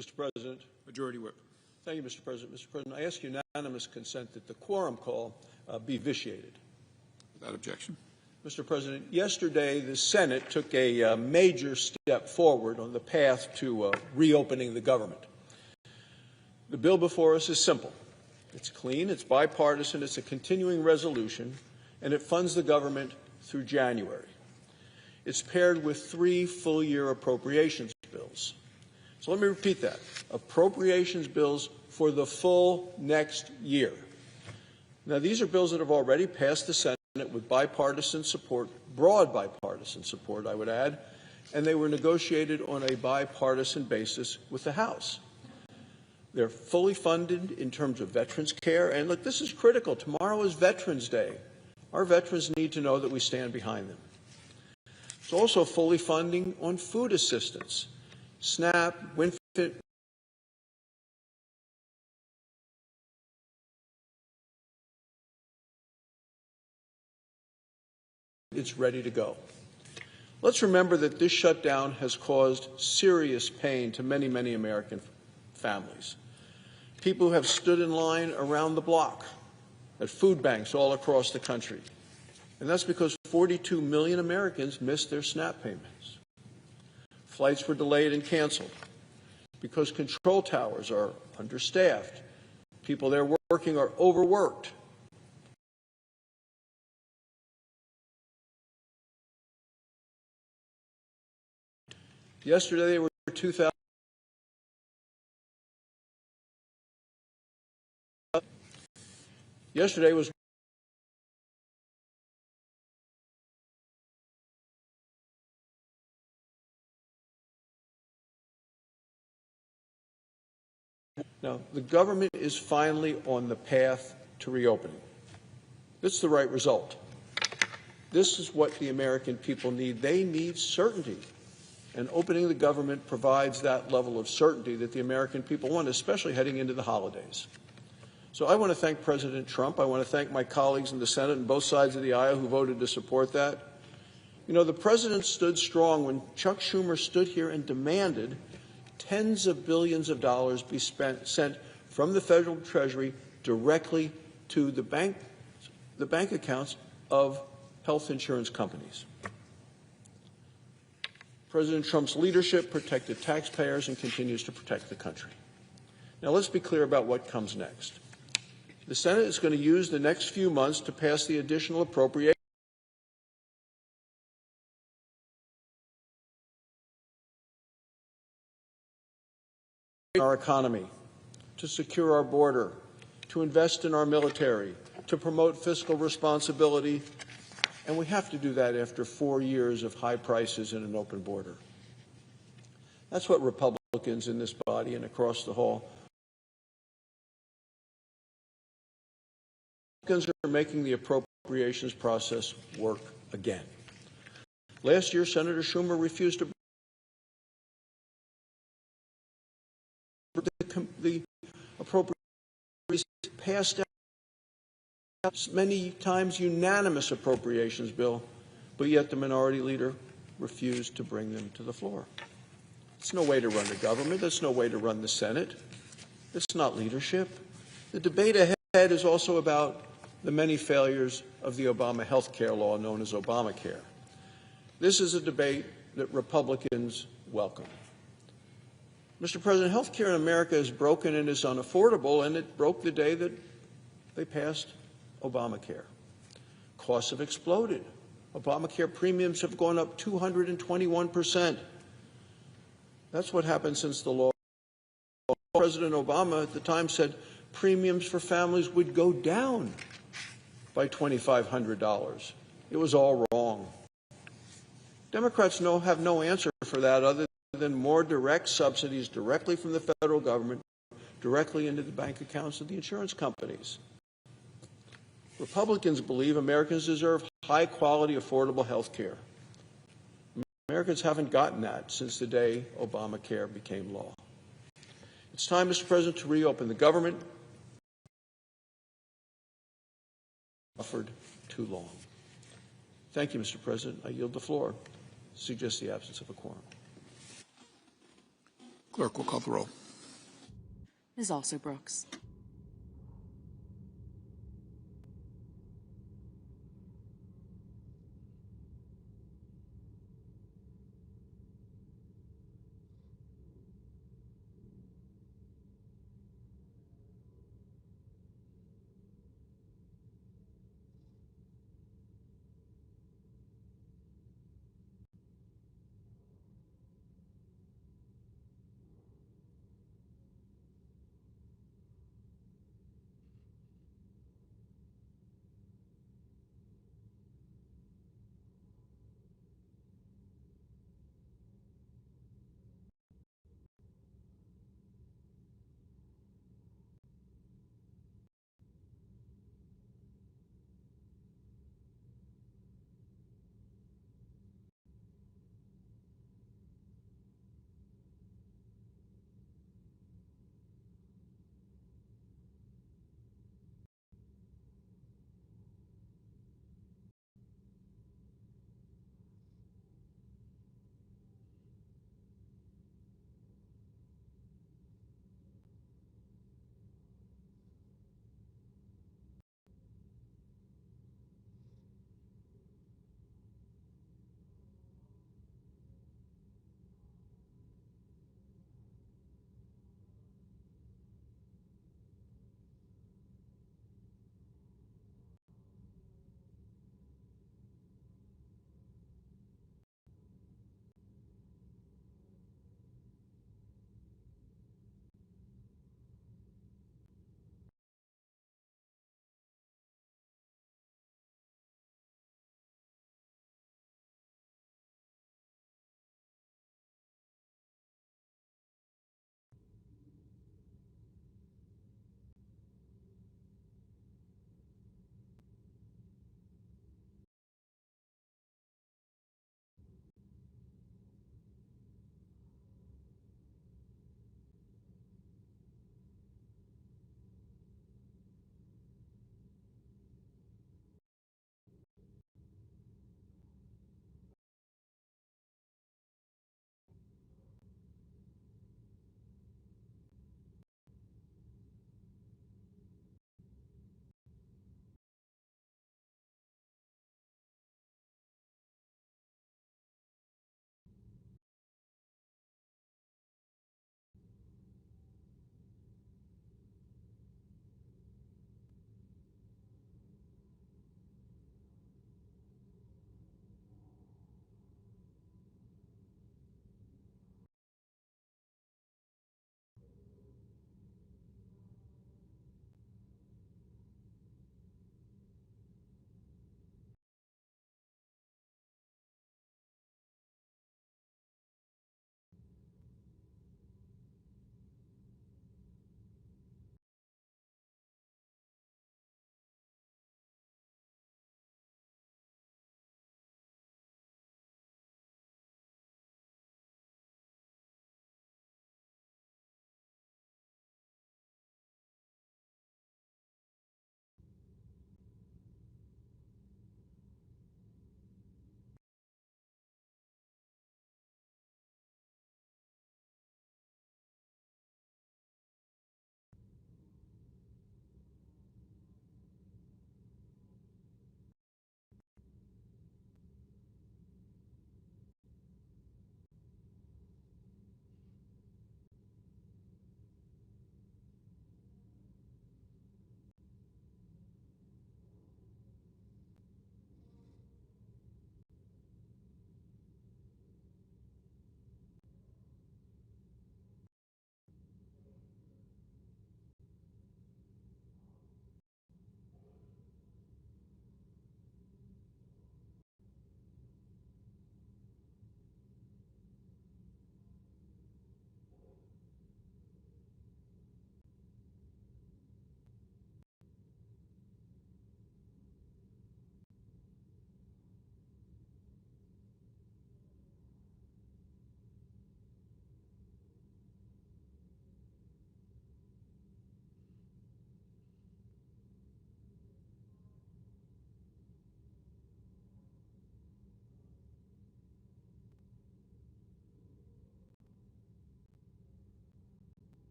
Mr. President. Majority Whip. Thank you, Mr. President. Mr. President, I ask unanimous consent that the quorum call be vitiated. Without objection. Mr. President, yesterday the Senate took a major step forward on the path to reopening the government. The bill before us is simple. It's clean, it's bipartisan, it's a continuing resolution, and it funds the government through January. It's paired with 3 full-year appropriations bills. So let me repeat that. Appropriations bills for the full next year. Now, these are bills that have already passed the Senate with bipartisan support, broad bipartisan support, I would add, and they were negotiated on a bipartisan basis with the House. They're fully funded in terms of veterans care, and look, this is critical. Tomorrow is Veterans Day. Our veterans need to know that we stand behind them. It's also fully funding on food assistance, SNAP, WinFit, it's ready to go. Let's remember that this shutdown has caused serious pain to many, many American families. People who have stood in line around the block at food banks all across the country. And that's because 42 million Americans missed their SNAP payments. Flights were delayed and canceled because control towers are understaffed. People there working are overworked. Yesterday, there were 2,000. Yesterday was Now, the government is finally on the path to reopening. This is the right result. This is what the American people need. They need certainty. And opening the government provides that level of certainty that the American people want, especially heading into the holidays. So I want to thank President Trump. I want to thank my colleagues in the Senate and both sides of the aisle who voted to support that. You know, the President stood strong when Chuck Schumer stood here and demanded tens of billions of dollars be sent from the federal treasury directly to the bank accounts of health insurance companies. President Trump's leadership protected taxpayers and continues to protect the country. Now, let's be clear about what comes next. The Senate is going to use the next few months to pass the additional appropriations in our economy, to secure our border, to invest in our military, to promote fiscal responsibility. And we have to do that after 4 years of high prices and an open border. That's what Republicans in this body and across the hall are making the appropriations process work again. Last year, Senator Schumer refused to the appropriations passed out many times unanimous appropriations bill, but yet the minority leader refused to bring them to the floor. It's no way to run the government. That's no way to run the Senate. It's not leadership. The debate ahead is also about the many failures of the Obama health care law known as Obamacare. This is a debate that Republicans welcome. Mr. President, health care in America is broken and is unaffordable, and it broke the day that they passed Obamacare. Costs have exploded. Obamacare premiums have gone up 221%. That's what happened since the law. President Obama at the time said premiums for families would go down by $2,500. It was all wrong. Democrats have no answer for that other than more direct subsidies directly from the federal government, directly into the bank accounts of the insurance companies. Republicans believe Americans deserve high-quality, affordable health care. Americans haven't gotten that since the day Obamacare became law. It's time, Mr. President, to reopen the government. Suffered too long. Thank you, Mr. President. I yield the floor. Suggest the absence of a quorum. Clerk will call the roll. is also Brooks.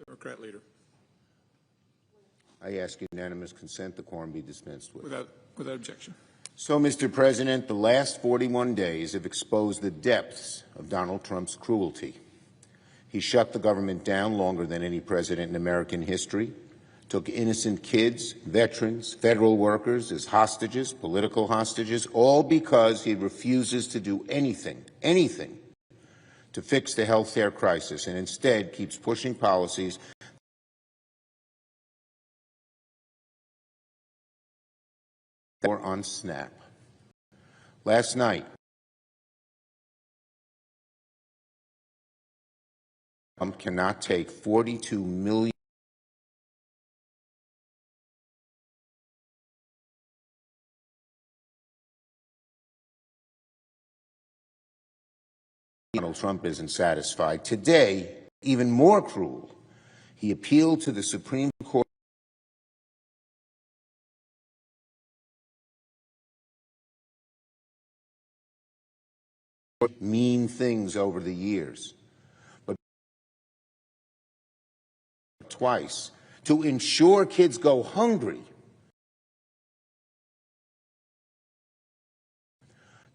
Democrat leader. I ask unanimous consent the quorum be dispensed with. Without objection. So, Mr. President, the last 41 days have exposed the depths of Donald Trump's cruelty. He shut the government down longer than any president in American history, took innocent kids, veterans, federal workers as hostages, political hostages, all because he refuses to do anything to fix the health care crisis, and instead keeps pushing policies that were on snap. Last night, Trump cannot take 42 million Donald Trump isn't satisfied. Today, even more cruel, he appealed to the Supreme Court mean things over the years, but twice, to ensure kids go hungry.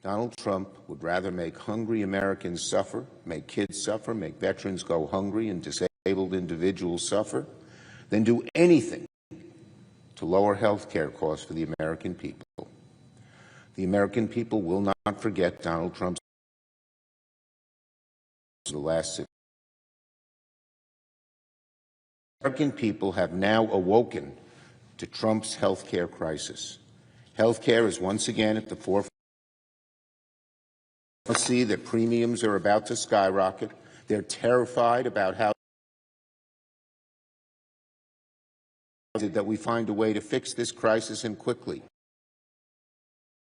Donald Trump would rather make hungry Americans suffer, make kids suffer, make veterans go hungry and disabled individuals suffer, than do anything to lower health care costs for the American people. The American people will not forget Donald Trump's the last 6 American people have now awoken to Trump's health care crisis. Health care is once again at the forefront. See that premiums are about to skyrocket. They're terrified about how that we find a way to fix this crisis and quickly.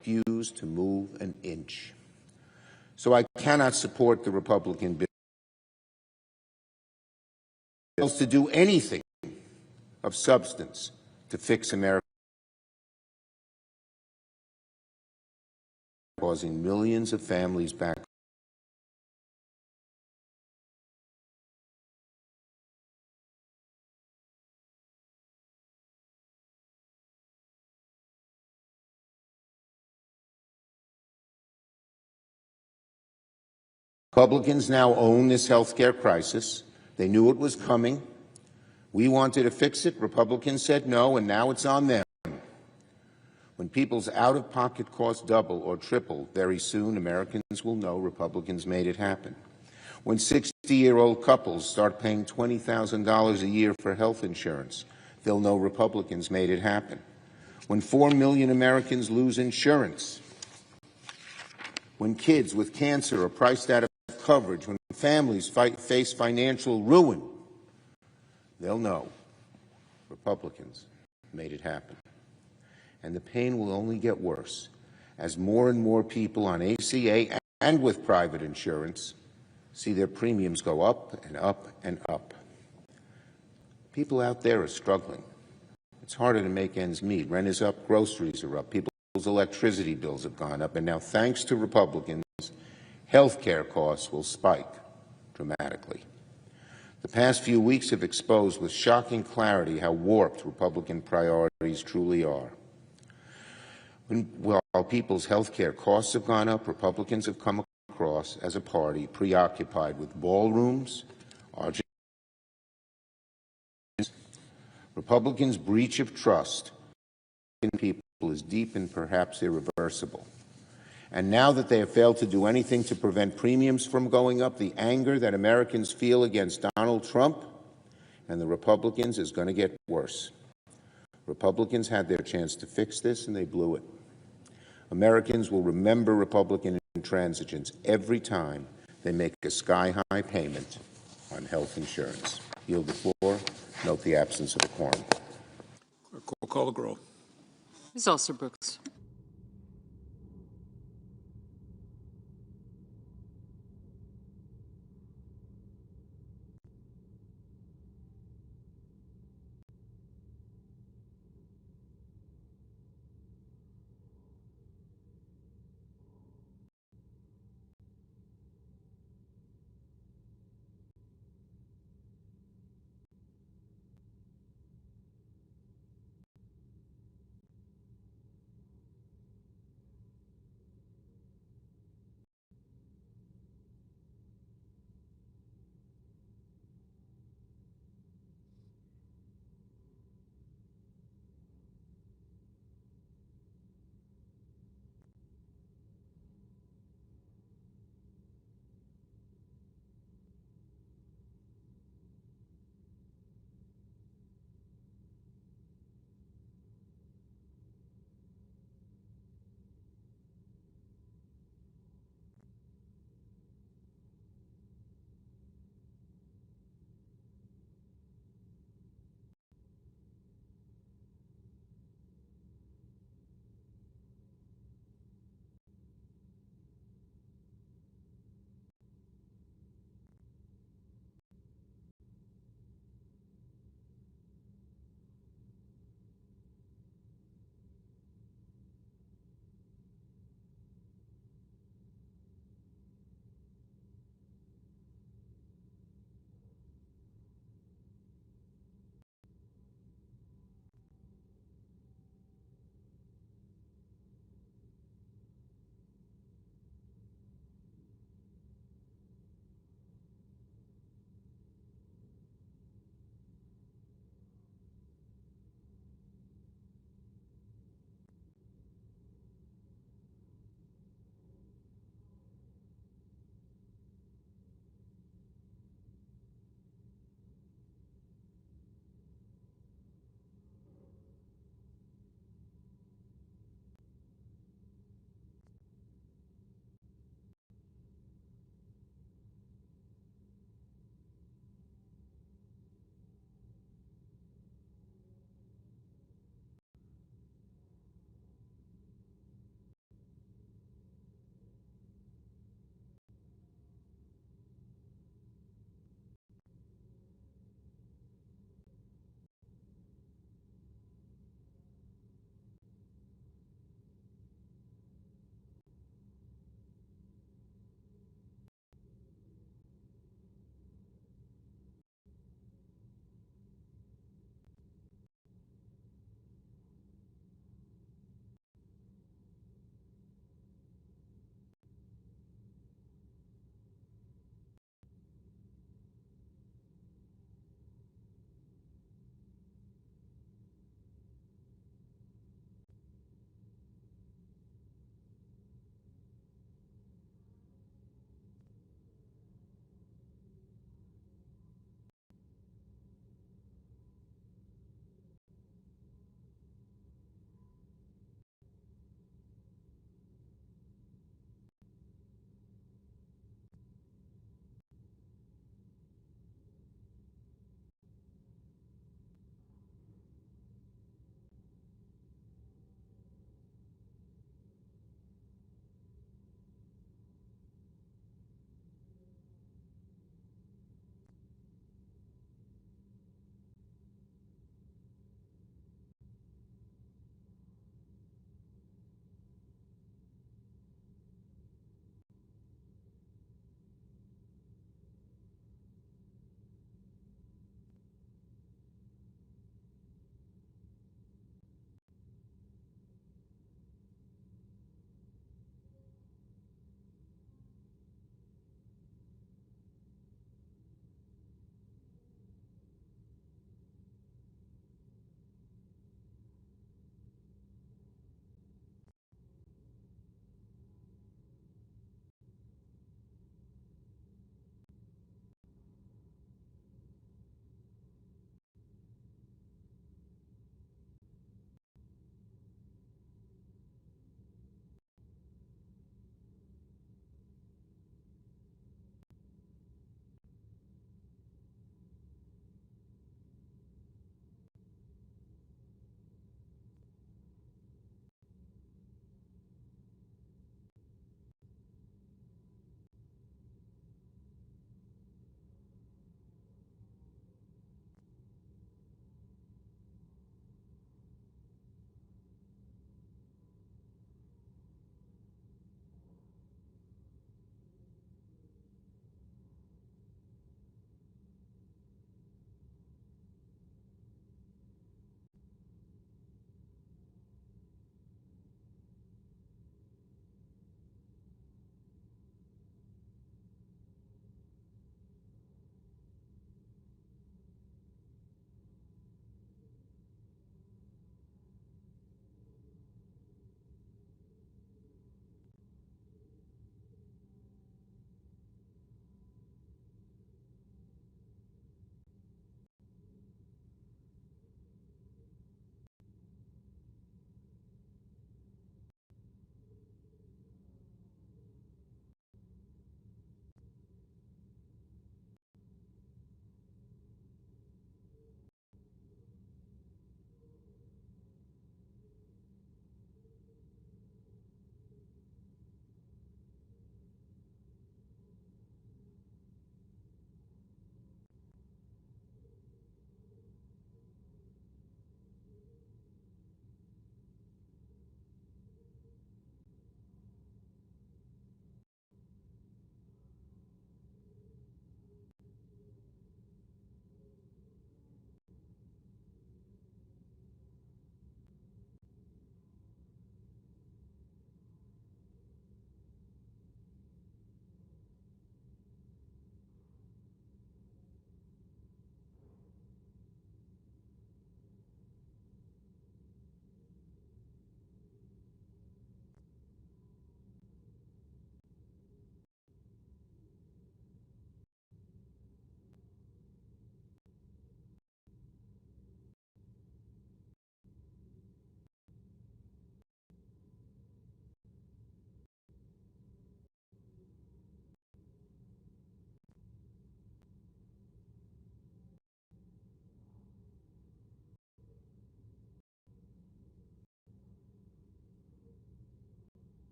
Refuse to move an inch. So I cannot support the Republican bills to do anything of substance to fix America, causing millions of families back. Republicans now own this health care crisis. They knew it was coming. We wanted to fix it. Republicans said no, and now it's on them. When people's out-of-pocket costs double or triple, very soon Americans will know Republicans made it happen. When 60-year-old couples start paying $20,000 a year for health insurance, they'll know Republicans made it happen. When 4 million Americans lose insurance, when kids with cancer are priced out of coverage, when families face financial ruin, they'll know Republicans made it happen. And the pain will only get worse as more and more people on ACA and with private insurance see their premiums go up and up and up. People out there are struggling. It's harder to make ends meet. Rent is up, groceries are up, people's electricity bills have gone up, and now thanks to Republicans, health care costs will spike dramatically. The past few weeks have exposed with shocking clarity how warped Republican priorities truly are. While people's health care costs have gone up, Republicans have come across as a party preoccupied with ballrooms, Republicans' breach of trust in people is deep and perhaps irreversible. And now that they have failed to do anything to prevent premiums from going up, the anger that Americans feel against Donald Trump and the Republicans is going to get worse. Republicans had their chance to fix this, and they blew it. Americans will remember Republican intransigence every time they make a sky-high payment on health insurance. Yield the floor. Note the absence of a quorum. Clerk will call the roll. Ms. Alster-Brooks.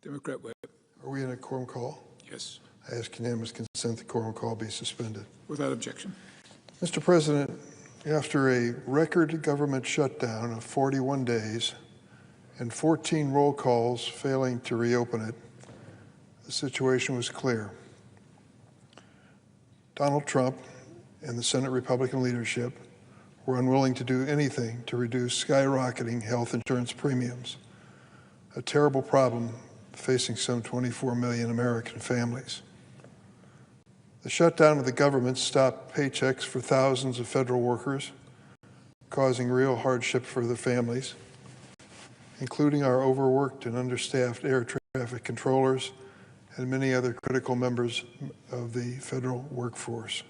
Democrat Webb. Are we in a quorum call? Yes. I ask unanimous consent the quorum call be suspended. Without objection. Mr. President, after a record government shutdown of 41 days and 14 roll calls failing to reopen it, the situation was clear. Donald Trump and the Senate Republican leadership were unwilling to do anything to reduce skyrocketing health insurance premiums, a terrible problem facing some 24 million American families. The shutdown of the government stopped paychecks for thousands of federal workers, causing real hardship for their families, including our overworked and understaffed air traffic controllers and many other critical members of the federal workforce.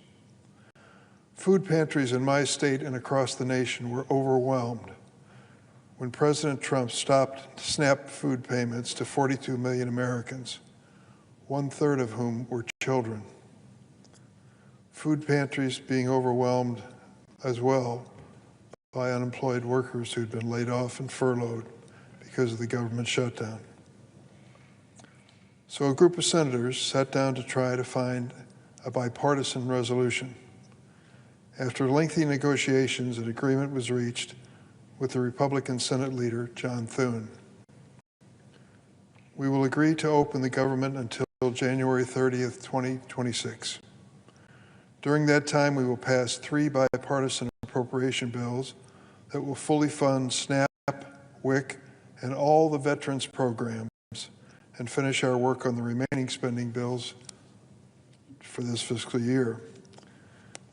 Food pantries in my state and across the nation were overwhelmed when President Trump stopped SNAP food payments to 42 million Americans, 1/3 of whom were children. Food pantries being overwhelmed as well by unemployed workers who'd been laid off and furloughed because of the government shutdown. So a group of senators sat down to try to find a bipartisan resolution. After lengthy negotiations, an agreement was reached with the Republican Senate leader, John Thune. We will agree to open the government until January 30th, 2026. During that time, we will pass 3 bipartisan appropriation bills that will fully fund SNAP, WIC, and all the veterans programs and finish our work on the remaining spending bills for this fiscal year.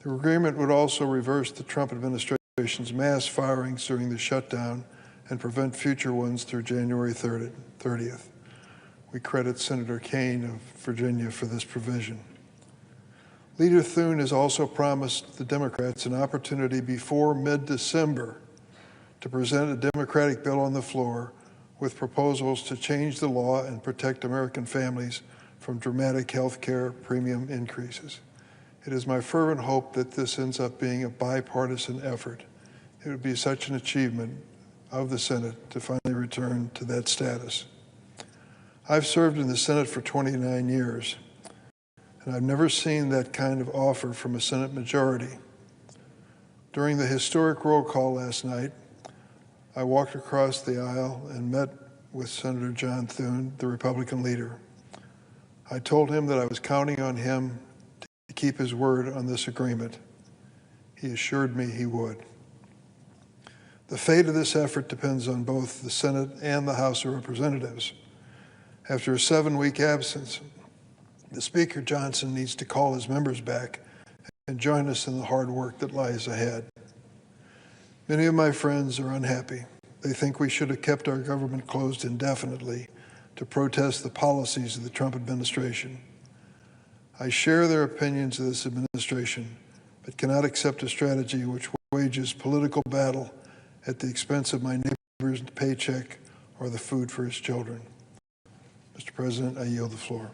The agreement would also reverse the Trump administration's mass firings during the shutdown and prevent future ones through January 30th. We credit Senator Kaine of Virginia for this provision. Leader Thune has also promised the Democrats an opportunity before mid-December to present a Democratic bill on the floor with proposals to change the law and protect American families from dramatic health care premium increases. It is my fervent hope that this ends up being a bipartisan effort. It would be such an achievement of the Senate to finally return to that status. I've served in the Senate for 29 years, and I've never seen that kind of offer from a Senate majority. During the historic roll call last night, I walked across the aisle and met with Senator John Thune, the Republican leader. I told him that I was counting on him to keep his word on this agreement. He assured me he would. The fate of this effort depends on both the Senate and the House of Representatives. After a 7-week absence, the Speaker Johnson needs to call his members back and join us in the hard work that lies ahead. Many of my friends are unhappy. They think we should have kept our government closed indefinitely to protest the policies of the Trump administration. I share their opinions of this administration, but cannot accept a strategy which wages political battle at the expense of my neighbor's paycheck or the food for his children. Mr. President, I yield the floor.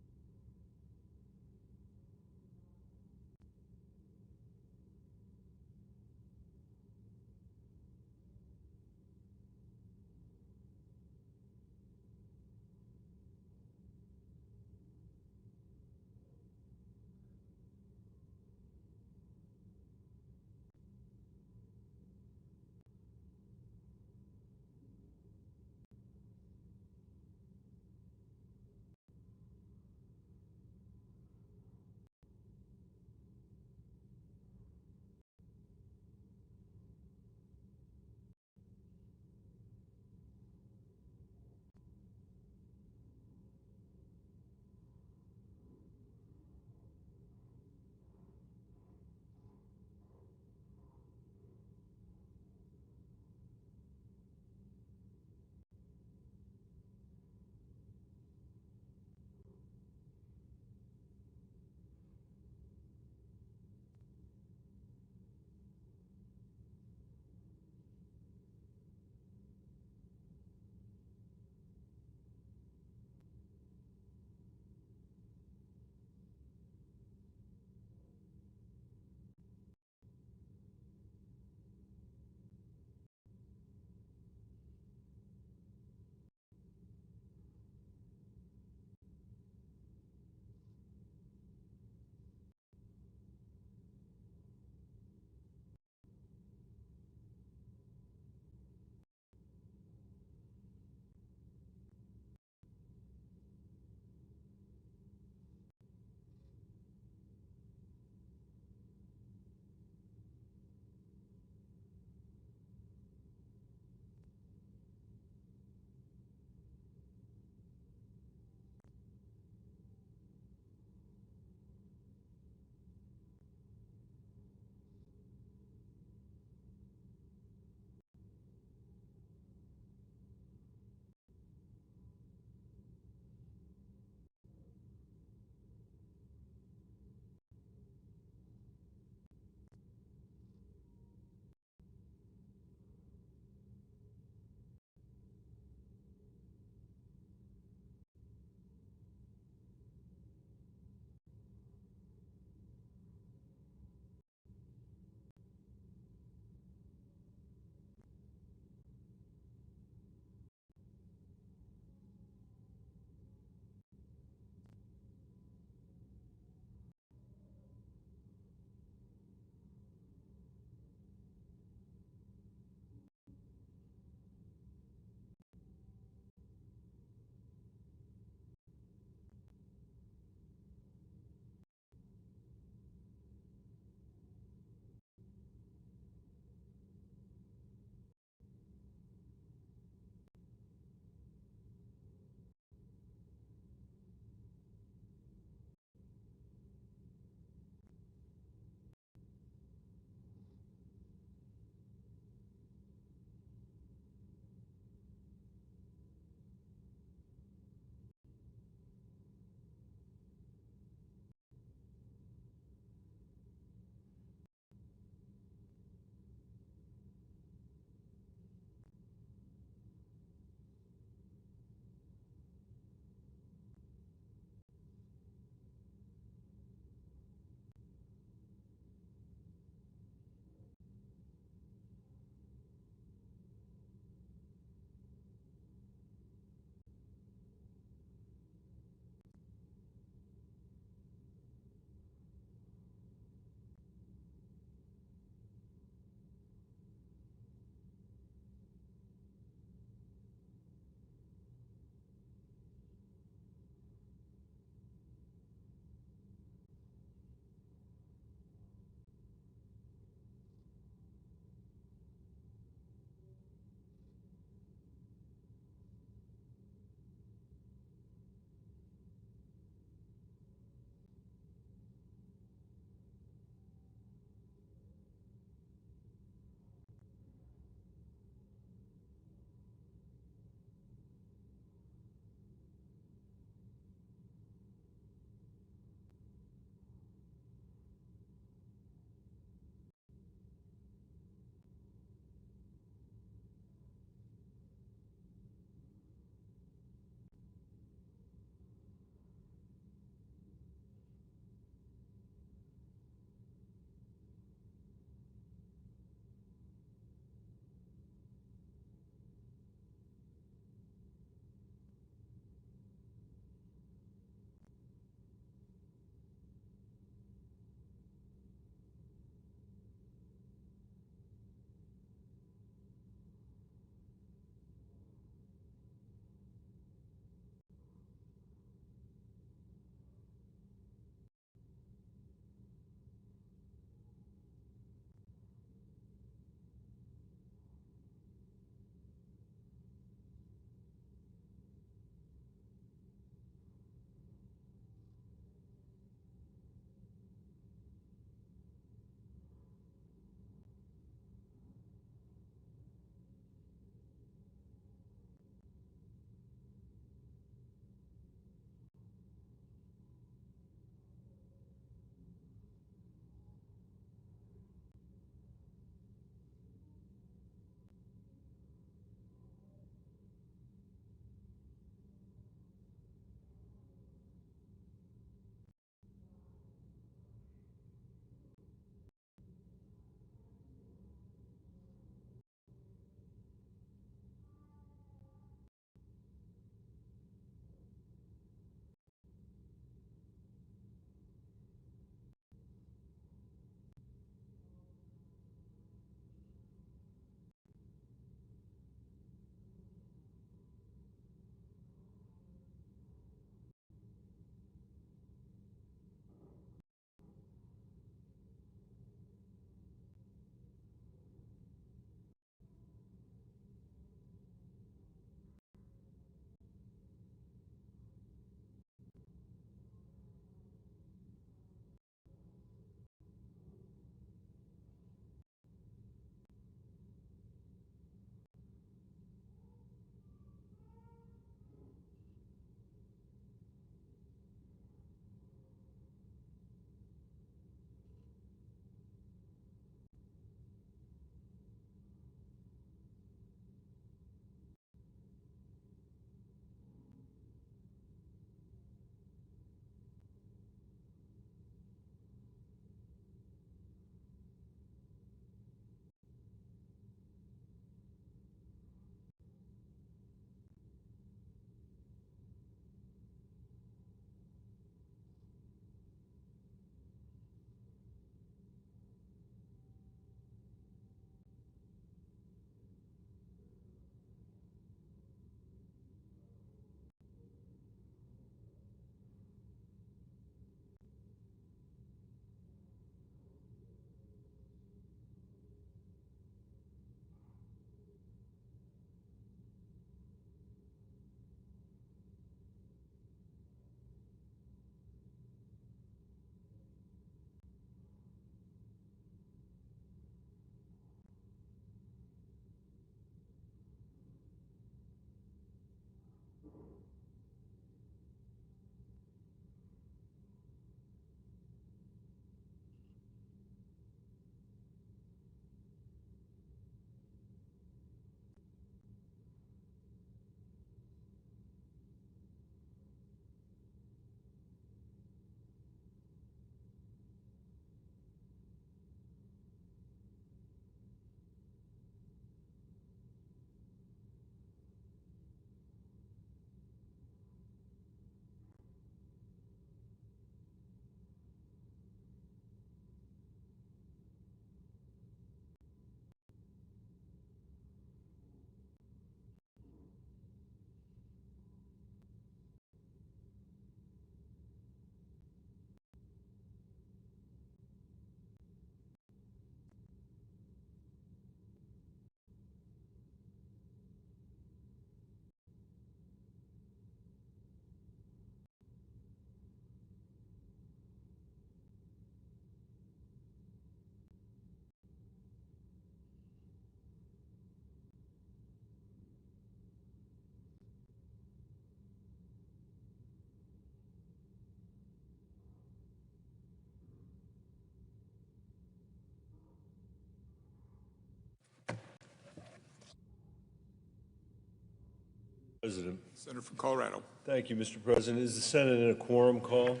President. Senator from Colorado. Thank you, Mr. President. Is the Senate in a quorum call?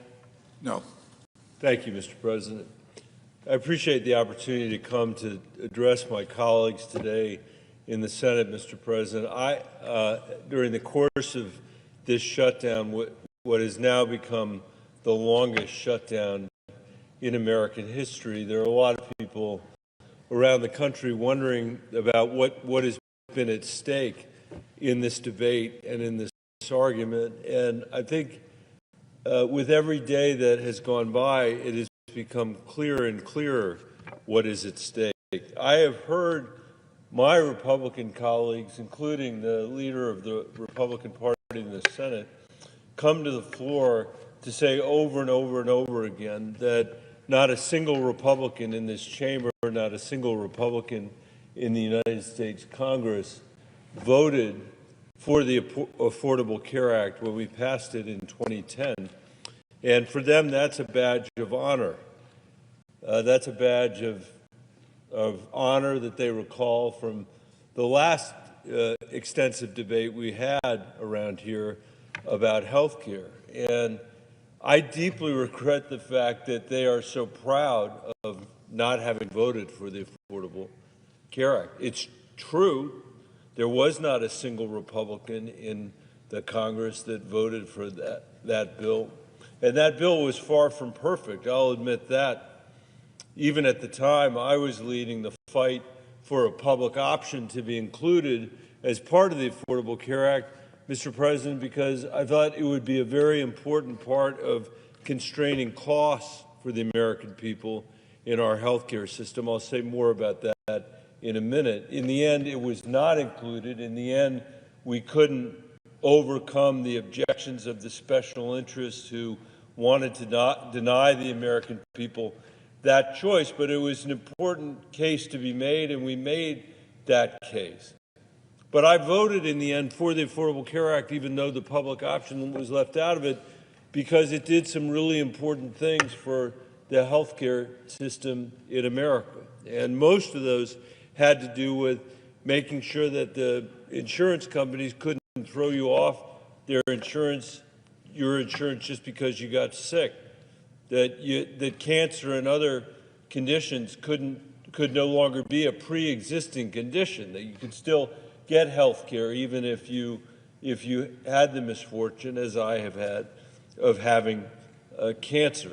No. Thank you, Mr. President. I appreciate the opportunity to come to address my colleagues today in the Senate, Mr. President. During the course of this shutdown, what has now become the longest shutdown in American history, there are a lot of people around the country wondering about what has been at stake in this debate and in this argument. And I think with every day that has gone by, it has become clearer and clearer what is at stake. I have heard my Republican colleagues, including the leader of the Republican Party in the Senate, come to the floor to say over and over and over again that not a single Republican in this chamber, not a single Republican in the United States Congress voted for the Affordable Care Act when we passed it in 2010. And for them, that's a badge of honor. That's a badge of honor that they recall from the last extensive debate we had around here about health care. And I deeply regret the fact that they are so proud of not having voted for the Affordable Care Act. It's true, there was not a single Republican in the Congress that voted for that bill. And that bill was far from perfect, I'll admit that. Even at the time, I was leading the fight for a public option to be included as part of the Affordable Care Act, Mr. President, because I thought it would be a very important part of constraining costs for the American people in our health care system. I'll say more about that in a minute. In the end, it was not included. In the end, we couldn't overcome the objections of the special interests who wanted to not deny the American people that choice, but it was an important case to be made, and we made that case. But I voted in the end for the Affordable Care Act, even though the public option was left out of it, because it did some really important things for the health care system in America. And most of those had to do with making sure that the insurance companies couldn't throw you off your insurance just because you got sick, that cancer and other conditions could no longer be a pre-existing condition, that you could still get health care even if you had the misfortune, as I have had, of having cancer,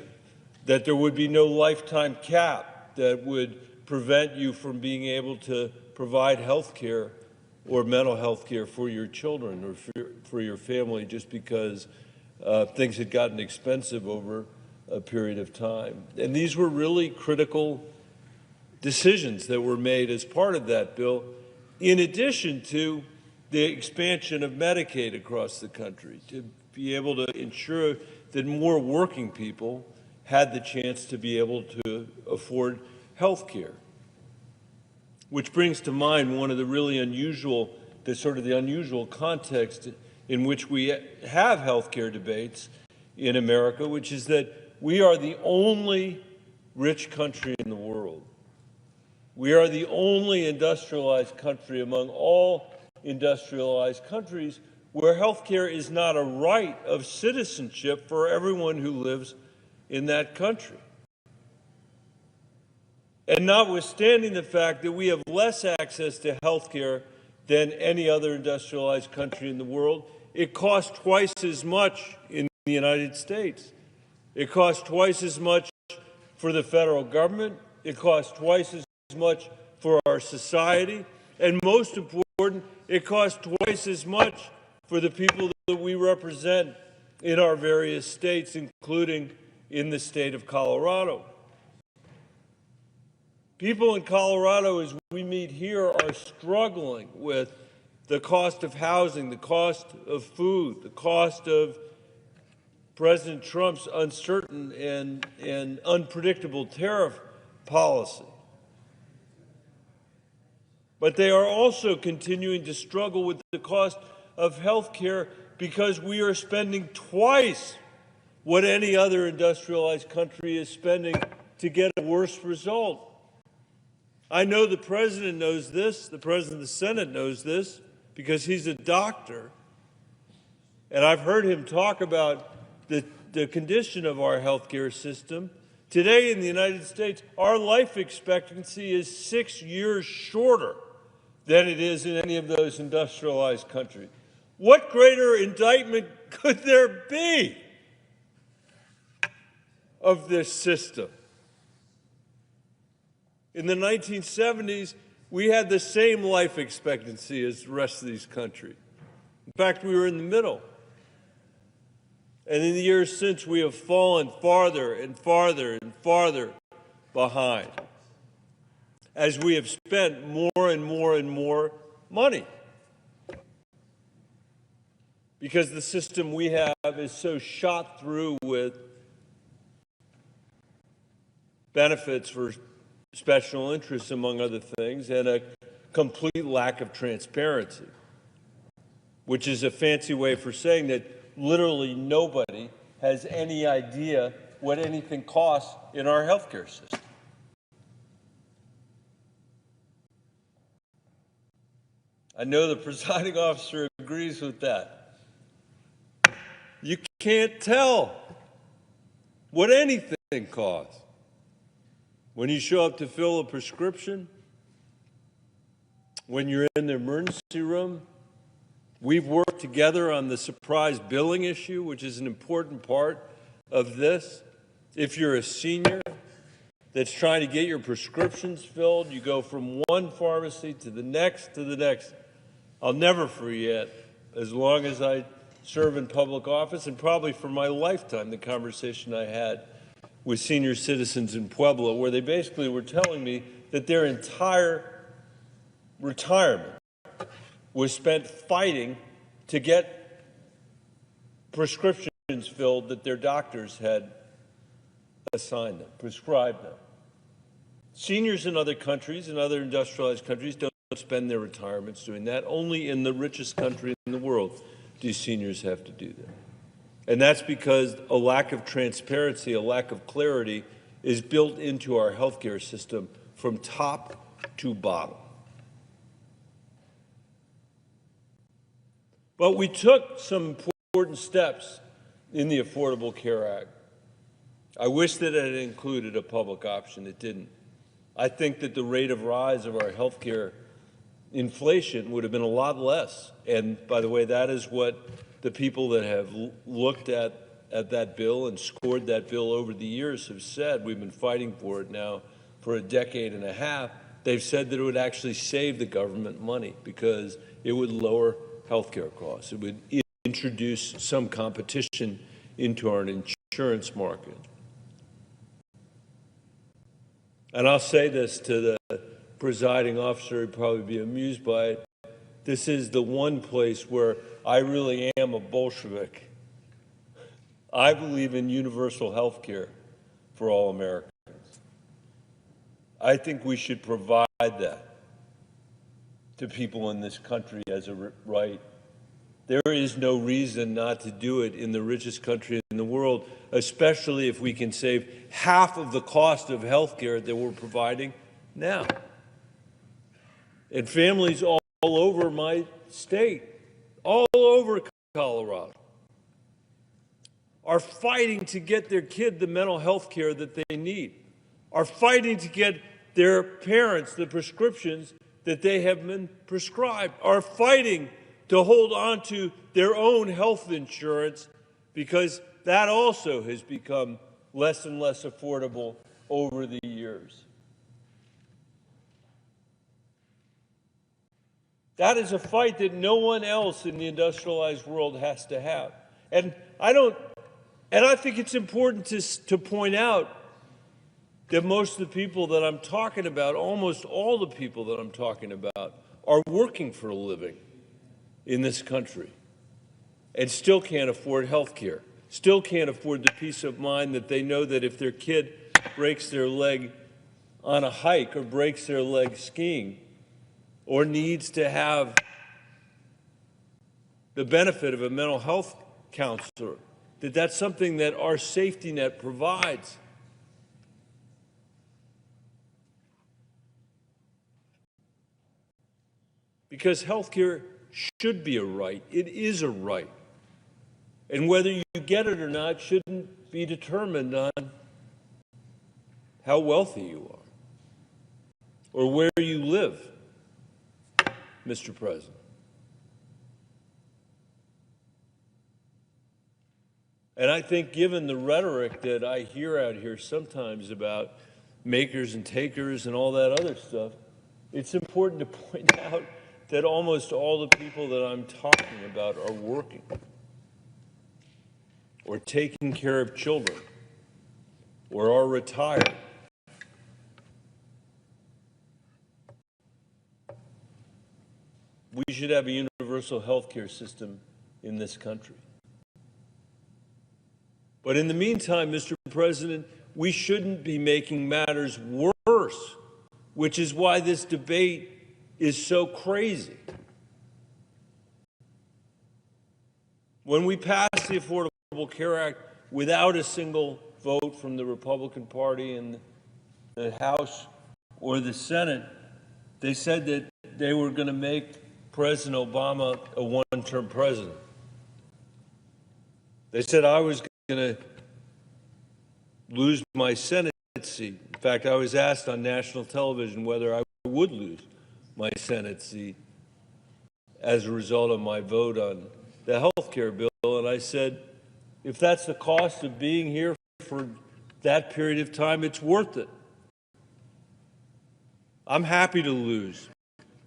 that there would be no lifetime cap that would prevent you from being able to provide health care or mental health care for your children or for your family just because things had gotten expensive over a period of time. And these were really critical decisions that were made as part of that bill, in addition to the expansion of Medicaid across the country, to be able to ensure that more working people had the chance to be able to afford health care. Which brings to mind one of the really unusual, the unusual context in which we have health care debates in America, which is that we are the only rich country in the world. We are the only industrialized country among all industrialized countries where health care is not a right of citizenship for everyone who lives in that country. And notwithstanding the fact that we have less access to health care than any other industrialized country in the world, it costs twice as much in the United States. It costs twice as much for the federal government. It costs twice as much for our society. And most important, it costs twice as much for the people that we represent in our various states, including in the state of Colorado. People in Colorado, as we meet here, are struggling with the cost of housing, the cost of food, the cost of President Trump's uncertain and unpredictable tariff policy. But they are also continuing to struggle with the cost of health care because we are spending twice what any other industrialized country is spending to get a worse result. I know the President knows this, the President of the Senate knows this, because he's a doctor. And I've heard him talk about the condition of our healthcare system. Today in the United States, our life expectancy is 6 years shorter than it is in any of those industrialized countries. What greater indictment could there be of this system? In the 1970s, we had the same life expectancy as the rest of these countries. In fact, we were in the middle. And in the years since, we have fallen farther and farther and farther behind as we have spent more and more and more money. Because the system we have is so shot through with benefits for special interests, among other things, and a complete lack of transparency, which is a fancy way for saying that literally nobody has any idea what anything costs in our healthcare system. I know the presiding officer agrees with that. You can't tell what anything costs. When you show up to fill a prescription, when you're in the emergency room, we've worked together on the surprise billing issue, which is an important part of this. If you're a senior that's trying to get your prescriptions filled, you go from one pharmacy to the next to the next. I'll never forget, as long as I serve in public office, and probably for my lifetime, the conversation I had with senior citizens in Pueblo, where they basically were telling me that their entire retirement was spent fighting to get prescriptions filled that their doctors had assigned them, prescribed them. Seniors in other countries, in other industrialized countries, don't spend their retirements doing that. Only in the richest country in the world do seniors have to do that. And that's because a lack of transparency, a lack of clarity is built into our healthcare system from top to bottom. But we took some important steps in the Affordable Care Act. I wish that it had included a public option. It didn't. I think that the rate of rise of our healthcare inflation would have been a lot less. And by the way, that is what the people that have looked at that bill and scored that bill over the years have said. We've been fighting for it now for a decade and a half. They've said that it would actually save the government money because it would lower healthcare costs. It would introduce some competition into our insurance market. And I'll say this to the presiding officer, he'd probably be amused by it. This is the one place where I really am a Bolshevik. I believe in universal health care for all Americans. I think we should provide that to people in this country as a right. There is no reason not to do it in the richest country in the world, especially if we can save half of the cost of health care that we're providing now. And families all over my state, all over Colorado, are fighting to get their kid the mental health care that they need, are fighting to get their parents the prescriptions that they have been prescribed, are fighting to hold on to their own health insurance because that also has become less and less affordable over the years. That is a fight that no one else in the industrialized world has to have. And I think it's important to point out that most of the people that I'm talking about, almost all the people that I'm talking about, are working for a living in this country and still can't afford health care, still can't afford the peace of mind that they know that if their kid breaks their leg on a hike or breaks their leg skiing or needs to have the benefit of a mental health counselor, that's something that our safety net provides. Because health care should be a right. It is a right. And whether you get it or not shouldn't be determined on how wealthy you are or where you live, Mr. President. And I think given the rhetoric that I hear out here sometimes about makers and takers and all that other stuff, it's important to point out that almost all the people that I'm talking about are working or taking care of children or are retired. We should have a universal health care system in this country. But in the meantime, Mr. President, we shouldn't be making matters worse, which is why this debate is so crazy. When we passed the Affordable Care Act without a single vote from the Republican Party in the House or the Senate, they said that they were going to make President Obama a one-term president. They said I was going to lose my Senate seat. In fact, I was asked on national television whether I would lose my Senate seat as a result of my vote on the health care bill, and I said, if that's the cost of being here for that period of time, it's worth it. I'm happy to lose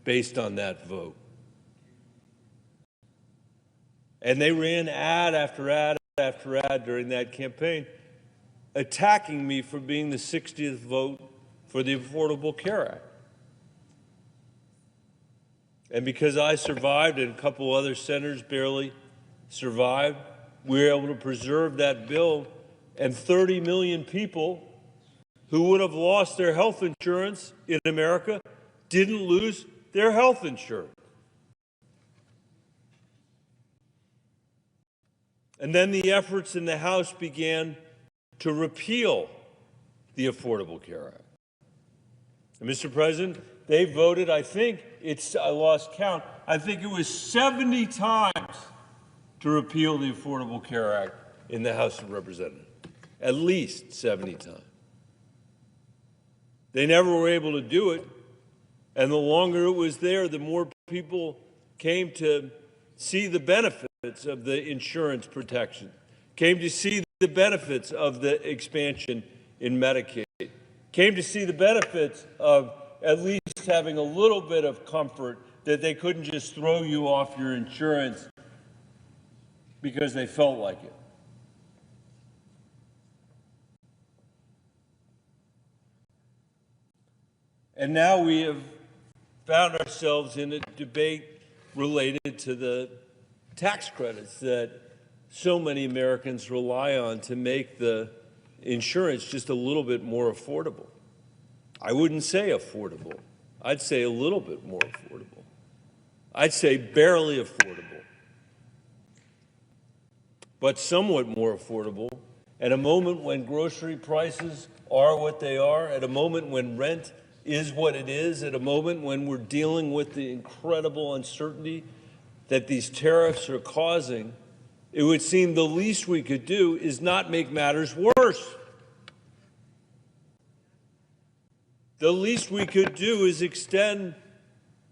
based on that vote. And they ran ad after ad after ad during that campaign, attacking me for being the 60th vote for the Affordable Care Act. And because I survived and a couple other senators barely survived, we were able to preserve that bill, and 30 million people who would have lost their health insurance in America didn't lose their health insurance. And then the efforts in the House began to repeal the Affordable Care Act. And Mr. President, they voted, I lost count, I think it was 70 times to repeal the Affordable Care Act in the House of Representatives. At least 70 times. They never were able to do it, and the longer it was there, the more people came to see the benefits of the insurance protection, came to see the benefits of the expansion in Medicaid, came to see the benefits of at least having a little bit of comfort that they couldn't just throw you off your insurance because they felt like it. And now we have found ourselves in a debate related to the tax credits that so many Americans rely on to make the insurance just a little bit more affordable. I wouldn't say affordable. I'd say a little bit more affordable. I'd say barely affordable, but somewhat more affordable at a moment when grocery prices are what they are, at a moment when rent is what it is, at a moment when we're dealing with the incredible uncertainty that these tariffs are causing. It would seem the least we could do is not make matters worse. The least we could do is extend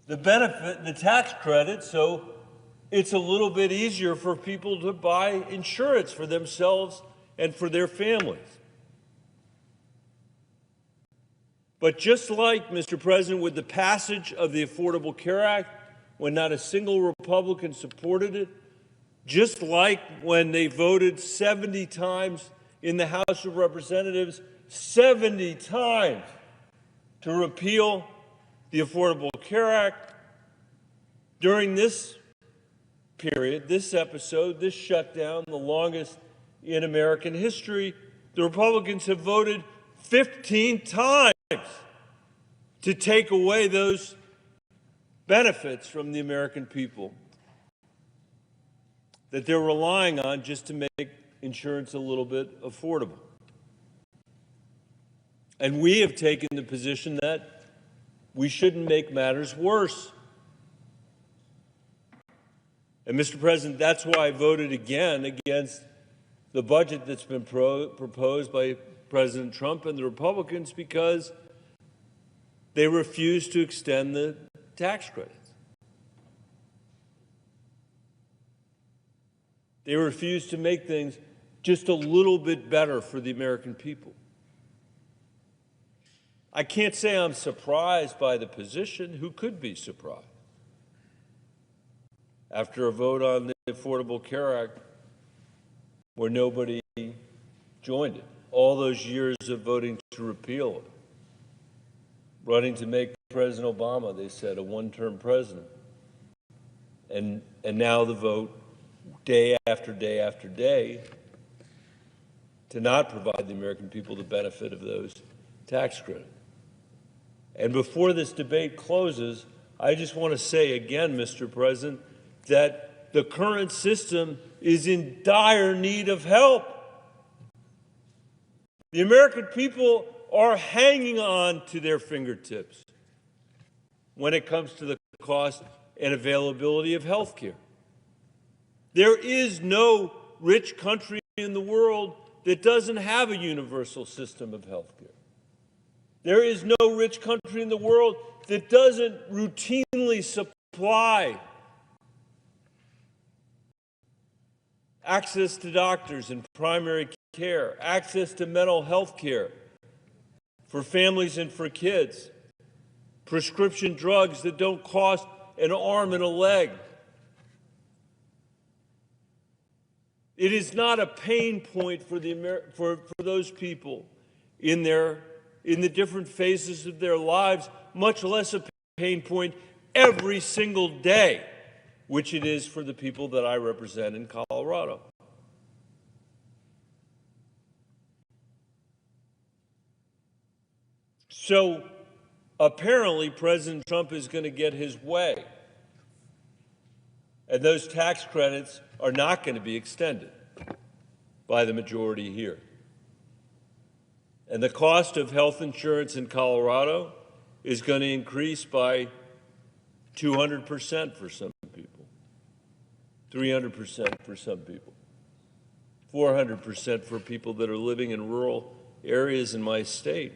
the benefit, the tax credit, so it's a little bit easier for people to buy insurance for themselves and for their families. But just like, Mr. President, with the passage of the Affordable Care Act, when not a single Republican supported it, just like when they voted 70 times in the House of Representatives, 70 times to repeal the Affordable Care Act, during this period, this episode, this shutdown, the longest in American history, the Republicans have voted 15 times to take away those benefits from the American people that they're relying on just to make insurance a little bit affordable. And we have taken the position that we shouldn't make matters worse. And, Mr. President, that's why I voted again against the budget that's been proposed by President Trump and the Republicans, because they refuse to extend the tax credits. They refuse to make things just a little bit better for the American people. I can't say I'm surprised by the position. Who could be surprised? After a vote on the Affordable Care Act where nobody joined it, all those years of voting to repeal it, running to make President Obama, they said, a one-term president. And now the vote, day after day after day, to not provide the American people the benefit of those tax credits. And before this debate closes, I just want to say again, Mr. President, that the current system is in dire need of help. The American people are hanging on to their fingertips when it comes to the cost and availability of health care. There is no rich country in the world that doesn't have a universal system of health care. There is no rich country in the world that doesn't routinely supply access to doctors and primary care, access to mental health care for families and for kids, prescription drugs that don't cost an arm and a leg. It is not a pain point for those people in the different phases of their lives, much less a pain point every single day, which it is for the people that I represent in Colorado. So apparently President Trump is going to get his way, and those tax credits are not going to be extended by the majority here. And the cost of health insurance in Colorado is going to increase by 200% for some people, 300% for some people, 400% for people that are living in rural areas in my state.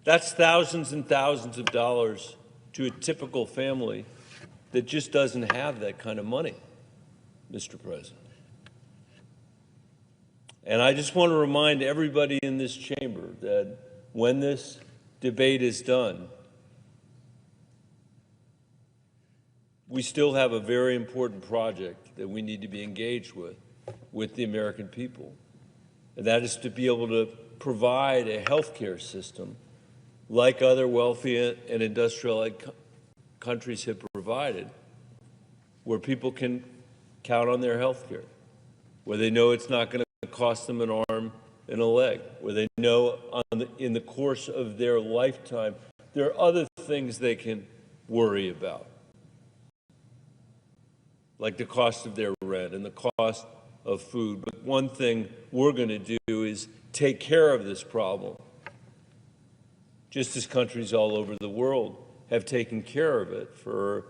That's thousands and thousands of dollars to a typical family that just doesn't have that kind of money, Mr. President. And I just want to remind everybody in this chamber that when this debate is done, we still have a very important project that we need to be engaged with the American people. And that is to be able to provide a health care system like other wealthy and industrialized countries have provided, where people can count on their health care, where they know it's not going to cost them an arm and a leg, where they know in the course of their lifetime there are other things they can worry about, like the cost of their rent and the cost of food. But one thing we're going to do is take care of this problem, just as countries all over the world have taken care of it for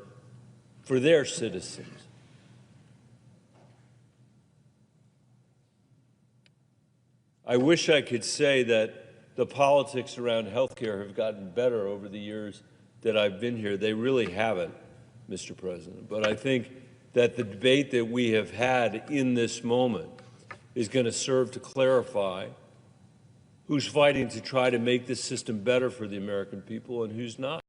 their citizens. I wish I could say that the politics around health care have gotten better over the years that I've been here. They really haven't, Mr. President. But I think that the debate that we have had in this moment is going to serve to clarify who's fighting to try to make this system better for the American people and who's not.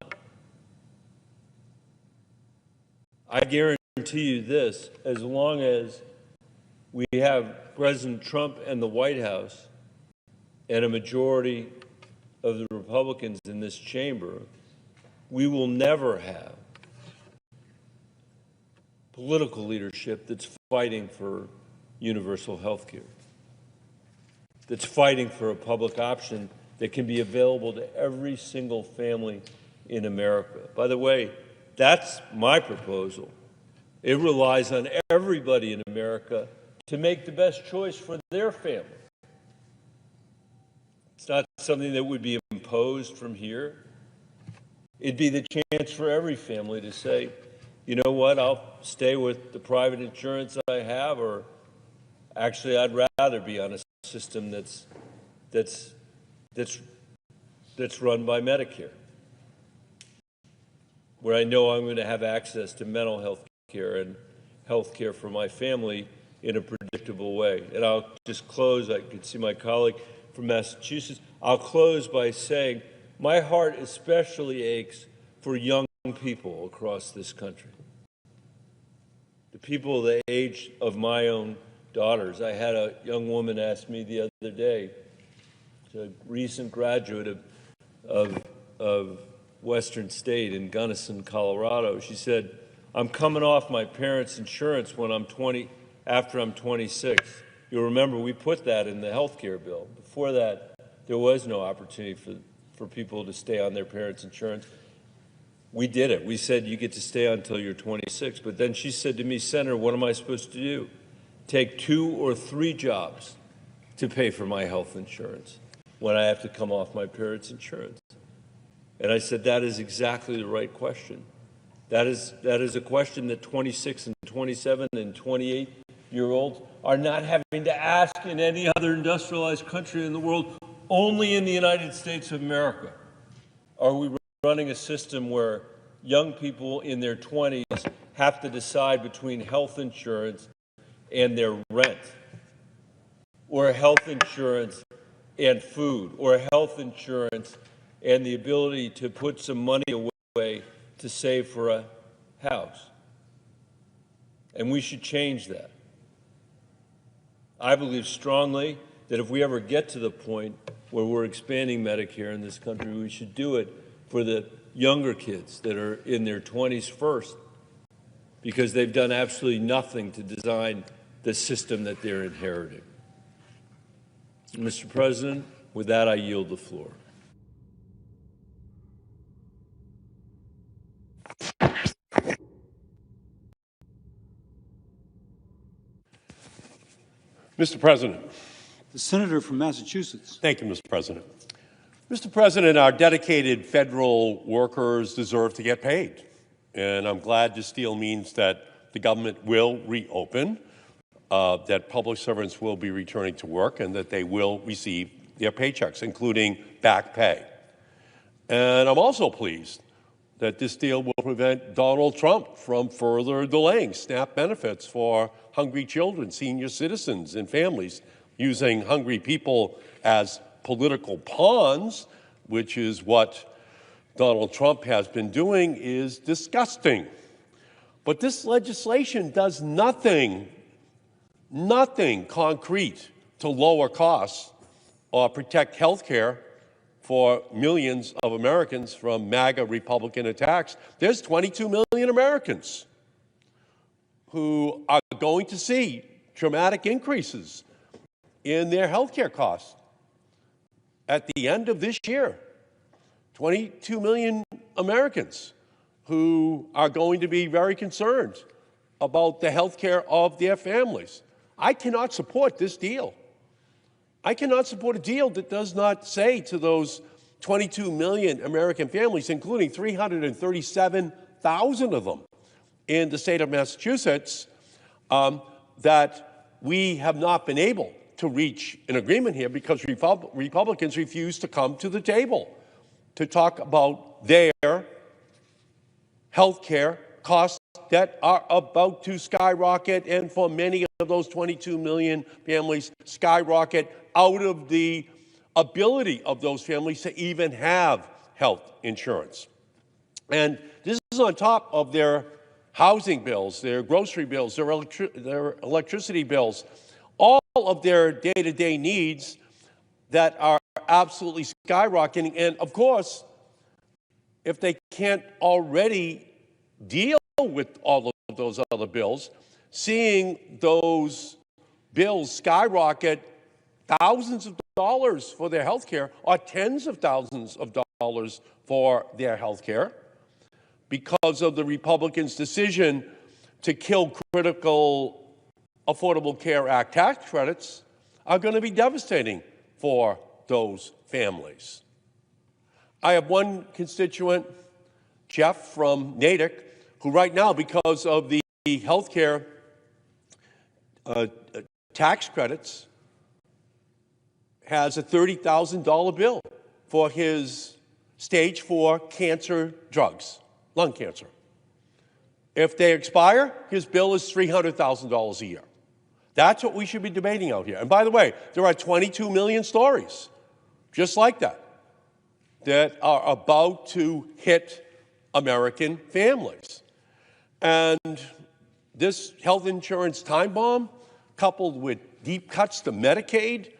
I guarantee you this: as long as we have President Trump and the White House and a majority of the Republicans in this chamber, we will never have political leadership that's fighting for universal health care, that's fighting for a public option that can be available to every single family in America. By the way, that's my proposal. It relies on everybody in America to make the best choice for their family. It's not something that would be imposed from here. It'd be the chance for every family to say, you know what, I'll stay with the private insurance I have, or actually I'd rather be on a system that's run by Medicare, where I know I'm going to have access to mental health care and health care for my family in a predictable way. And I'll just close, I can see my colleague from Massachusetts. I'll close by saying my heart especially aches for young people across this country. The people the age of my own daughters. I had a young woman ask me the other day, a recent graduate of Western State in Gunnison, Colorado. She said, I'm coming off my parents' insurance when I'm 20, after I'm 26. You'll remember we put that in the health care bill. Before that, there was no opportunity for people to stay on their parents' insurance. We did it. We said you get to stay until you're 26. But then she said to me, Senator, what am I supposed to do? Take 2 or 3 jobs to pay for my health insurance when I have to come off my parents' insurance? And I said, that is exactly the right question. That is a question that 26 and 27 and 28-year-olds are not having to ask in any other industrialized country in the world. Only in the United States of America are we running a system where young people in their 20s have to decide between health insurance and their rent, or health insurance and food, or health insurance and the ability to put some money away to save for a house. And we should change that. I believe strongly that if we ever get to the point where we're expanding Medicare in this country, we should do it for the younger kids that are in their 20s first, because they've done absolutely nothing to design the system that they're inheriting. Mr. President, with that, I yield the floor. Mr. President. The senator from Massachusetts. Thank you, Mr. President. Mr. President, our dedicated federal workers deserve to get paid. And I'm glad this deal means that the government will reopen, that public servants will be returning to work, and that they will receive their paychecks, including back pay. And I'm also pleased that this deal will prevent Donald Trump from further delaying SNAP benefits for hungry children, senior citizens, and families, using hungry people as political pawns, which is what Donald Trump has been doing, is disgusting. But this legislation does nothing concrete to lower costs or protect health care for millions of Americans from MAGA Republican attacks. There's 22 million Americans who are going to see dramatic increases in their health care costs at the end of this year. 22 million Americans who are going to be very concerned about the health care of their families. I cannot support this deal. I cannot support a deal that does not say to those 22 million American families, including 337,000 of them in the state of Massachusetts, that we have not been able to reach an agreement here because Republicans refuse to come to the table to talk about their health care costs that are about to skyrocket, and for many of those 22 million families, skyrocket out of the ability of those families to even have health insurance. And this is on top of their housing bills, their grocery bills, their electricity bills, all of their day-to-day needs that are absolutely skyrocketing. And of course, if they can't already deal with all of those other bills, seeing those bills skyrocket thousands of dollars for their health care, or tens of thousands of dollars for their health care, because of the Republicans' decision to kill critical Affordable Care Act tax credits, are going to be devastating for those families. I have one constituent, Jeff from Natick, who right now, because of the health care tax credits, has a $30,000 bill for his stage 4 cancer drugs, lung cancer. If they expire, his bill is $300,000 a year. That's what we should be debating out here. And by the way, there are 22 million stories just like that that are about to hit American families. And this health insurance time bomb, coupled with deep cuts to Medicaid,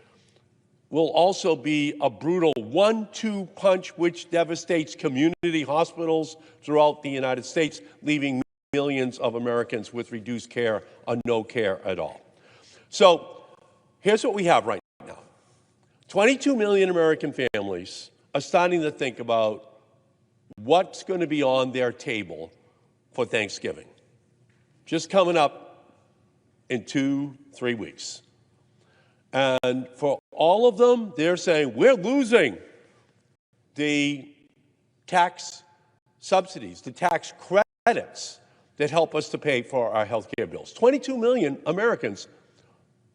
will also be a brutal 1-2 punch which devastates community hospitals throughout the United States, leaving millions of Americans with reduced care or no care at all. So here's what we have right now. 22 million American families are starting to think about what's going to be on their table for Thanksgiving. Just coming up in 2-3 weeks. And for all of them, they're saying, we're losing the tax subsidies, the tax credits that help us to pay for our health care bills. 22 million Americans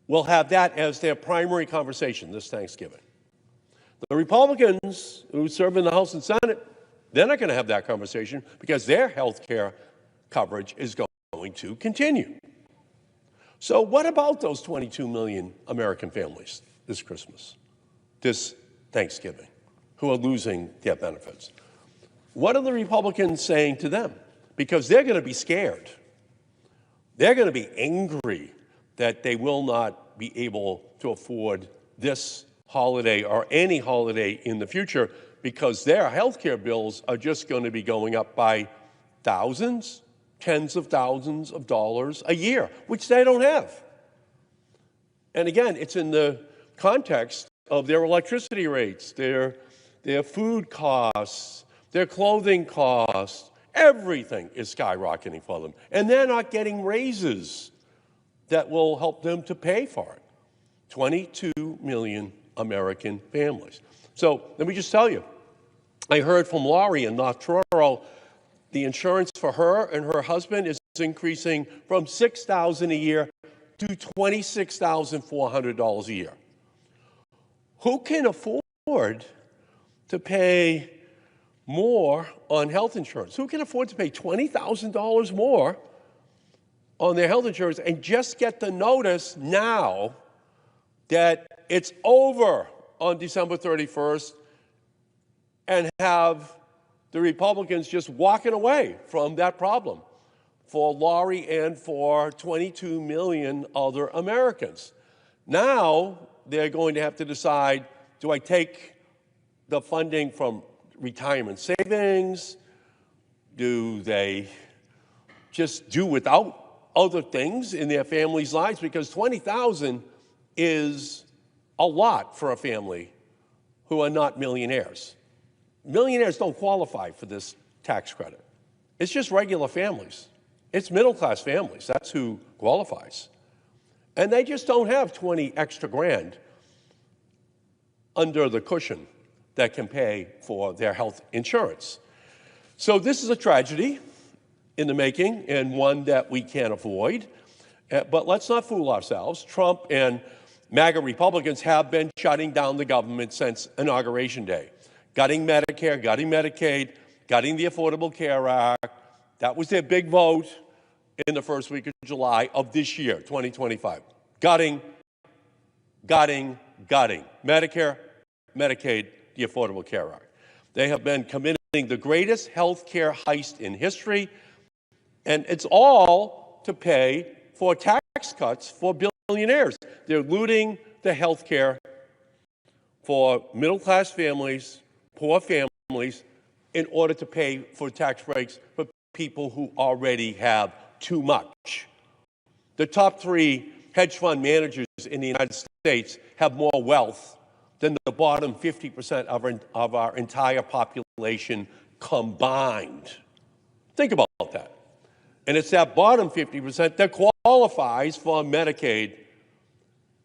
will have that as their primary conversation this Thanksgiving. The Republicans who serve in the House and Senate, they're not going to have that conversation because their health care coverage is going to continue. So what about those 22 million American families this Christmas, this Thanksgiving, who are losing their benefits? What are the Republicans saying to them? Because they're going to be scared. They're going to be angry that they will not be able to afford this holiday or any holiday in the future because their health care bills are just going to be going up by thousands, tens of thousands of dollars a year, which they don't have. And again, it's in the context of their electricity rates, their food costs, their clothing costs. Everything is skyrocketing for them. And they're not getting raises that will help them to pay for it. 22 million American families. So let me just tell you, I heard from Laurie in North Truro, the insurance for her and her husband is increasing from $6,000 a year to $26,400 a year. Who can afford to pay more on health insurance? Who can afford to pay $20,000 more on their health insurance and just get the notice now that it's over on December 31st and have the Republicans just walking away from that problem for Laurie and for 22 million other Americans? Now they're going to have to decide, do I take the funding from retirement savings? Do they just do without other things in their families' lives? Because $20,000 is a lot for a family who are not millionaires. Millionaires don't qualify for this tax credit. It's just regular families. It's middle-class families. That's who qualifies. And they just don't have 20 extra grand under the cushion that can pay for their health insurance. So this is a tragedy in the making and one that we can't avoid. But let's not fool ourselves. Trump and MAGA Republicans have been shutting down the government since Inauguration Day. Gutting Medicare, gutting Medicaid, gutting the Affordable Care Act. That was their big vote in the first week of July of this year, 2025. Gutting, gutting, gutting. Medicare, Medicaid, the Affordable Care Act. They have been committing the greatest health care heist in history, and it's all to pay for tax cuts for billionaires. They're looting the health care for middle-class families, poor families, in order to pay for tax breaks for people who already have too much. The top 3 hedge fund managers in the United States have more wealth than the bottom 50% of our entire population combined. Think about that. And it's that bottom 50% that qualifies for Medicaid,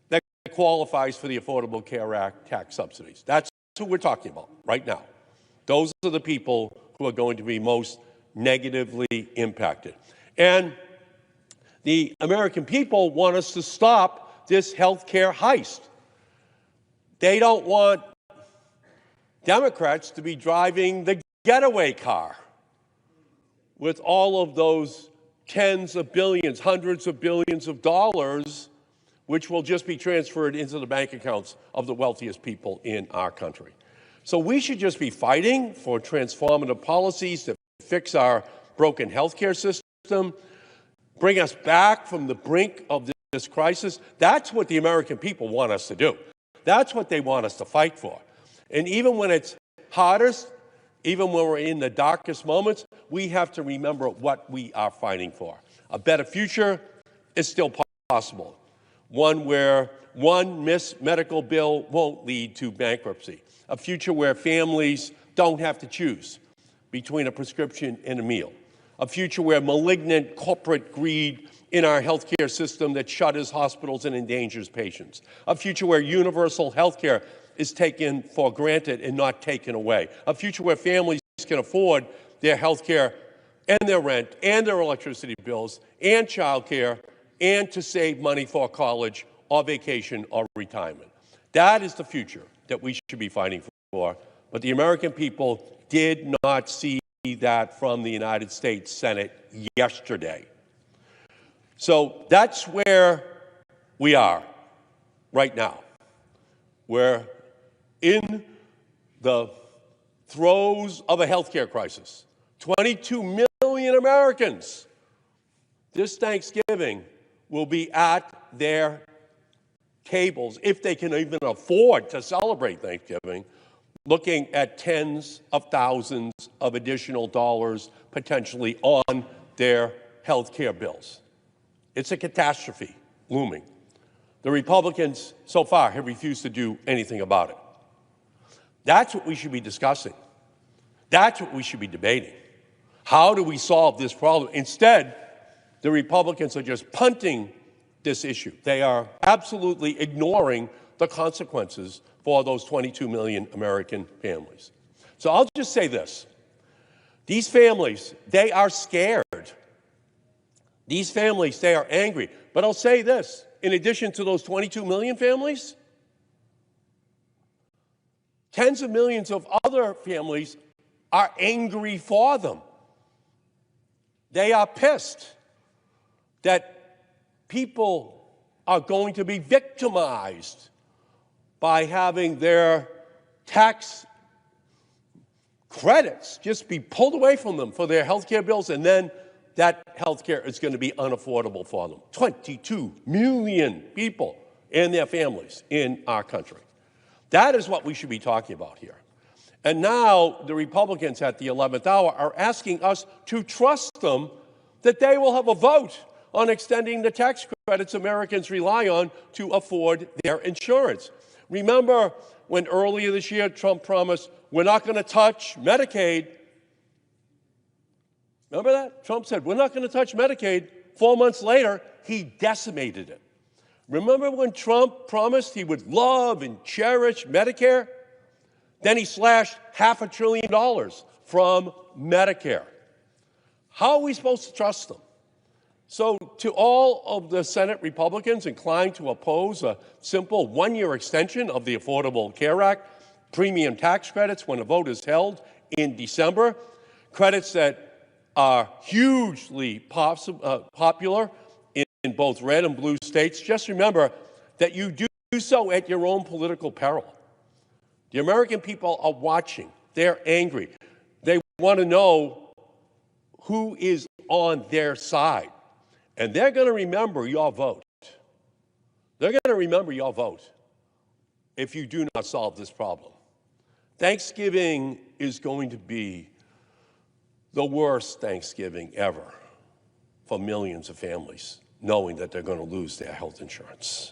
that qualifies for the Affordable Care Act tax subsidies. That's who we're talking about right now. Those are the people who are going to be most negatively impacted. And the American people want us to stop this health care heist. They don't want Democrats to be driving the getaway car with all of those tens of billions, hundreds of billions of dollars, which will just be transferred into the bank accounts of the wealthiest people in our country. So we should just be fighting for transformative policies to fix our broken healthcare system, bring us back from the brink of this crisis. That's what the American people want us to do. That's what they want us to fight for. And even when it's hardest, even when we're in the darkest moments, we have to remember what we are fighting for. A better future is still possible. One where one missed medical bill won't lead to bankruptcy. A future where families don't have to choose between a prescription and a meal. A future where malignant corporate greed in our healthcare system that shutters hospitals and endangers patients. A future where universal healthcare is taken for granted and not taken away. A future where families can afford their healthcare and their rent and their electricity bills and childcare and to save money for college or vacation or retirement. That is the future that we should be fighting for. But the American people did not see that from the United States Senate yesterday. So that's where we are right now. We're in the throes of a healthcare crisis. 22 million Americans this Thanksgiving will be at their tables, if they can even afford to celebrate Thanksgiving, looking at tens of thousands of additional dollars potentially on their health care bills. It's a catastrophe looming. The Republicans so far have refused to do anything about it. That's what we should be discussing. That's what we should be debating. How do we solve this problem? Instead, the Republicans are just punting this issue. They are absolutely ignoring the consequences for those 22 million American families. So I'll just say this. These families, they are scared. These families, they are angry. But I'll say this, in addition to those 22 million families, tens of millions of other families are angry for them. They are pissed that people are going to be victimized by having their tax credits just be pulled away from them for their health care bills, and then that health care is going to be unaffordable for them. 22 million people and their families in our country. That is what we should be talking about here. And now the Republicans at the 11th hour are asking us to trust them that they will have a vote on extending the tax credits Americans rely on to afford their insurance. Remember when earlier this year Trump promised, we're not going to touch Medicaid. Remember that? Trump said, we're not going to touch Medicaid. 4 months later, he decimated it. Remember when Trump promised he would love and cherish Medicare? Then he slashed $500 billion from Medicare. How are we supposed to trust them? So to all of the Senate Republicans inclined to oppose a simple one-year extension of the Affordable Care Act, premium tax credits when a vote is held in December, credits that are hugely popular in both red and blue states, just remember that you do so at your own political peril. The American people are watching. They're angry. They want to know who is on their side. And they're going to remember your vote. They're going to remember your vote if you do not solve this problem. Thanksgiving is going to be the worst Thanksgiving ever for millions of families, knowing that they're going to lose their health insurance.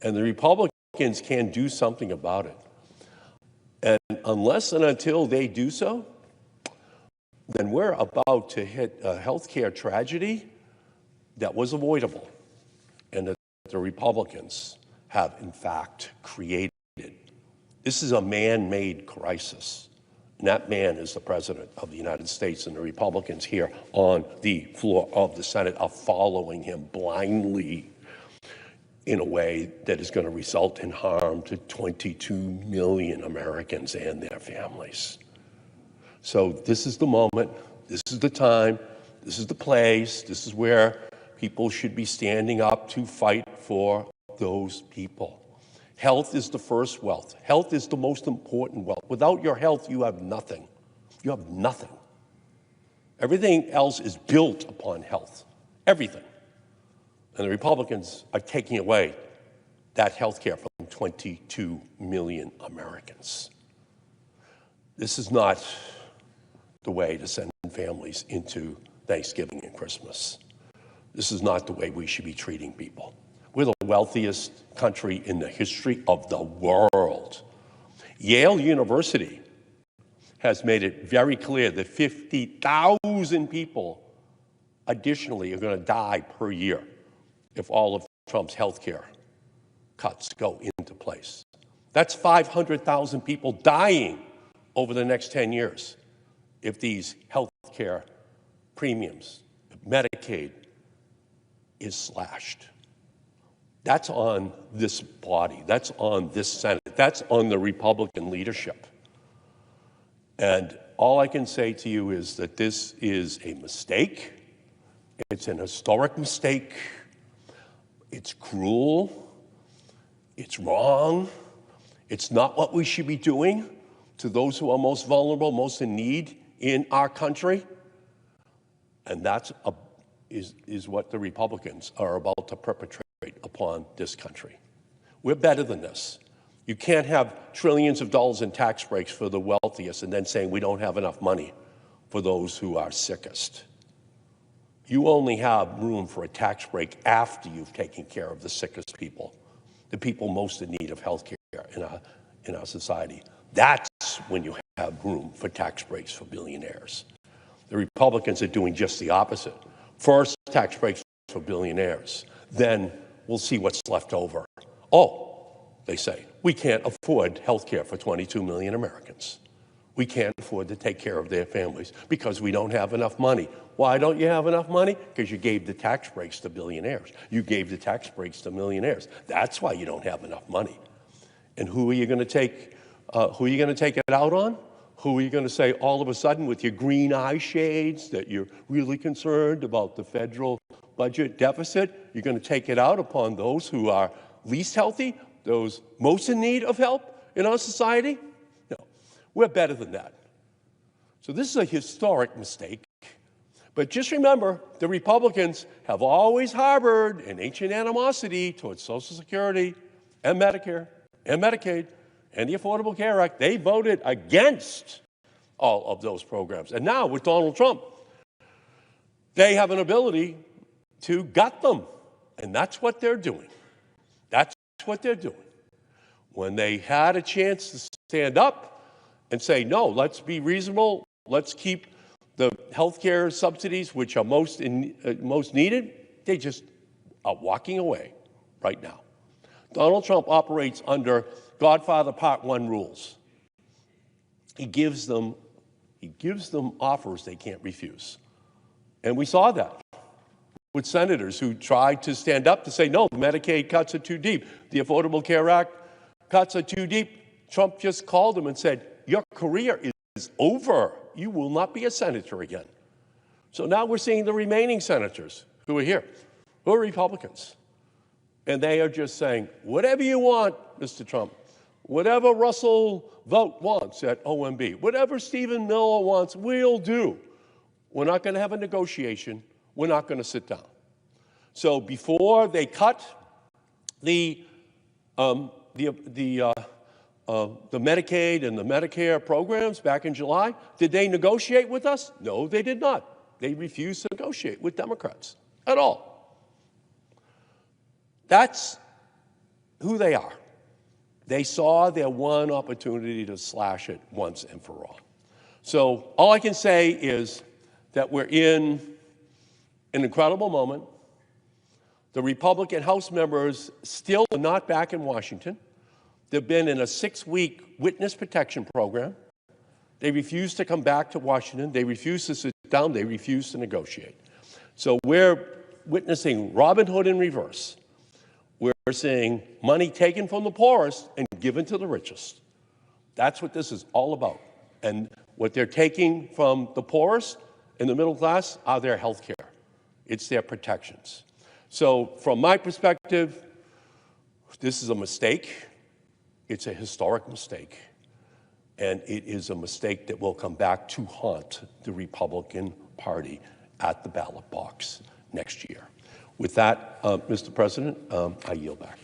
And the Republicans can do something about it. And unless and until they do so, then we're about to hit a healthcare tragedy that was avoidable and that the Republicans have, in fact, created. This is a man-made crisis. And that man is the President of the United States, and the Republicans here on the floor of the Senate are following him blindly in a way that is going to result in harm to 22 million Americans and their families. So this is the moment, this is the time, this is the place, this is where people should be standing up to fight for those people. Health is the first wealth. Health is the most important wealth. Without your health, you have nothing. You have nothing. Everything else is built upon health. Everything. And the Republicans are taking away that health care from 22 million Americans. This is not the way to send families into Thanksgiving and Christmas. This is not the way we should be treating people. We're the wealthiest country in the history of the world. Yale University has made it very clear that 50,000 people additionally are going to die per year if all of Trump's health care cuts go into place. That's 500,000 people dying over the next 10 years if these health care premiums, Medicaid, is slashed. That's on this body. That's on this Senate. That's on the Republican leadership. And all I can say to you is that this is a mistake. It's an historic mistake. It's cruel. It's wrong. It's not what we should be doing to those who are most vulnerable, most in need in our country. And that's is what the Republicans are about to perpetrate upon this country. We're better than this. You can't have trillions of dollars in tax breaks for the wealthiest and then saying we don't have enough money for those who are sickest. You only have room for a tax break after you've taken care of the sickest people, the people most in need of health care in our society. That's when you have room for tax breaks for billionaires. The Republicans are doing just the opposite. First, tax breaks for billionaires. Then we'll see what's left over. Oh, they say, we can't afford health care for 22 million Americans. We can't afford to take care of their families because we don't have enough money. Why don't you have enough money? Because you gave the tax breaks to billionaires. You gave the tax breaks to millionaires. That's why you don't have enough money. And who are you going to take? Who are you going to take it out on? Who are you going to say all of a sudden with your green eye shades that you're really concerned about the federal budget deficit? You're going to take it out upon those who are least healthy, those most in need of help in our society? No, we're better than that. So this is a historic mistake. But just remember, the Republicans have always harbored an ancient animosity towards Social Security and Medicare and Medicaid and the Affordable Care Act. They voted against all of those programs. And now with Donald Trump, they have an ability to gut them. And that's what they're doing. That's what they're doing. When they had a chance to stand up and say, no, let's be reasonable, let's keep the health care subsidies, which are most needed, they just are walking away right now. Donald Trump operates under Godfather Part 1 rules. He gives them offers they can't refuse. And we saw that with senators who tried to stand up to say, no, the Medicaid cuts are too deep. The Affordable Care Act cuts are too deep. Trump just called them and said, your career is over. You will not be a senator again. So now we're seeing the remaining senators who are here, who are Republicans. And they are just saying, whatever you want, Mr. Trump, whatever Russell Vought wants at OMB, whatever Stephen Miller wants, we'll do. We're not going to have a negotiation. We're not going to sit down. So before they cut the Medicaid and the Medicare programs back in July, did they negotiate with us? No, they did not. They refused to negotiate with Democrats at all. That's who they are. They saw their one opportunity to slash it once and for all. So all I can say is that we're in an incredible moment. The Republican House members still are not back in Washington. They've been in a 6-week witness protection program. They refuse to come back to Washington. They refuse to sit down. They refuse to negotiate. So we're witnessing Robin Hood in reverse. We're seeing money taken from the poorest and given to the richest. That's what this is all about. And what they're taking from the poorest and the middle class are their health care. It's their protections. So from my perspective, this is a mistake. It's a historic mistake. And it is a mistake that will come back to haunt the Republican Party at the ballot box next year. With that, Mr. President, I yield back.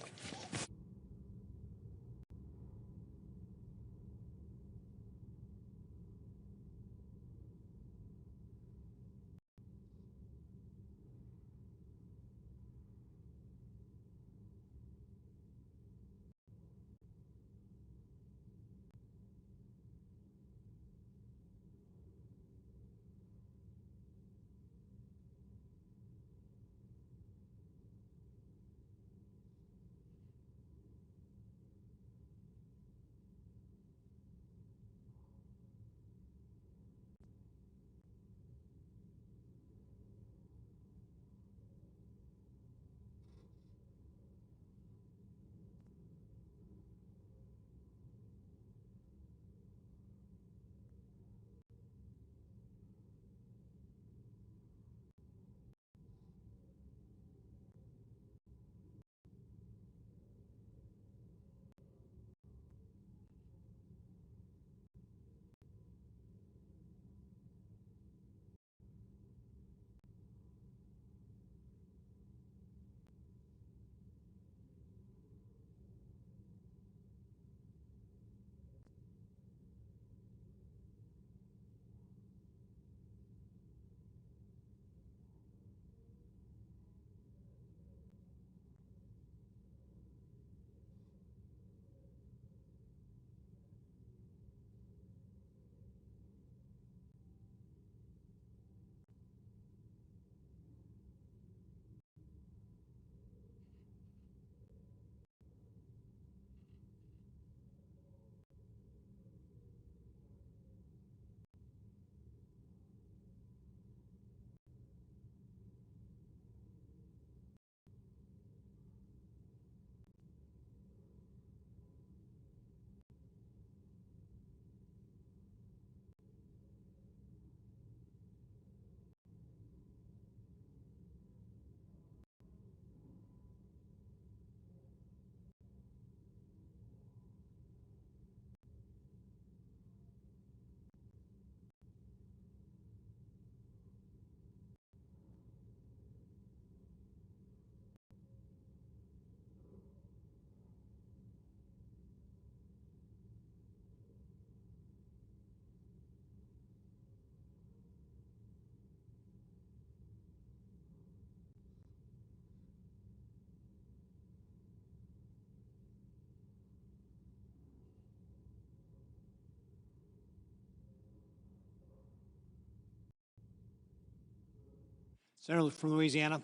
Senator from Louisiana.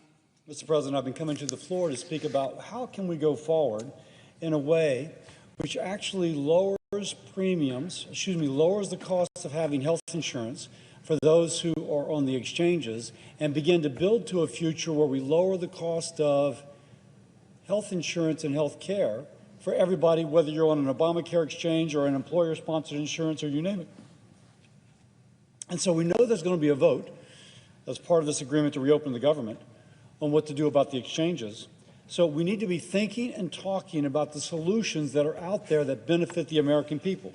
Mr. President, I've been coming to the floor to speak about how can we go forward in a way which actually lowers the cost of having health insurance for those who are on the exchanges and begin to build to a future where we lower the cost of health insurance and health care for everybody, whether you're on an Obamacare exchange or an employer-sponsored insurance or you name it. And so we know there's going to be a vote as part of this agreement to reopen the government on what to do about the exchanges. So we need to be thinking and talking about the solutions that are out there that benefit the American people.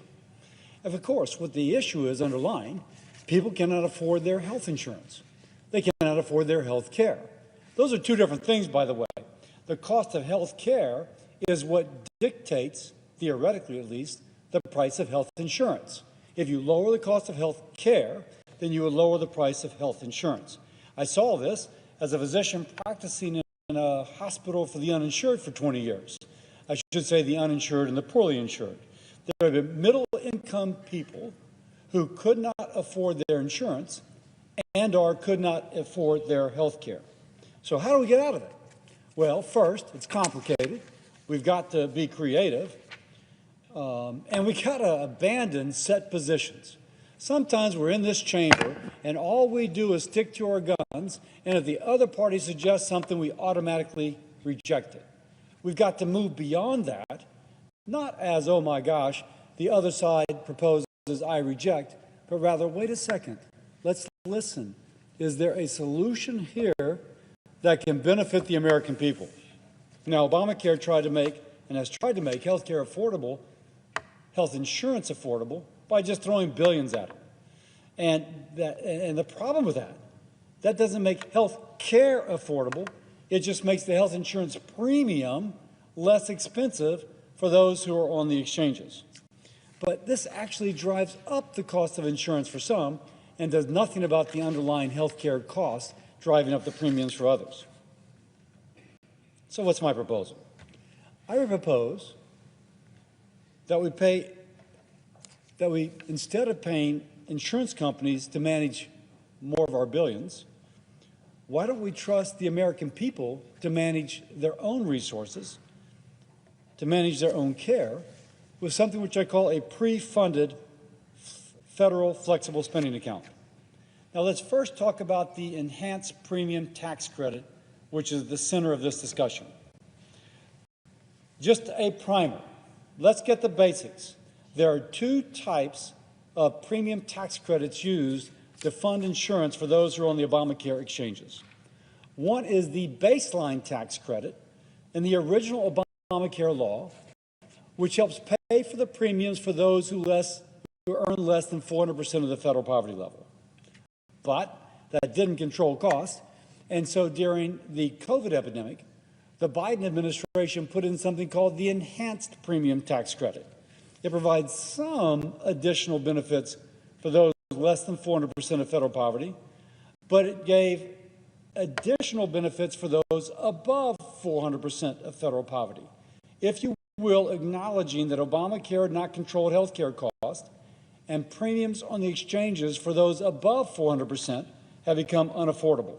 And of course, what the issue is underlying, people cannot afford their health insurance. They cannot afford their health care. Those are two different things, by the way. The cost of health care is what dictates, theoretically at least, the price of health insurance. If you lower the cost of health care, then you would lower the price of health insurance. I saw this as a physician practicing in a hospital for the uninsured for 20 years. I should say the uninsured and the poorly insured. There have been middle-income people who could not afford their insurance and or could not afford their health care. So how do we get out of it? Well, first, it's complicated. We've got to be creative, and we got to abandon set positions. Sometimes we're in this chamber and all we do is stick to our guns, and if the other party suggests something, we automatically reject it. We've got to move beyond that, not as, oh my gosh, the other side proposes, I reject, but rather, wait a second, let's listen. Is there a solution here that can benefit the American people? Now, Obamacare tried to make, and has tried to make, health care affordable, health insurance affordable, by just throwing billions at it. And the problem with that doesn't make health care affordable. It just makes the health insurance premium less expensive for those who are on the exchanges. But this actually drives up the cost of insurance for some and does nothing about the underlying health care costs driving up the premiums for others. So what's my proposal? I would propose that we, instead of paying insurance companies to manage more of our billions, why don't we trust the American people to manage their own resources, to manage their own care, with something which I call a pre-funded federal flexible spending account. Now let's first talk about the enhanced premium tax credit, which is the center of this discussion. Just a primer. Let's get the basics. There are two types of premium tax credits used to fund insurance for those who are on the Obamacare exchanges. One is the baseline tax credit in the original Obamacare law, which helps pay for the premiums for those who earn less than 400% of the federal poverty level. But that didn't control costs, and so during the COVID epidemic, the Biden administration put in something called the enhanced premium tax credit. It provides some additional benefits for those less than 400% of federal poverty, but it gave additional benefits for those above 400% of federal poverty. If you will, acknowledging that Obamacare had not controlled health care costs, and premiums on the exchanges for those above 400% have become unaffordable.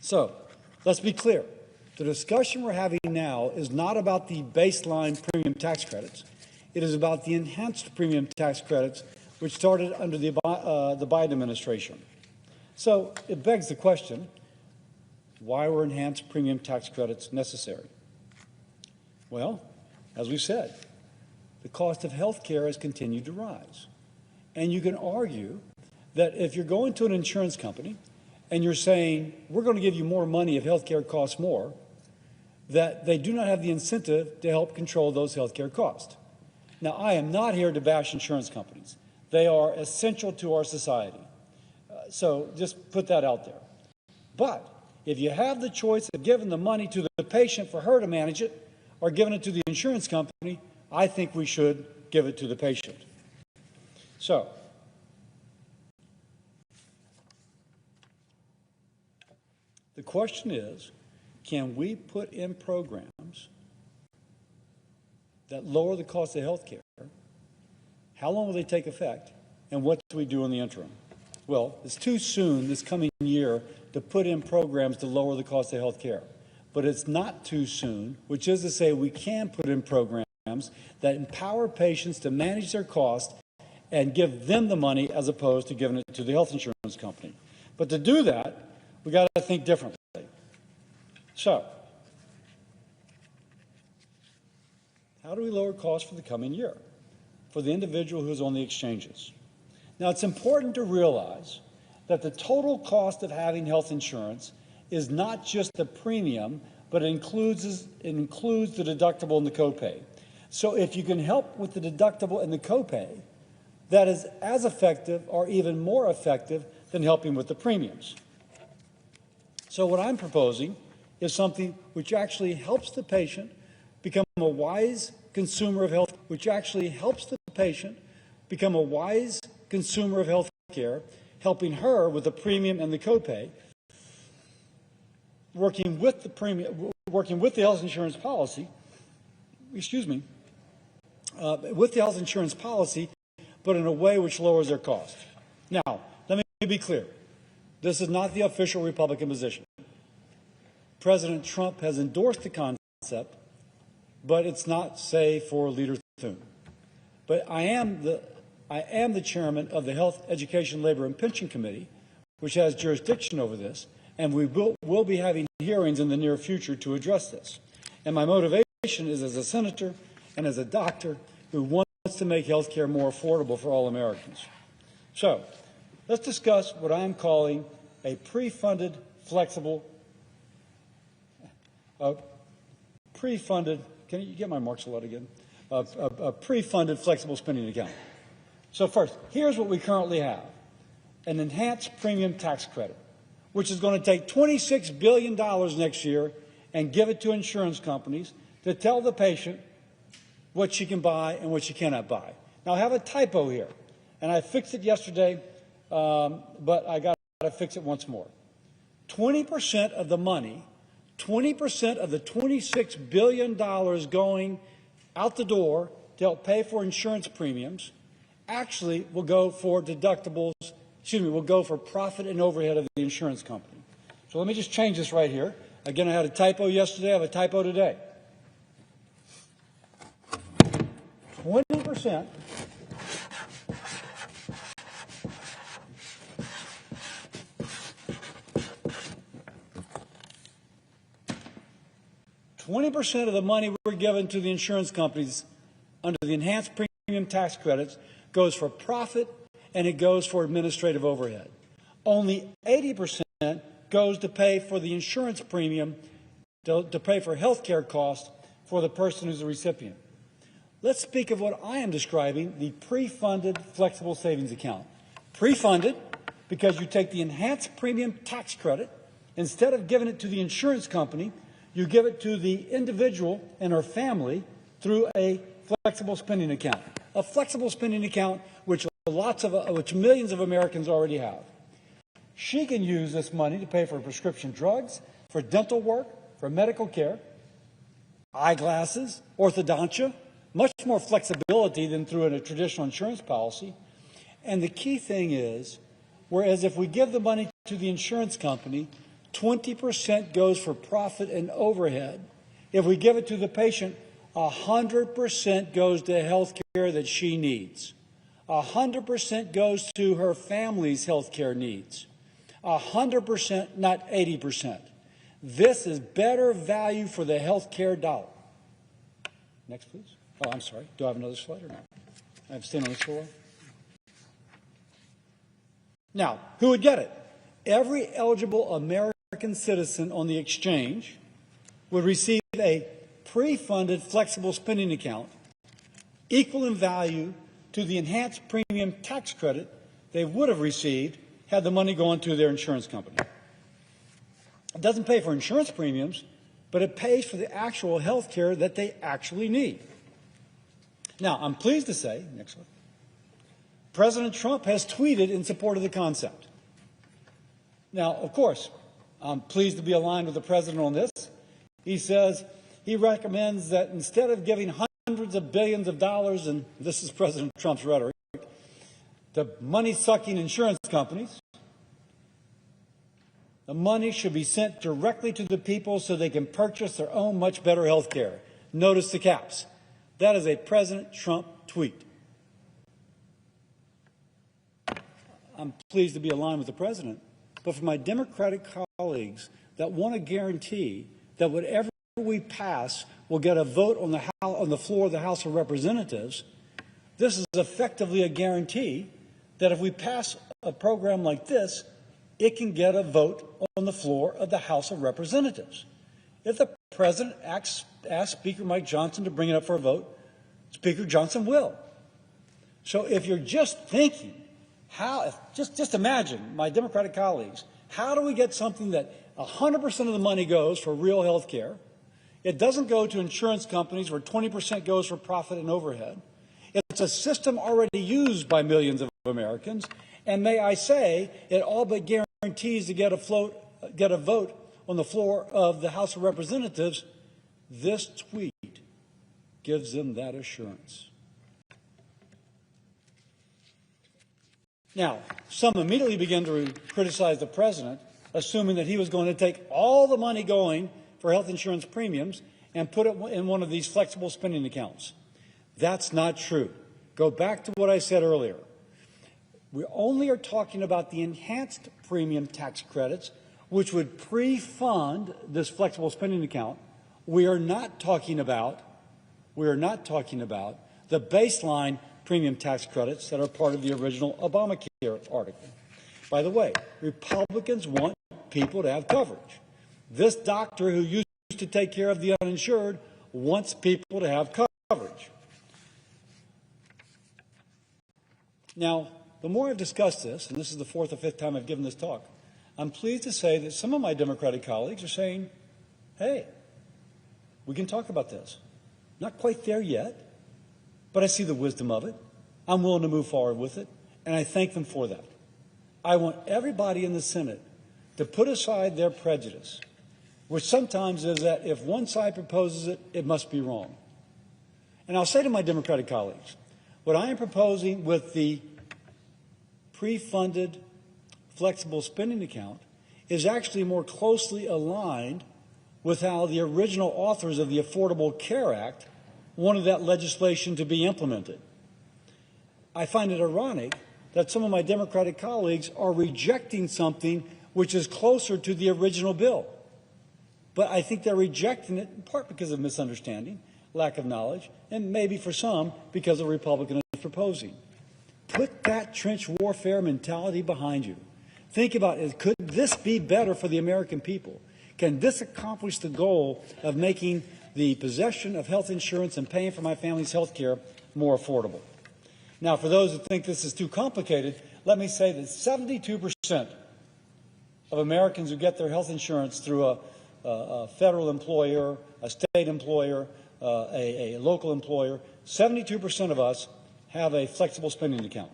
So, let's be clear. The discussion we're having now is not about the baseline premium tax credits. It is about the enhanced premium tax credits, which started under the Biden administration. So, it begs the question, why were enhanced premium tax credits necessary? Well, as we said, the cost of health care has continued to rise. And you can argue that if you're going to an insurance company and you're saying, we're going to give you more money if health care costs more, that they do not have the incentive to help control those health care costs. Now, I am not here to bash insurance companies. They are essential to our society. So just put that out there. But if you have the choice of giving the money to the patient for her to manage it or giving it to the insurance company, I think we should give it to the patient. So, the question is, can we put in programs that lower the cost of health care? How long will they take effect? And what do we do in the interim? Well, it's too soon this coming year to put in programs to lower the cost of health care. But it's not too soon, which is to say we can put in programs that empower patients to manage their costs and give them the money as opposed to giving it to the health insurance company. But to do that, we got to think differently. So, how do we lower costs for the coming year for the individual who's on the exchanges? Now, it's important to realize that the total cost of having health insurance is not just the premium, but it includes the deductible and the copay. So if you can help with the deductible and the copay, that is as effective or even more effective than helping with the premiums. So what I'm proposing is something which actually helps the patient become a wise consumer of health, care, helping her with the premium and the copay, working with the health insurance policy, but in a way which lowers their cost. Now, let me be clear. This is not the official Republican position. President Trump has endorsed the concept, but it's not, say, for Leader Thune. But I am I am the chairman of the Health, Education, Labor, and Pension Committee, which has jurisdiction over this, and we will be having hearings in the near future to address this. And my motivation is as a senator and as a doctor who wants to make health care more affordable for all Americans. So let's discuss what I'm calling a pre-funded, flexible, can you get my marks a lot again? A pre-funded flexible spending account. So first, here's what we currently have. An enhanced premium tax credit, which is going to take $26 billion next year and give it to insurance companies to tell the patient what she can buy and what she cannot buy. Now, I have a typo here, and I fixed it yesterday, but I got to fix it once more. 20% of the money, 20% of the $26 billion going out the door to help pay for insurance premiums actually will go for deductibles, will go for profit and overhead of the insurance company. So let me just change this right here. Again, I had a typo yesterday, I have a typo today. 20% of the money we're giving to the insurance companies under the enhanced premium tax credits goes for profit and it goes for administrative overhead. Only 80% goes to pay for the insurance premium, to pay for health care costs for the person who's the recipient. Let's speak of what I am describing, the pre-funded flexible savings account. Pre-funded because you take the enhanced premium tax credit, instead of giving it to the insurance company, you give it to the individual and her family through a flexible spending account. A flexible spending account which millions of Americans already have. She can use this money to pay for prescription drugs, for dental work, for medical care, eyeglasses, orthodontia, much more flexibility than through a traditional insurance policy. And the key thing is, whereas if we give the money to the insurance company, 20% goes for profit and overhead. If we give it to the patient, 100% goes to health care that she needs. 100% goes to her family's health care needs. 100%, not 80%. This is better value for the health care dollar. Next, please. Oh, I'm sorry. Do I have another slide or not? I have to stand on this floor. Now, who would get it? Every eligible American citizen on the exchange would receive a pre-funded flexible spending account equal in value to the enhanced premium tax credit they would have received had the money gone to their insurance company. It doesn't pay for insurance premiums, but it pays for the actual health care that they actually need. Now, I'm pleased to say, next one, President Trump has tweeted in support of the concept. Now, of course, I'm pleased to be aligned with the President on this. He says he recommends that instead of giving hundreds of billions of dollars, and this is President Trump's rhetoric, to money-sucking insurance companies, the money should be sent directly to the people so they can purchase their own much better health care. Notice the caps. That is a President Trump tweet. I'm pleased to be aligned with the President, but for my Democratic colleagues that want to guarantee that whatever we pass will get a vote on the floor of the House of Representatives, this is effectively a guarantee that if we pass a program like this, it can get a vote on the floor of the House of Representatives. If the President asks Speaker Mike Johnson to bring it up for a vote, Speaker Johnson will. So if you're just thinking, just imagine, my Democratic colleagues, how do we get something that 100% of the money goes for real health care? It doesn't go to insurance companies where 20% goes for profit and overhead. It's a system already used by millions of Americans. And may I say, it all but guarantees to get a vote on the floor of the House of Representatives. This tweet gives them that assurance. Now, some immediately began to criticize the President, assuming that he was going to take all the money going for health insurance premiums and put it in one of these flexible spending accounts. That's not true. go back to what I said earlier. We only are talking about the enhanced premium tax credits, which would pre-fund this flexible spending account. We are not talking about the baseline premium tax credits that are part of the original Obamacare article. By the way, Republicans want people to have coverage. This doctor who used to take care of the uninsured wants people to have coverage. Now, the more I've discussed this, and this is the fourth or fifth time I've given this talk, I'm pleased to say that some of my Democratic colleagues are saying, hey, we can talk about this. Not quite there yet, but I see the wisdom of it. I'm willing to move forward with it, and I thank them for that. I want everybody in the Senate to put aside their prejudice, which sometimes is that if one side proposes it, it must be wrong. And I'll say to my Democratic colleagues, what I am proposing with the pre-funded flexible spending account is actually more closely aligned with how the original authors of the Affordable Care Act wanted that legislation to be implemented. I find it ironic that some of my Democratic colleagues are rejecting something which is closer to the original bill. But I think they're rejecting it in part because of misunderstanding, lack of knowledge, and maybe for some because of Republican is proposing. Put that trench warfare mentality behind you. Think about it. Could this be better for the American people? Can this accomplish the goal of making the possession of health insurance and paying for my family's health care more affordable? Now, for those who think this is too complicated, let me say that 72% of Americans who get their health insurance through a federal employer, a state employer, a local employer, 72% of us have a flexible spending account.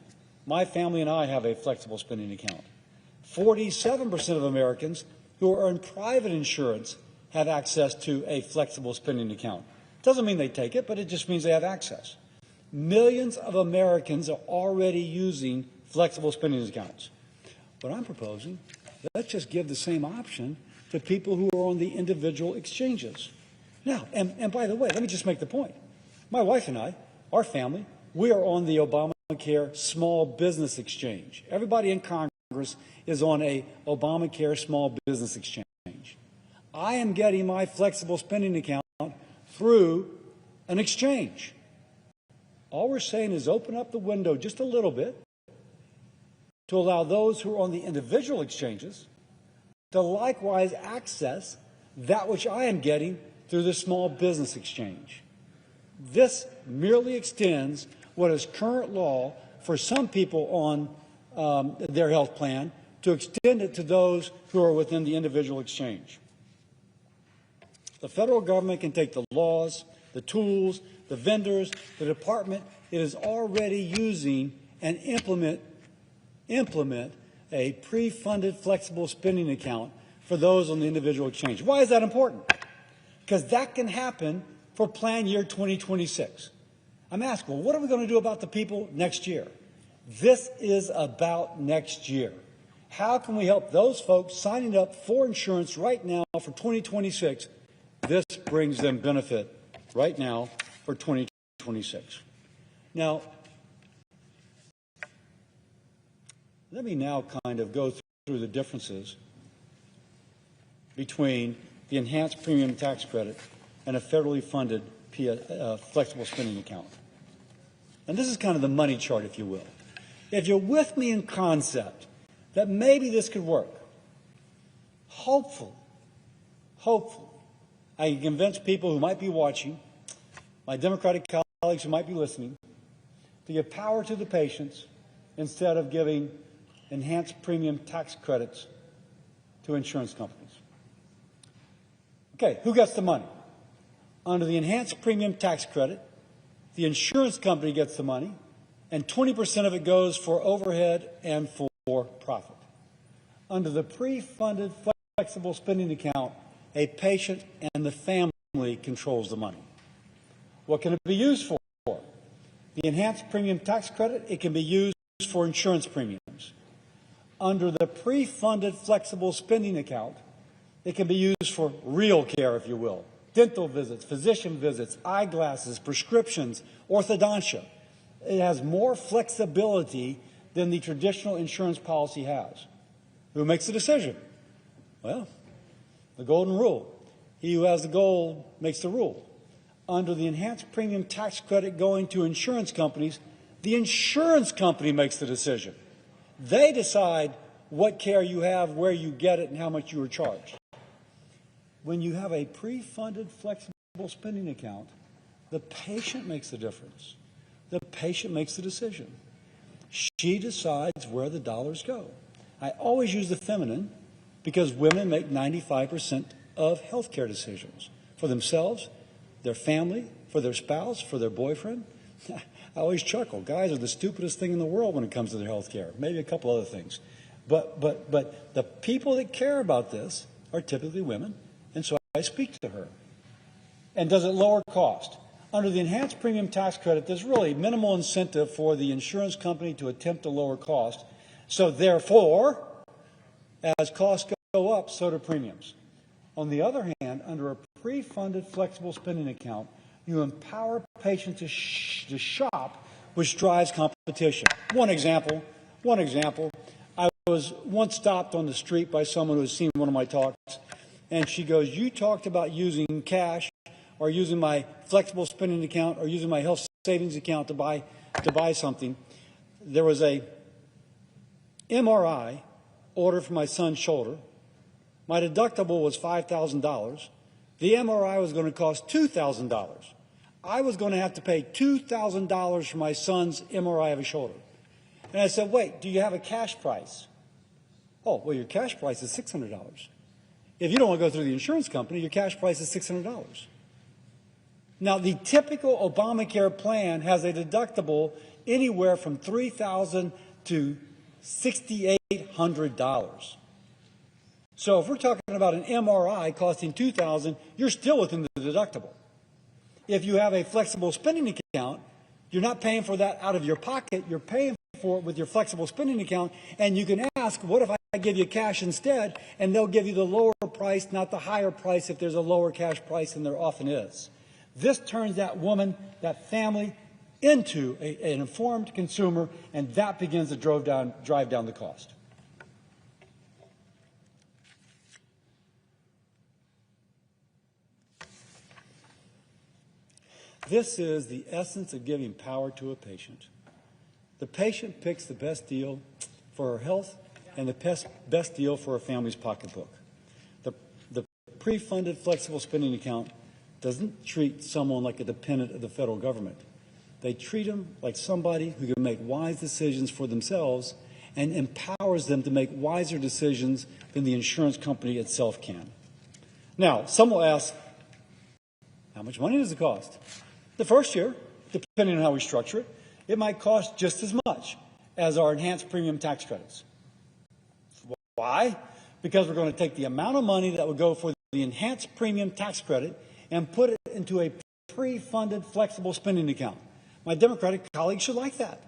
My family and I have a flexible spending account. 47% of Americans who are in private insurance have access to a flexible spending account. Doesn't mean they take it, but it just means they have access. Millions of Americans are already using flexible spending accounts. What I'm proposing, let's just give the same option to people who are on the individual exchanges. Now, and by the way, let me just make the point. My wife and I, our family, we are on the Obamacare Small Business Exchange. Everybody in Congress is on a Obamacare Small Business Exchange. I am getting my flexible spending account through an exchange. All we're saying is open up the window just a little bit to allow those who are on the individual exchanges to likewise access that which I am getting through the Small Business Exchange. This merely extends what is current law for some people on their health plan to extend it to those who are within the individual exchange. The federal government can take the laws, the tools, the vendors, the department it is already using and implement a pre-funded flexible spending account for those on the individual exchange. Why is that important? Because that can happen for plan year 2026. I'm asking, well, what are we going to do about the people next year? This is about next year. How can we help those folks signing up for insurance right now for 2026? This brings them benefit right now for 2026. Now, let me now kind of go through the differences between the enhanced premium tax credit and a federally funded flexible spending account. And this is kind of the money chart, if you will. If you're with me in concept that maybe this could work, hopefully, I can convince people who might be watching, my Democratic colleagues who might be listening, to give power to the patients instead of giving enhanced premium tax credits to insurance companies. Okay, who gets the money? Under the enhanced premium tax credit, the insurance company gets the money, and 20% of it goes for overhead and for profit. Under the pre-funded flexible spending account, a patient and the family controls the money. What can it be used for? The enhanced premium tax credit, it can be used for insurance premiums. Under the pre-funded flexible spending account, it can be used for real care, if you will. Dental visits, physician visits, eyeglasses, prescriptions, orthodontia. It has more flexibility than the traditional insurance policy has. Who makes the decision? Well, the golden rule. He who has the gold makes the rule. Under the enhanced premium tax credit going to insurance companies, the insurance company makes the decision. They decide what care you have, where you get it, and how much you are charged. When you have a pre-funded flexible spending account, the patient makes the difference. The patient makes the decision. She decides where the dollars go. I always use the feminine because women make 95% of healthcare decisions for themselves, their family, for their spouse, for their boyfriend. I always chuckle. Guys are the stupidest thing in the world when it comes to their health care. Maybe a couple other things. But the people that care about this are typically women, and so I speak to her. And does it lower cost? Under the enhanced premium tax credit, there's really minimal incentive for the insurance company to attempt to lower cost. So therefore, as costs go up, so do premiums. On the other hand, under a pre-funded flexible spending account, you empower patients to shop, which drives competition. One example, I was once stopped on the street by someone who had seen one of my talks, and she goes, "You talked about using cash or using my flexible spending account or using my health savings account to buy something." There was a MRI ordered for my son's shoulder. My deductible was $5,000. The MRI was going to cost $2,000. I was going to have to pay $2,000 for my son's MRI of his shoulder. And I said, "Wait, do you have a cash price?" "Oh, well, your cash price is $600. If you don't want to go through the insurance company, your cash price is $600. Now, the typical Obamacare plan has a deductible anywhere from $3,000 to $6,800. So if we're talking about an MRI costing $2,000, you're still within the deductible. If you have a flexible spending account, you're not paying for that out of your pocket. You're paying for it with your flexible spending account, and you can ask, what if I give you cash instead? And they'll give you the lower price, not the higher price if there's a lower cash price, and there often is. This turns that woman, that family, into an informed consumer, and that begins to drive down the cost. This is the essence of giving power to a patient. The patient picks the best deal for her health and the best deal for her family's pocketbook. The pre-funded flexible spending account doesn't treat someone like a dependent of the federal government. They treat them like somebody who can make wise decisions for themselves and empowers them to make wiser decisions than the insurance company itself can. Now, some will ask, how much money does it cost? The first year, depending on how we structure it, it might cost just as much as our enhanced premium tax credits. Why? Because we're going to take the amount of money that would go for the enhanced premium tax credit and put it into a pre-funded flexible spending account. My Democratic colleagues should like that.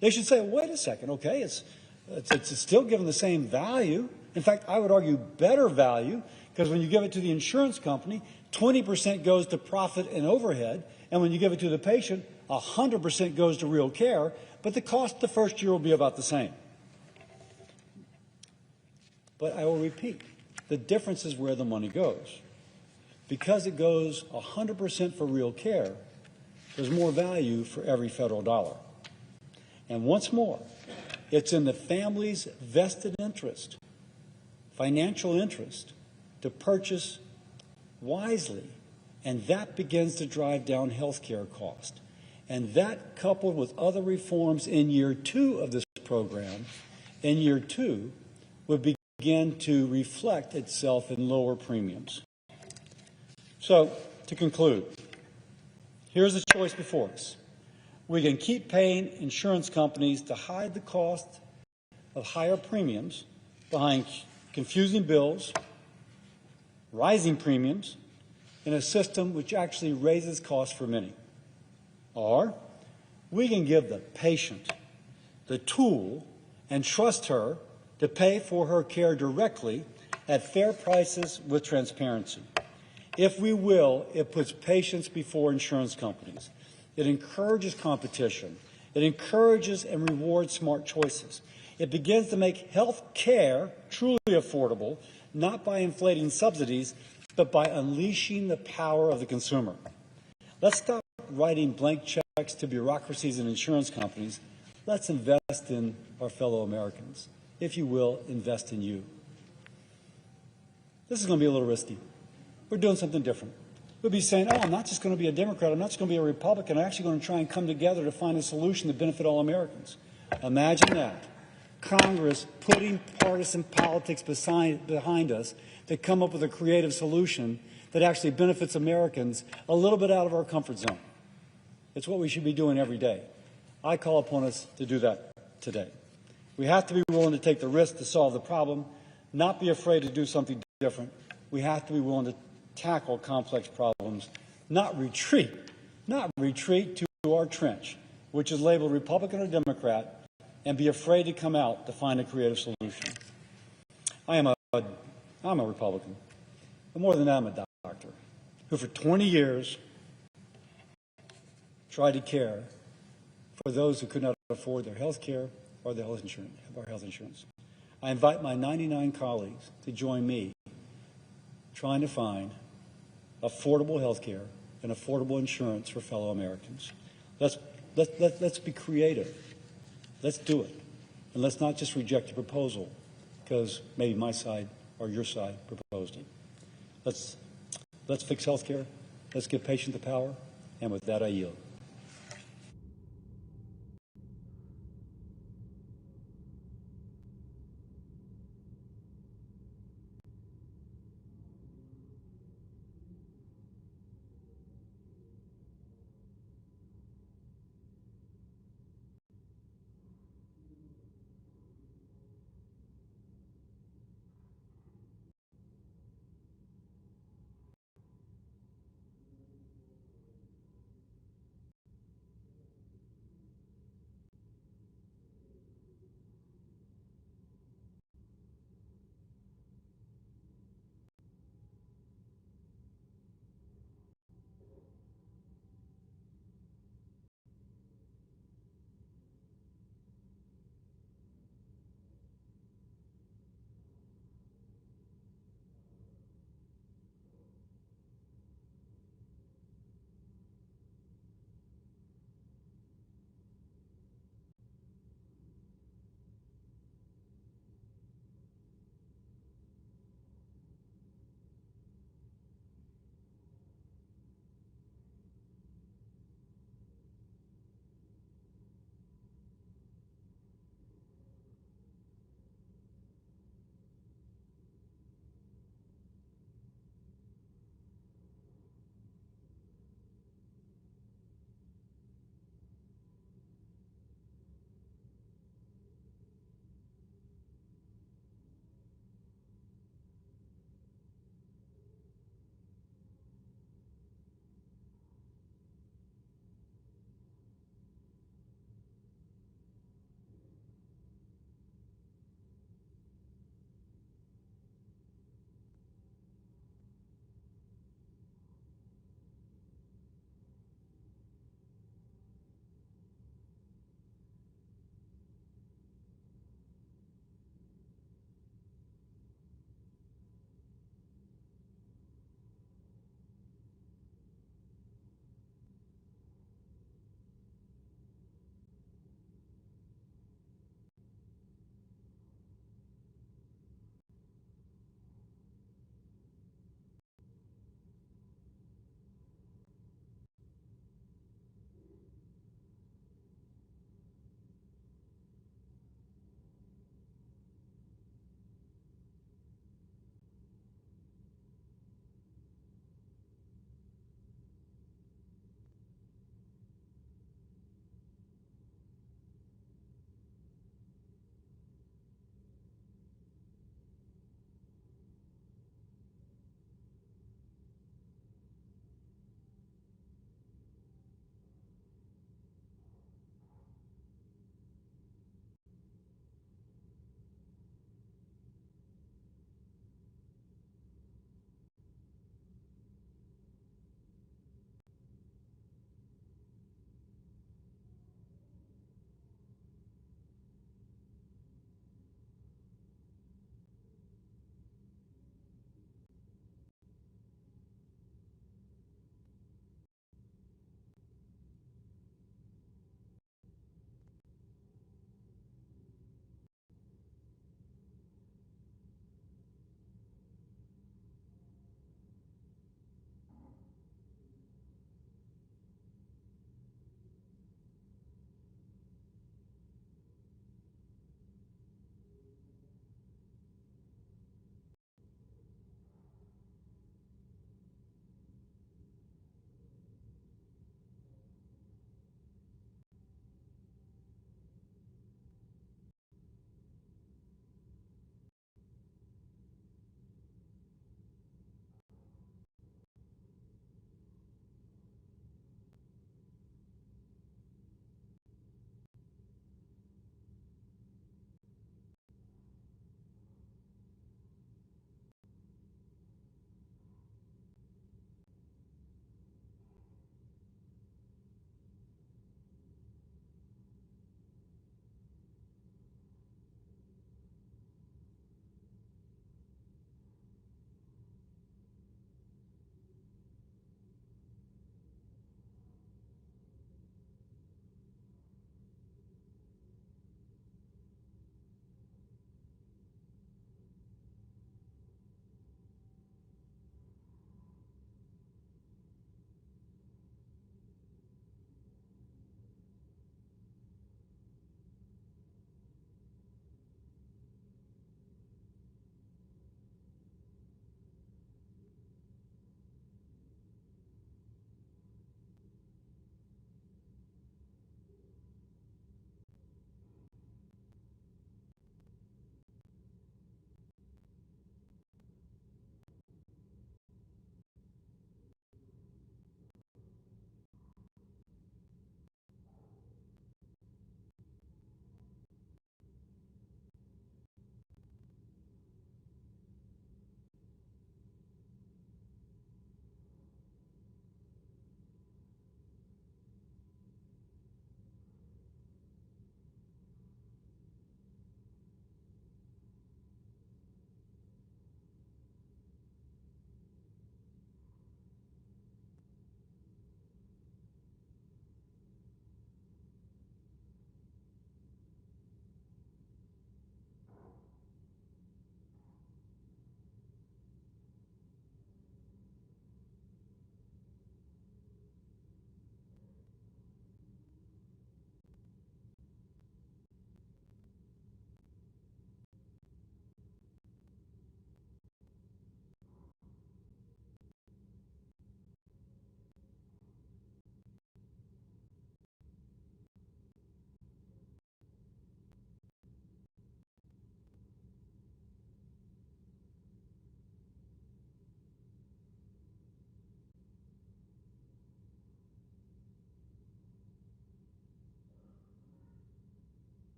They should say, wait a second, okay, it's still given the same value. In fact, I would argue better value, because when you give it to the insurance company, 20% goes to profit and overhead, and when you give it to the patient, 100% goes to real care, but the cost the first year will be about the same. But I will repeat, the difference is where the money goes. Because it goes 100% for real care, there's more value for every federal dollar. And once more, it's in the family's vested interest, financial interest, to purchase wisely, and that begins to drive down health care cost. And that, coupled with other reforms in year 2 of this program, in year 2, would begin to reflect itself in lower premiums. So, to conclude, here's the choice before us. We can keep paying insurance companies to hide the cost of higher premiums behind confusing bills, rising premiums, in a system which actually raises costs for many. Or we can give the patient the tool and trust her to pay for her care directly at fair prices with transparency. If we will, it puts patients before insurance companies. It encourages competition. It encourages and rewards smart choices. It begins to make health care truly affordable, not by inflating subsidies, but by unleashing the power of the consumer. Let's stop writing blank checks to bureaucracies and insurance companies. Let's invest in our fellow Americans. If you will, invest in you. This is going to be a little risky. We're doing something different. We'll be saying, oh, I'm not just going to be a Democrat, I'm not just going to be a Republican, I'm actually going to try and come together to find a solution to benefit all Americans. Imagine that. Congress putting partisan politics behind us to come up with a creative solution that actually benefits Americans a little bit out of our comfort zone. It's what we should be doing every day. I call upon us to do that today. We have to be willing to take the risk to solve the problem, not be afraid to do something different. We have to be willing to tackle complex problems, not retreat to our trench, which is labeled Republican or Democrat, and be afraid to come out to find a creative solution. I'm a Republican, but more than that, I'm a doctor who for 20 years tried to care for those who could not afford their health care or their health insurance. I invite my 99 colleagues to join me trying to find affordable health care and affordable insurance for fellow Americans. Let's be creative. Let's do it. And let's not just reject a proposal because maybe my side or your side proposed it. Let's fix health care. Let's give patients the power. And with that, I yield.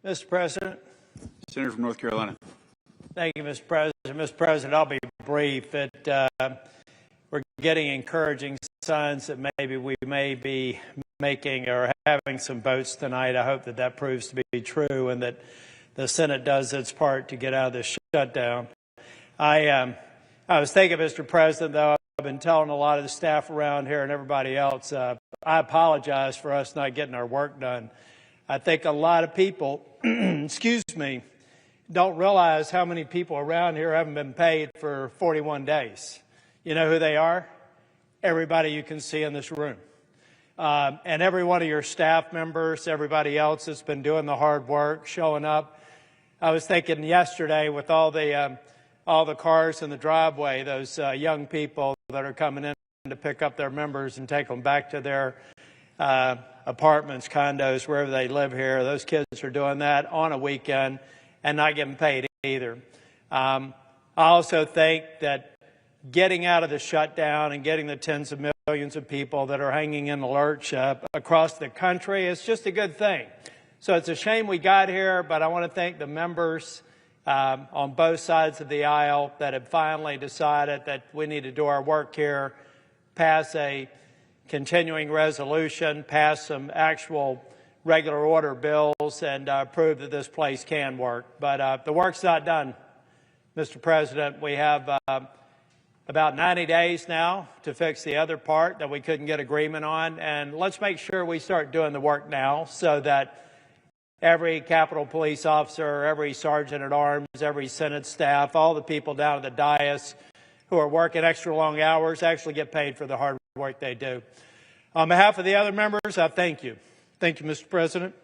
Mr. President. Senator from North Carolina. Thank you, Mr. President. Mr. President, I'll be brief. We're getting encouraging signs that maybe we may be making or having some votes tonight. I hope that that proves to be true and that the Senate does its part to get out of this shutdown. I was thinking, Mr. President, though, I've been telling a lot of the staff around here and everybody else, I apologize for us not getting our work done. I think a lot of people, excuse me, don't realize how many people around here haven't been paid for 41 days. You know who they are? Everybody you can see in this room. And every one of your staff members, everybody else that's been doing the hard work, showing up. I was thinking yesterday with all the cars in the driveway, those young people that are coming in to pick up their members and take them back to their apartments, condos, wherever they live here. Those kids are doing that on a weekend and not getting paid either. I also think that getting out of the shutdown and getting the tens of millions of people that are hanging in the lurch across the country is just a good thing. So it's a shame we got here, but I want to thank the members on both sides of the aisle that have finally decided that we need to do our work here, pass a continuing resolution, pass some actual regular order bills, and prove that this place can work. But the work's not done, Mr. President. We have about 90 days now to fix the other part that we couldn't get agreement on, and let's make sure we start doing the work now so that every Capitol Police officer, every sergeant at arms, every Senate staff, all the people down at the dais who are working extra long hours actually get paid for the hard work they do. On behalf of the other members, I thank you. Thank you, Mr. President.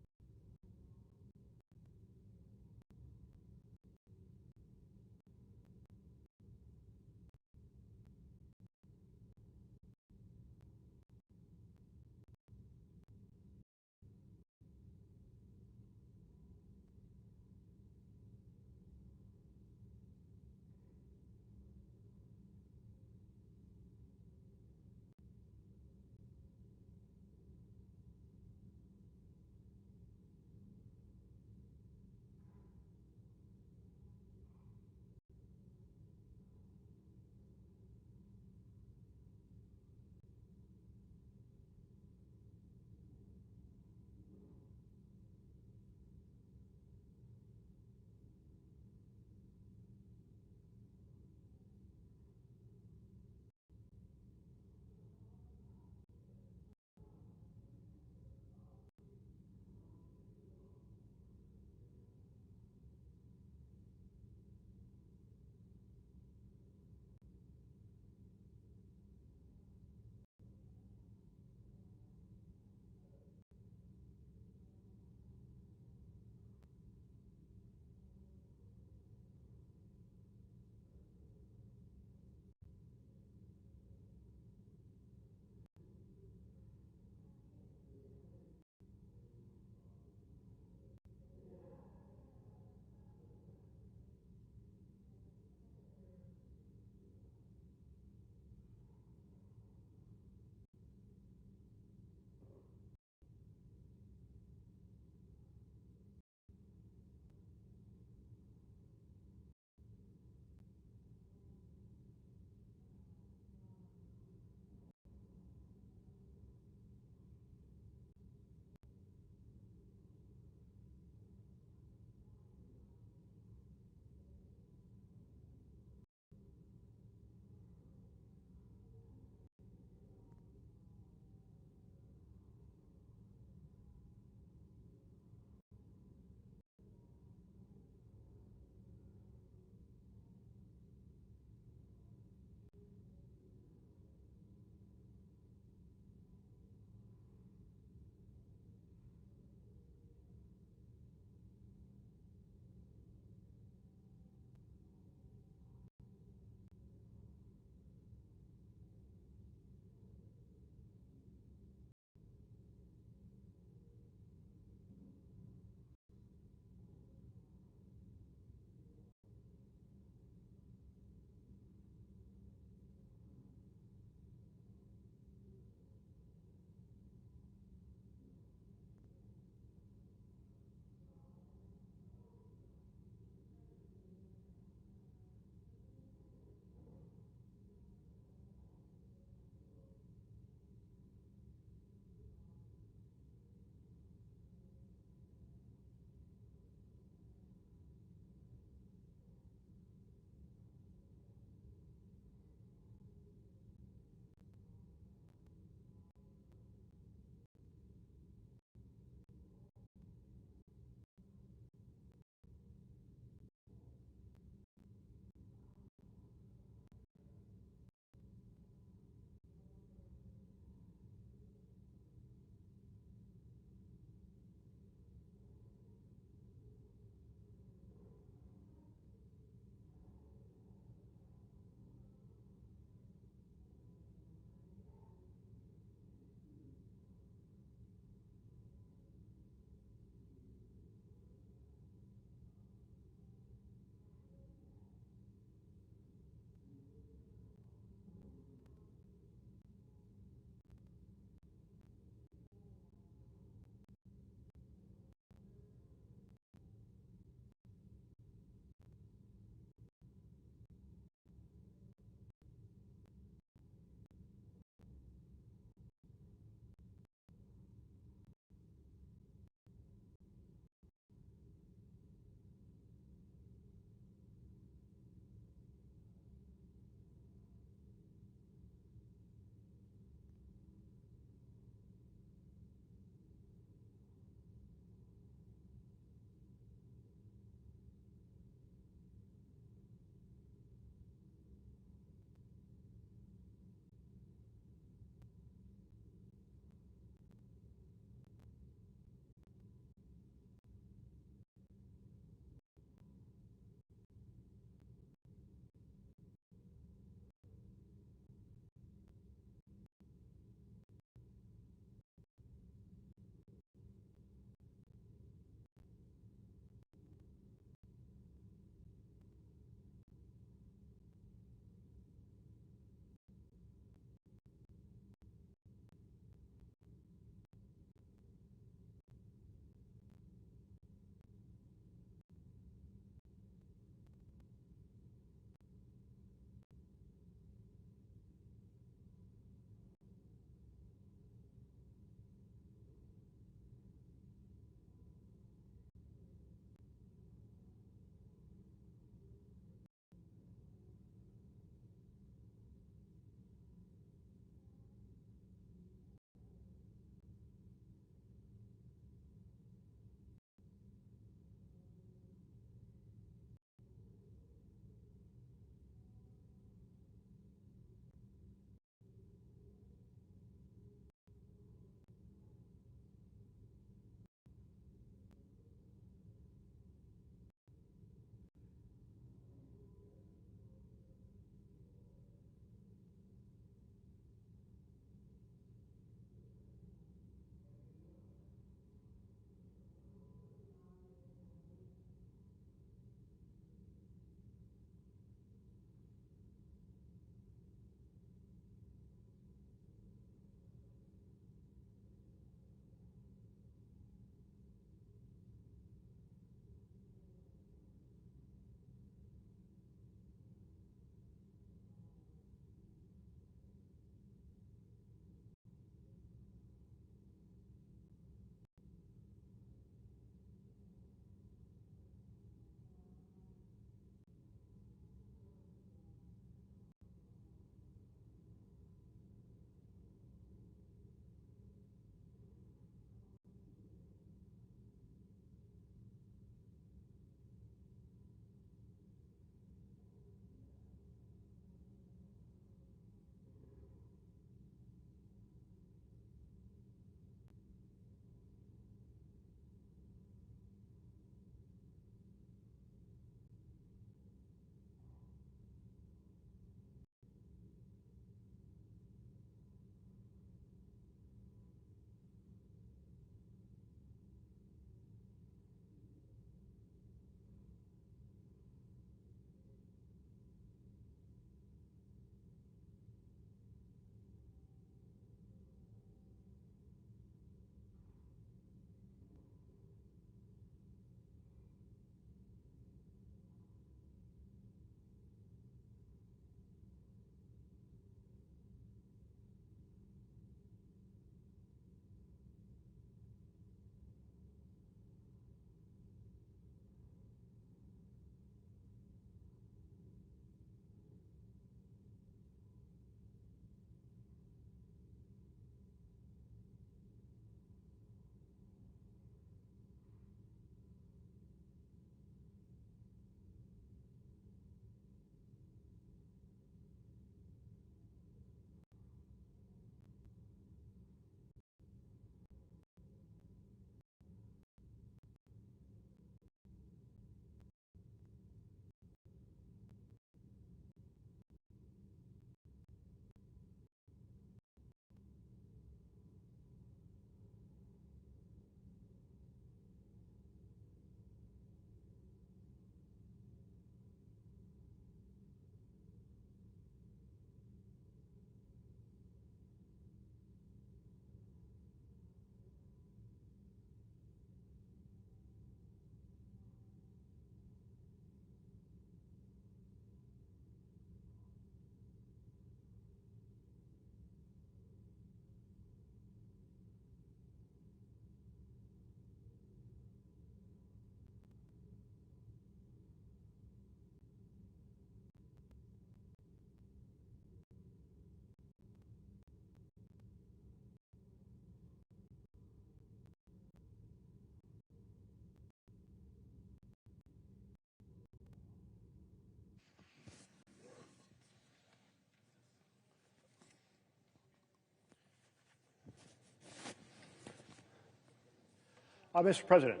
Mr. President.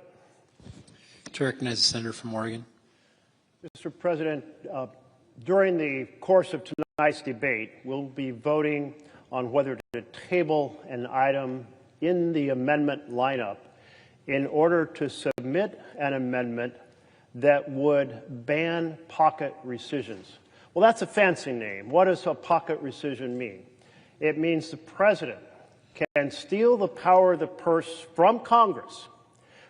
To recognize the senator from Oregon. Mr. President, during the course of tonight's debate, we'll be voting on whether to table an item in the amendment lineup in order to submit an amendment that would ban pocket rescissions. Well, that's a fancy name. What does a pocket rescission mean? It means the president can steal the power of the purse from Congress,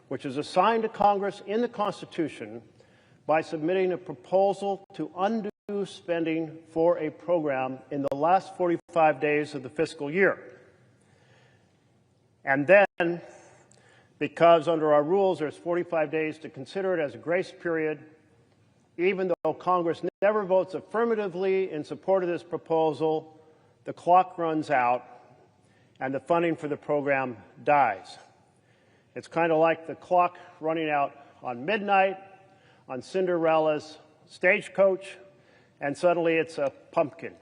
which is assigned to Congress in the Constitution, by submitting a proposal to undo spending for a program in the last 45 days of the fiscal year. And then, because under our rules there's 45 days to consider it as a grace period, even though Congress never votes affirmatively in support of this proposal, the clock runs out and the funding for the program dies. It's kind of like the clock running out on midnight, on Cinderella's stagecoach, and suddenly it's a pumpkin.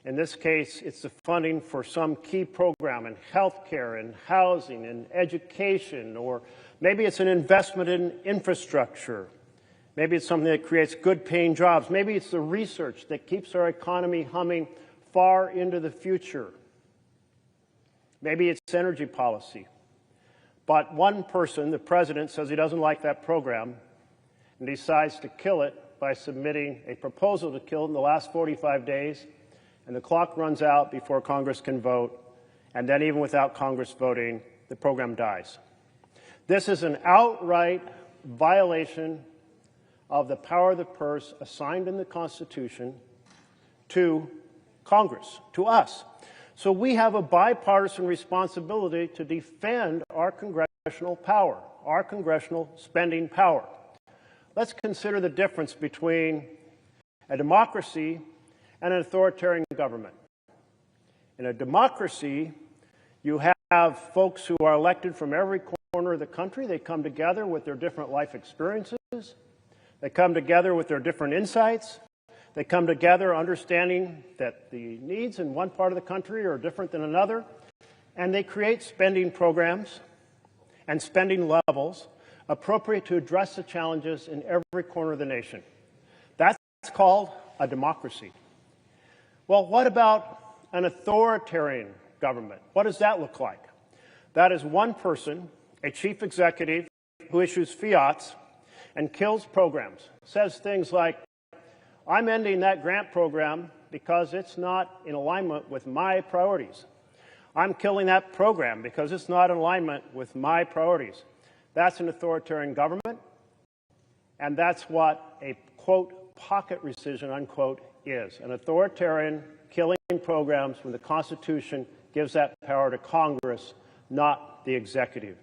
In this case, it's the funding for some key program in healthcare, in housing, in education, or maybe it's an investment in infrastructure. Maybe it's something that creates good-paying jobs. Maybe it's the research that keeps our economy humming far into the future. Maybe it's energy policy. But one person, the president, says he doesn't like that program and decides to kill it by submitting a proposal to kill it in the last 45 days, and the clock runs out before Congress can vote, and then even without Congress voting, the program dies. This is an outright violation of the power of the purse assigned in the Constitution to Congress, to us. So we have a bipartisan responsibility to defend our congressional power, our congressional spending power. Let's consider the difference between a democracy and an authoritarian government. In a democracy, you have folks who are elected from every corner of the country. They come together with their different life experiences. They come together with their different insights. They come together understanding that the needs in one part of the country are different than another, and they create spending programs and spending levels appropriate to address the challenges in every corner of the nation. That's called a democracy. Well, what about an authoritarian government? What does that look like? That is one person, a chief executive, who issues fiats and kills programs, says things like, I'm ending that grant program because it's not in alignment with my priorities. I'm killing that program because it's not in alignment with my priorities. That's an authoritarian government, and that's what a, quote, pocket rescission, unquote, is. An authoritarian killing programs when the Constitution gives that power to Congress, not the executive.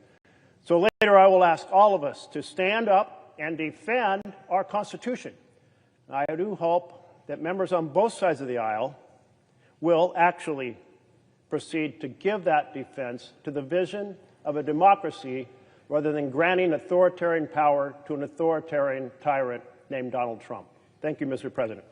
So later I will ask all of us to stand up and defend our Constitution. I do hope that members on both sides of the aisle will actually proceed to give that defense to the vision of a democracy rather than granting authoritarian power to an authoritarian tyrant named Donald Trump. Thank you, Mr. President.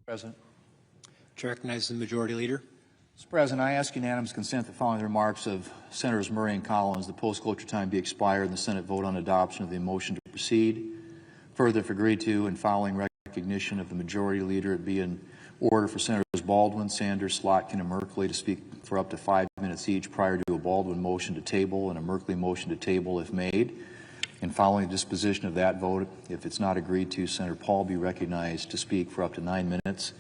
President. Chair recognizes the Majority Leader. Mr. President, I ask unanimous consent that following the remarks of Senators Murray and Collins, the post-cloture time be expired and the Senate vote on adoption of the motion to proceed. Further, if agreed to, and following recognition of the Majority Leader, it be in order for Senators Baldwin, Sanders, Slotkin, and Merkley to speak for up to 5 minutes each prior to a Baldwin motion to table and a Merkley motion to table if made. And following the disposition of that vote, if it's not agreed to, Senator Paul be recognized to speak for up to 9 minutes.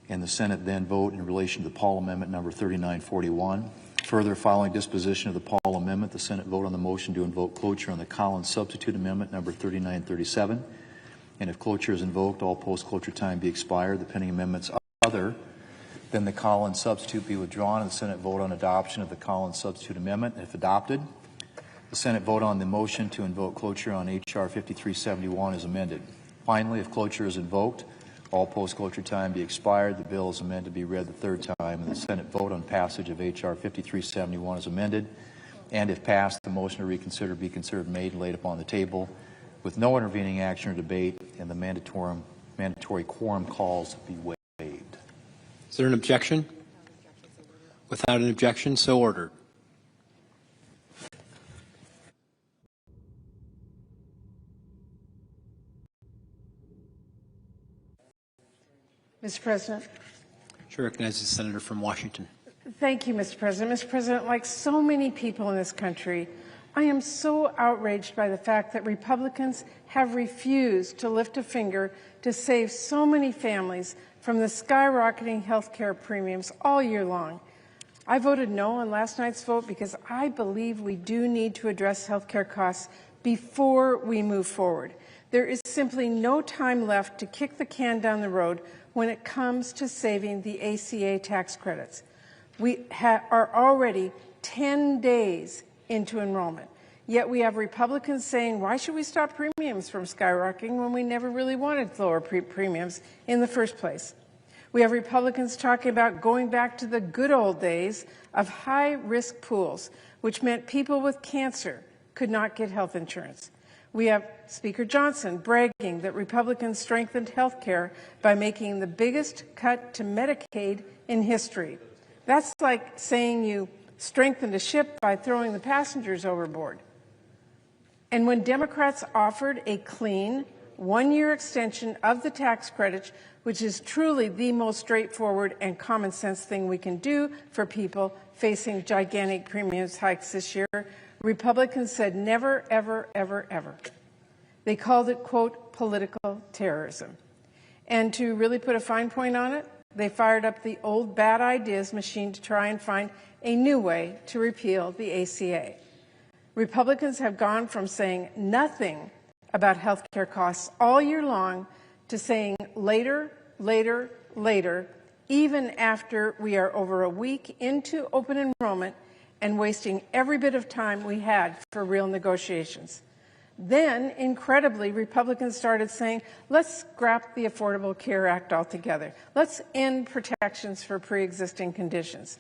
And the Senate then vote in relation to the Paul Amendment number 3941. Further, following disposition of the Paul Amendment, the Senate vote on the motion to invoke cloture on the Collins Substitute Amendment number 3937. And if cloture is invoked, all post-cloture time be expired. The pending amendments other than the Collins Substitute be withdrawn, and the Senate vote on adoption of the Collins Substitute Amendment. And if adopted, the Senate vote on the motion to invoke cloture on H.R. 5371 is amended. Finally, if cloture is invoked, all post-cloture time be expired. The bill is amended to be read the third time, and the Senate vote on passage of H.R. 5371 is amended. And if passed, the motion to reconsider be considered made and laid upon the table with no intervening action or debate, and the mandatory quorum calls be waived. Is there an objection? Without an objection, so ordered. Mr. President. Chair recognizes the Senator from Washington. Thank you, Mr. President. Mr. President, like so many people in this country, I am so outraged by the fact that Republicans have refused to lift a finger to save so many families from the skyrocketing health care premiums all year long. I voted no on last night's vote because I believe we do need to address health care costs before we move forward. There is simply no time left to kick the can down the road when it comes to saving the ACA tax credits. We are already 10 days into enrollment, yet we have Republicans saying, why should we stop premiums from skyrocketing when we never really wanted lower premiums in the first place? We have Republicans talking about going back to the good old days of high-risk pools, which meant people with cancer could not get health insurance. We have Speaker Johnson bragging that Republicans strengthened health care by making the biggest cut to Medicaid in history. That's like saying you strengthened a ship by throwing the passengers overboard. And when Democrats offered a clean, one-year extension of the tax credit, which is truly the most straightforward and common sense thing we can do for people facing gigantic premiums hikes this year, Republicans said never, ever, ever, ever. They called it, quote, political terrorism. And to really put a fine point on it, they fired up the old bad ideas machine to try and find a new way to repeal the ACA. Republicans have gone from saying nothing about health care costs all year long to saying later, later, later, even after we are over a week into open enrollment and wasting every bit of time we had for real negotiations. Then, incredibly, Republicans started saying, let's scrap the Affordable Care Act altogether. Let's end protections for pre-existing conditions.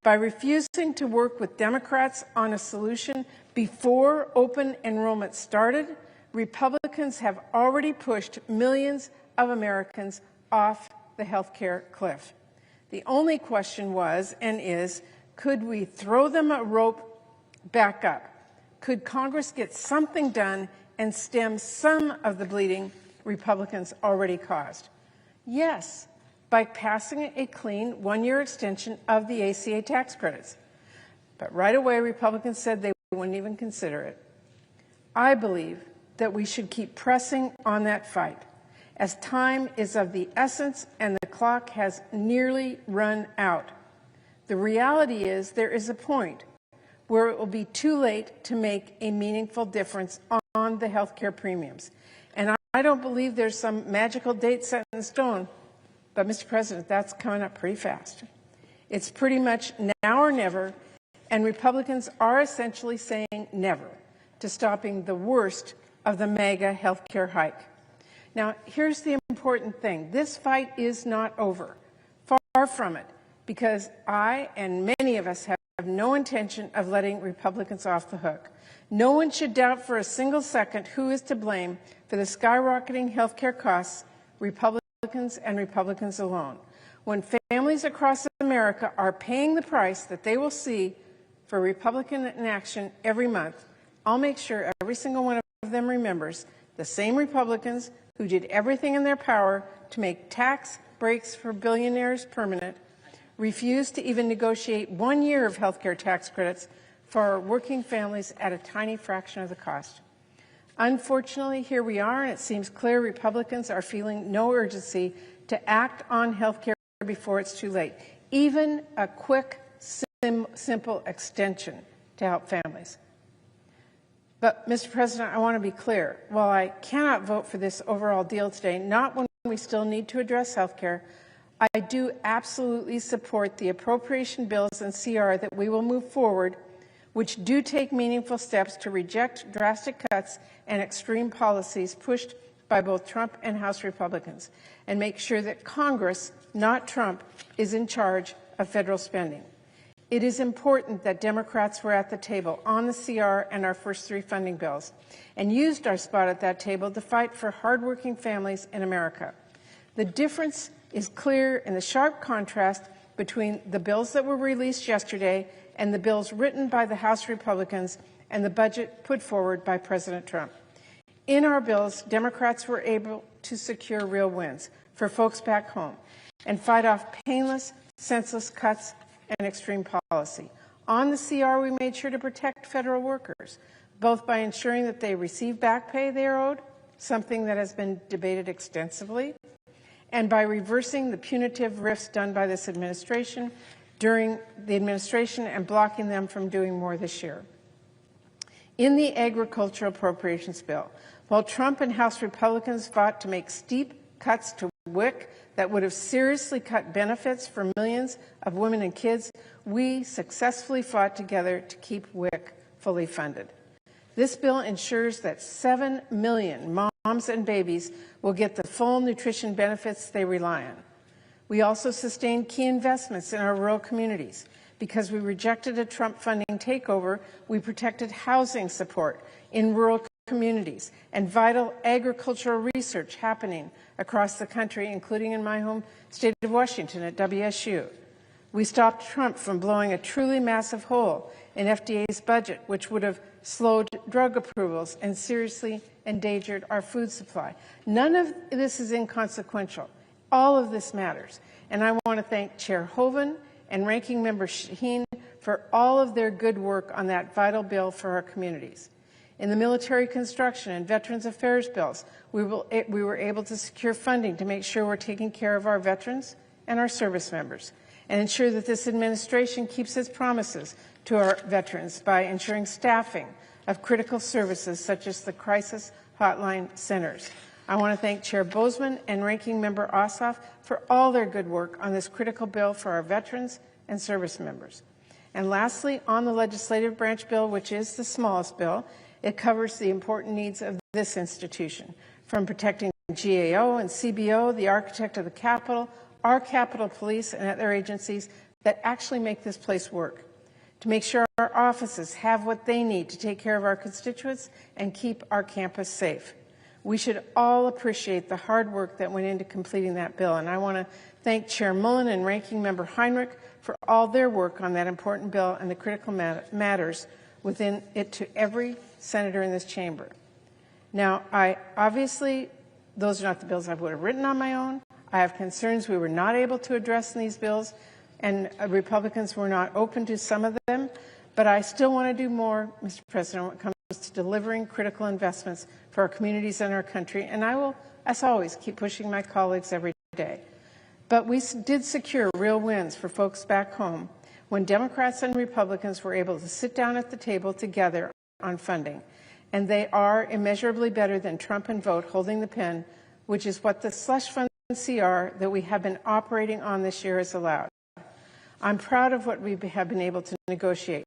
By refusing to work with Democrats on a solution before open enrollment started, Republicans have already pushed millions of Americans off the health care cliff. The only question was and is, could we throw them a rope back up? Could Congress get something done and stem some of the bleeding Republicans already caused? Yes, by passing a clean one-year extension of the ACA tax credits. But right away, Republicans said they wouldn't even consider it. I believe that we should keep pressing on that fight, as time is of the essence and the clock has nearly run out. The reality is there is a point where it will be too late to make a meaningful difference on the health care premiums. And I don't believe there's some magical date set in stone, but Mr. President, that's coming up pretty fast. It's pretty much now or never, and Republicans are essentially saying never to stopping the worst of the mega health care hike. Now, here's the important thing. This fight is not over. Far from it, because I and many of us have no intention of letting Republicans off the hook. No one should doubt for a single second who is to blame for the skyrocketing health care costs Republicans Republicans and Republicans alone. When families across America are paying the price that they will see for Republican inaction every month, I'll make sure every single one of them remembers the same Republicans who did everything in their power to make tax breaks for billionaires permanent, refused to even negotiate 1 year of health care tax credits for working families at a tiny fraction of the cost. Unfortunately, here we are, and it seems clear Republicans are feeling no urgency to act on health care before it's too late, even a quick, simple extension to help families. But, Mr. President, I want to be clear. While I cannot vote for this overall deal today, not when we still need to address health care, I do absolutely support the appropriation bills and CR that we will move forward, which do take meaningful steps to reject drastic cuts and extreme policies pushed by both Trump and House Republicans, and make sure that Congress, not Trump, is in charge of federal spending. It is important that Democrats were at the table on the CR and our first 3 funding bills, and used our spot at that table to fight for hardworking families in America. The difference is clear in the sharp contrast between the bills that were released yesterday and the bills written by the House Republicans and the budget put forward by President Trump. In our bills, Democrats were able to secure real wins for folks back home and fight off painless, senseless cuts and extreme policy. On the CR, we made sure to protect federal workers, both by ensuring that they receive back pay they are owed, something that has been debated extensively, and by reversing the punitive rifts done by this administration during the administration and blocking them from doing more this year. In the agricultural appropriations bill, while Trump and House Republicans fought to make steep cuts to WIC that would have seriously cut benefits for millions of women and kids, we successfully fought together to keep WIC fully funded. This bill ensures that 7 million moms and babies will get the full nutrition benefits they rely on. We also sustained key investments in our rural communities. Because we rejected a Trump funding takeover, we protected housing support in rural communities and vital agricultural research happening across the country, including in my home state of Washington at WSU. We stopped Trump from blowing a truly massive hole in FDA's budget, which would have slowed drug approvals and seriously endangered our food supply. None of this is inconsequential. All of this matters. And I want to thank Chair Hoeven and Ranking Member Shaheen for all of their good work on that vital bill for our communities. In the military construction and veterans affairs bills, we were able to secure funding to make sure we're taking care of our veterans and our service members, and ensure that this administration keeps its promises to our veterans by ensuring staffing of critical services such as the crisis hotline centers. I want to thank Chair Bozeman and Ranking Member Ossoff for all their good work on this critical bill for our veterans and service members. And lastly, on the legislative branch bill, which is the smallest bill, it covers the important needs of this institution, from protecting GAO and CBO, the architect of the Capitol, our Capitol Police and other agencies that actually make this place work, to make sure our offices have what they need to take care of our constituents and keep our campus safe. We should all appreciate the hard work that went into completing that bill, and I want to thank Chair Mullen and Ranking Member Heinrich for all their work on that important bill and the critical matters within it to every senator in this chamber. Now, obviously, those are not the bills I would have written on my own. I have concerns we were not able to address in these bills, and Republicans were not open to some of them, but I still want to do more, Mr. President, when it comes to delivering critical investments for our communities and our country, and I will, as always, keep pushing my colleagues every day. But we did secure real wins for folks back home when Democrats and Republicans were able to sit down at the table together on funding, and they are immeasurably better than Trump and vote holding the pen, which is what the slush fund CR that we have been operating on this year has allowed. I'm proud of what we have been able to negotiate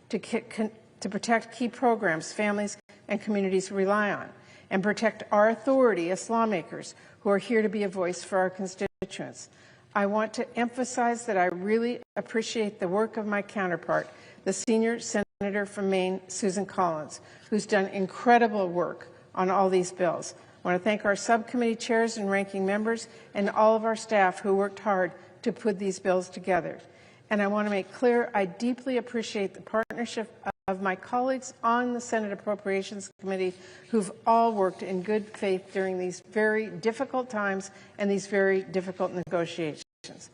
to protect key programs families and communities rely on, and protect our authority as lawmakers who are here to be a voice for our constituents. I want to emphasize that I really appreciate the work of my counterpart, the senior senator from Maine, Susan Collins, who's done incredible work on all these bills. I want to thank our subcommittee chairs and ranking members and all of our staff who worked hard to put these bills together. And I want to make clear I deeply appreciate the partnership of my colleagues on the Senate Appropriations Committee who've all worked in good faith during these very difficult times and these very difficult negotiations.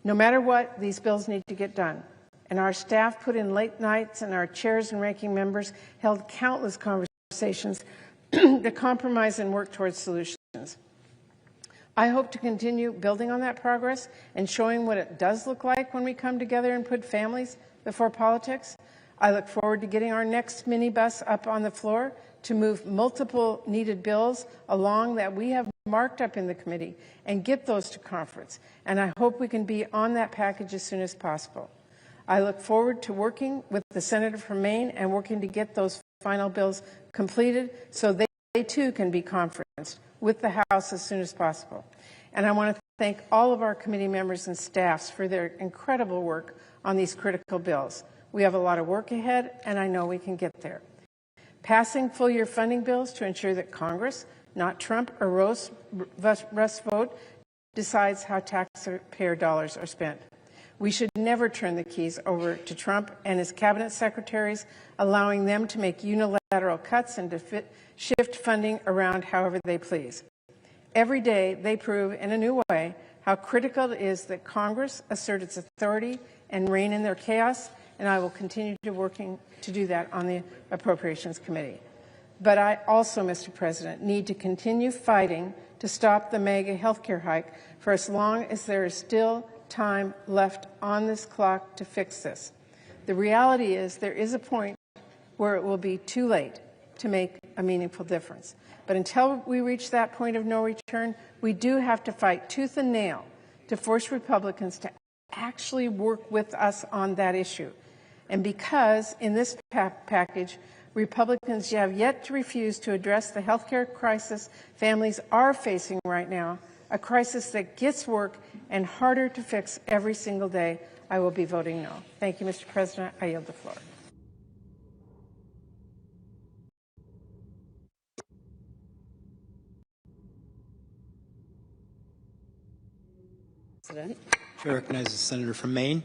No matter what, these bills need to get done. And our staff put in late nights, and our chairs and ranking members held countless conversations to compromise and work towards solutions. I hope to continue building on that progress and showing what it does look like when we come together and put families before politics. I look forward to getting our next minibus up on the floor to move multiple needed bills along that we have marked up in the committee and get those to conference. And I hope we can be on that package as soon as possible. I look forward to working with the senator from Maine and working to get those final bills completed so they too can be conferenced with the House as soon as possible. And I want to thank all of our committee members and staffs for their incredible work on these critical bills. We have a lot of work ahead, and I know we can get there. Passing full-year funding bills to ensure that Congress, not Trump or Russ vote, decides how taxpayer dollars are spent. We should never turn the keys over to Trump and his cabinet secretaries, allowing them to make unilateral cuts and to shift funding around however they please. Every day, they prove in a new way how critical it is that Congress assert its authority and rein in their chaos, and I will continue working to do that on the Appropriations Committee. But I also, Mr. President, need to continue fighting to stop the mega health care hike for as long as there is still time left on this clock to fix this. The reality is there is a point where it will be too late to make a meaningful difference. But until we reach that point of no return, we do have to fight tooth and nail to force Republicans to actually work with us on that issue. And because in this package, Republicans have yet to refuse to address the health care crisis families are facing right now, a crisis that gets work and harder to fix every single day, I will be voting no. Thank you, Mr. President. I yield the floor. President. I recognize the senator from Maine.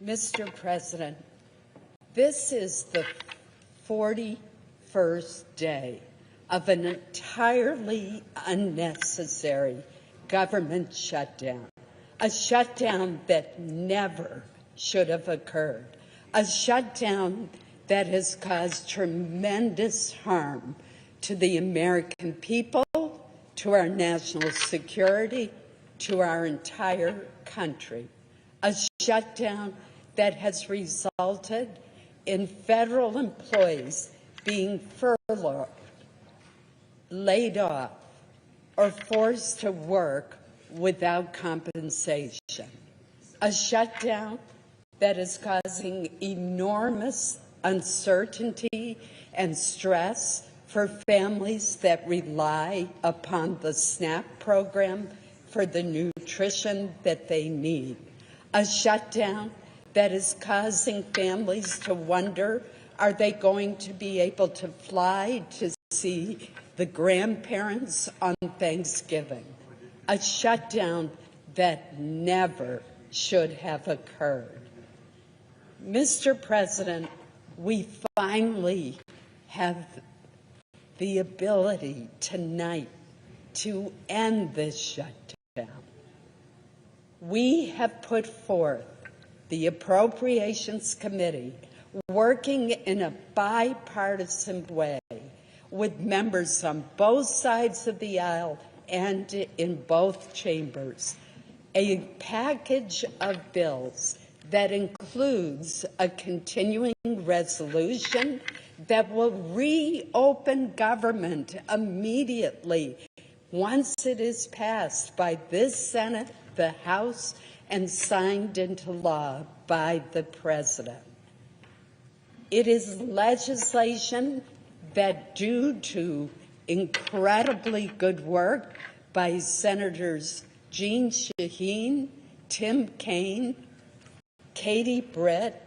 Mr. President, this is the 41st day of an entirely unnecessary government shutdown, a shutdown that never should have occurred, a shutdown that has caused tremendous harm to the American people, to our national security, to our entire country, a shutdown that has resulted in federal employees being furloughed, laid off, or forced to work without compensation, a shutdown that is causing enormous uncertainty and stress for families that rely upon the SNAP program for the nutrition that they need, a shutdown that is causing families to wonder, are they going to be able to fly to see the grandparents on Thanksgiving, a shutdown that never should have occurred. Mr. President, we finally have the ability tonight to end this shutdown. We have put forth the Appropriations Committee working in a bipartisan way with members on both sides of the aisle and in both chambers, a package of bills that includes a continuing resolution that will reopen government immediately once it is passed by this Senate, the House, and signed into law by the President. It is legislation that, due to incredibly good work by Senators Jeanne Shaheen, Tim Kaine, Katie Britt,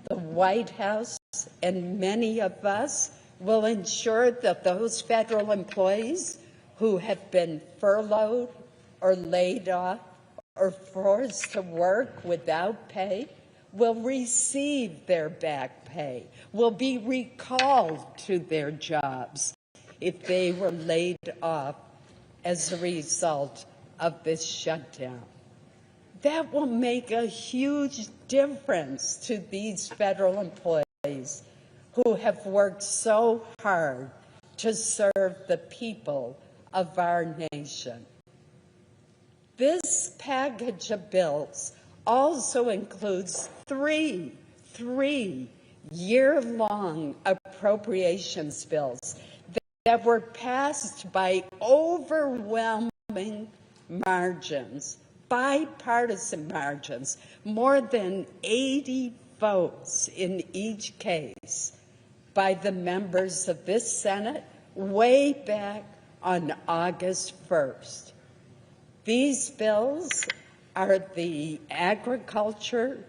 the White House, and many of us will ensure that those federal employees who have been furloughed or laid off or forced to work without pay will receive their back pay, will be recalled to their jobs if they were laid off as a result of this shutdown. That will make a huge difference to these federal employees who have worked so hard to serve the people of our nation. This package of bills also includes three year-long appropriations bills that were passed by overwhelming margins, bipartisan margins, more than 80 votes in each case by the members of this Senate way back on August 1st. These bills are the agriculture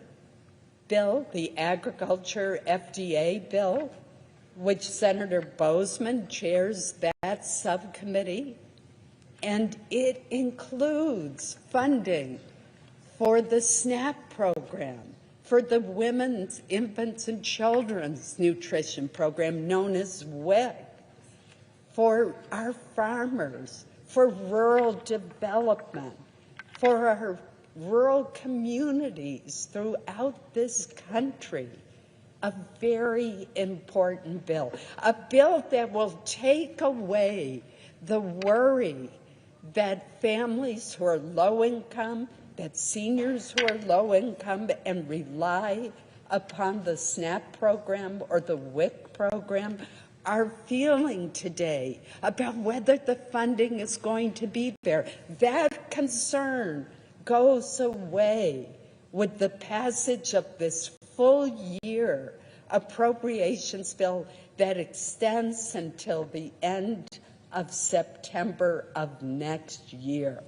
bill, the agriculture FDA bill, which Senator Boozman chairs that subcommittee, and it includes funding for the SNAP program, for the Women's, Infants, and Children's Nutrition Program known as WIC, for our farmers, for rural development, for our rural communities throughout this country. A very important bill, a bill that will take away the worry that families who are low income, that seniors who are low income and rely upon the SNAP program or the WIC program are feeling today about whether the funding is going to be there. That concern goes away with the passage of this full year appropriations bill that extends until the end of September of next year.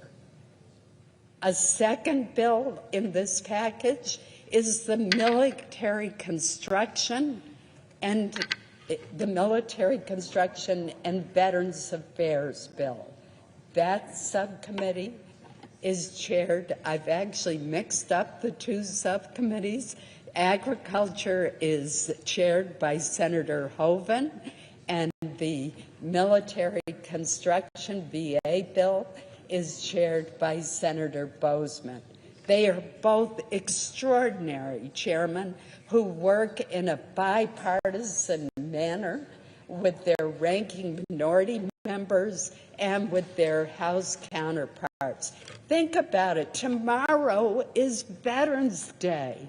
A second bill in this package is the Military Construction and Veterans Affairs bill. That subcommittee is chaired, I've actually mixed up the two subcommittees. Agriculture is chaired by Senator Hoeven, and the Military Construction VA bill is chaired by Senator Boozman. They are both extraordinary chairmen who work in a bipartisan manner with their ranking minority members and with their House counterparts. Think about it. Tomorrow is Veterans Day.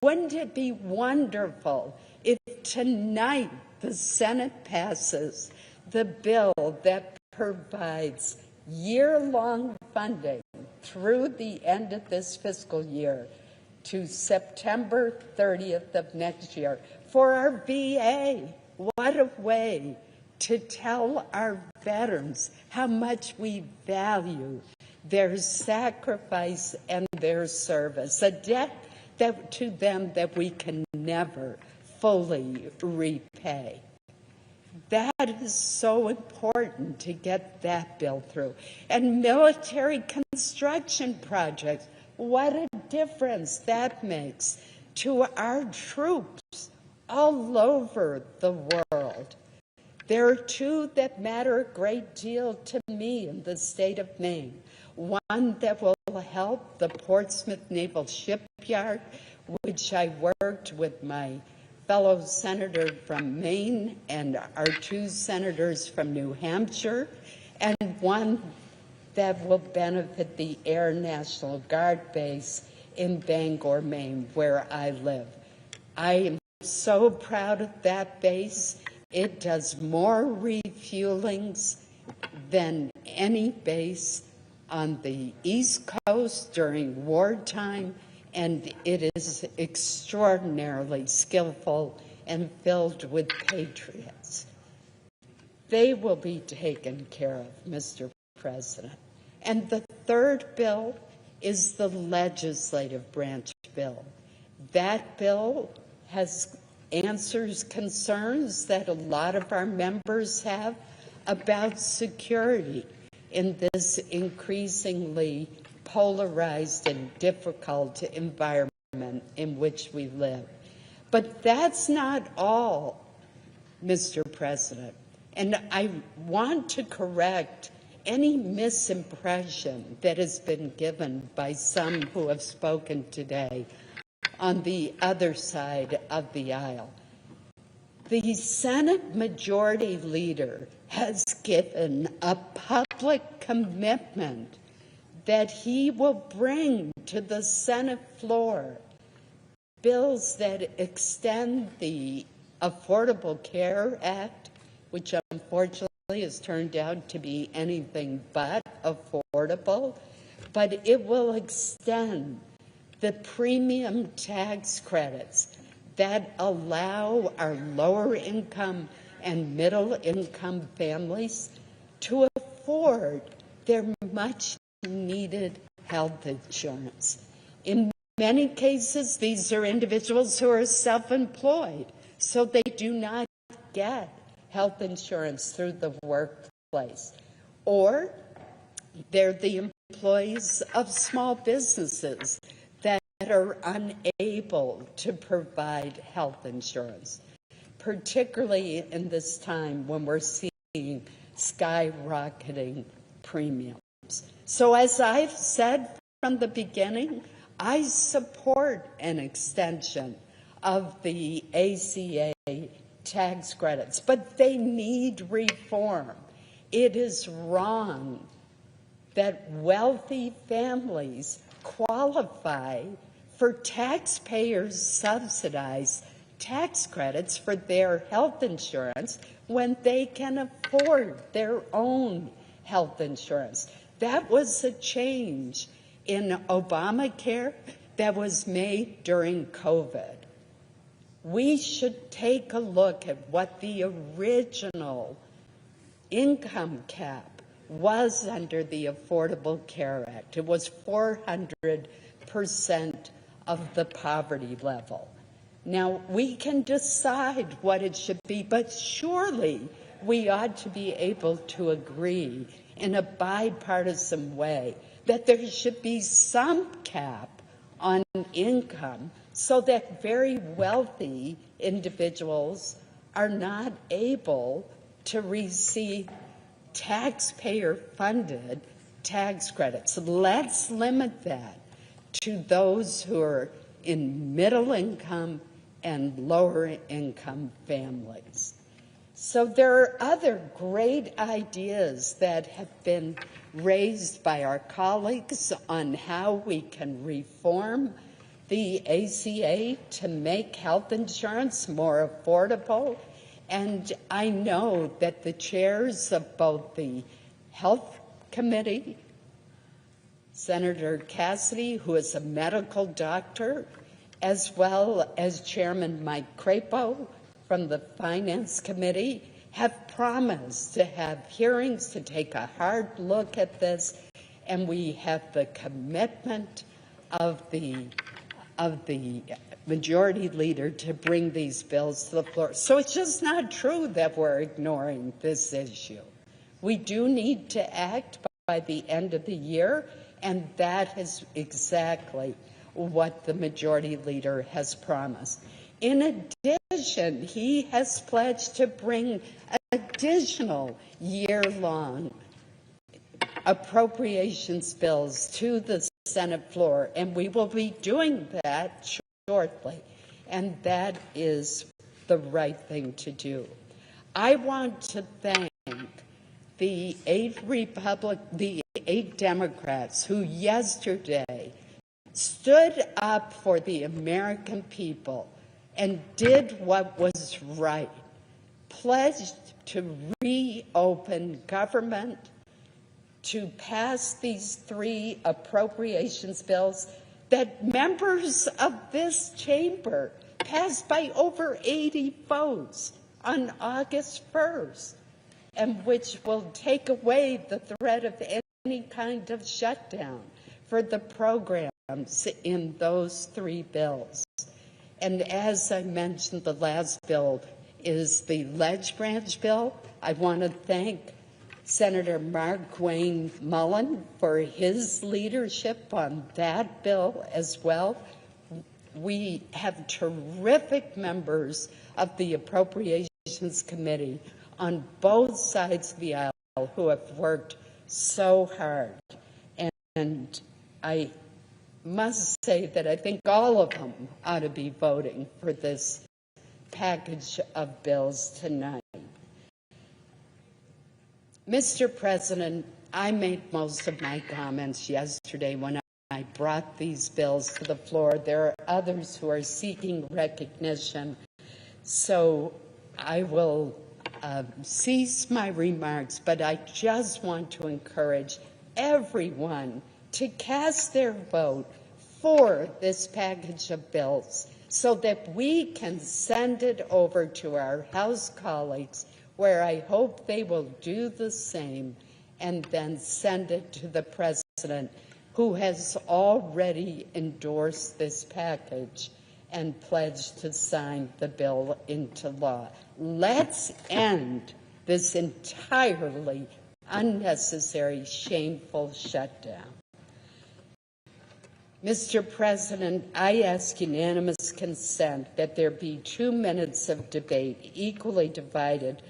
Wouldn't it be wonderful if tonight the Senate passes the bill that provides year-long funding through the end of this fiscal year to September 30th of next year for our VA? What a way to tell our veterans how much we value their sacrifice and their service, a debt to them that we can never fully repay. That is so important to get that bill through. And military construction projects, what a difference that makes to our troops all over the world. There are two that matter a great deal to me in the state of Maine. One that will help the Portsmouth Naval Shipyard, which I worked with my fellow senator from Maine and our two senators from New Hampshire, and one that will benefit the Air National Guard base in Bangor, Maine, where I live. I am so proud of that base. It does more refuelings than any base on the East Coast during wartime, and it is extraordinarily skillful and filled with patriots. They will be taken care of, Mr. President. And the third bill is the legislative branch bill. That bill has answers concerns that a lot of our members have about security in this increasingly polarized and difficult environment in which we live. But that's not all, Mr. President. And I want to correct any misimpression that has been given by some who have spoken today on the other side of the aisle. The Senate Majority Leader has given a public commitment that he will bring to the Senate floor bills that extend the Affordable Care Act, which unfortunately has turned out to be anything but affordable, but it will extend the premium tax credits that allow our lower income and middle income families to afford their much needed health insurance. In many cases, these are individuals who are self-employed, so they do not get health insurance through the workplace, or they're the employees of small businesses that are unable to provide health insurance, particularly in this time when we're seeing skyrocketing premiums. So as I've said from the beginning, I support an extension of the ACA tax credits, but they need reform. It is wrong that wealthy families qualify for taxpayers subsidized tax credits for their health insurance when they can afford their own health insurance. That was a change in Obamacare that was made during COVID. We should take a look at what the original income cap was under the Affordable Care Act. It was 400% of the poverty level. Now, we can decide what it should be, but surely we ought to be able to agree in a bipartisan way that there should be some cap on income so that very wealthy individuals are not able to receive taxpayer-funded tax credits. Let's limit that to those who are in middle income and lower income families. So there are other great ideas that have been raised by our colleagues on how we can reform the ACA to make health insurance more affordable. And I know that the chairs of both the Health Committee, Senator Cassidy, who is a medical doctor, as well as Chairman Mike Crapo from the Finance Committee, have promised to have hearings to take a hard look at this, and we have the commitment of the Majority Leader to bring these bills to the floor. So it's just not true that we're ignoring this issue. We do need to act by the end of the year, and that is exactly what the Majority Leader has promised. In addition, he has pledged to bring additional year-long appropriations bills to the Senate floor, and we will be doing that shortly, and that is the right thing to do. I want to thank the eight Democrats who yesterday stood up for the American people and did what was right, pledged to reopen government, to pass these 3 appropriations bills that members of this chamber passed by over 80 votes on August 1st, and which will take away the threat of any kind of shutdown for the programs in those 3 bills. And as I mentioned, the last bill is the Ledge Branch bill. I want to thank Senator Mark Wayne Mullen for his leadership on that bill as well. We have terrific members of the Appropriations Committee on both sides of the aisle who have worked so hard. And I must say that I think all of them ought to be voting for this package of bills tonight. Mr. President, I made most of my comments yesterday when I brought these bills to the floor. There are others who are seeking recognition, so I will cease my remarks, but I just want to encourage everyone to cast their vote for this package of bills so that we can send it over to our House colleagues, where I hope they will do the same, and then send it to the President, who has already endorsed this package and pledged to sign the bill into law. Let's end this entirely unnecessary, shameful shutdown. Mr. President, I ask unanimous consent that there be 2 minutes of debate equally divided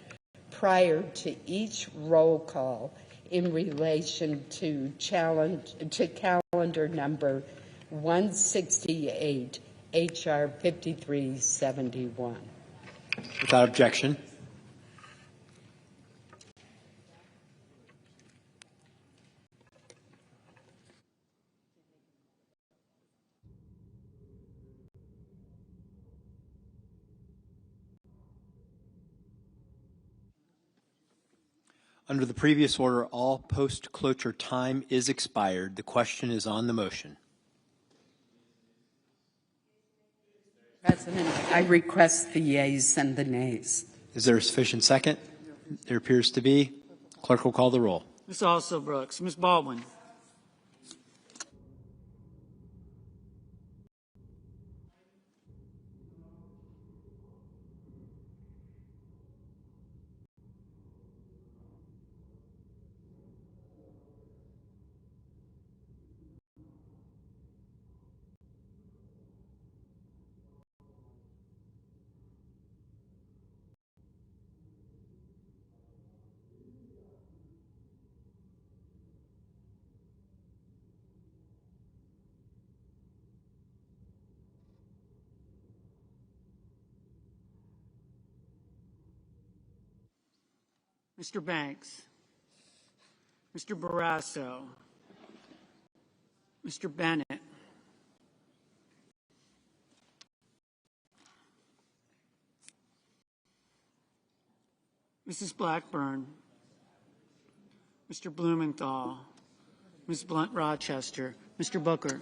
prior to each roll call in relation to calendar number 168, H.R. 5371. Without objection. Under the previous order, all post-cloture time is expired. The question is on the motion. President, I request the yeas and the nays. Is there a sufficient second? There appears to be. Clerk will call the roll. Ms. Alsobrooks. Ms. Baldwin. Mr. Banks. Mr. Barrasso. Mr. Bennett. Mrs. Blackburn. Mr. Blumenthal. Ms. Blunt Rochester. Mr. Booker.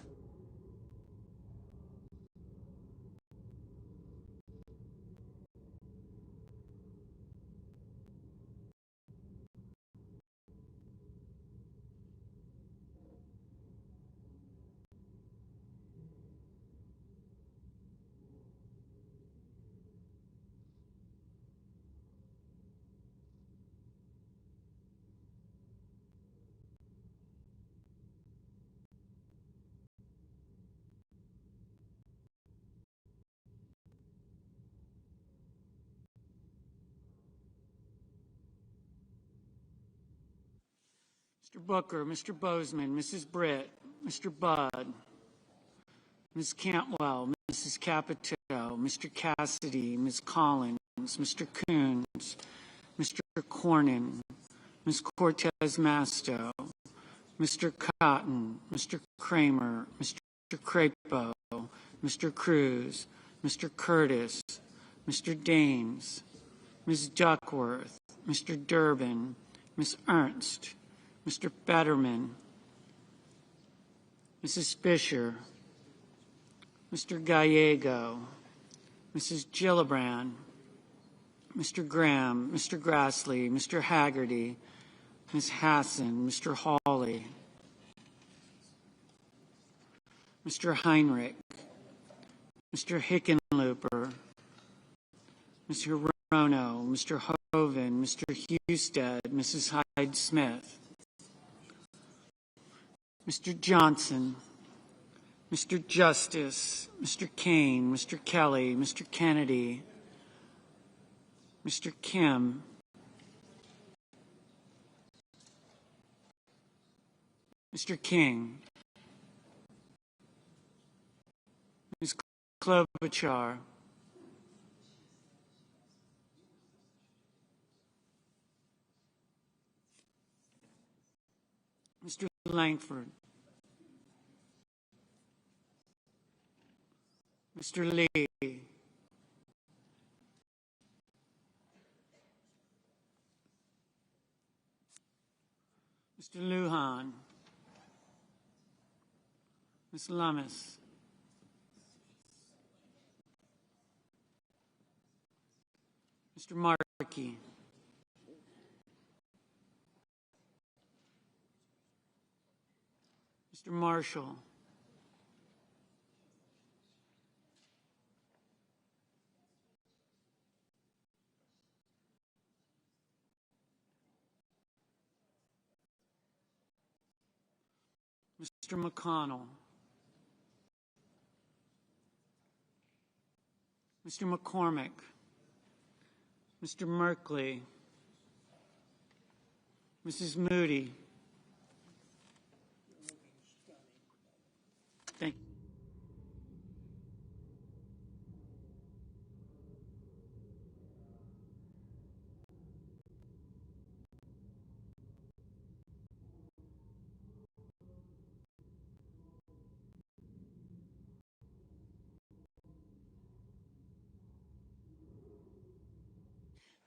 Mr. Booker, Mr. Bozeman, Mrs. Britt, Mr. Budd, Ms. Cantwell, Mrs. Capito, Mr. Cassidy, Ms. Collins, Mr. Coons, Mr. Cornyn, Ms. Cortez Masto, Mr. Cotton, Mr. Kramer, Mr. Crapo, Mr. Cruz, Mr. Curtis, Mr. Daines, Ms. Duckworth, Mr. Durbin, Ms. Ernst, Mr. Fetterman, Mrs. Fisher, Mr. Gallego, Mrs. Gillibrand, Mr. Graham, Mr. Grassley, Mr. Haggerty, Ms. Hassan, Mr. Hawley, Mr. Heinrich, Mr. Hickenlooper, Mr. Rono, Mr. Hoven, Mr. Husted, Mrs. Hyde-Smith, Mr. Johnson, Mr. Justice, Mr. Kane, Mr. Kelly, Mr. Kennedy, Mr. Kim, Mr. King, Ms. Klobuchar, Mr. Langford, Mr. Lee, Mr. Lujan, Ms. Lummis, Mr. Markey, Mr. Marshall, Mr. McConnell, Mr. McCormick, Mr. Merkley, Mrs. Moody. Thank you.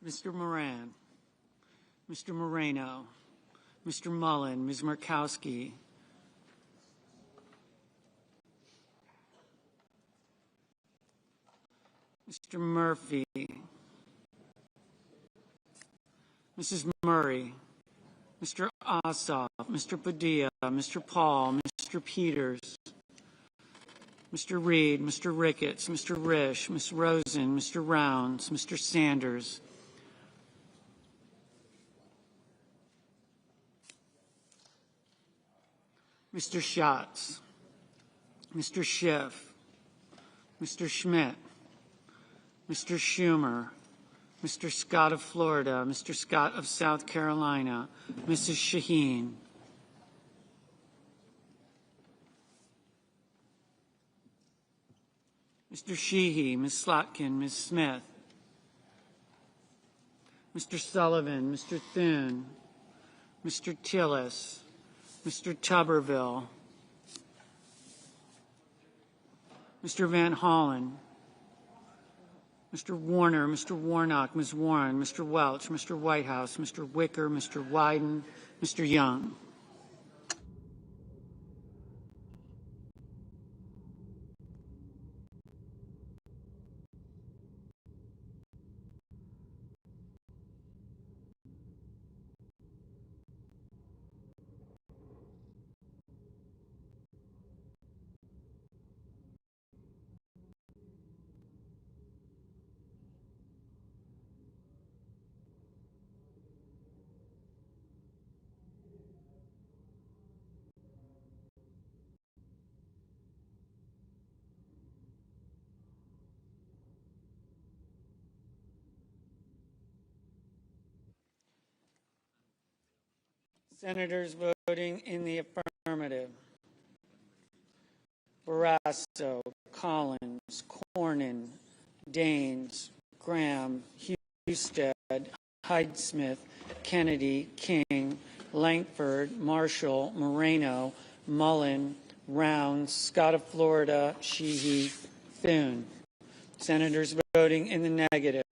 Mr. Moran, Mr. Moreno, Mr. Mullen, Ms. Murkowski, Mr. Murphy, Mrs. Murray, Mr. Ossoff, Mr. Padilla, Mr. Paul, Mr. Peters, Mr. Reed, Mr. Ricketts, Mr. Risch, Ms. Rosen, Mr. Rounds, Mr. Sanders, Mr. Schatz, Mr. Schiff, Mr. Schmidt, Mr. Schumer, Mr. Scott of Florida, Mr. Scott of South Carolina, Mrs. Shaheen, Mr. Sheehy, Ms. Slotkin, Ms. Smith, Mr. Sullivan, Mr. Thune, Mr. Tillis, Mr. Tuberville, Mr. Van Hollen, Mr. Warner, Mr. Warnock, Ms. Warren, Mr. Welch, Mr. Whitehouse, Mr. Wicker, Mr. Wyden, Mr. Young. Senators voting in the affirmative: Barrasso, Collins, Cornyn, Daines, Graham, Husted, Hyde-Smith, Kennedy, King, Langford, Marshall, Moreno, Mullen, Rounds, Scott of Florida, Sheehy, Thune. Senators voting in the negative: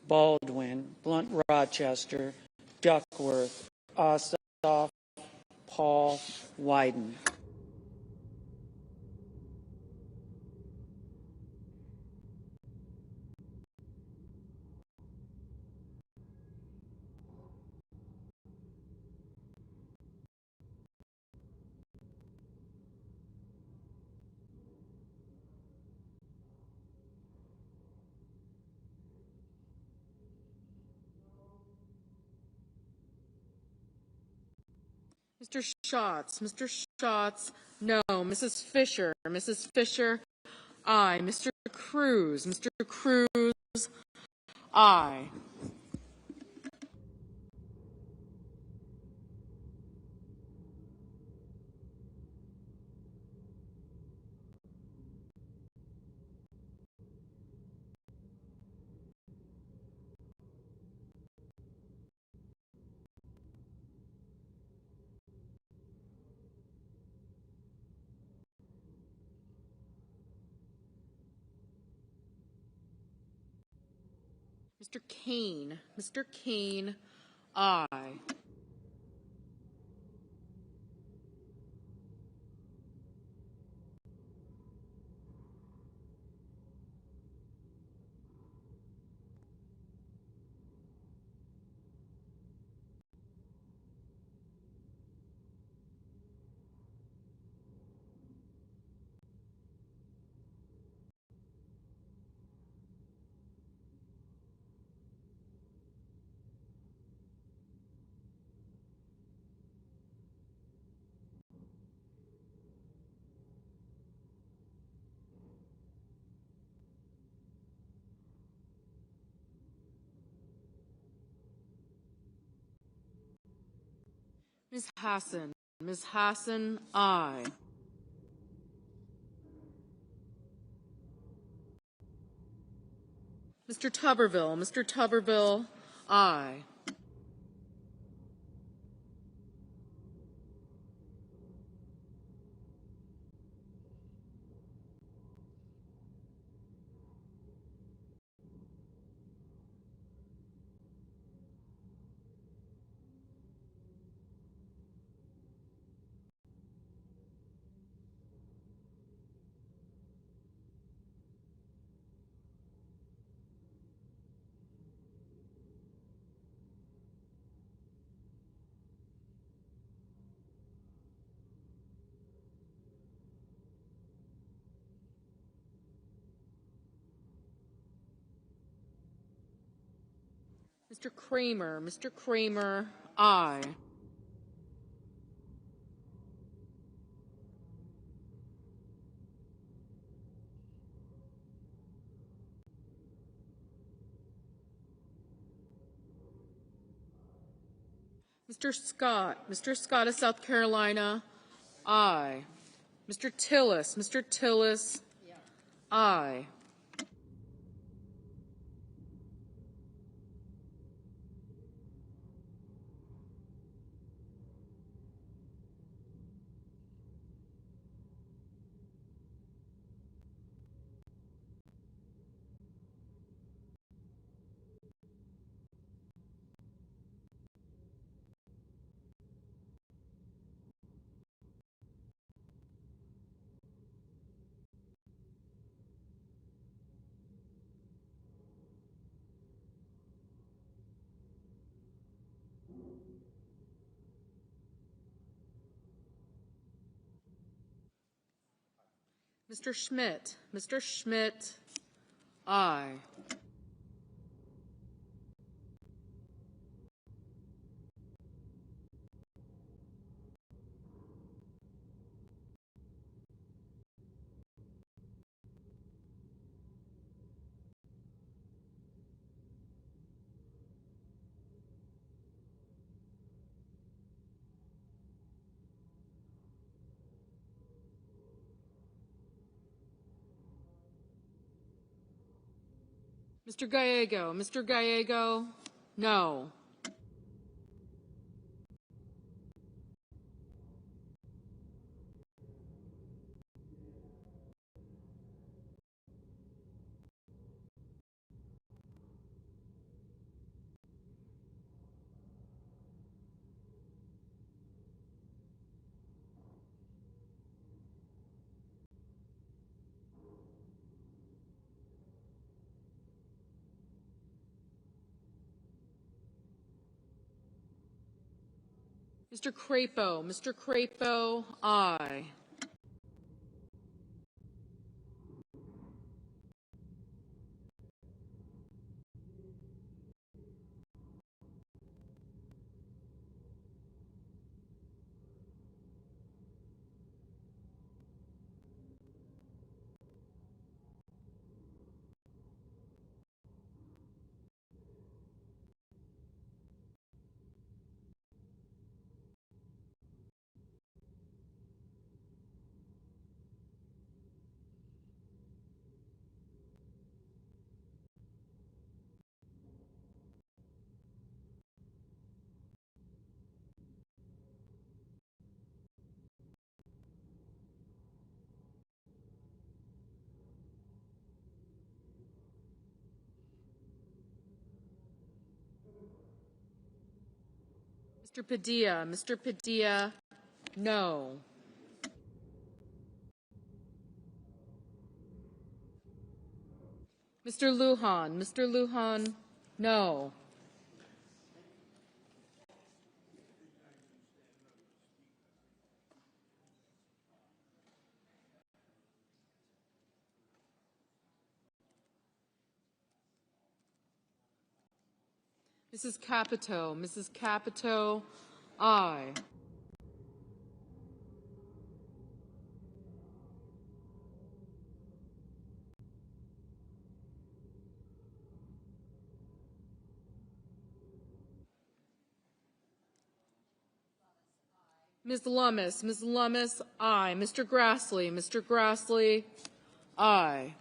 Baldwin, Blunt Rochester, Duckworth, Ossoff, Paul, Wyden. Mr. Schatz, Mr. Schatz, no. Mrs. Fisher, Mrs. Fisher, aye. Mr. Cruz, Mr. Cruz, aye. Mr. Kane, aye. Ms. Hassan, aye. Mr. Tuberville, aye. Mr. Kramer, aye. Mr. Scott of South Carolina, aye. Mr. Tillis, aye. Mr. Schmidt, aye. Mr. Gallego, no. Mr. Crapo, aye. Mr. Padilla. Mr. Padilla, no. Mr. Lujan. Mr. Lujan, no. Mrs. Capito. Mrs. Capito, aye. Ms. Lummis. Ms. Lummis, aye. Mr. Grassley. Mr. Grassley, aye.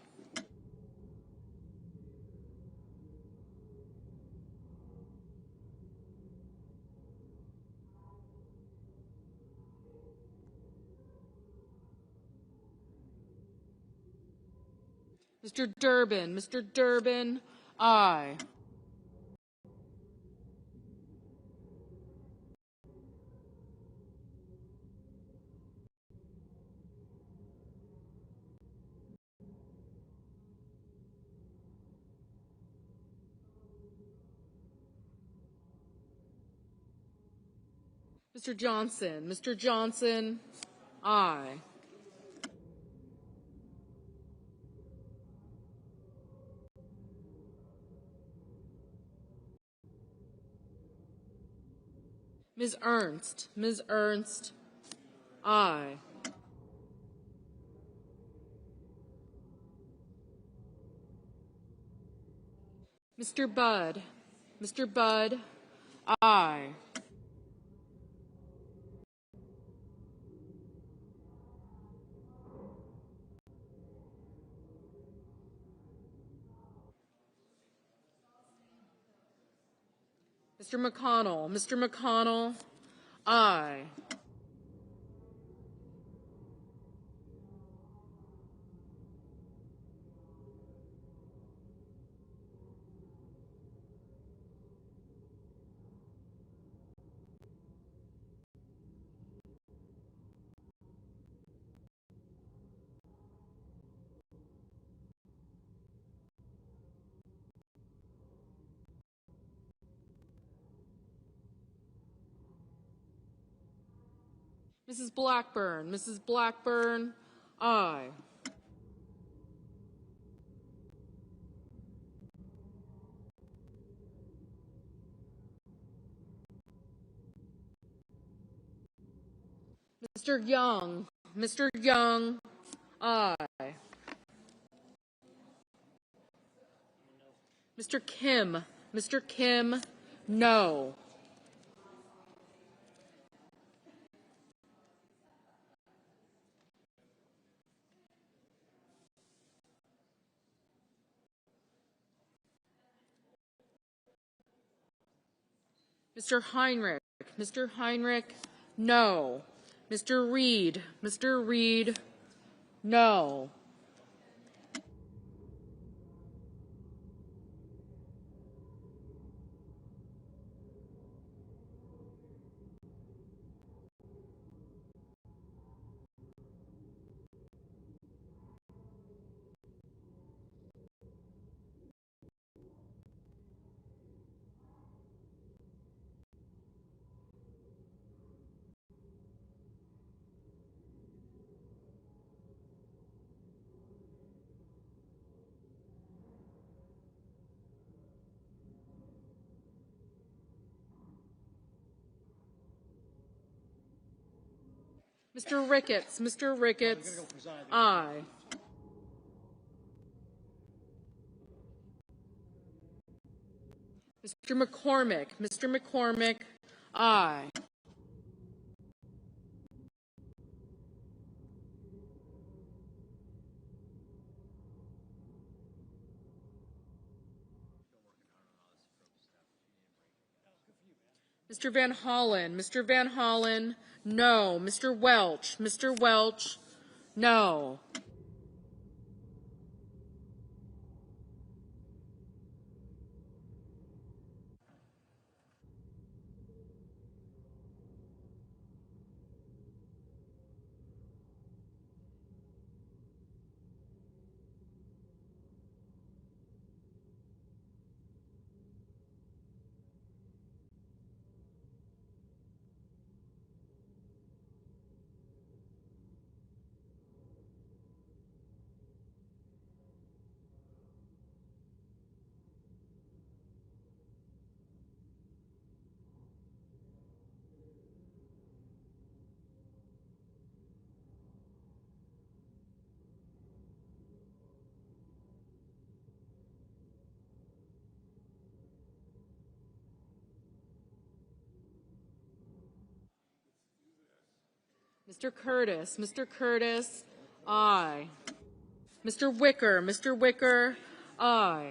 Mr. Durbin. Mr. Durbin, aye. Mr. Johnson. Mr. Johnson, aye. Ms. Ernst. Ms. Ernst, aye. Mr. Budd. Mr. Budd, aye. Mr. McConnell. Mr. McConnell, aye. Mrs. Blackburn. Mrs. Blackburn, aye. Mr. Young. Mr. Young, aye. Mr. Kim. Mr. Kim, no. Mr. Heinrich. Mr. Heinrich, no. Mr. Reed. Mr. Reed, no. Mr. Ricketts. Mr. Ricketts, aye. Mr. McCormick. Mr. McCormick, aye. Mr. Van Hollen. Mr. Van Hollen, no. Mr. Welch. Mr. Welch, no. Mr. Curtis. Mr. Curtis, aye. Mr. Wicker. Mr. Wicker, aye.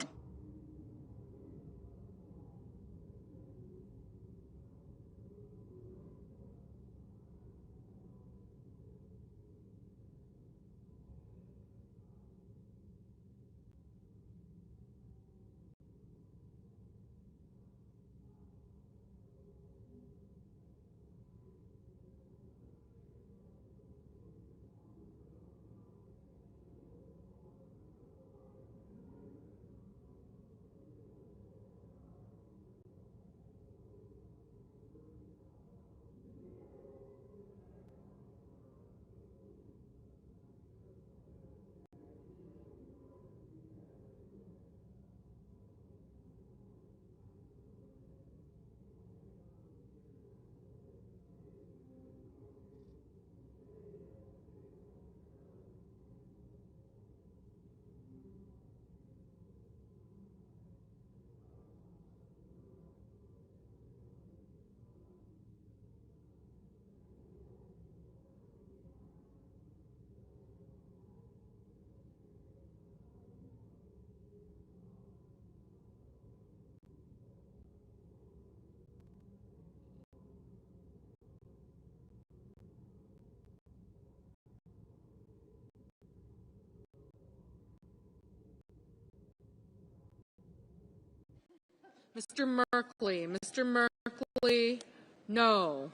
Mr. Merkley. Mr. Merkley, no.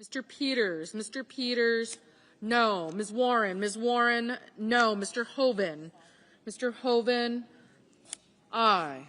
Mr. Peters. Mr. Peters, no. Ms. Warren. Ms. Warren, no. Mr. Hoven. Mr. Hoven, aye.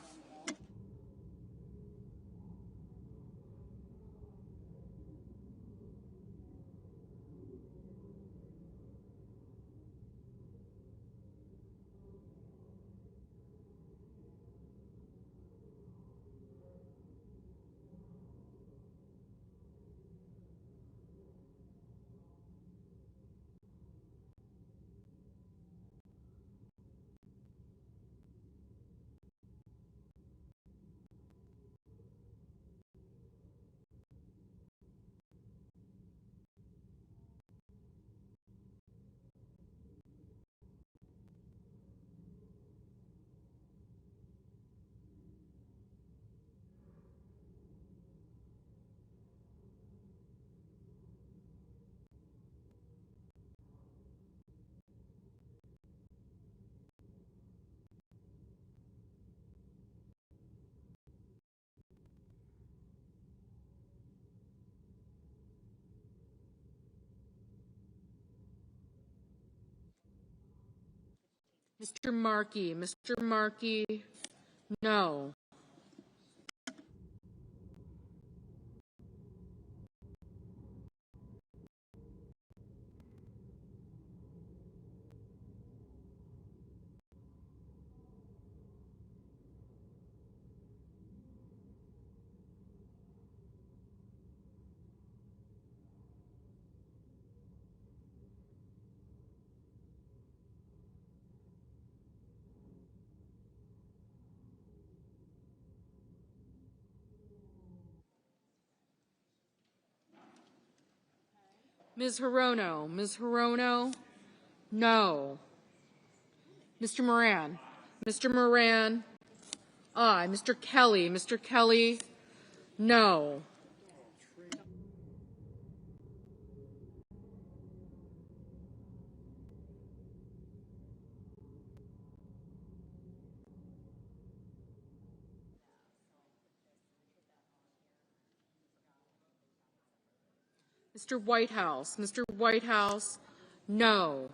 Mr. Markey. Mr. Markey, no. Ms. Hirono. Ms. Hirono, no. Mr. Moran. Mr. Moran, aye. Mr. Kelly. Mr. Kelly, no. Mr. Whitehouse. Mr. Whitehouse, no.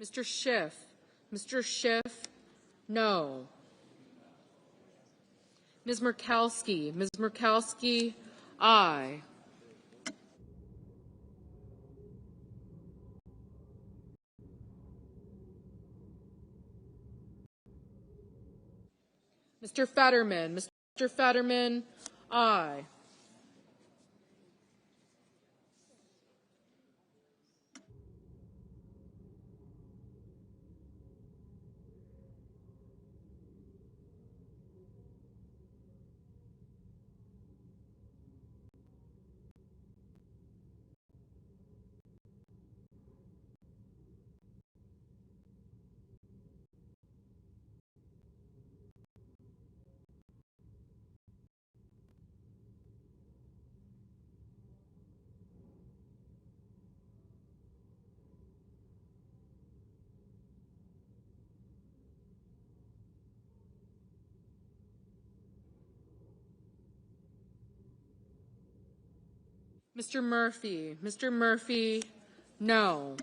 Mr. Schiff. Mr. Schiff, no. Ms. Murkowski. Ms. Murkowski, aye. Mr. Fetterman. Mr. Fetterman, aye. Mr. Murphy. Mr. Murphy, no.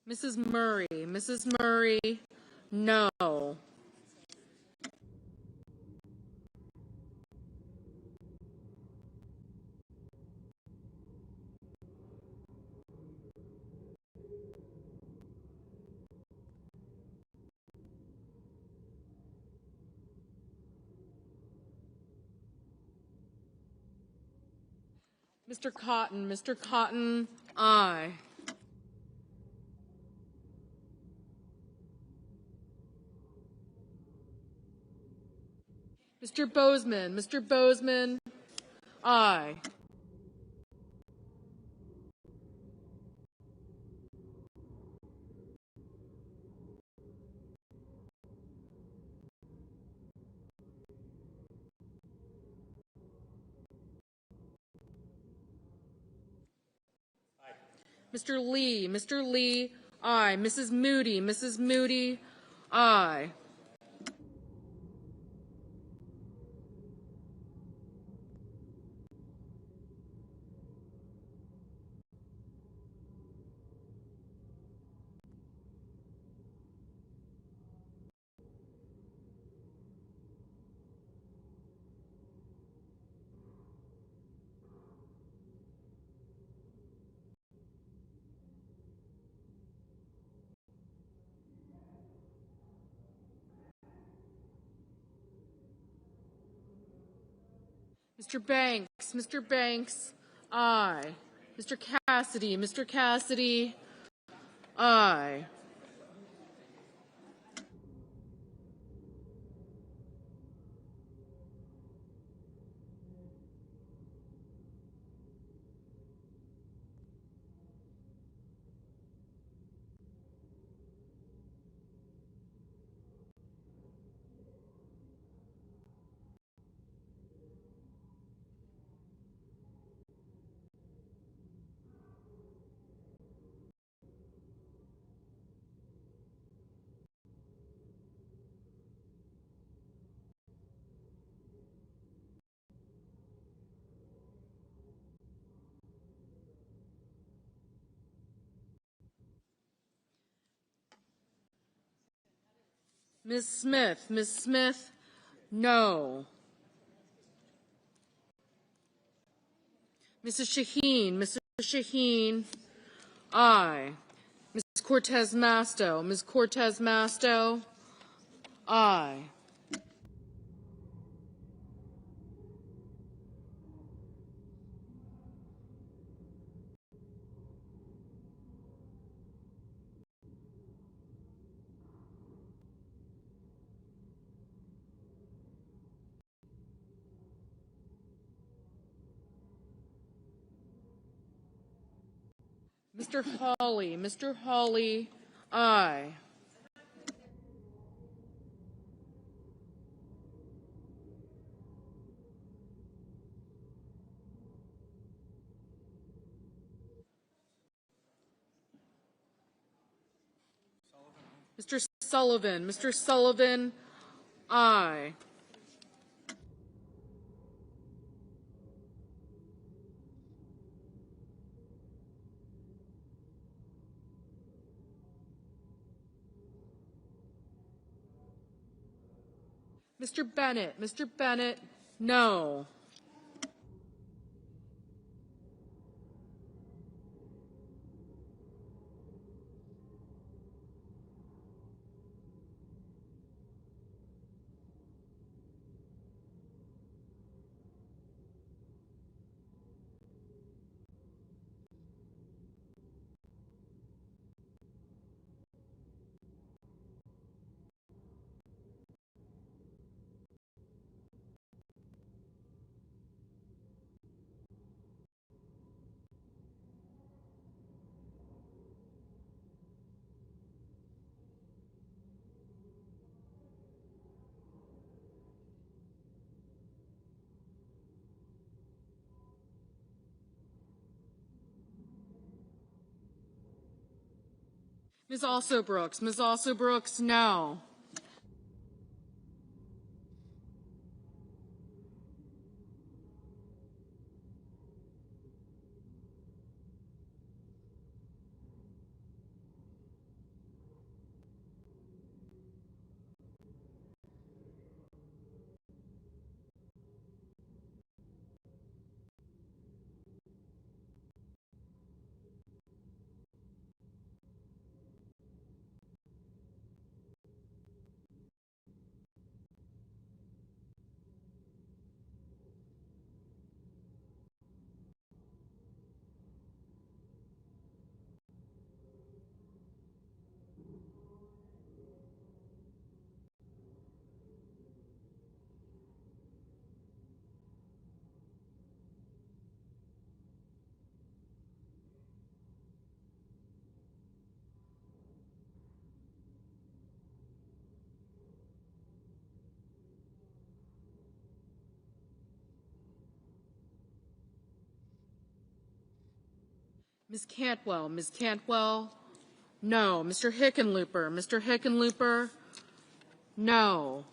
Mrs. Murray. Mrs. Murray, no. Mr. Cotton. Mr. Cotton, aye. Mr. Bozeman. Mr. Bozeman, aye. Mr. Lee. Mr. Lee, aye. Mrs. Moody. Mrs. Moody, aye. Mr. Banks. Mr. Banks, aye. Mr. Cassidy. Mr. Cassidy, aye. Ms. Smith. Ms. Smith, no. Mrs. Shaheen. Mrs. Shaheen, aye. Ms. Cortez Masto. Ms. Cortez Masto, aye. Mr. Hawley, aye. Mr. Sullivan, aye. Mr. Bennett, no. Ms. Brooks, no. Ms. Cantwell, no. Mr. Hickenlooper, no.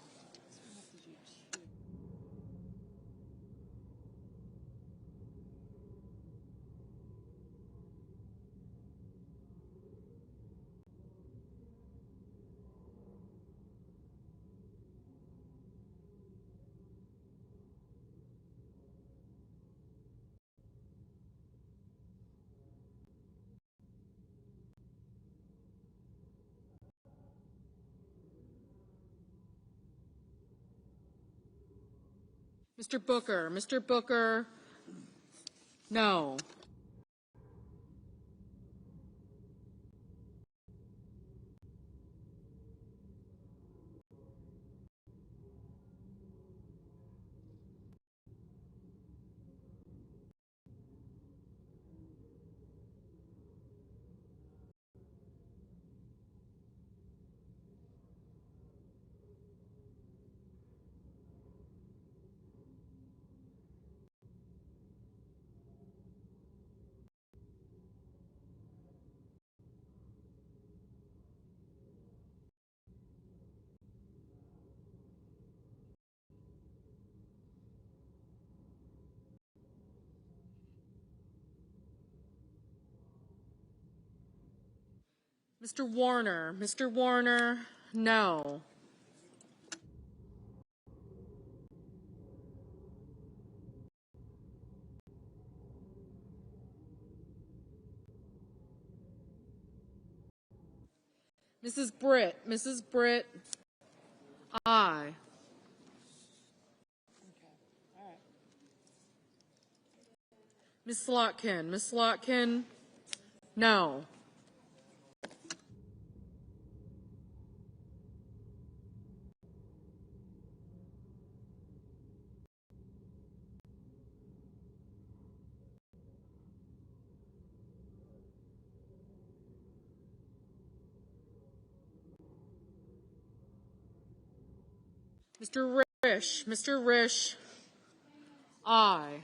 Mr. Booker, no. Mr. Warner, no. Mrs. Britt, aye. Ms. Slotkin, no. Mr. Risch. Mr. Risch. Aye.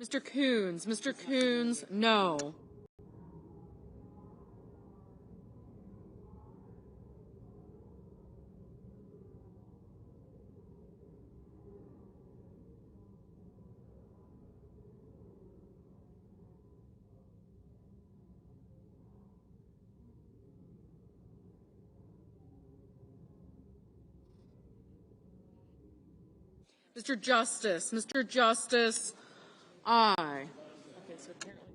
Mr. Coons. Mr. Coons, no. Mr. Justice. Mr. Justice, aye. Okay, so apparently.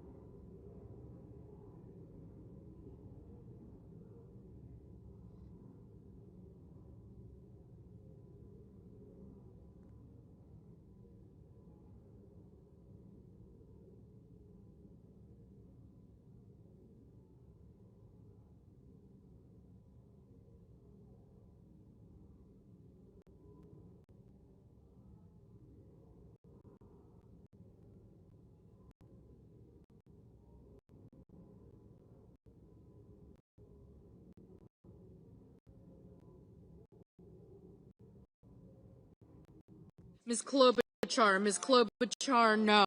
Ms. Klobuchar. Ms. Klobuchar, no.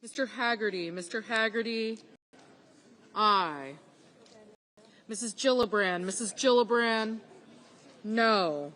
Mr. Haggerty. Mr. Haggerty, aye. Mrs. Gillibrand. Mrs. Gillibrand, no.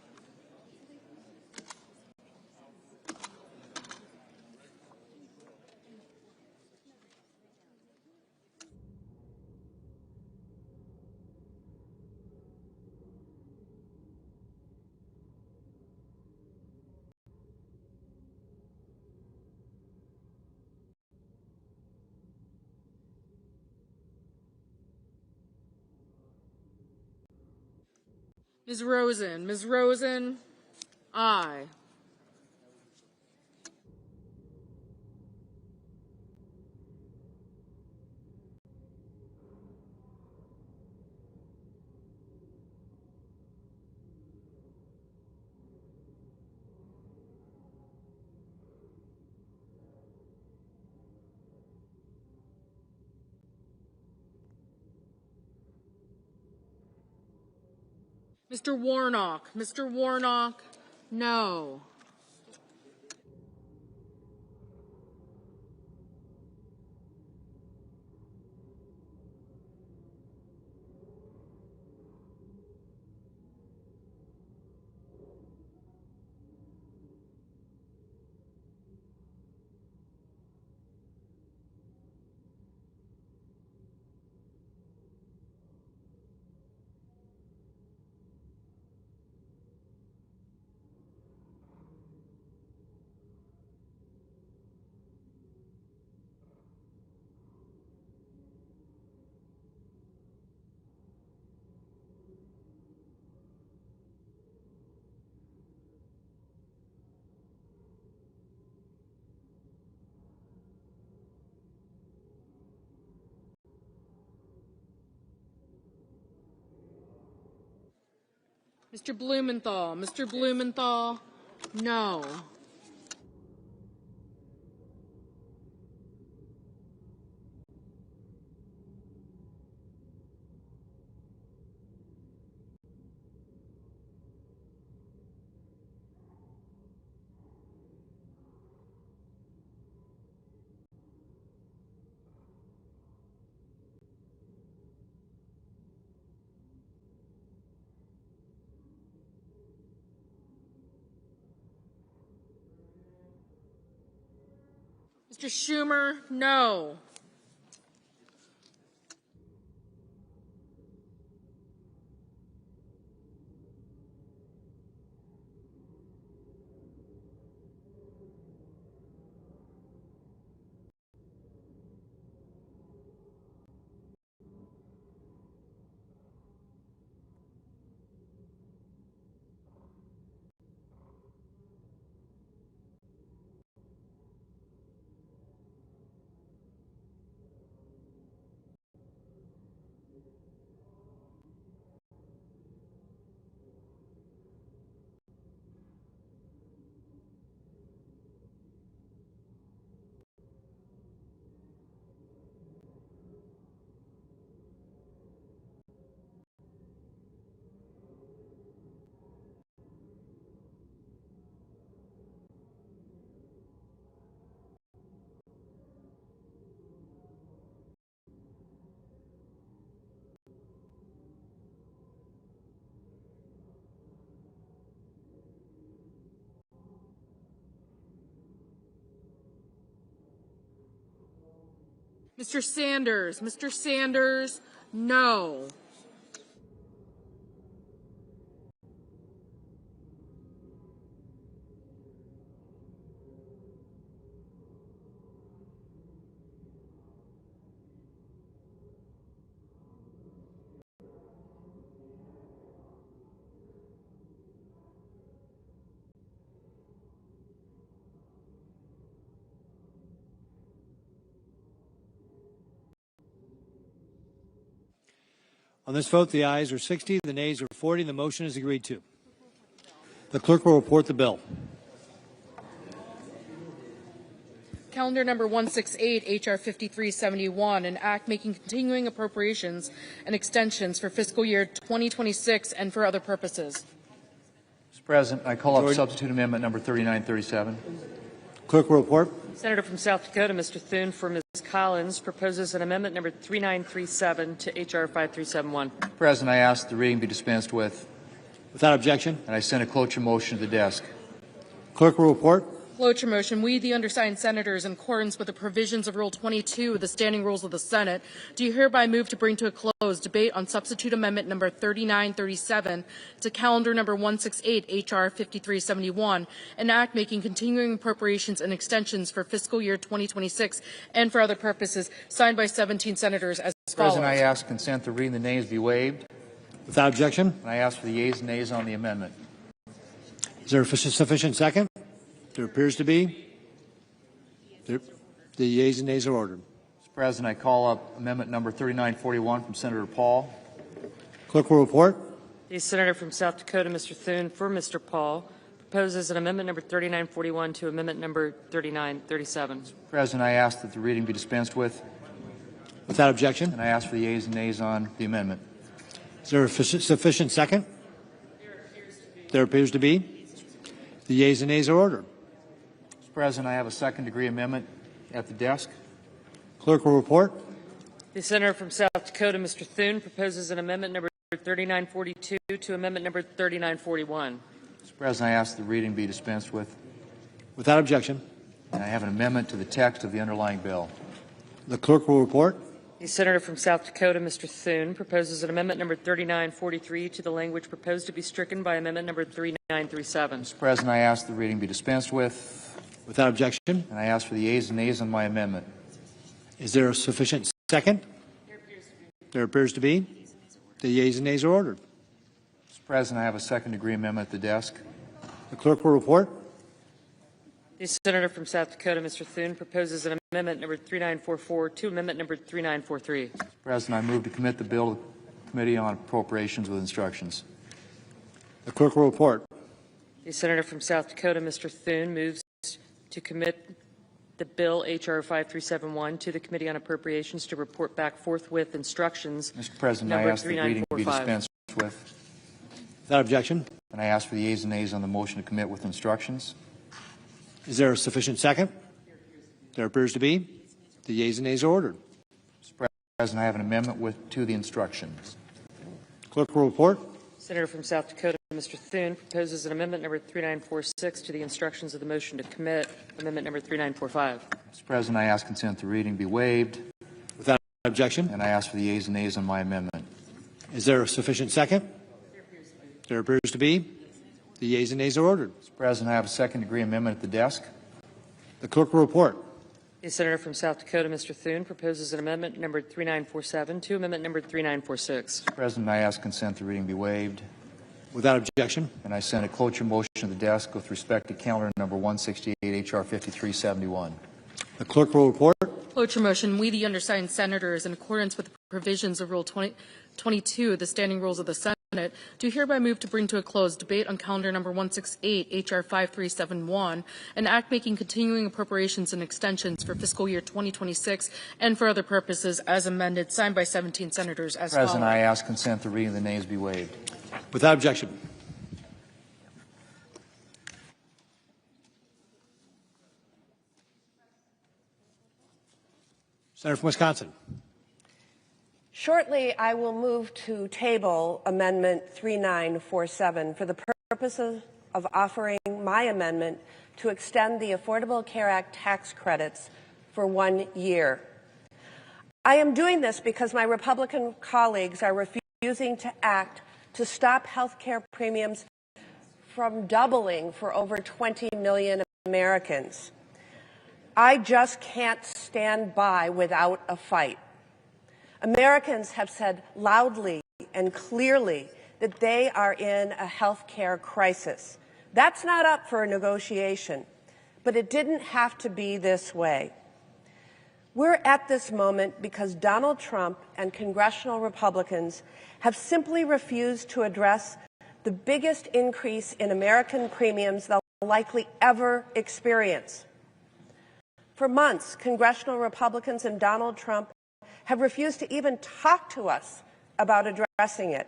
Ms. Rosen. Ms. Rosen, aye. Mr. Warnock. Mr. Warnock, no. Mr. Blumenthal. Mr. Blumenthal, no. Mr. Schumer, no. Mr. Sanders. Mr. Sanders, no. On this vote, the ayes are 60, the nays are 40, and the motion is agreed to. The clerk will report the bill. Calendar number 168, H.R. 5371, an act making continuing appropriations and extensions for fiscal year 2026 and for other purposes. Mr. President, I call up substitute amendment number 3937. Clerk will report. Senator from South Dakota, Mr. Thune, for Ms. Collins, proposes an amendment number 3937 to H.R. 5371. President, I ask the reading be dispensed with. Without objection. And I send a cloture motion to the desk. Clerk will report. Cloture motion. We, the undersigned senators, in accordance with the provisions of Rule 22 of the Standing Rules of the Senate, do hereby move to bring to a close debate on substitute amendment number 3937 to calendar number 168, H.R. 5371, an act making continuing appropriations and extensions for fiscal year 2026 and for other purposes, signed by 17 senators as follows. President, I ask consent to reading the nays be waived. Without objection. And I ask for the yeas and nays on the amendment. Is there a sufficient second? There appears to be. The yeas and nays are ordered. Mr. President, I call up amendment number 3941 from Senator Paul. Clerk will report. The Senator from South Dakota, Mr. Thune, for Mr. Paul, proposes an amendment number 3941 to amendment number 3937. Mr. President, I ask that the reading be dispensed with. Without objection. And I ask for the yeas and nays on the amendment. Is there a sufficient second? There appears to be. The yeas and nays are ordered. Mr. President, I have a second-degree amendment at the desk. Clerk will report. The senator from South Dakota, Mr. Thune, proposes an amendment number 3942 to amendment number 3941. Mr. President, I ask the reading be dispensed with. Without objection. And I have an amendment to the text of the underlying bill. The clerk will report. The senator from South Dakota, Mr. Thune, proposes an amendment number 3943 to the language proposed to be stricken by amendment number 3937. Mr. President, I ask the reading be dispensed with. Without objection. And I ask for the yeas and nays on my amendment. Is there a sufficient second? There appears to be. The yeas and nays are ordered. Mr. President, I have a second-degree amendment at the desk. The clerk will report. The senator from South Dakota, Mr. Thune, proposes an amendment number 3944 to amendment number 3943. Mr. President, I move to commit the bill to the Committee on Appropriations with instructions. The clerk will report. The senator from South Dakota, Mr. Thune, moves to commit the bill H.R. 5371 to the Committee on Appropriations to report back forthwith instructions. Mr. President, I ask the reading be dispensed with. Without objection. And I ask for the yeas and nays on the motion to commit with instructions. Is there a sufficient second? There appears to be. The yeas and nays are ordered. Mr. President, I have an amendment to the instructions. Clerk will report. Senator from South Dakota, Mr. Thune, proposes an amendment number 3946 to the instructions of the motion to commit, amendment number 3945. Mr. President, I ask consent the reading be waived. Without objection. And I ask for the yeas and nays on my amendment. Is there a sufficient second? There appears to be. The yeas and nays are ordered. Mr. President, I have a second-degree amendment at the desk. The clerk will report. The senator from South Dakota, Mr. Thune, proposes an amendment number 3947 to amendment number 3946. Mr. President, I ask consent the reading be waived. Without objection. And I send a cloture motion to the desk with respect to calendar number 168, H.R. 5371. The clerk will report. Cloture motion. We, the undersigned senators, in accordance with the provisions of Rule 22, the standing rules of the Senate, do hereby move to bring to a close debate on calendar number 168, H.R. 5371, an act making continuing appropriations and extensions for fiscal year 2026 and for other purposes as amended, signed by 17 senators as follows. President, I ask consent the reading of the nays be waived. Without objection. Senator from Wisconsin. Shortly, I will move to table Amendment 3947 for the purposes of offering my amendment to extend the Affordable Care Act tax credits for 1 year. I am doing this because my Republican colleagues are refusing to act to stop health care premiums from doubling for over 20 million Americans. I just can't stand by without a fight. Americans have said loudly and clearly that they are in a health care crisis. That's not up for negotiation, but it didn't have to be this way. We're at this moment because Donald Trump and congressional Republicans have simply refused to address the biggest increase in American premiums they'll likely ever experience. For months, congressional Republicans and Donald Trump have refused to even talk to us about addressing it.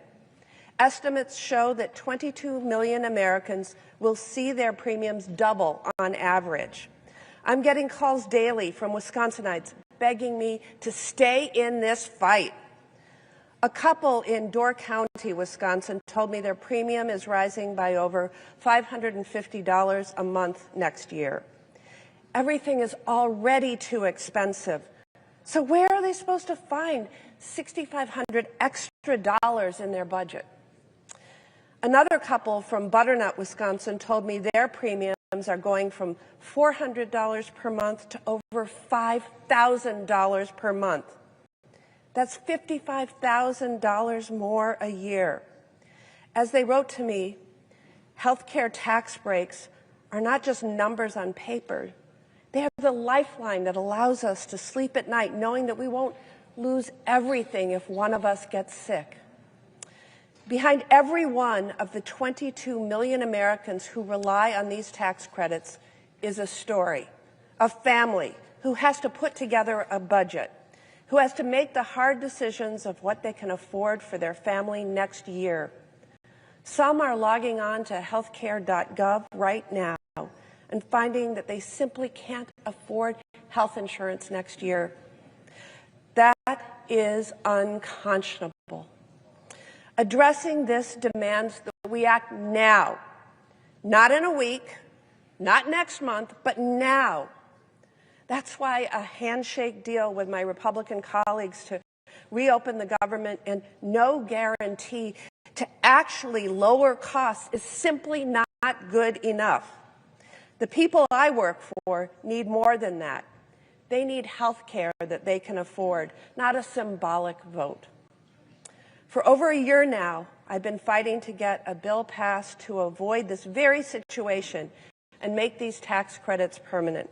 Estimates show that 22 million Americans will see their premiums double on average. I'm getting calls daily from Wisconsinites begging me to stay in this fight. A couple in Door County, Wisconsin, told me their premium is rising by over $550 a month next year. Everything is already too expensive. So where are they supposed to find $6,500 extra dollars in their budget? Another couple from Butternut, Wisconsin, told me their premiums are going from $400 per month to over $5,000 per month. That's $55,000 more a year. As they wrote to me, health care tax breaks are not just numbers on paper. They are the lifeline that allows us to sleep at night knowing that we won't lose everything if one of us gets sick. Behind every one of the 22 million Americans who rely on these tax credits is a story, a family who has to put together a budget, who has to make the hard decisions of what they can afford for their family next year. Some are logging on to healthcare.gov right now and finding that they simply can't afford health insurance next year. That is unconscionable. Addressing this demands that we act now, not in a week, not next month, but now. That's why a handshake deal with my Republican colleagues to reopen the government and no guarantee to actually lower costs is simply not good enough. The people I work for need more than that. They need health care that they can afford, not a symbolic vote. For over a year now, I've been fighting to get a bill passed to avoid this very situation and make these tax credits permanent.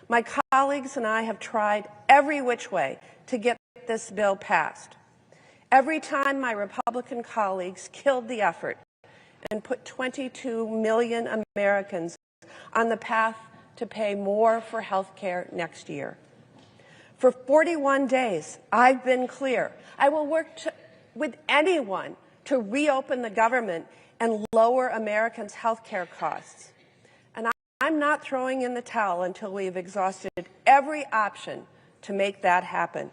My colleagues and I have tried every which way to get this bill passed. Every time my Republican colleagues killed the effort and put 22 million Americans on the path to pay more for health care next year. For 41 days, I've been clear. I will work with anyone to reopen the government and lower Americans' health care costs. And I'm not throwing in the towel until we've exhausted every option to make that happen.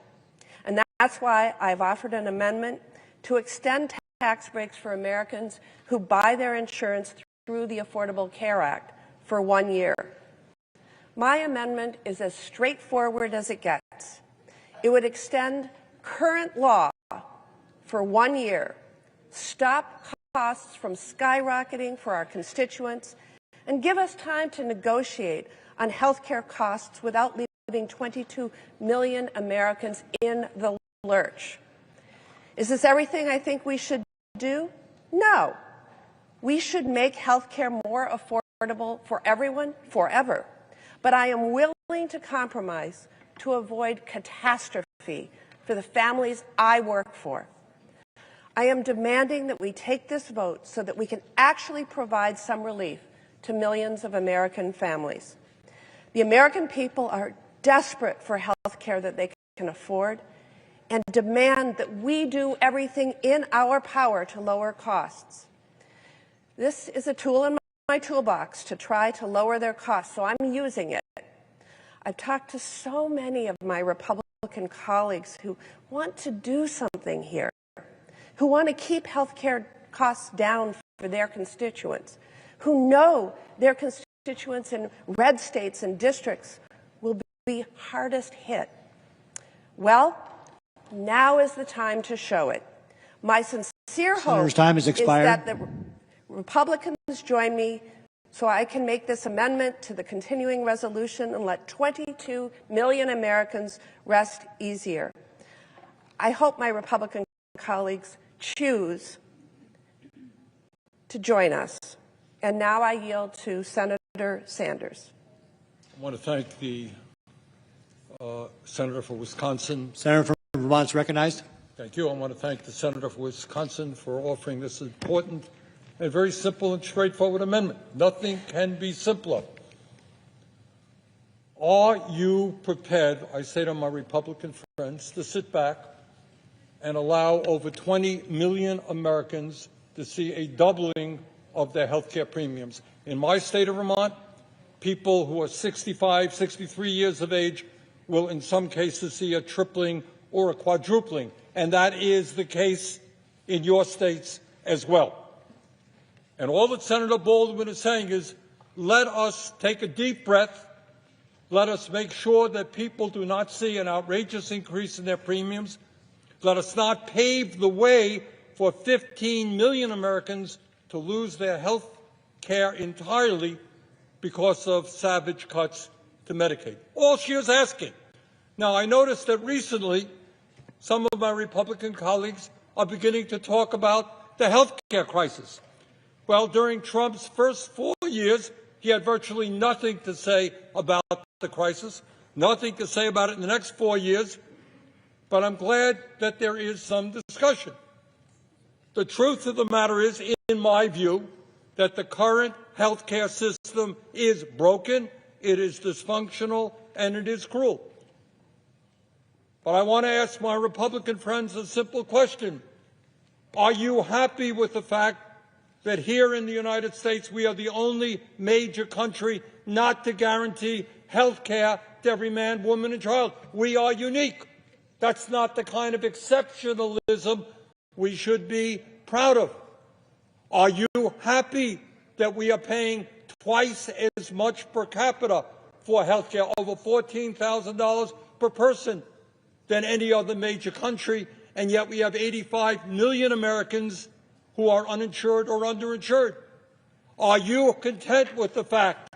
And that's why I've offered an amendment to extend tax breaks for Americans who buy their insurance through the Affordable Care Act for 1 year. My amendment is as straightforward as it gets. It would extend current law for 1 year, stop costs from skyrocketing for our constituents, and give us time to negotiate on health care costs without leaving 22 million Americans in the lurch. Is this everything I think we should do? No. We should make health care more affordable for everyone forever. But I am willing to compromise to avoid catastrophe for the families I work for. I am demanding that we take this vote so that we can actually provide some relief to millions of American families. The American people are desperate for health care that they can afford and demand that we do everything in our power to lower costs. This is a tool in my toolbox to try to lower their costs, so I'm using it. I've talked to so many of my Republican colleagues who want to do something here, who want to keep health care costs down for their constituents, who know their constituents in red states and districts will be hardest hit. Well, now is the time to show it. My sincere hope is that the Republicans join me so I can make this amendment to the continuing resolution and let 22 million Americans rest easier. I hope my Republican colleagues choose to join us. And now I yield to Senator Sanders. I want to thank the Senator for Wisconsin. Senator from Vermont is recognized. Thank you. I want to thank the Senator for Wisconsin for offering this important and very simple and straightforward amendment. Nothing can be simpler. Are you prepared, I say to my Republican friends, to sit back and allow over 20 million Americans to see a doubling of their health care premiums? In my state of Vermont, people who are 65, 63 years of age will in some cases see a tripling or a quadrupling, and that is the case in your states as well. And all that Senator Baldwin is saying is, let us take a deep breath. Let us make sure that people do not see an outrageous increase in their premiums. Let us not pave the way for 15 million Americans to lose their health care entirely because of savage cuts to Medicaid. All she is asking. Now, I noticed that recently some of my Republican colleagues are beginning to talk about the health care crisis. Well, during Trump's first 4 years, he had virtually nothing to say about the crisis, nothing to say about it in the next 4 years, but I'm glad that there is some discussion. The truth of the matter is, in my view, that the current health care system is broken, it is dysfunctional, and it is cruel. But I want to ask my Republican friends a simple question. Are you happy with the fact that here in the United States we are the only major country not to guarantee health care to every man, woman, and child. We are unique. That's not the kind of exceptionalism we should be proud of. Are you happy that we are paying twice as much per capita for health care, over $14,000 per person, than any other major country, and yet we have 85 million Americans who are uninsured or underinsured? Are you content with the fact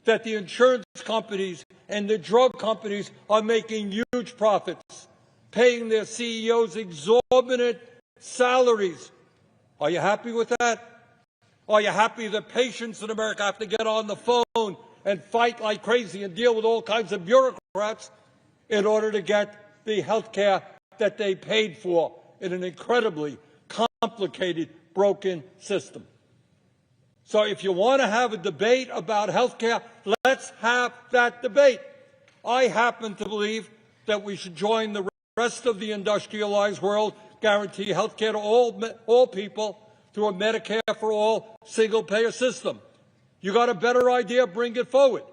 that the insurance companies and the drug companies are making huge profits, paying their CEOs exorbitant salaries? Are you happy with that? Are you happy that patients in America have to get on the phone and fight like crazy and deal with all kinds of bureaucrats in order to get the health care that they paid for in an incredibly complicated, broken system? So if you want to have a debate about health care, let's have that debate. I happen to believe that we should join the rest of the industrialized world, guarantee health care to all people through a Medicare for all single-payer system. You got a better idea, bring it forward.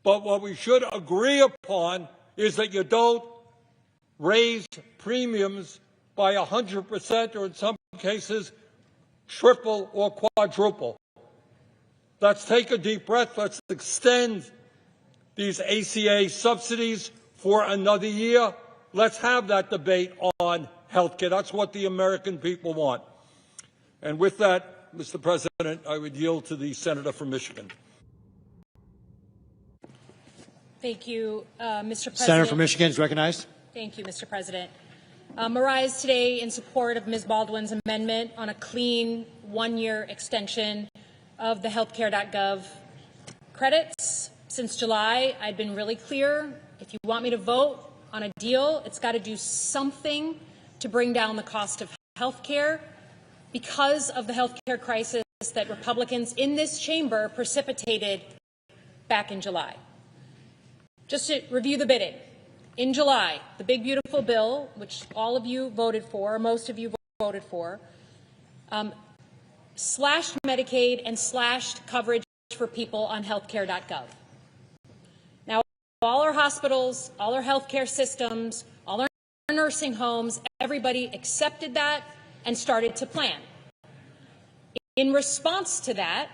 But what we should agree upon is that you don't raise premiums by 100% or in some cases triple or quadruple. Let's take a deep breath. Let's extend these ACA subsidies for another year. Let's have that debate on health care. That's what the American people want. And with that, Mr. President, I would yield to the Senator from Michigan. Thank you, Mr. President. Senator from Michigan is recognized. Thank you, Mr. President. Rise today in support of Ms. Baldwin's amendment on a clean one-year extension of the healthcare.gov credits. Since July, I've been really clear. If you want me to vote on a deal, it's got to do something to bring down the cost of health care because of the health care crisis that Republicans in this chamber precipitated back in July. Just to review the bidding. In July, the big, beautiful bill, which all of you voted for, most of you voted for, slashed Medicaid and slashed coverage for people on healthcare.gov. Now, all our hospitals, all our healthcare systems, all our nursing homes, everybody accepted that and started to plan. In response to that,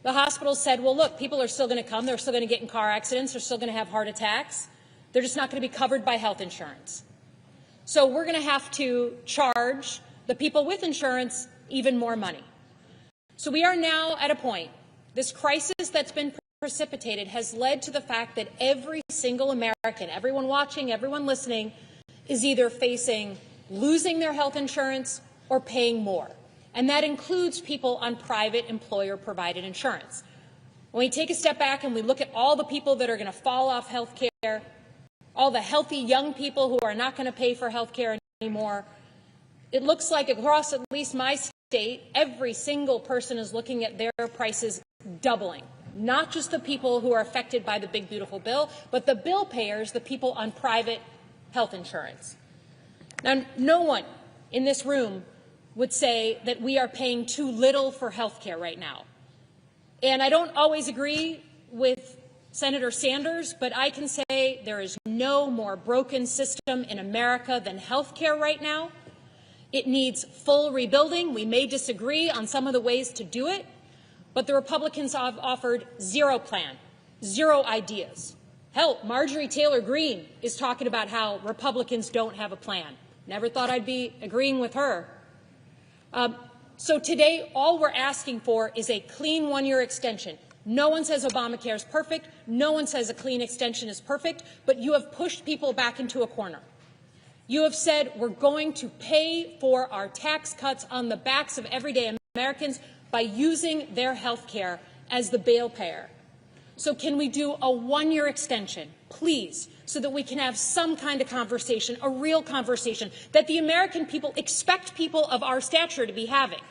the hospitals said, well, look, people are still going to come. They're still going to get in car accidents. They're still going to have heart attacks. They're just not going to be covered by health insurance. So we're going to have to charge the people with insurance even more money. So we are now at a point, this crisis that's been precipitated has led to the fact that every single American, everyone watching, everyone listening, is either facing losing their health insurance or paying more. And that includes people on private employer-provided insurance. When we take a step back and we look at all the people that are going to fall off health care, all the healthy young people who are not going to pay for health care anymore, it looks like across at least my state, every single person is looking at their prices doubling. Not just the people who are affected by the big, beautiful bill, but the bill payers, the people on private health insurance. Now, no one in this room would say that we are paying too little for health care right now. And I don't always agree with Senator Sanders, but I can say there is no more broken system in America than health care right now. It needs full rebuilding. We may disagree on some of the ways to do it, but the Republicans have offered zero plan, zero ideas. Hell, Marjorie Taylor Greene is talking about how Republicans don't have a plan. Never thought I'd be agreeing with her. So today, all we're asking for is a clean one-year extension. No one says Obamacare is perfect. No one says a clean extension is perfect. But you have pushed people back into a corner. You have said we're going to pay for our tax cuts on the backs of everyday Americans by using their health care as the bail payer. So can we do a one-year extension, please, so that we can have some kind of conversation, a real conversation that the American people expect people of our stature to be having?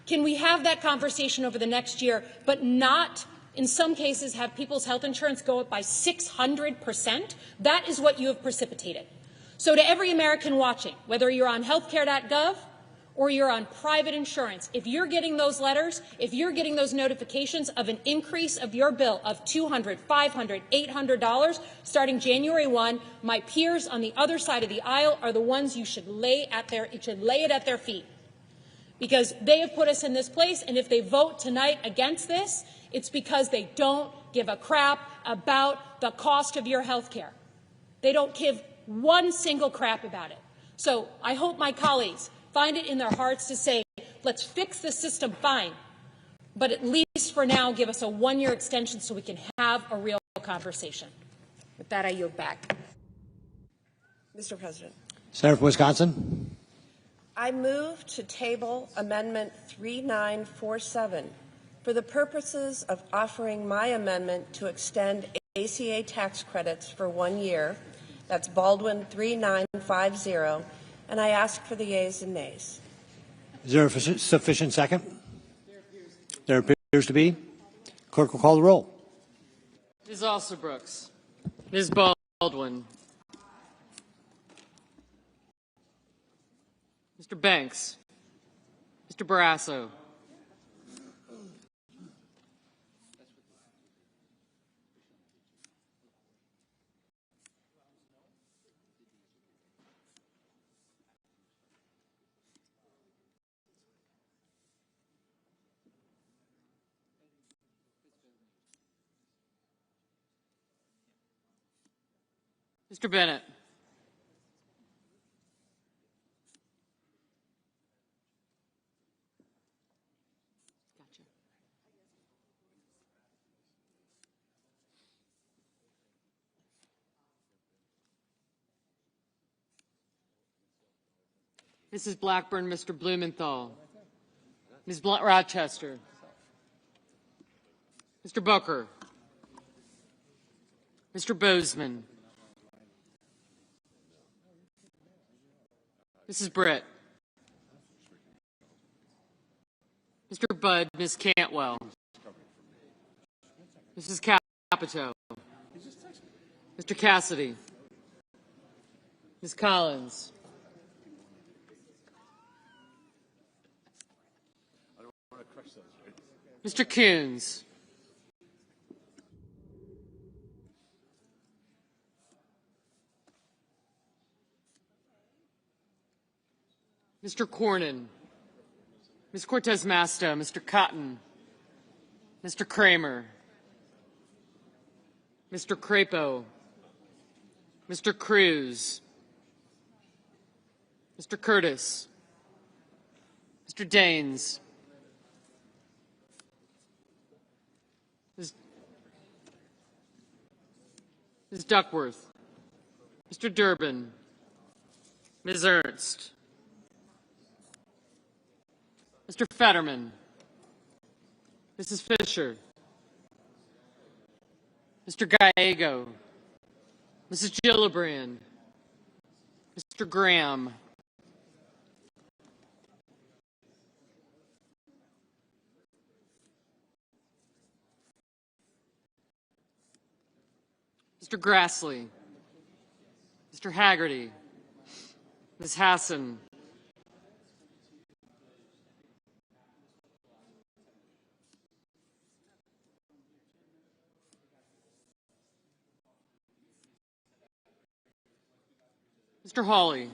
Can we have that conversation over the next year, but not, in some cases, have people's health insurance go up by 600%? That is what you have precipitated. So to every American watching, whether you're on healthcare.gov or you're on private insurance, if you're getting those letters, if you're getting those notifications of an increase of your bill of $200, $500, $800 starting January 1, my peers on the other side of the aisle are the ones you should lay it at their feet, because they have put us in this place, and if they vote tonight against this, it's because they don't give a crap about the cost of your health care. They don't give one single crap about it. So I hope my colleagues find it in their hearts to say, let's fix the system, fine, but at least for now give us a one-year extension so we can have a real conversation. With that, I yield back. Mr. President. Senator from Wisconsin. I move to table Amendment 3947 for the purposes of offering my amendment to extend ACA tax credits for 1 year. That's Baldwin 3950. And I ask for the yeas and nays. Is there a sufficient second? There appears to be. Clerk will call the roll. Ms. Alsobrooks. Ms. Baldwin. Mr. Banks. Mr. Barrasso. Mr. Bennett. Gotcha. Mrs. Blackburn, Mr. Blumenthal. Ms. Rochester. Mr. Booker. Mr. Bozeman. Mrs. Britt. Mr. Budd, Ms. Cantwell. Mrs. Capito. Mr. Cassidy. Ms. Collins. Mr. Coons. Mr. Cornyn. Ms. Cortez Masto. Mr. Cotton. Mr. Kramer. Mr. Crapo. Mr. Cruz. Mr. Curtis. Mr. Daines. Ms. Duckworth. Mr. Durbin. Ms. Ernst. Mr. Fetterman. Mrs. Fisher. Mr. Gallego. Mrs. Gillibrand. Mr. Graham. Mr. Grassley. Mr. Haggerty. Ms. Hassan. Mr. Hawley.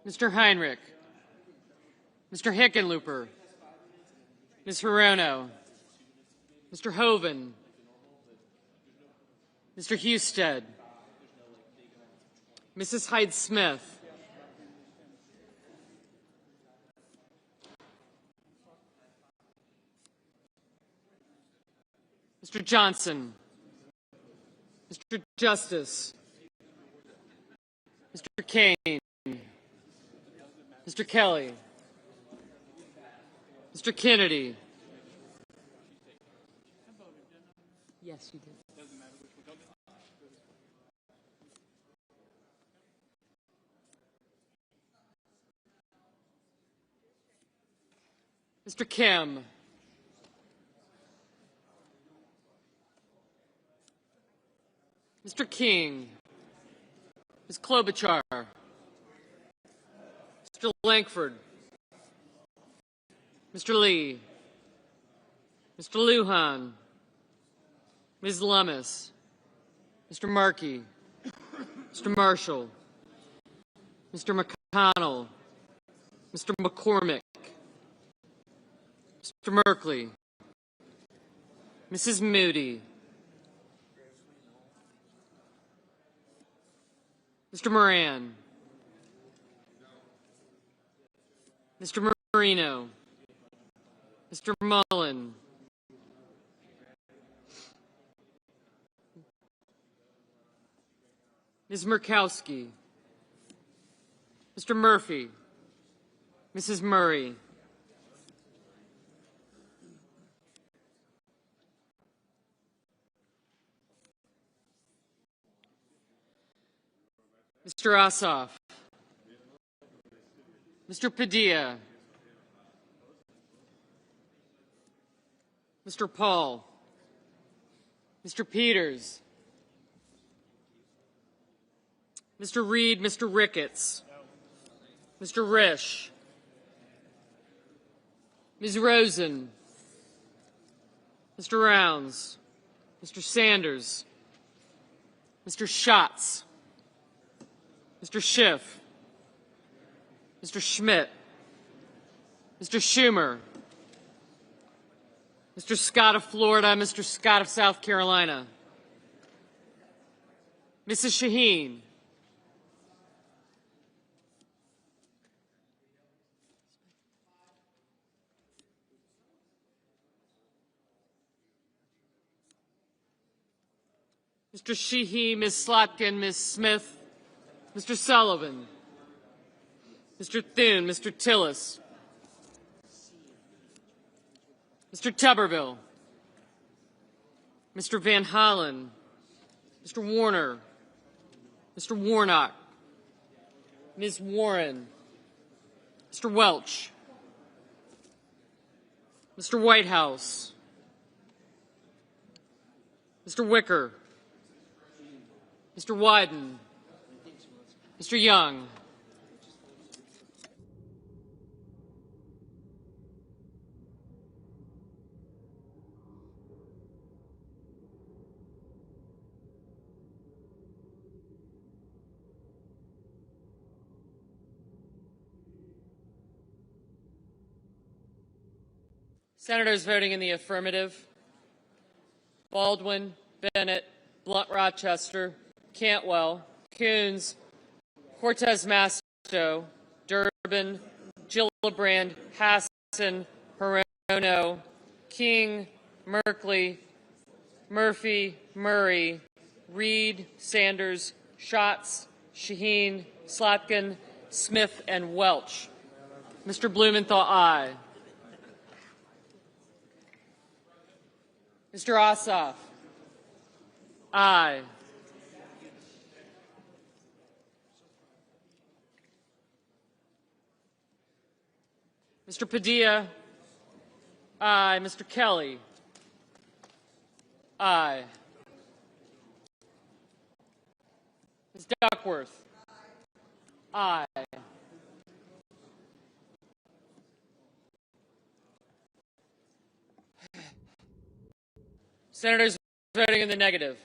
Mr. Heinrich. Mr. Hickenlooper. Ms. Hirono. Mr. Hoven. Mr. Husted. Mrs. Hyde-Smith. Mr. Johnson. Mr. Justice. Mr. Kane. Mr. Kelly. Mr. Kennedy. Yes, you did. Mr. Kim. Mr. King. Ms. Klobuchar, Mr. Lankford, Mr. Lee, Mr. Lujan, Ms. Lummis, Mr. Markey, Mr. Marshall, Mr. McConnell, Mr. McCormick, Mr. Merkley, Mrs. Moody, Mr. Moran, Mr. Marino, Mr. Mullen, Ms. Murkowski, Mr. Murphy, Mrs. Murray, Mr. Ossoff, Mr. Padilla, Mr. Paul, Mr. Peters, Mr. Reed, Mr. Ricketts, Mr. Risch, Ms. Rosen, Mr. Rounds, Mr. Sanders, Mr. Schatz, Mr. Schiff, Mr. Schmidt, Mr. Schumer, Mr. Scott of Florida, Mr. Scott of South Carolina, Mrs. Shaheen, Mr. Sheehy, Ms. Slotkin, Ms. Smith, Mr. Sullivan, Mr. Thune, Mr. Tillis, Mr. Tuberville, Mr. Van Hollen, Mr. Warner, Mr. Warnock, Ms. Warren, Mr. Welch, Mr. Whitehouse, Mr. Wicker, Mr. Wyden, Mr. Young, Senators voting in the affirmative: Baldwin, Bennett, Blunt Rochester, Cantwell, Coons, Cortez Masto, Durbin, Gillibrand, Hassan, Hirono, King, Merkley, Murphy, Murray, Reed, Sanders, Schatz, Shaheen, Slotkin, Smith, and Welch. Mr. Blumenthal, aye. Mr. Ossoff, aye. Mr. Padilla, aye. Mr. Kelly, aye. Ms. Duckworth, aye. Senators voting in the negative: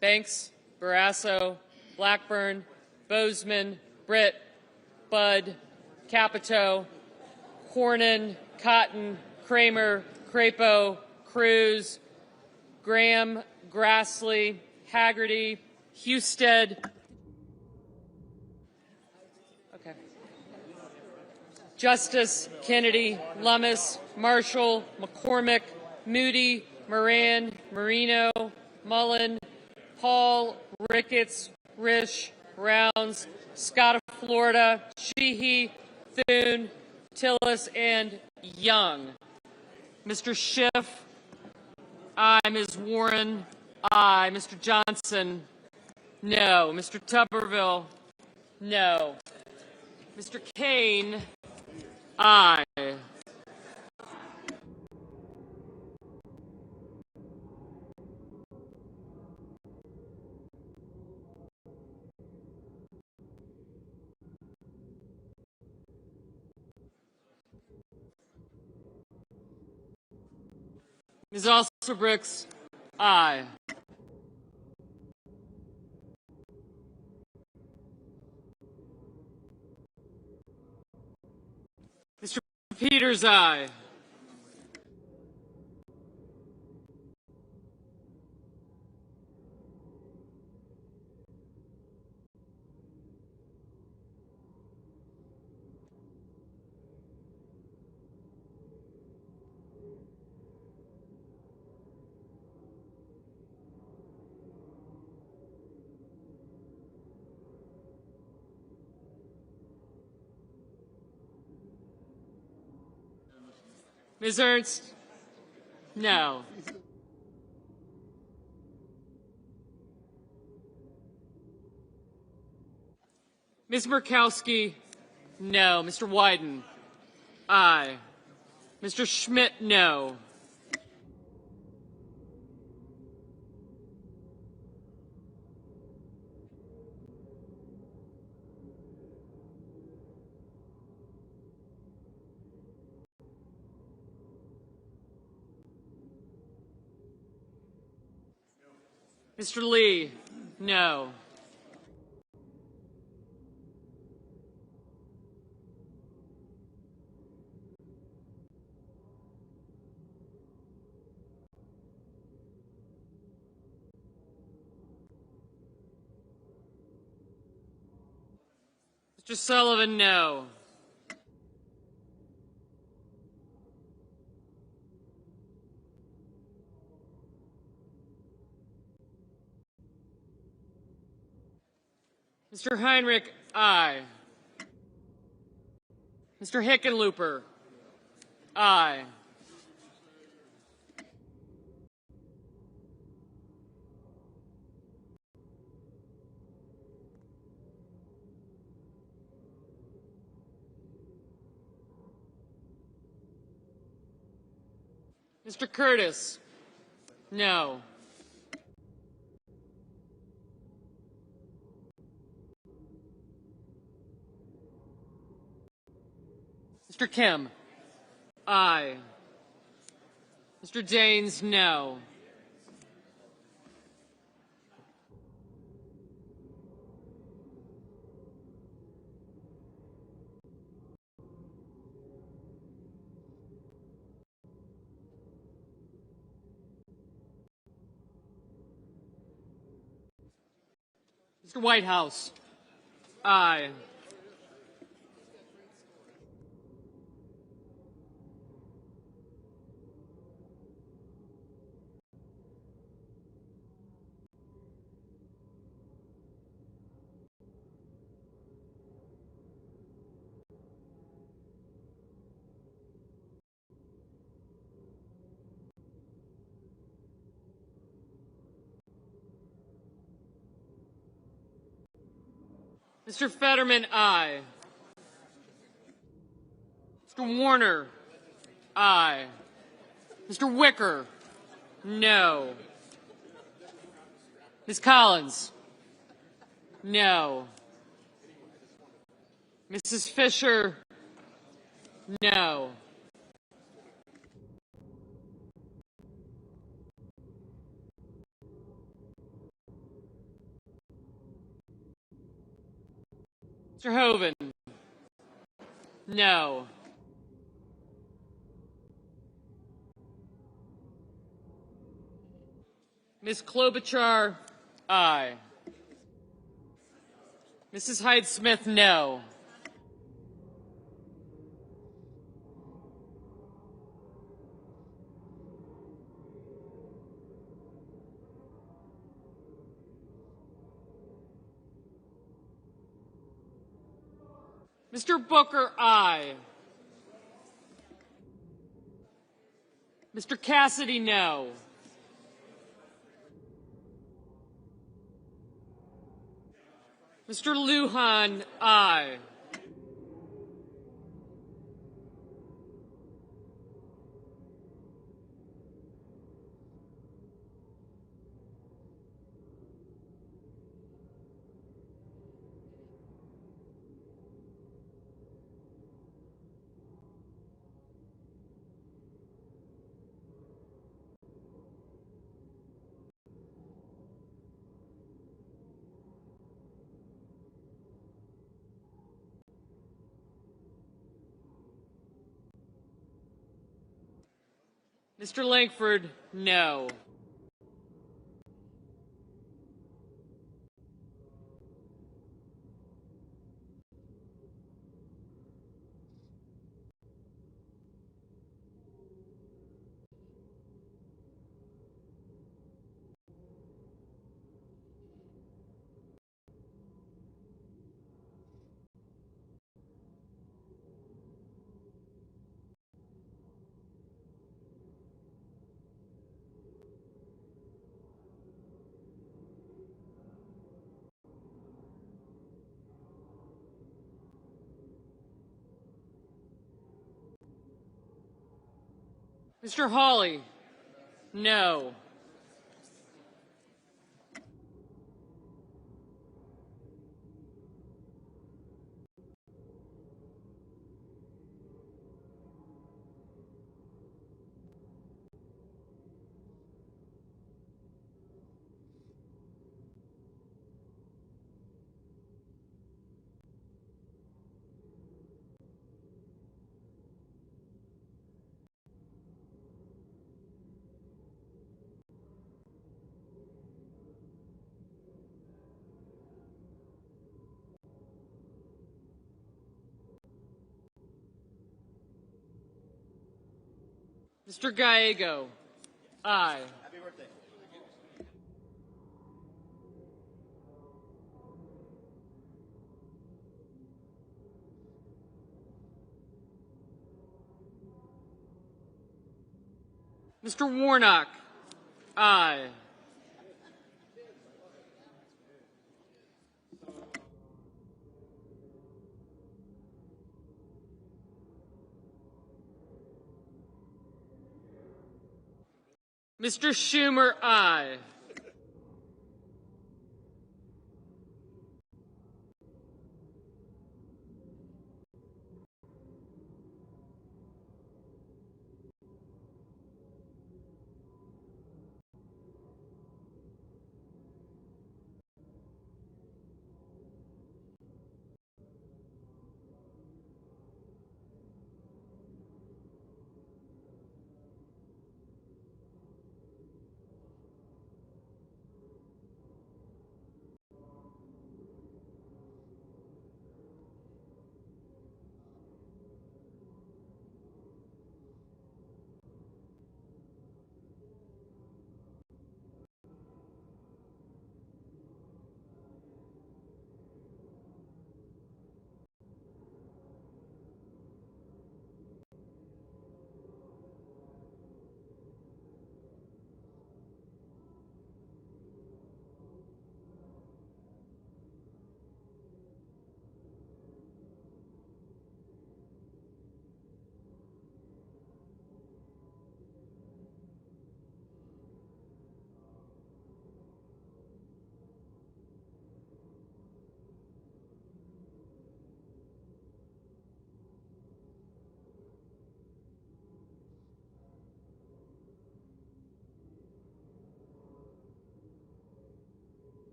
Banks, Barrasso, Blackburn, Bozeman, Britt, Budd, Capito, Cornyn, Cotton, Kramer, Crapo, Cruz, Graham, Grassley, Haggerty, Husted. Okay. Justice, Kennedy, Lummis, Marshall, McCormick, Moody, Moran, Marino, Mullen, Hall, Ricketts, Risch, Rounds, Scott of Florida, Sheehy, Thune, Tillis, and Young. Mr. Schiff, aye. Ms. Warren, aye. Mr. Johnson, no. Mr. Tuberville, no. Mr. Kane, aye. Ms. Alsobrooks, aye. Mr. Peters, aye. Ms. Ernst, no. Ms. Murkowski, no. Mr. Wyden, aye. Mr. Schmidt, no. Mr. Lee, no. Mr. Sullivan, no. Mr. Heinrich, aye. Mr. Hickenlooper, aye. Mr. Curtis, no. Mr. Kim, aye. Mr. Daines, no. Mr. Whitehouse, aye. Mr. Fetterman, aye. Mr. Warner, aye. Mr. Wicker, no. Ms. Collins, no. Mrs. Fisher, no. Mr. Hoven, no. Ms. Klobuchar, aye. Mrs. Hyde-Smith, no. Mr. Booker, aye. Mr. Cassidy, no. Mr. Lujan, aye. Mr. Langford, no. Mr. Hawley, no. Mr. Gallego, aye. Mr. Warnock, aye. Mr. Schumer, aye.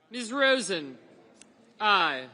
Ms. Rosen? Aye.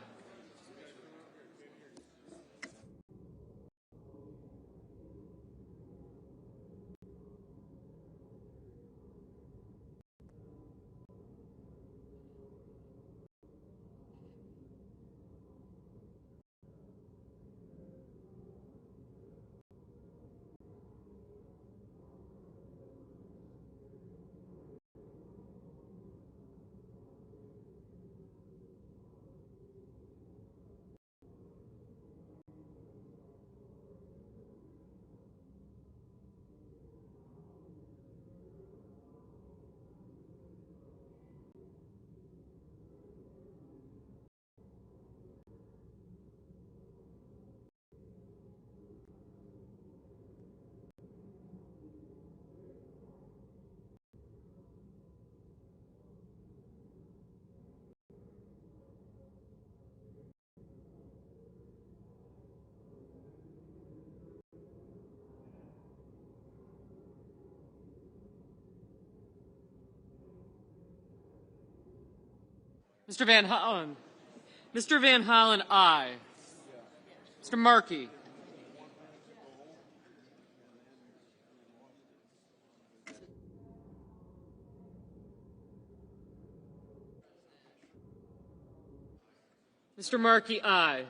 Mr. Van Hollen? Mr. Van Hollen, aye. Mr. Markey? Mr. Markey, aye.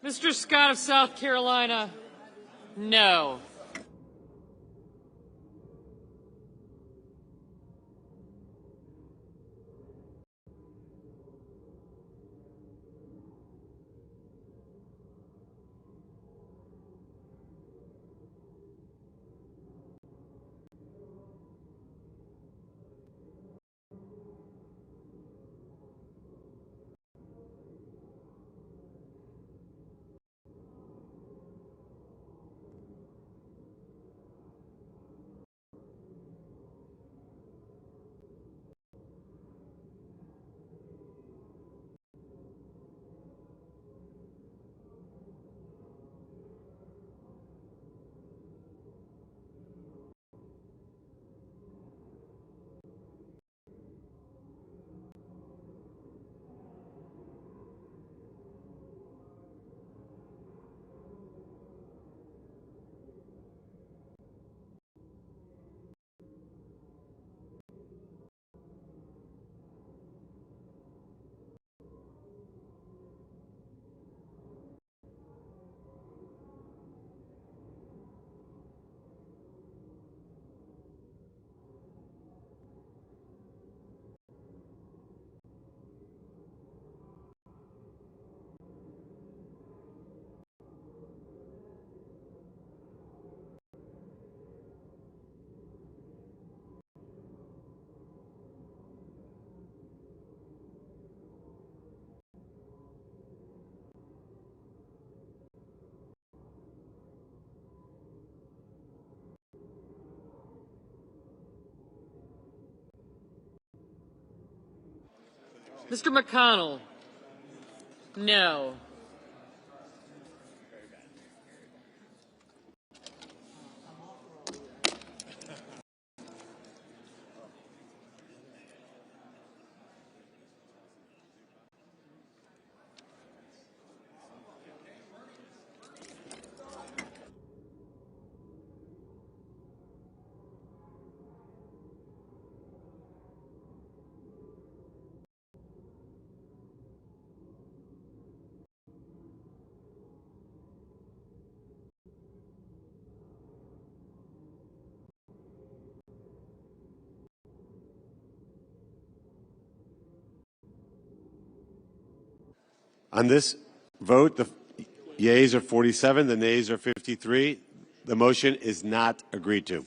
Mr. Scott of South Carolina, no. Mr. McConnell, no. On this vote, the yeas are 47, the nays are 53. The motion is not agreed to.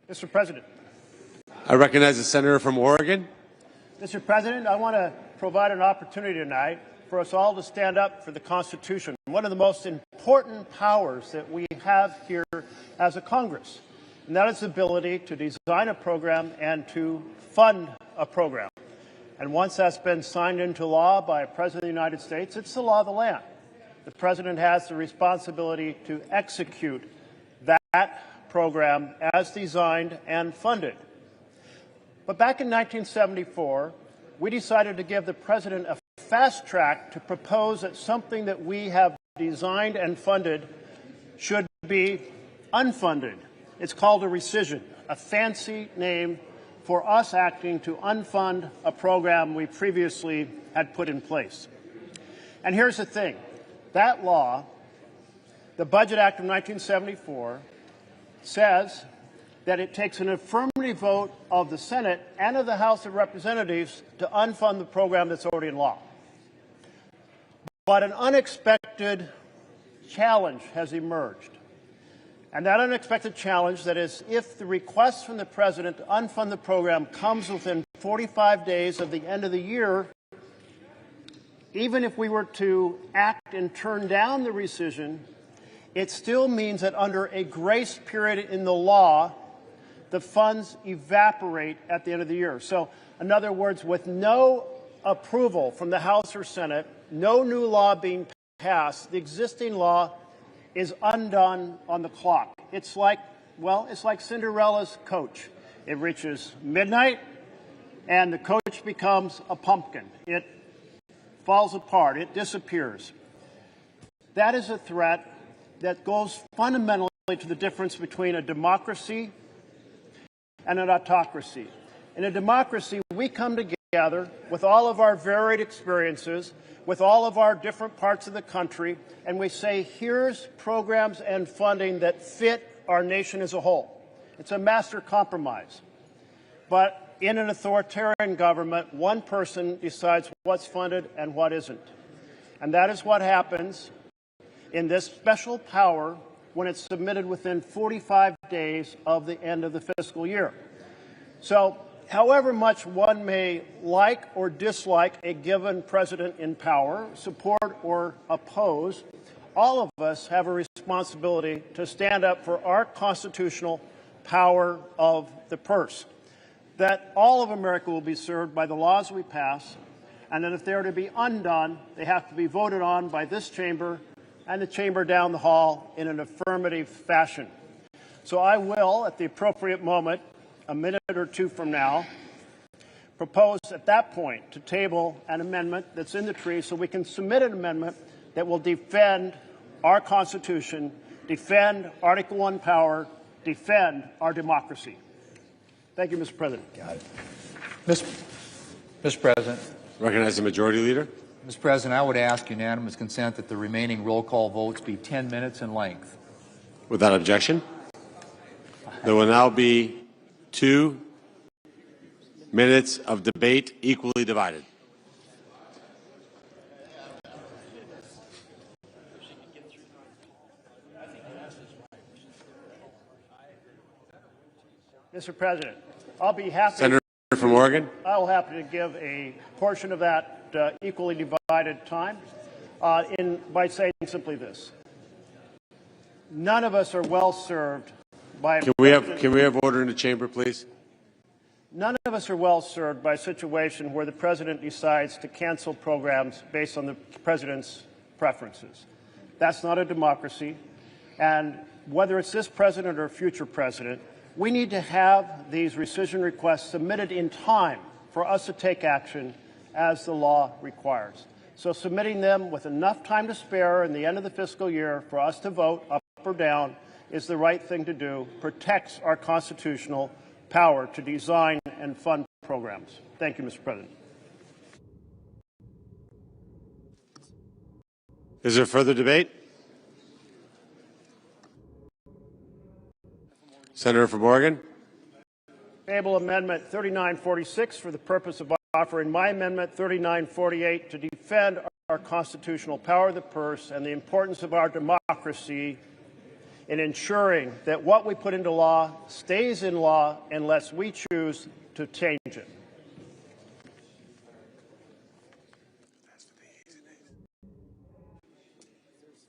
Mr. President. I recognize the senator from Oregon. Mr. President, I want to provide an opportunity tonight for us all to stand up for the Constitution, one of the most important powers that we have here as a Congress, and that is the ability to design a program and to fund a program. And once that's been signed into law by a President of the United States, it's the law of the land. The President has the responsibility to execute that program as designed and funded. But back in 1974, we decided to give the President a fast track to propose that something that we have designed and funded should be unfunded. It's called a rescission, a fancy name for us acting to unfund a program we previously had put in place. And here's the thing. That law, the Budget Act of 1974, says that it takes an affirmative vote of the Senate and of the House of Representatives to unfund the program that's already in law. But an unexpected challenge has emerged. And that unexpected challenge, that is, if the request from the President to unfund the program comes within 45 days of the end of the year, even if we were to act and turn down the rescission, it still means that under a grace period in the law, the funds evaporate at the end of the year. So, in other words, with no approval from the House or Senate, no new law being passed, the existing law is undone on the clock. It's like, well, it's like Cinderella's coach. It reaches midnight, and the coach becomes a pumpkin. It falls apart. It disappears. That is a threat that goes fundamentally to the difference between a democracy and an autocracy. In a democracy, we come together with all of our varied experiences, with all of our different parts of the country, and we say, here's programs and funding that fit our nation as a whole. It's a master compromise. But in an authoritarian government, one person decides what's funded and what isn't. And that is what happens in this special power when it's submitted within 45 days of the end of the fiscal year. So, however much one may like or dislike a given president in power, support or oppose, all of us have a responsibility to stand up for our constitutional power of the purse, that all of America will be served by the laws we pass, and that if they are to be undone, they have to be voted on by this chamber and the chamber down the hall in an affirmative fashion. So I will, at the appropriate moment, a minute or two from now, propose at that point to table an amendment that's in the tree so we can submit an amendment that will defend our Constitution, defend Article I power, defend our democracy. Thank you, Mr. President. Got it. Mr. President. Recognize the Majority Leader. Mr. President, I would ask unanimous consent that the remaining roll call votes be 10 minutes in length. Without objection, there will now be 2 minutes of debate equally divided. Mr. President, I'll be happy. Senator from Oregon. I'll happy to give a portion of that equally divided time by saying simply this: none of us are well served by. Can we have order in the chamber, please? None of us are well served by a situation where the president decides to cancel programs based on the president's preferences. That's not a democracy, and whether it's this president or a future president, we need to have these rescission requests submitted in time for us to take action as the law requires. So submitting them with enough time to spare in the end of the fiscal year for us to vote up or down is the right thing to do, protects our constitutional power to design and fund programs. Thank you, Mr. President. Is there further debate? Senator from Oregon. Table Amendment 3946 for the purpose of offering my amendment 3948 to defend our constitutional power of the purse and the importance of our democracy in ensuring that what we put into law stays in law unless we choose to change it.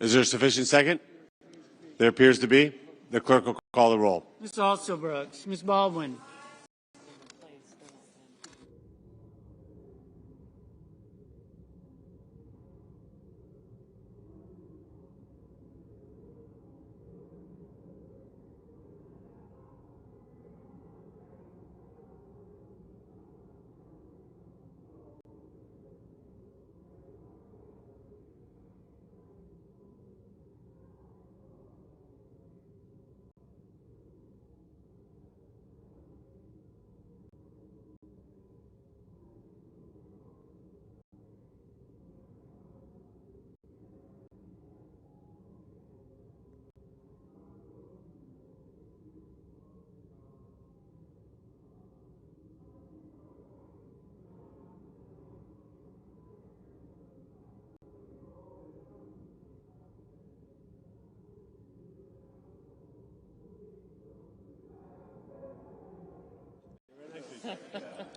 Is there a sufficient second? There appears to be. The clerk will call the roll. Ms. Alsobrooks, Ms. Baldwin.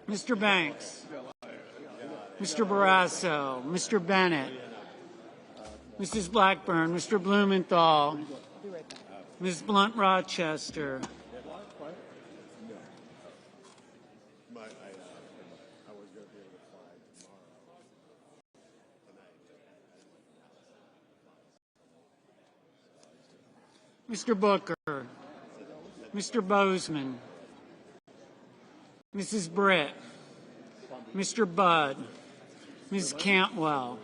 Mr. Banks, Mr. Barrasso, Mr. Bennett, Mrs. Blackburn, Mr. Blumenthal, Ms. Blunt Rochester, Mr. Booker, Mr. Bozeman, Mrs. Britt, Mr. Budd, Ms. Cantwell,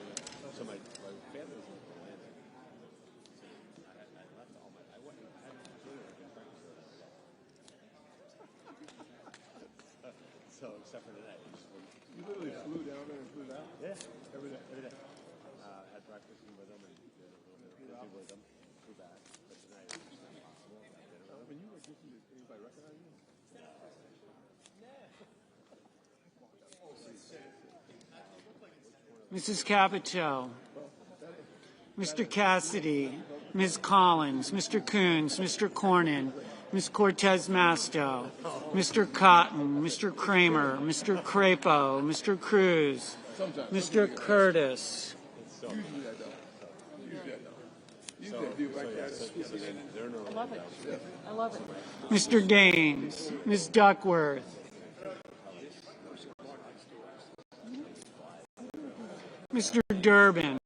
So, except for today. You literally flew down there and flew back? Yeah, every day. Had breakfast with them and busy with them, flew back. But tonight it was impossible. When you were did anybody recognize you? Mrs. Capito, Mr. Cassidy, Ms. Collins, Mr. Coons, Mr. Cornyn, Ms. Cortez Masto, Mr. Cotton, Mr. Kramer, Mr. Crapo, Mr. Cruz, Mr. Curtis, I love it. I love it. Mr. Gaines, Ms. Duckworth, Mr. Durbin,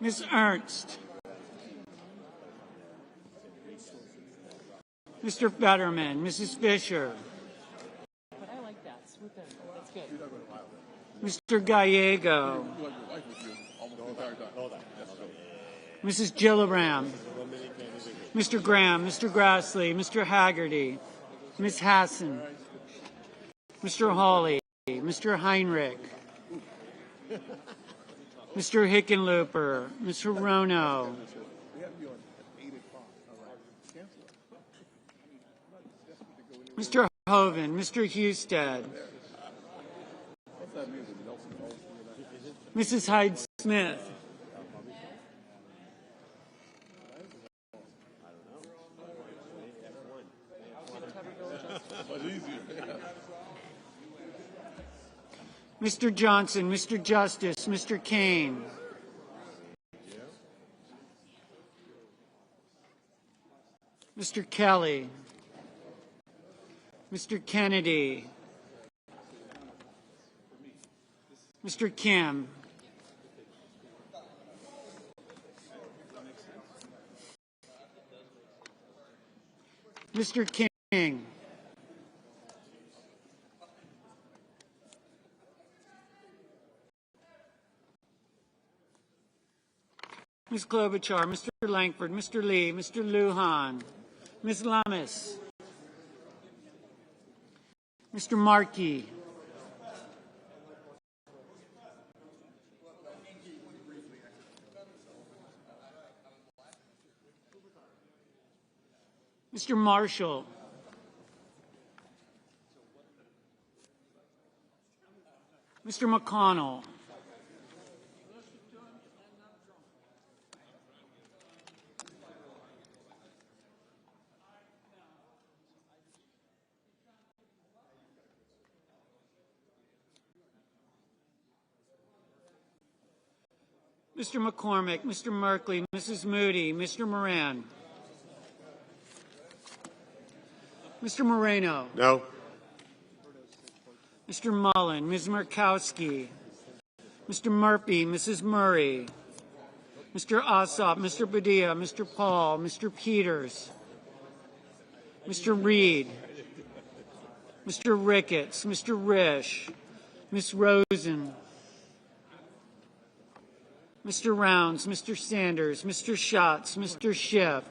Ms. Ernst, Mr. Fetterman, Mrs. Fisher, But I like that. Swoop in. That's good. Mr. Gallego, Mrs. Gillibrand, Mr. Graham, Mr. Grassley, Mr. Haggerty, Ms. Hassan, Mr. Hawley, Mr. Heinrich, Mr. Hickenlooper, Mr. Rono, Mr. Hoven, Mr. Husted, Mrs. Hyde-Smith, Mr. Johnson, Mr. Justice, Mr. Kane, Mr. Kelly, Mr. Kennedy, Mr. Kim, Mr. King, Ms. Klobuchar, Mr. Langford, Mr. Lee, Mr. Lujan, Ms. Lummis, Mr. Markey, Mr. Marshall, Mr. McConnell, Mr. McCormick, Mr. Merkley, Mrs. Moody, Mr. Moran, Mr. Moreno, No. Mr. Mullen, Ms. Murkowski, Mr. Murphy, Mrs. Murray, Mr. Ossoff, Mr. Padilla, Mr. Paul, Mr. Peters, Mr. Reed, Mr. Ricketts, Mr. Risch, Ms. Rosen, Mr. Rounds, Mr. Sanders, Mr. Schatz, Mr. Schiff,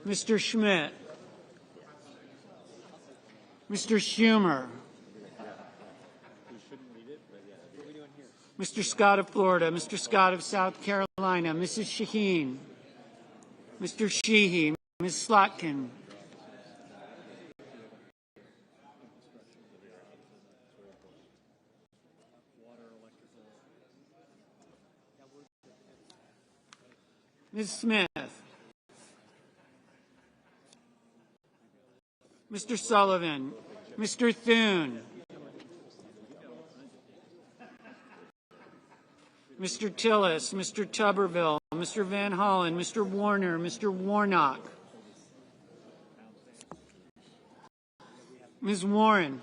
Mr. Schmidt, Mr. Schumer, Mr. Scott of Florida, Mr. Scott of South Carolina, Mrs. Shaheen, Mr. Sheehy, Ms. Slotkin, Ms. Smith, Mr. Sullivan, Mr. Thune, Mr. Tillis, Mr. Tuberville, Mr. Van Hollen, Mr. Warner, Mr. Warnock, Ms. Warren,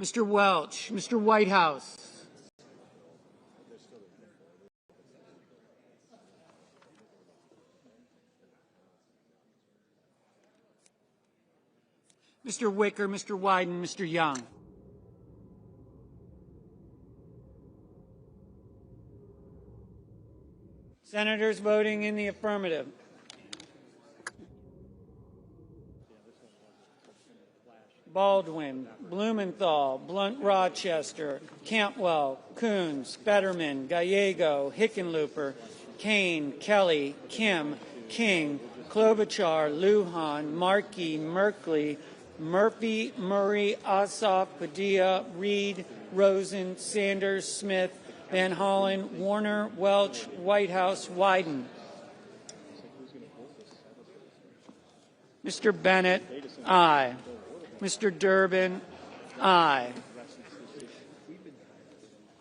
Mr. Welch, Mr. Whitehouse, Mr. Wicker, Mr. Wyden, Mr. Young. Senators voting in the affirmative. Baldwin, Blumenthal, Blunt Rochester, Cantwell, Coons, Fetterman, Gallego, Hickenlooper, Kane, Kelly, Kim, King, Klobuchar, Lujan, Markey, Merkley, Murphy, Murray, Ossoff, Padilla, Reed, Rosen, Sanders, Smith, Van Hollen, Warner, Welch, Whitehouse, Wyden. Mr. Bennett, aye. Mr. Durbin, aye.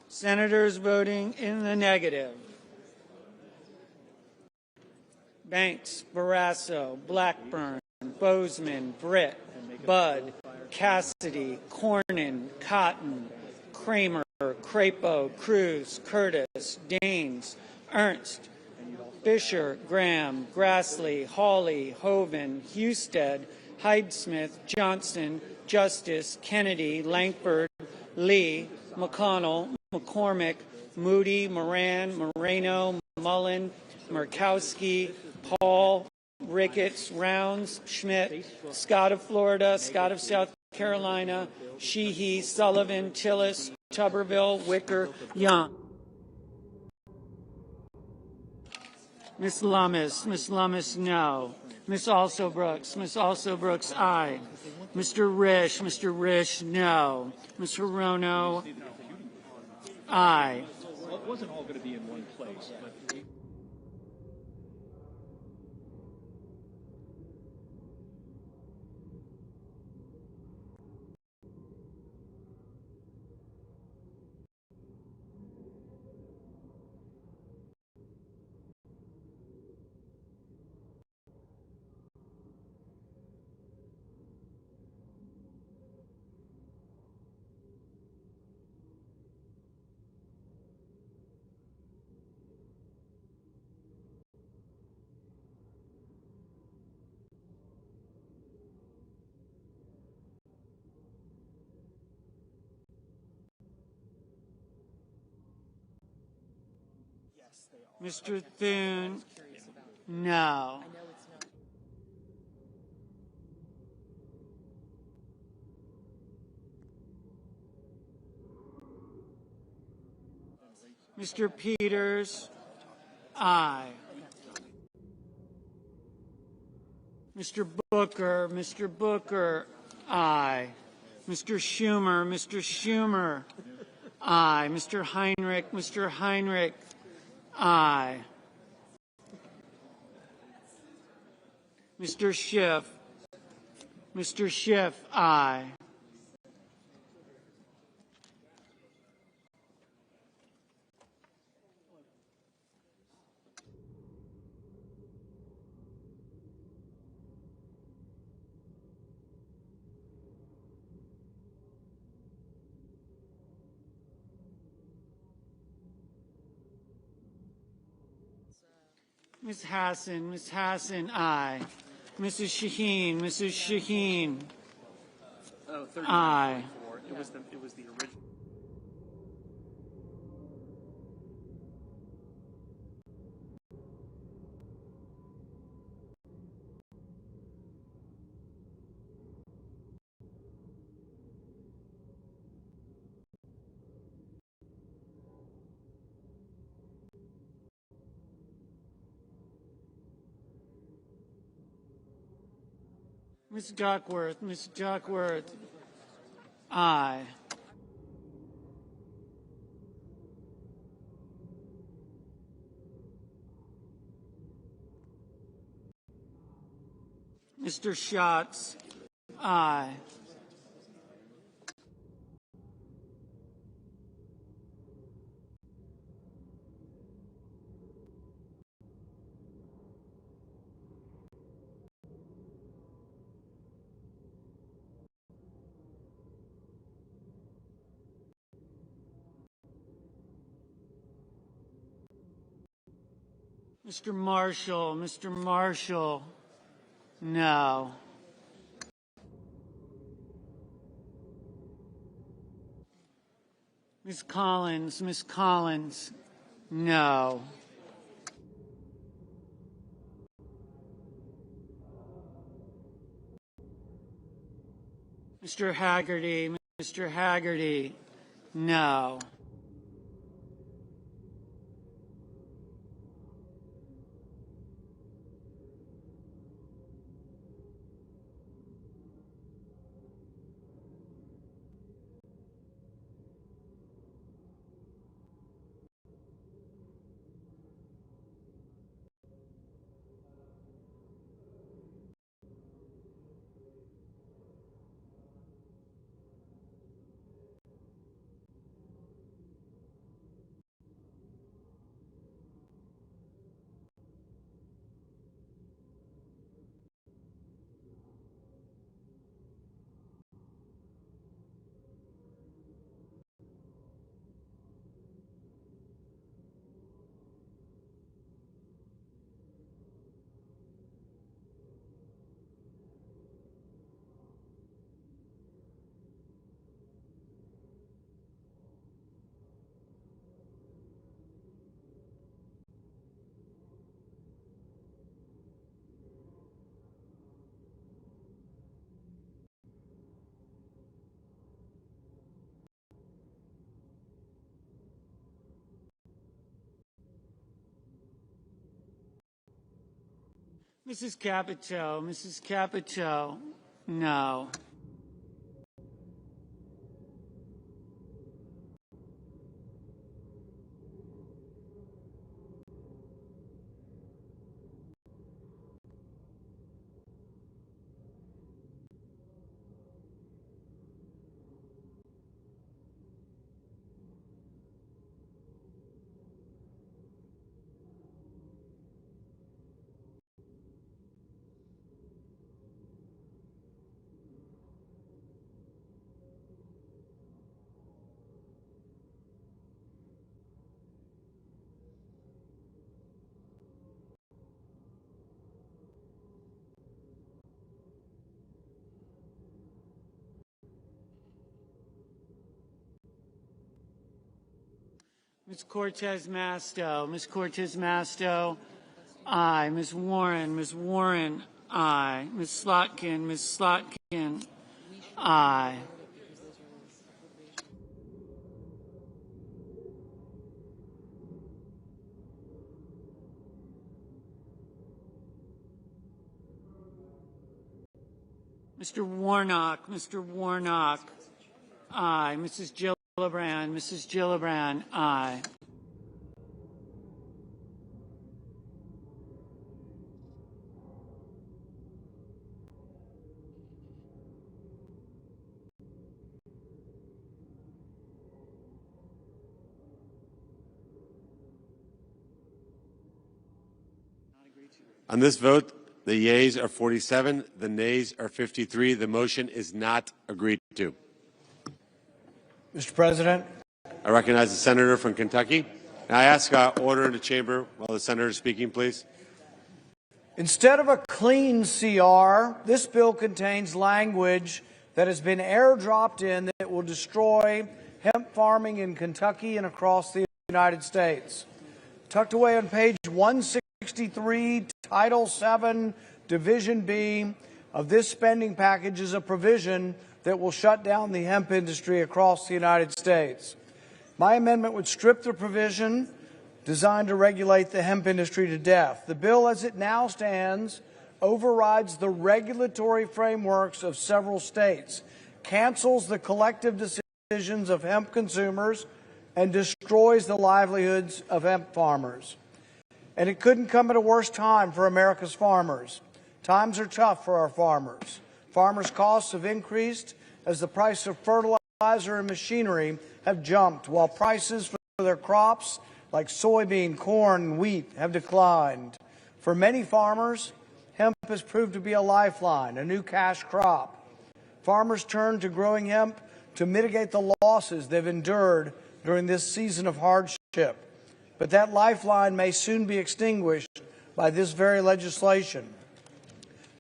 Senators voting in the negative. Banks, Barrasso, Blackburn, Bozeman, Britt, Budd, Cassidy, Cornyn, Cotton, Kramer, Crapo, Cruz, Curtis, Daines, Ernst, Fisher, Graham, Grassley, Hawley, Hoven, Husted, Hyde-Smith, Johnson, Justice, Kennedy, Langford, Lee, McConnell, McCormick, Moody, Moran, Moreno, Mullen, Murkowski, Paul, Ricketts, Rounds, Schmidt, Scott of Florida, Scott of South Carolina, Sheehy, Sullivan, Tillis, Tuberville, Wicker, Young. Ms. Lummis, no. Ms. Also Brooks, aye. Mr. Risch, no. Mr. Rono, aye. Well, it wasn't all going to be in one place, but Mr. Thune, no. Mr. Peters, aye. Mr. Booker, aye. Mr. Schumer, aye. Mr. Heinrich, aye. Mr. Schiff, aye. Ms. Hassan, aye. Mrs. Shaheen, aye. It was the original. Ms. Duckworth, aye. Mr. Schatz, aye. Mr. Marshall, no. Ms. Collins, no. Mr. Haggerty, no. Mrs. Capito, no. Ms. Cortez Masto. Ms. Cortez Masto. Aye. Ms. Warren. Aye. Ms. Slotkin. Aye. Mr. Warnock. Aye. Mrs. Gillibrand. Aye. On this vote, the yeas are 47, the nays are 53. The motion is not agreed to. Mr. President, I recognize the senator from Kentucky. And I ask order in the chamber while the senator is speaking, please. instead of a clean CR, this bill contains language that has been airdropped in that will destroy hemp farming in Kentucky and across the United States. Tucked away on page 163, Title VII, Division B of this spending package is a provision that will shut down the hemp industry across the United States. My amendment would strip the provision designed to regulate the hemp industry to death. The bill, as it now stands, overrides the regulatory frameworks of several states, cancels the collective decisions of hemp consumers, and destroys the livelihoods of hemp farmers. And it couldn't come at a worse time for America's farmers. Times are tough for our farmers. Farmers' costs have increased as the price of fertilizer and machinery have jumped, while prices for their crops like soybean, corn, and wheat have declined. For many farmers, hemp has proved to be a lifeline, a new cash crop. Farmers turn to growing hemp to mitigate the losses they've endured during this season of hardship. But that lifeline may soon be extinguished by this very legislation.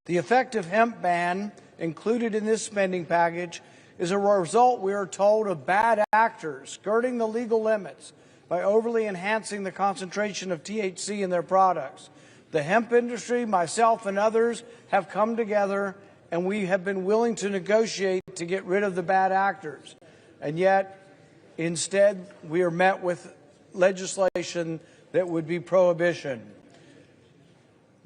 The effective hemp ban included in this spending package is a result, we are told, of bad actors skirting the legal limits by overly enhancing the concentration of THC in their products. The hemp industry, myself and others, have come together and we have been willing to negotiate to get rid of the bad actors. And yet, instead, we are met with legislation that would be prohibition.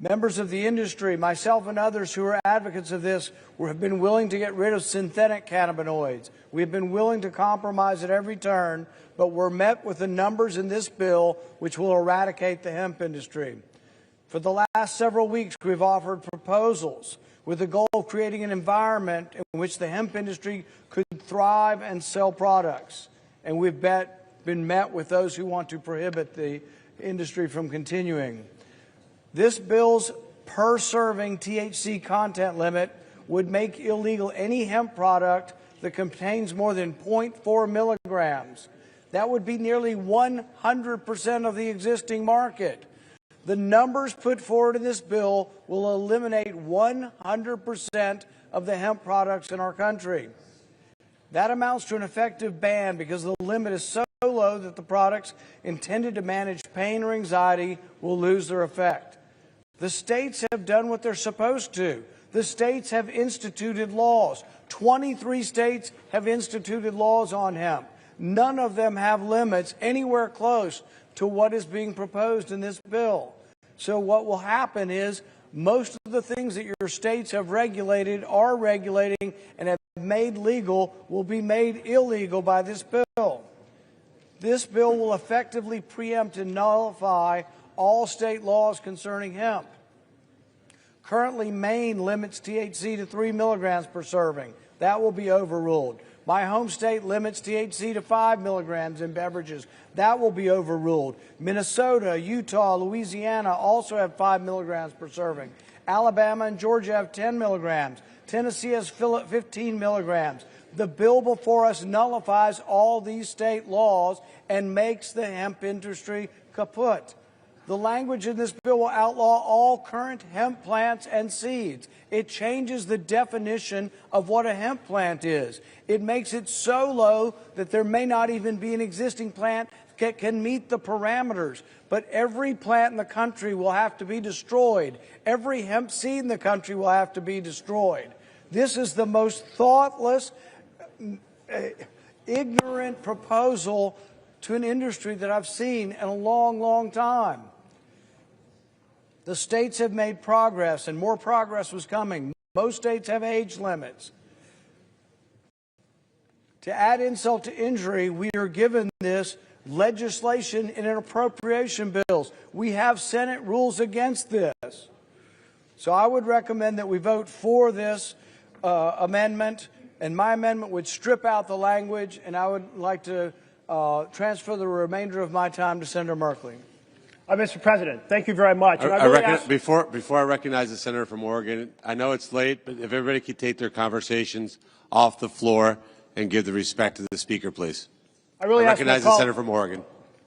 Members of the industry, myself and others who are advocates of this, have been willing to get rid of synthetic cannabinoids. We have been willing to compromise at every turn, but we're met with the numbers in this bill which will eradicate the hemp industry. For the last several weeks, we've offered proposals with the goal of creating an environment in which the hemp industry could thrive and sell products. And we've been met with those who want to prohibit the industry from continuing. This bill's per-serving THC content limit would make illegal any hemp product that contains more than 0.4 milligrams. That would be nearly 100% of the existing market. The numbers put forward in this bill will eliminate 100% of the hemp products in our country. That amounts to an effective ban because the limit is so low that the products intended to manage pain or anxiety will lose their effect. The states have done what they're supposed to. The states have instituted laws. 23 states have instituted laws on hemp. None of them have limits anywhere close to what is being proposed in this bill. So what will happen is most of the things that your states have regulated, are regulating, and have made legal will be made illegal by this bill. This bill will effectively preempt and nullify all state laws concerning hemp. Currently, Maine limits THC to 3 milligrams per serving. That will be overruled. My home state limits THC to 5 milligrams in beverages. That will be overruled. Minnesota, Utah, Louisiana also have 5 milligrams per serving. Alabama and Georgia have 10 milligrams. Tennessee has 15 milligrams. The bill before us nullifies all these state laws and makes the hemp industry kaput. The language in this bill will outlaw all current hemp plants and seeds. It changes the definition of what a hemp plant is. It makes it so low that there may not even be an existing plant that can meet the parameters. But every plant in the country will have to be destroyed. Every hemp seed in the country will have to be destroyed. This is the most thoughtless, ignorant proposal to an industry that I've seen in a long, long time. The states have made progress, and more progress was coming. Most states have age limits. To add insult to injury, we are given this legislation in an appropriation bills. We have Senate rules against this. So I would recommend that we vote for this amendment, and my amendment would strip out the language, and I would like to transfer the remainder of my time to Senator Merkley. Mr. President, thank you very much. Before I recognize the senator from Oregon, I know it's late, but if everybody could take their conversations off the floor and give the respect to the speaker, please. I recognize the senator from Oregon.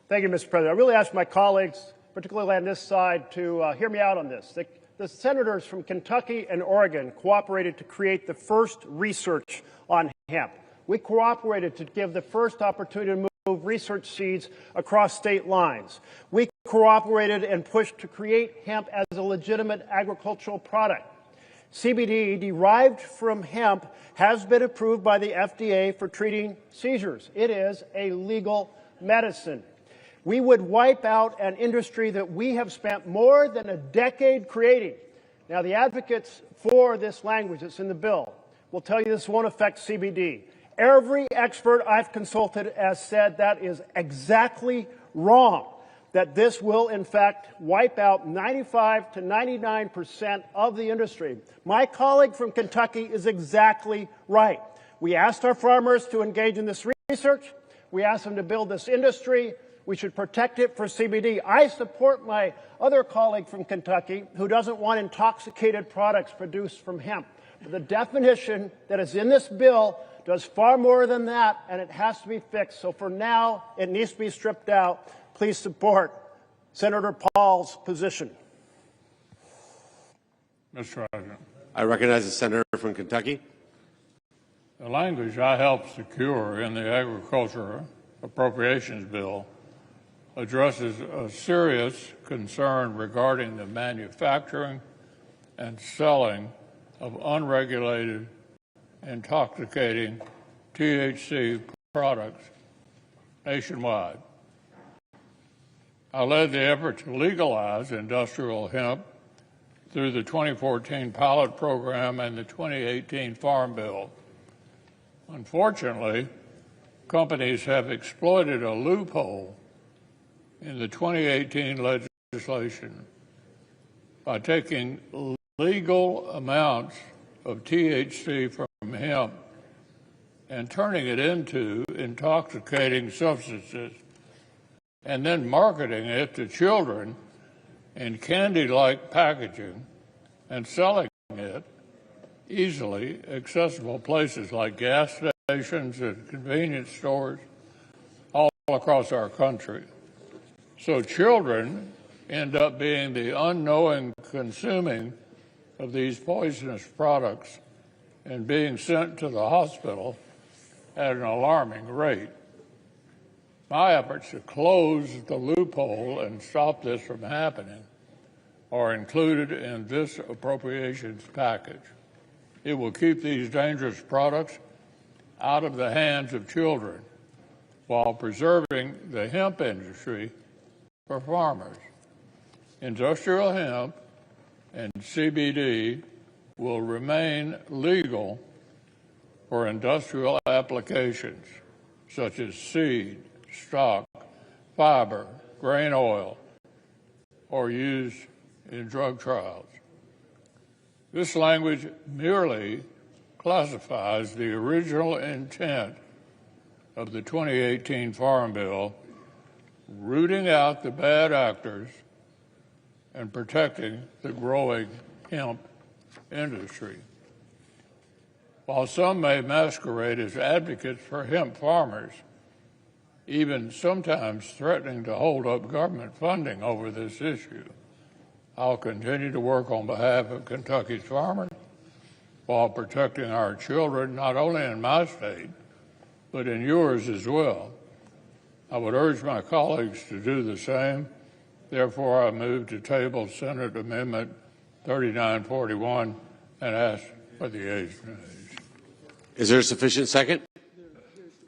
Thank you, Mr. President. I really ask my colleagues, particularly on this side, to hear me out on this. The senators from Kentucky and Oregon cooperated to create the first research on hemp. We cooperated to give the first opportunity to move research seeds across state lines. We cooperated and pushed to create hemp as a legitimate agricultural product. CBD derived from hemp has been approved by the FDA for treating seizures. It is a legal medicine. We would wipe out an industry that we have spent more than a decade creating. Now, the advocates for this language that's in the bill will tell you this won't affect CBD. Every expert I've consulted has said that is exactly wrong, that this will, in fact, wipe out 95 to 99% of the industry. My colleague from Kentucky is exactly right. We asked our farmers to engage in this research. We asked them to build this industry. We should protect it for CBD. I support my other colleague from Kentucky who doesn't want intoxicated products produced from hemp. But the definition that is in this bill does far more than that, and it has to be fixed. So for now, it needs to be stripped out. Please support Senator Paul's position. Mr. President. I recognize the senator from Kentucky. The language I helped secure in the Agriculture Appropriations Bill addresses a serious concern regarding the manufacturing and selling of unregulated, intoxicating THC products nationwide. I led the effort to legalize industrial hemp through the 2014 pilot program and the 2018 Farm Bill. Unfortunately, companies have exploited a loophole in the 2018 legislation by taking legal amounts of THC from hemp and turning it into intoxicating substances and then marketing it to children in candy-like packaging and selling it easily accessible places like gas stations and convenience stores all across our country. So children end up being the unknowing consuming of these poisonous products and being sent to the hospital at an alarming rate. My efforts to close the loophole and stop this from happening are included in this appropriations package. It will keep these dangerous products out of the hands of children while preserving the hemp industry for farmers. Industrial hemp and CBD will remain legal for industrial applications such as seed, stock, fiber, grain oil, or used in drug trials. This language merely classifies the original intent of the 2018 Farm Bill, rooting out the bad actors and protecting the growing hemp industry. While some may masquerade as advocates for hemp farmers, even sometimes threatening to hold up government funding over this issue. I'll continue to work on behalf of Kentucky's farmers while protecting our children, not only in my state, but in yours as well. I would urge my colleagues to do the same. Therefore, I move to table Senate Amendment 3941 and ask for the ayes and nays. Is there a sufficient second?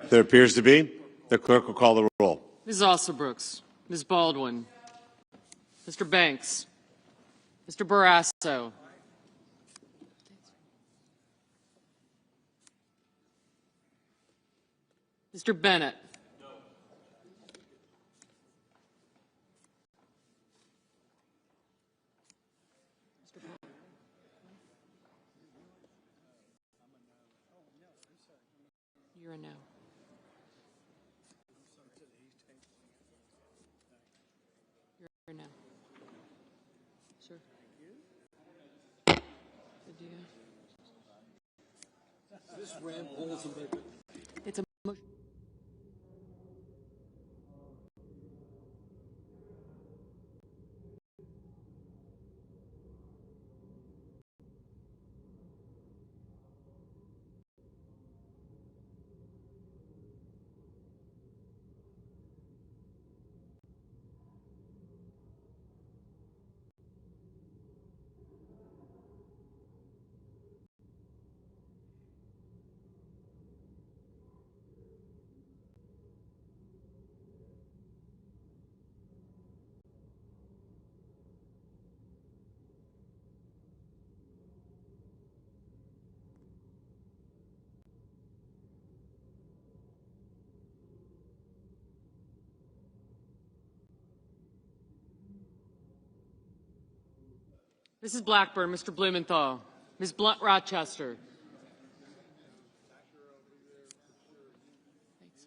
There appears to be. The clerk will call the roll. Ms. Alsobrooks, Ms. Baldwin, Mr. Banks, Mr. Barrasso, Mr. Bennett, you're a no. You're a no. Sir. It's a motion. Mrs. Blackburn, Mr. Blumenthal, Ms. Blunt Rochester. Thanks.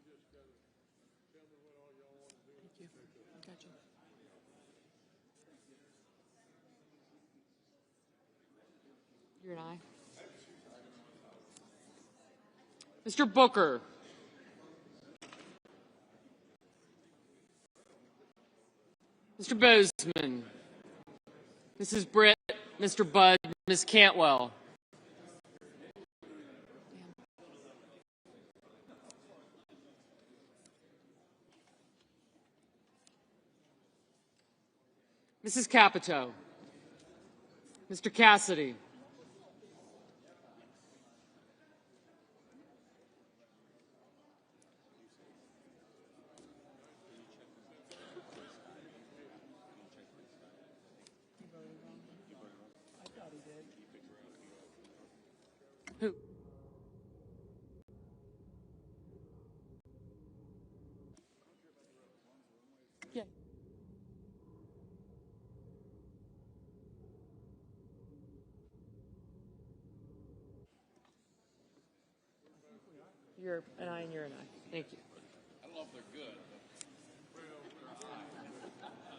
Thank you. Gotcha. You're an aye. Mr. Booker. Mr. Bozeman. Mrs. Britt, Mr. Budd, Ms. Cantwell. Mrs. Capito. Mr. Cassidy. Who? Yeah. You're an aye and you're an aye. Thank you. I don't know if they're good, but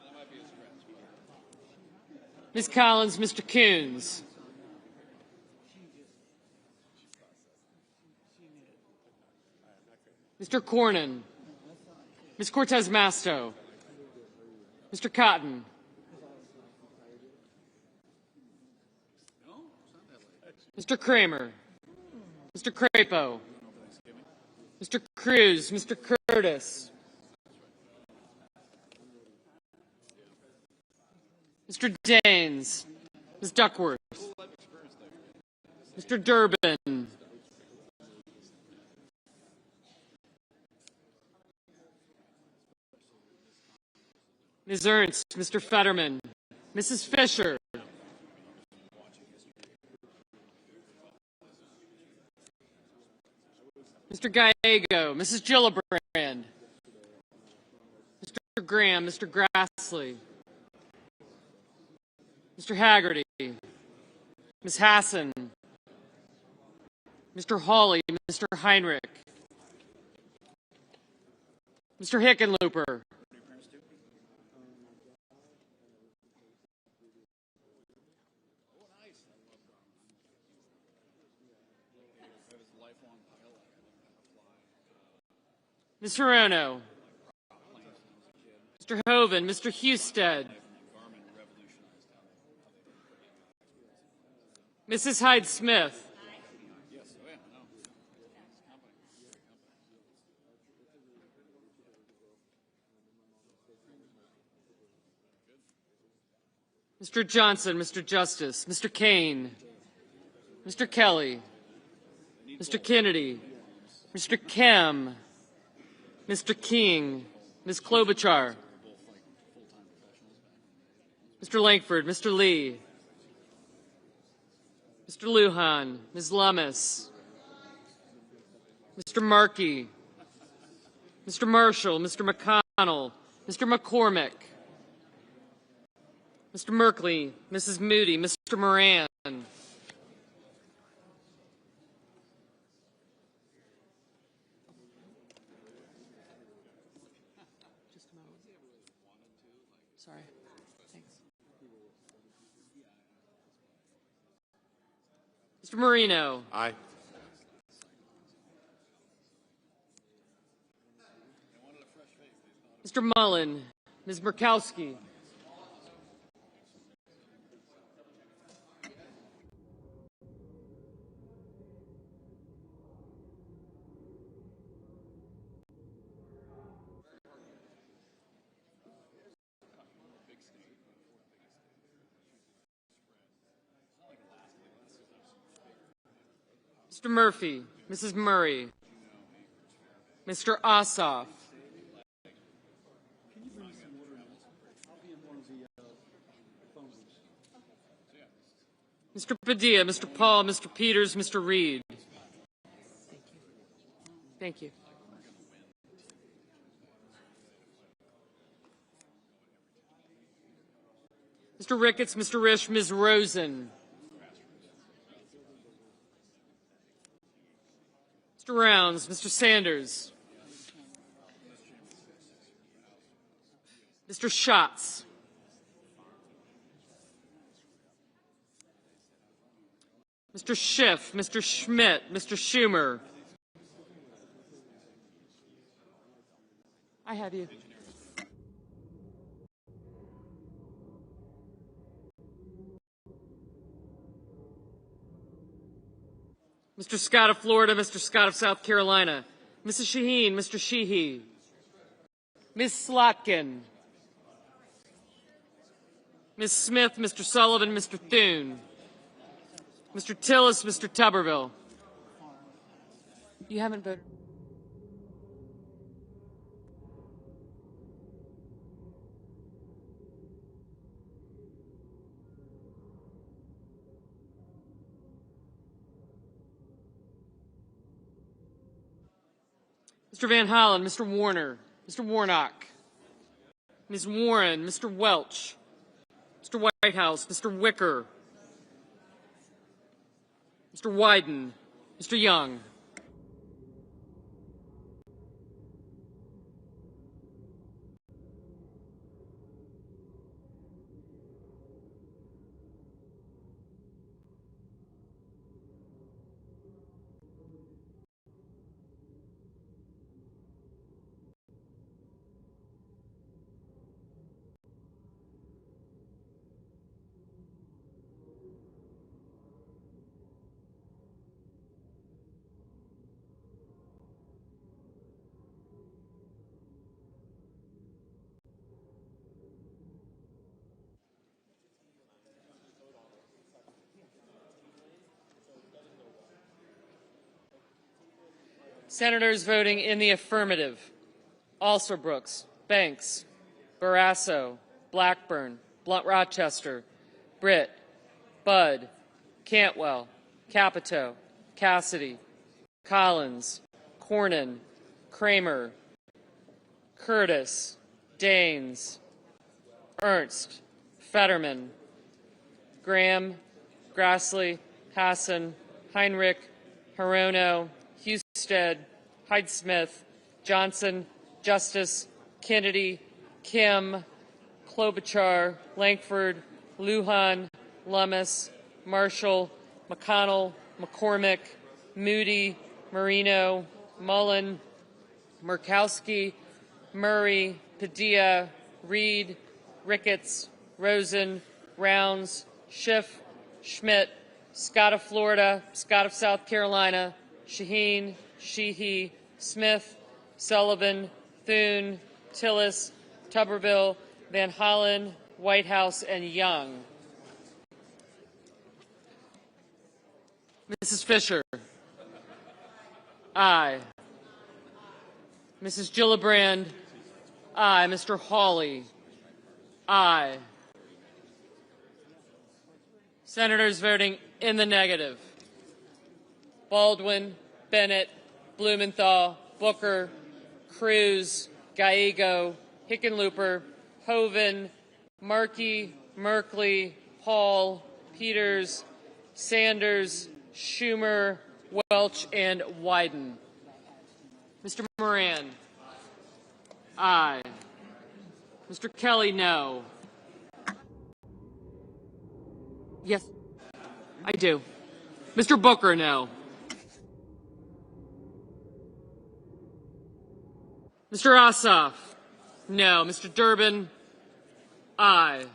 that might be a stretch. Ms. Collins, Mr. Coons. Mr. Cornyn. Ms. Cortez Masto. Mr. Cotton. Mr. Kramer. Mr. Crapo. Mr. Cruz. Mr. Curtis. Mr. Daines. Ms. Duckworth. Mr. Durbin. Ms. Ernst, Mr. Fetterman, Mrs. Fisher, Mr. Gallego, Mrs. Gillibrand, Mr. Graham, Mr. Grassley, Mr. Haggerty, Ms. Hassan, Mr. Hawley, Mr. Heinrich, Mr. Hickenlooper, Ms. Hirono, Mr. Hoven, Mr. Husted, Mrs. Hyde-Smith, Mr. Johnson, Mr. Justice, Mr. Kane, Mr. Kelly, Mr. Kennedy, Mr. Kem, Mr. King, Ms. Klobuchar, Mr. Langford, Mr. Lee, Mr. Lujan, Ms. Lummis, Mr. Markey, Mr. Marshall, Mr. McConnell, Mr. McCormick, Mr. Merkley, Mrs. Moody, Mr. Moran, sorry. Thanks. Mr. Marino. Aye. Mr. Mullen, Ms. Murkowski, Mr. Murphy, Mrs. Murray, Mr. Ossoff, Mr. Padilla, Mr. Paul, Mr. Peters, Mr. Reed. Thank you. Mr. Ricketts, Mr. Risch, Ms. Rosen. Mr. Rounds, Mr. Sanders. Mr. Schatz. Mr. Schiff, Mr. Schmidt, Mr. Schumer. I have you. Mr. Scott of Florida, Mr. Scott of South Carolina, Mrs. Shaheen, Mr. Sheehy, Ms. Slotkin, Ms. Smith, Mr. Sullivan, Mr. Thune, Mr. Tillis, Mr. Tuberville. You haven't voted. Mr. Van Hollen, Mr. Warner, Mr. Warnock, Ms. Warren, Mr. Welch, Mr. Whitehouse, Mr. Wicker, Mr. Wyden, Mr. Young. Senators voting in the affirmative: Alsobrooks, Banks, Barrasso, Blackburn, Blunt-Rochester, Britt, Budd, Cantwell, Capito, Cassidy, Collins, Cornyn, Kramer, Curtis, Daines, Ernst, Fetterman, Graham, Grassley, Hassan, Heinrich, Hirono, Husted, Hyde-Smith, Johnson, Justice, Kennedy, Kim, Klobuchar, Langford, Lujan, Lummis, Marshall, McConnell, McCormick, Moody, Marino, Mullen, Murkowski, Murray, Padilla, Reed, Ricketts, Rosen, Rounds, Schiff, Schmidt, Scott of Florida, Scott of South Carolina, Shaheen, Sheehy, Smith, Sullivan, Thune, Tillis, Tuberville, Van Hollen, Whitehouse, and Young. Mrs. Fisher. Aye. Mrs. Gillibrand. Aye. Mr. Hawley. Aye. Senators voting in the negative: Baldwin, Bennett, Blumenthal, Booker, Cruz, Gallego, Hickenlooper, Hoeven, Markey, Merkley, Paul, Peters, Sanders, Schumer, Welch, and Wyden. Mr. Moran. Aye. Mr. Kelly, no. Yes, I do. Mr. Booker, no. Mr. Ossoff, no. Mr. Durbin, aye.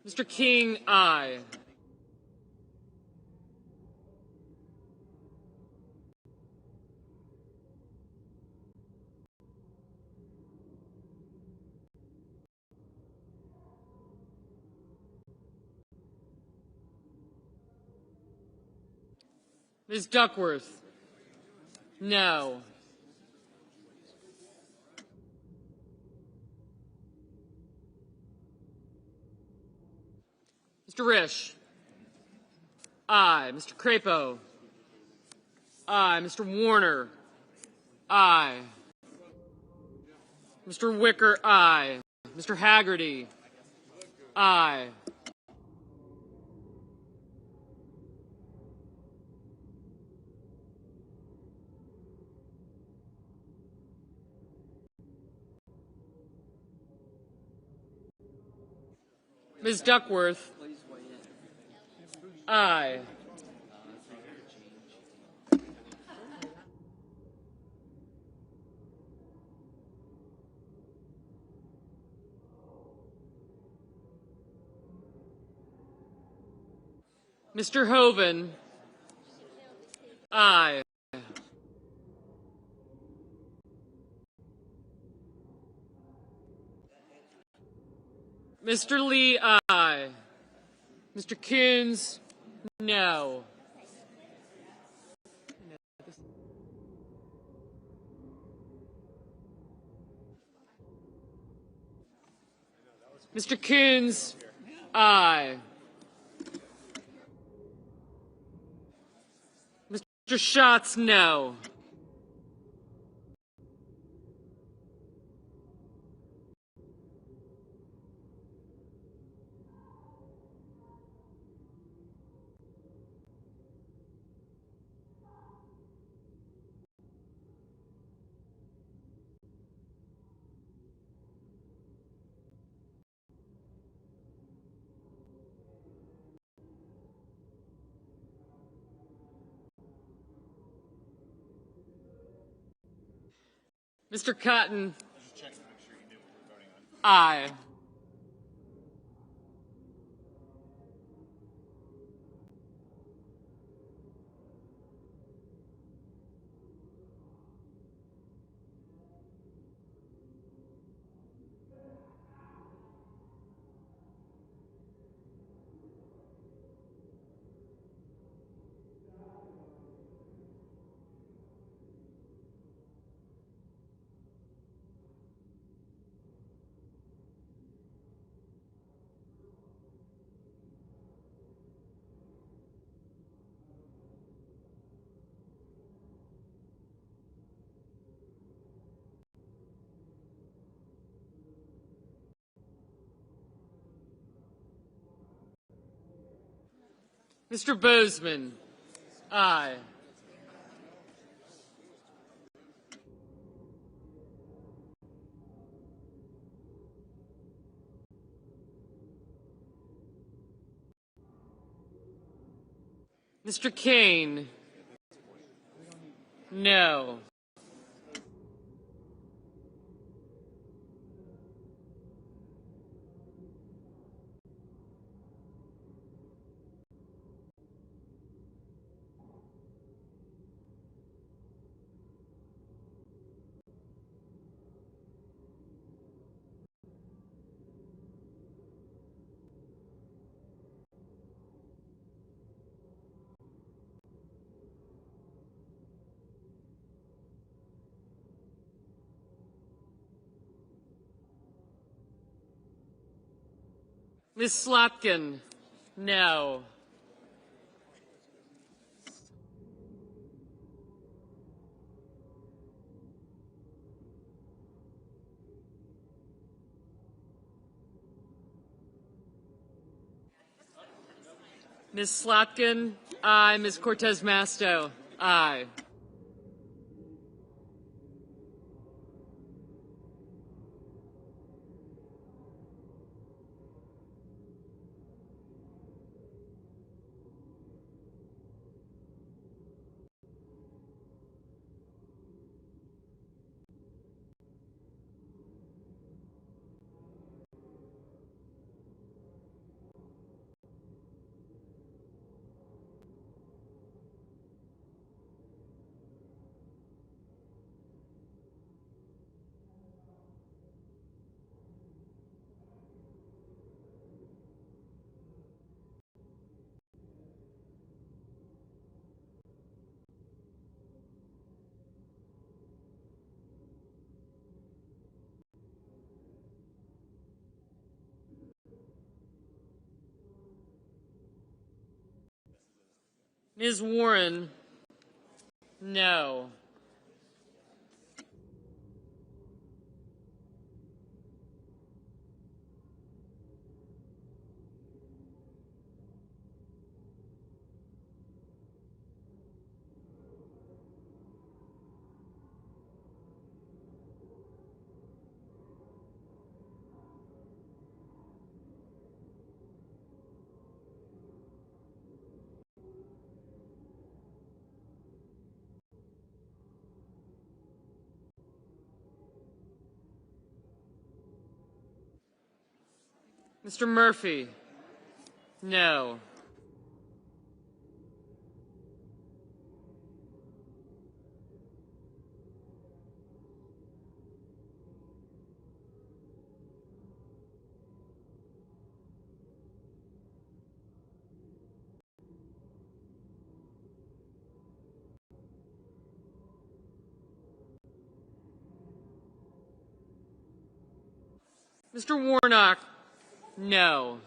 Mr. King, aye. Ms. Duckworth, no. Mr. Risch, aye. Mr. Crapo, aye. Mr. Warner, aye. Mr. Wicker, aye. Mr. Haggerty, aye. Ms. Duckworth, aye. Mr. Hoeven, aye. Mr. Lee, aye. Mr. Coons, no. Mr. Coons, aye. Mr. Schatz, no. Mr. Cotton, aye. Mr. Bozeman, aye. Mr. Kane? No. Ms. Slotkin? No. Ms. Slotkin? Aye. Ms. Cortez Masto? Aye. Ms. Warren? No. Mr. Murphy? No. Mr. Warnock? No.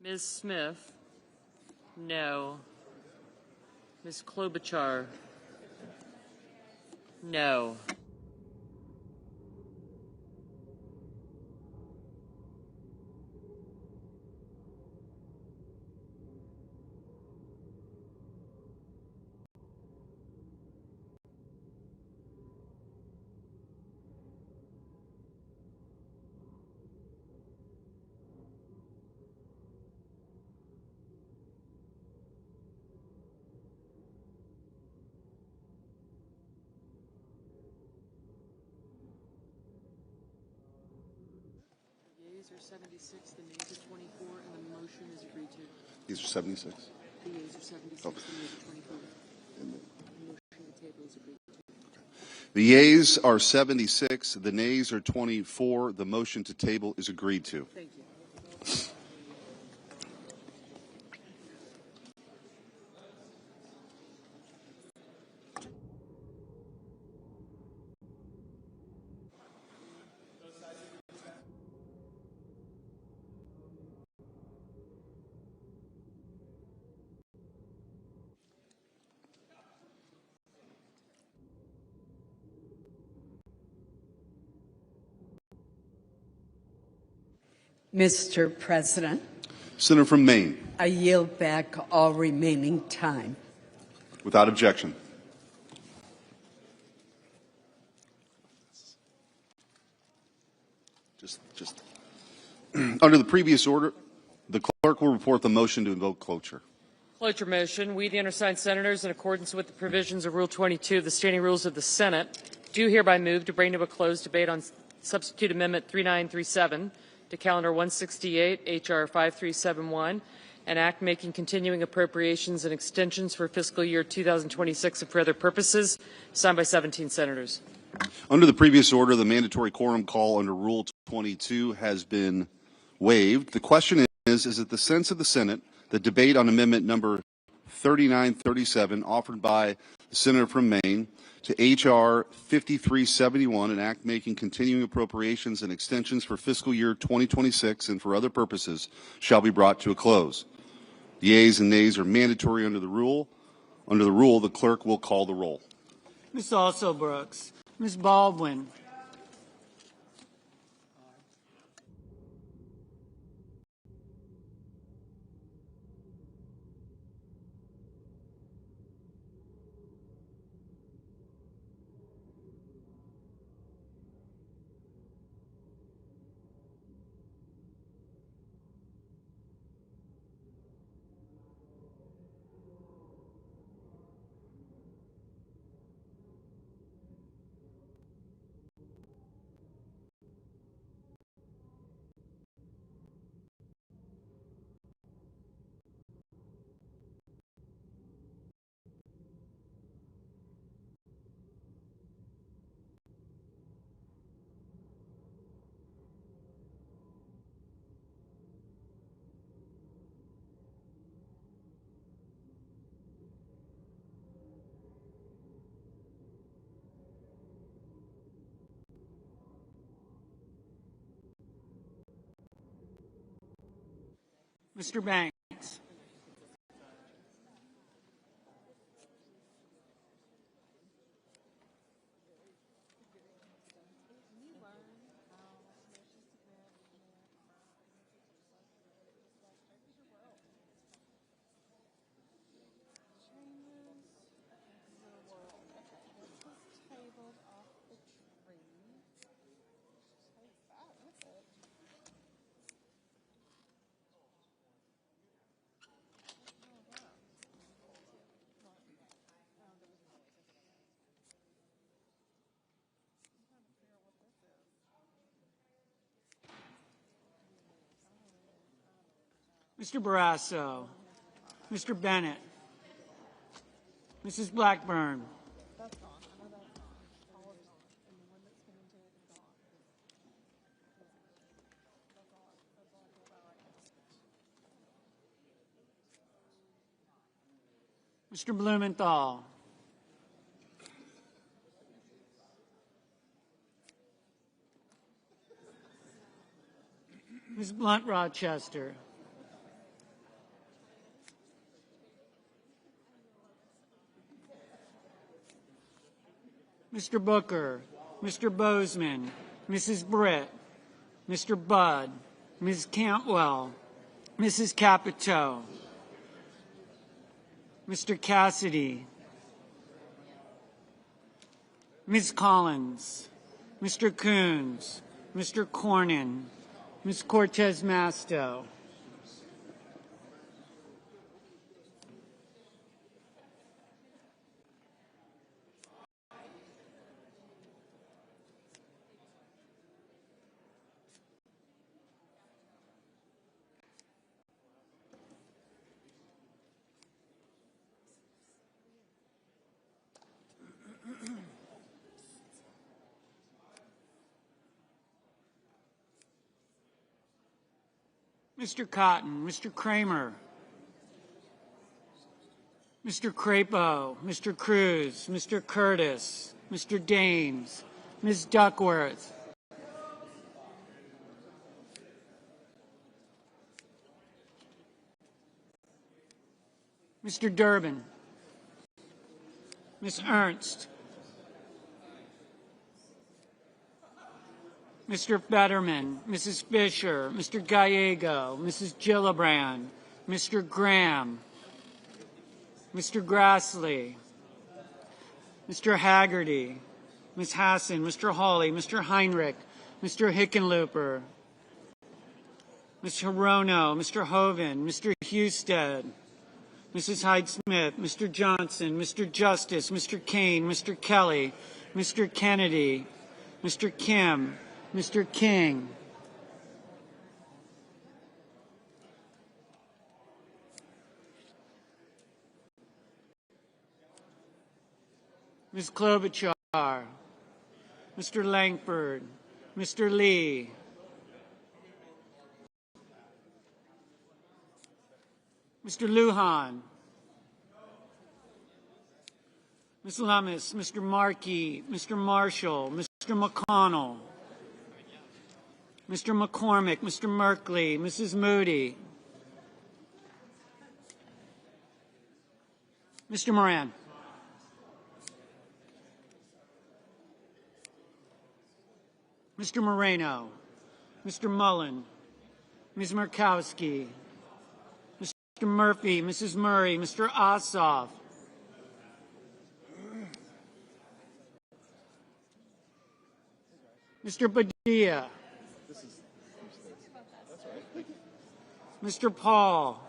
Ms. Smith? No. Ms. Klobuchar? No. The yeas are 76, the nays are 24, and the motion is agreed to. These are 76. The yeas are 76, Oh. the nays are 24. And The motion to table is agreed to. the yeas are 76. The nays are 24. The motion to table is agreed to. Thank you. Mr. President, Senator from Maine. I yield back all remaining time. Without objection. Just under the previous order, the clerk will report the motion to invoke cloture. Cloture motion. We, the undersigned senators, in accordance with the provisions of Rule 22 of the Standing Rules of the Senate, do hereby move to bring to a close debate on Substitute Amendment 3937 to Calendar 168, H.R. 5371, an act making continuing appropriations and extensions for fiscal year 2026 and for other purposes, signed by 17 senators. Under the previous order, the mandatory quorum call under Rule 22 has been waived. The question is it the sense of the Senate that debate on amendment number 3937 offered by the Senator from Maine to H.R. 5371, an act making continuing appropriations and extensions for fiscal year 2026 and for other purposes, shall be brought to a close. The yeas and nays are mandatory under the rule. Under the rule, the clerk will call the roll. Ms. Alsobrooks. Ms. Baldwin. Mr. Banks. Mr. Barrasso. Mr. Bennett. Mrs. Blackburn. Mr. Blumenthal. Ms. Blunt Rochester. Mr. Booker, Mr. Bozeman, Mrs. Britt, Mr. Budd, Ms. Cantwell, Mrs. Capito, Mr. Cassidy, Ms. Collins, Mr. Coons, Mr. Cornyn, Ms. Cortez Masto, Mr. Cotton, Mr. Kramer, Mr. Crapo, Mr. Cruz, Mr. Curtis, Mr. Daines, Ms. Duckworth, Mr. Durbin, Ms. Ernst, Mr. Fetterman, Mrs. Fisher, Mr. Gallego, Mrs. Gillibrand, Mr. Graham, Mr. Grassley, Mr. Haggerty, Ms. Hassan, Mr. Hawley, Mr. Heinrich, Mr. Hickenlooper, Ms. Hirono, Mr. Hoven, Mr. Husted, Mrs. Hyde-Smith, Mr. Johnson, Mr. Justice, Mr. Kane, Mr. Kelly, Mr. Kennedy, Mr. Kim, Mr. King, Ms. Klobuchar, Mr. Langford, Mr. Lee, Mr. Lujan, Ms. Lummis, Mr. Markey, Mr. Marshall, Mr. McConnell, Mr. McCormick, Mr. Merkley, Mrs. Moody, Mr. Moran, Mr. Moreno, Mr. Mullen, Ms. Murkowski, Mr. Murphy, Mrs. Murray, Mr. Ossoff, Mr. Padilla, Mr. Paul,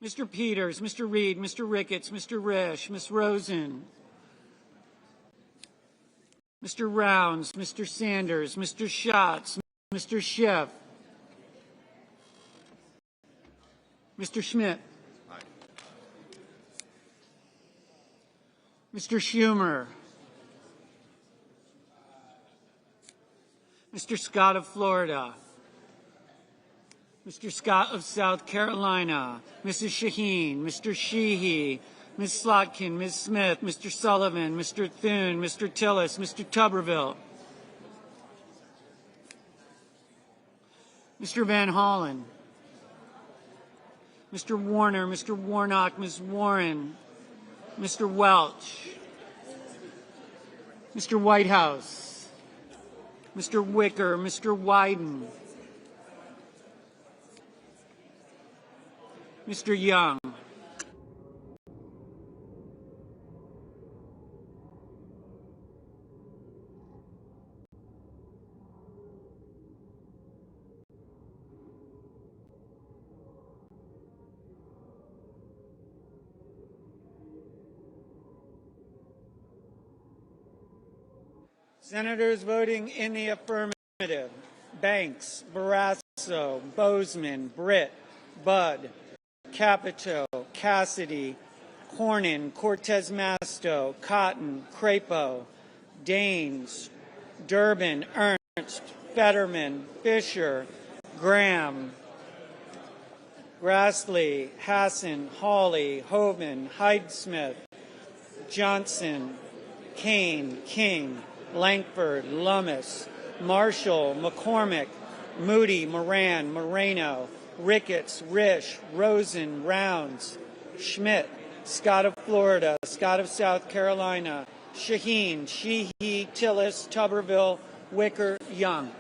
Mr. Peters, Mr. Reed, Mr. Ricketts, Mr. Risch, Ms. Rosen, Mr. Rounds, Mr. Sanders, Mr. Schatz, Mr. Schiff, Mr. Schmidt, Mr. Schumer, Mr. Scott of Florida, Mr. Scott of South Carolina, Mrs. Shaheen, Mr. Sheehy, Ms. Slotkin, Ms. Smith, Mr. Sullivan, Mr. Thune, Mr. Tillis, Mr. Tuberville, Mr. Van Hollen, Mr. Warner, Mr. Warnock, Ms. Warren, Mr. Welch, Mr. Whitehouse, Mr. Wicker, Mr. Wyden, Mr. Young, Senators voting in the affirmative: Banks, Barrasso, Bozeman, Britt, Budd, Capito, Cassidy, Cornyn, Cortez Masto, Cotton, Crapo, Daines, Durbin, Ernst, Fetterman, Fisher, Graham, Grassley, Hassan, Hawley, Hoven, Hyde-Smith, Johnson, Kane, King, Langford, Lummis, Marshall, McCormick, Moody, Moran, Moreno, Ricketts, Risch, Rosen, Rounds, Schmidt, Scott of Florida, Scott of South Carolina, Shaheen, Sheehy, Tillis, Tuberville, Wicker, Young.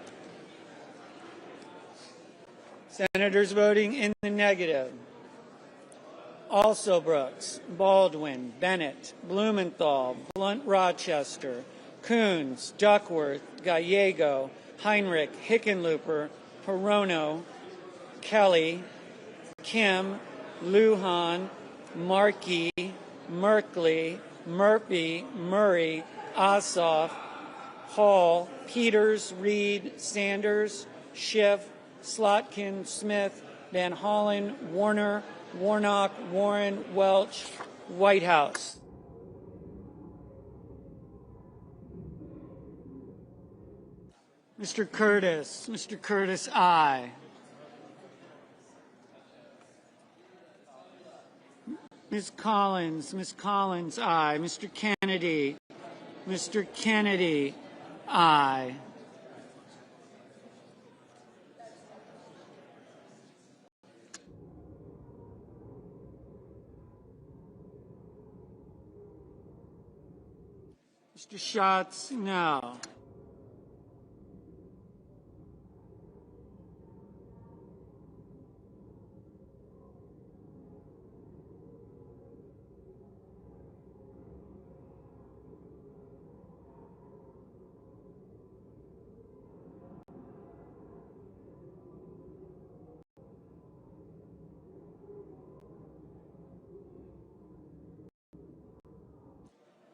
Senators voting in the negative: Alsobrooks, Baldwin, Bennett, Blumenthal, Blunt Rochester, Coons, Duckworth, Gallego, Heinrich, Hickenlooper, Hirono, Kelly, Kim, Lujan, Markey, Merkley, Murphy, Murray, Ossoff, Hall, Peters, Reed, Sanders, Schiff, Slotkin, Smith, Van Hollen, Warner, Warnock, Warren, Welch, Whitehouse. Mr. Curtis, aye. Ms. Collins, aye. Mr. Kennedy, aye. Mr. Schatz, no.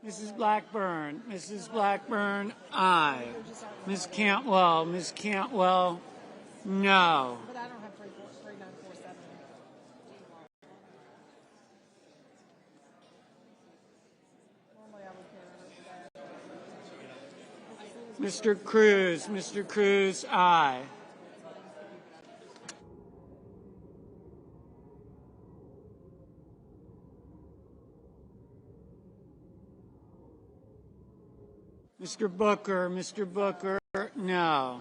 Mrs. Blackburn, aye. Ms. Cantwell, no. But I don't have 3947. Normally I would care Mr. Cruz, aye. Mr. Booker, no.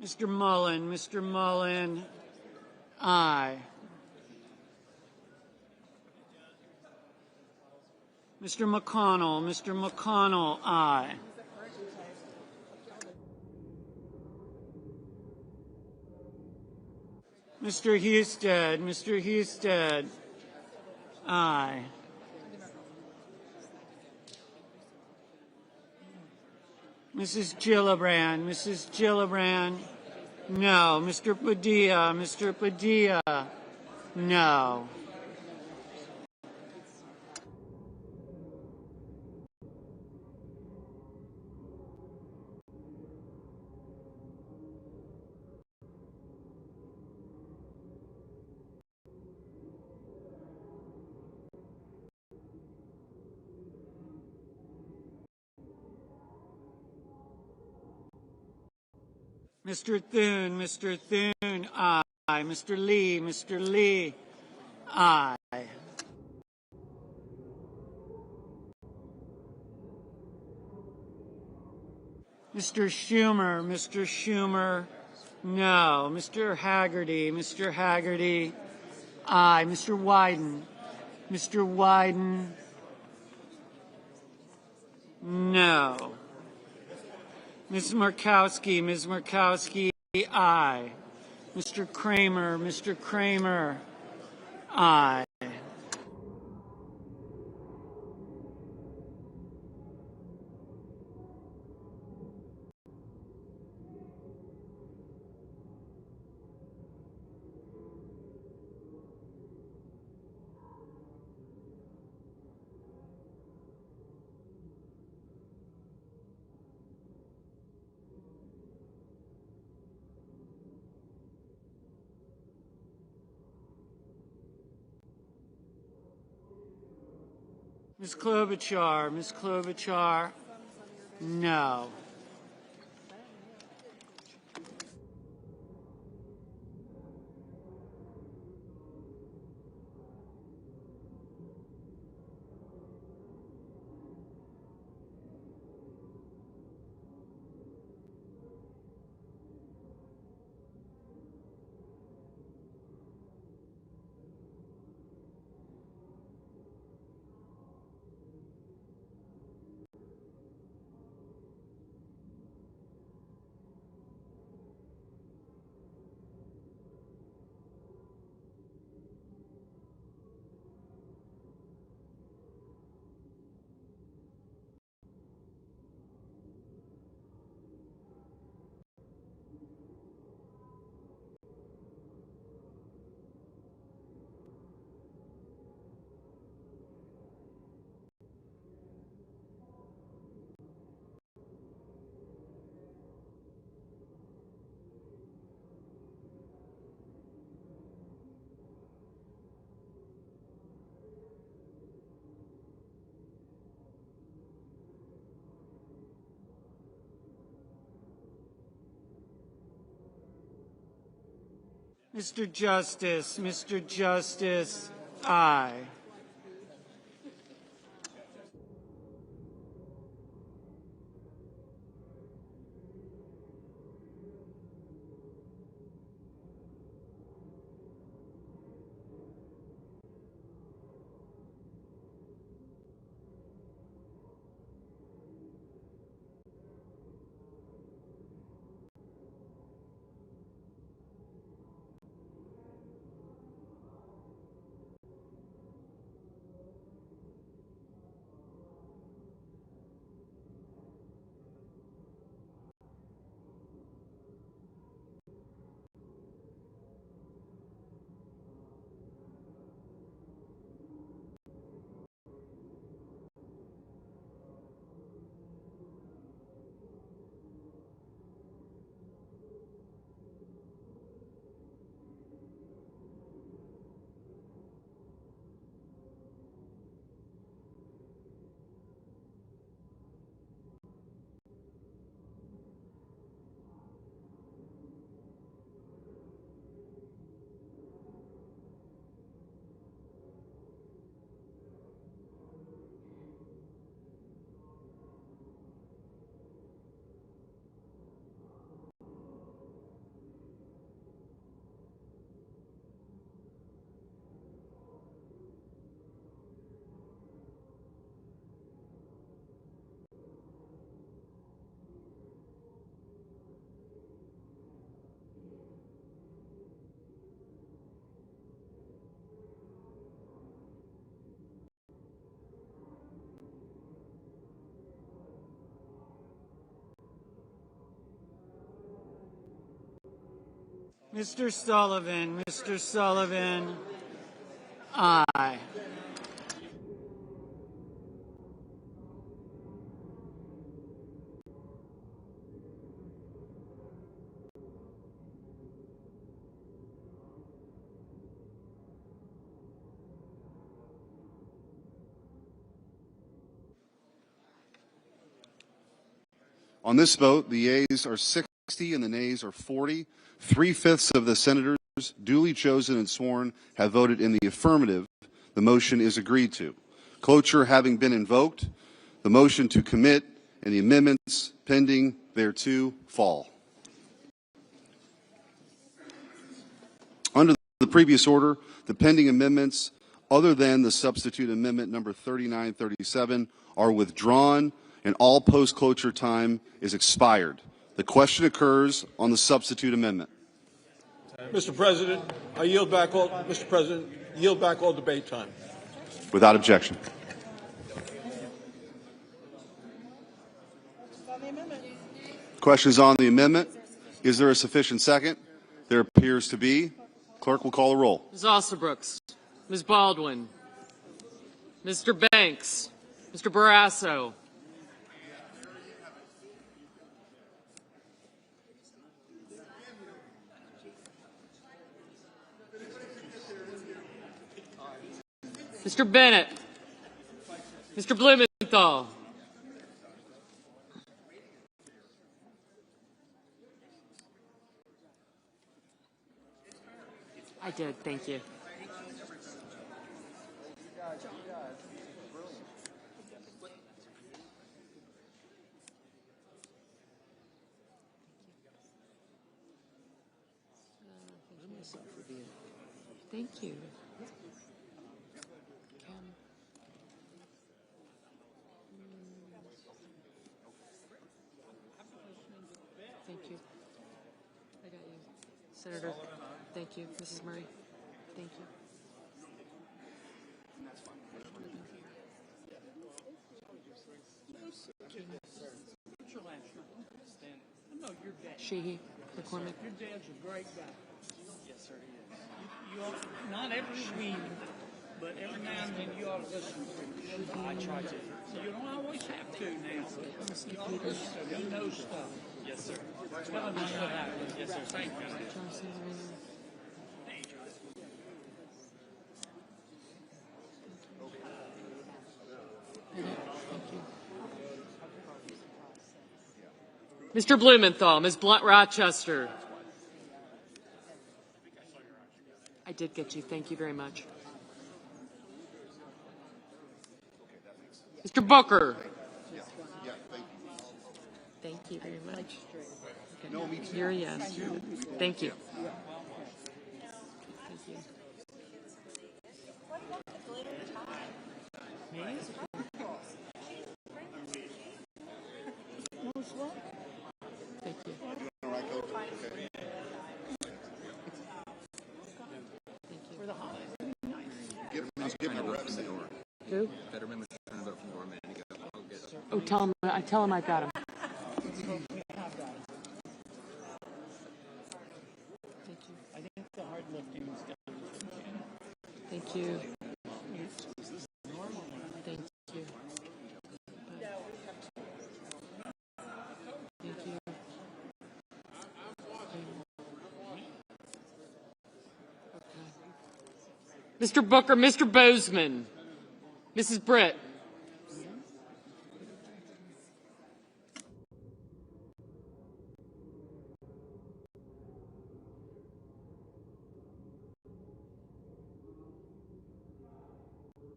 Mr. Mullen, aye. Mr. McConnell, aye. Mr. Husted, aye. Mrs. Gillibrand, no. Mr. Padilla, no. Mr. Thune, aye. Mr. Lee, aye. Mr. Schumer, no. Mr. Haggerty, aye. Mr. Wyden, no. Ms. Murkowski, aye. Mr. Kramer, aye. Ms. Klobuchar, no. Mr. Justice, aye. Mr. Sullivan, aye. On this vote, the yeas are 60 and the nays are 40. 3/5 of the senators duly chosen and sworn have voted in the affirmative. The motion is agreed to. Cloture having been invoked, the motion to commit and the amendments pending thereto fall. Under the previous order, the pending amendments, other than the substitute amendment number 3937, are withdrawn and all post-cloture time is expired. The question occurs on the substitute amendment. Mr. President, I yield back all. Mr. President, yield back all debate time. Without objection. Questions on the amendment? Is there a sufficient second? There appears to be. Clerk will call the roll. Ms. Osterbrooks, Ms. Baldwin, Mr. Banks, Mr. Barrasso, Mr. Bennett, Mr. Blumenthal, I did, thank you. Thank you. Thank you. I got you. Senator, thank you. Mrs. Murray, thank you. Sheehy, McCormick. Your dad's a great guy. Yes, sir, he is. You ought, not every week, but every now and then you ought to listen to him. I try to. You don't always have to now. You ought to listen to him. He knows stuff. Yes, sir. Tell him what happened. Yes, sir. Thank you. Mr. Blumenthal, Ms. Blunt Rochester. did get you. Thank you very much. Mr. Booker. Thank you very much. Okay. You're a yes. Thank you. Thank you. Who? Oh, tell him I got him. Thank you. Thank you. Thank you. Mr. Booker, Mr. Bozeman, Mrs. Britt.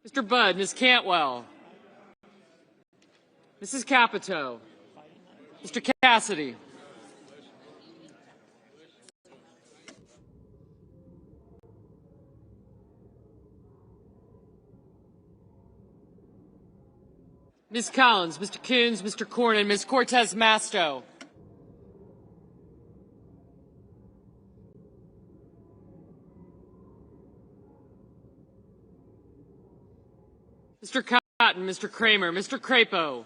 Mr. Budd, Ms. Cantwell, Mrs. Capito, Mr. Cassidy. Ms. Collins, Mr. Coons, Mr. Cornyn, Ms. Cortez Masto. Mr. Cotton, Mr. Kramer, Mr. Crapo.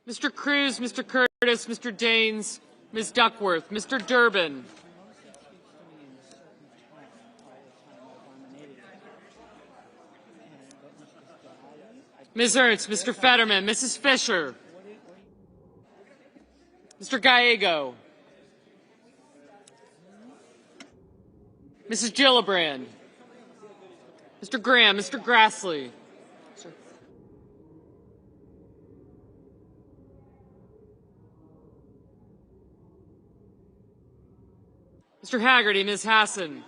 Mr. Cruz, Mr. Curtis, Mr. Daines, Ms. Duckworth, Mr. Durbin. Ms. Ernst, Mr. Fetterman, Mrs. Fisher. Mr. Gallego. Mrs. Gillibrand. Mr. Graham, Mr. Grassley. Mr. Haggerty, Ms. Hassan.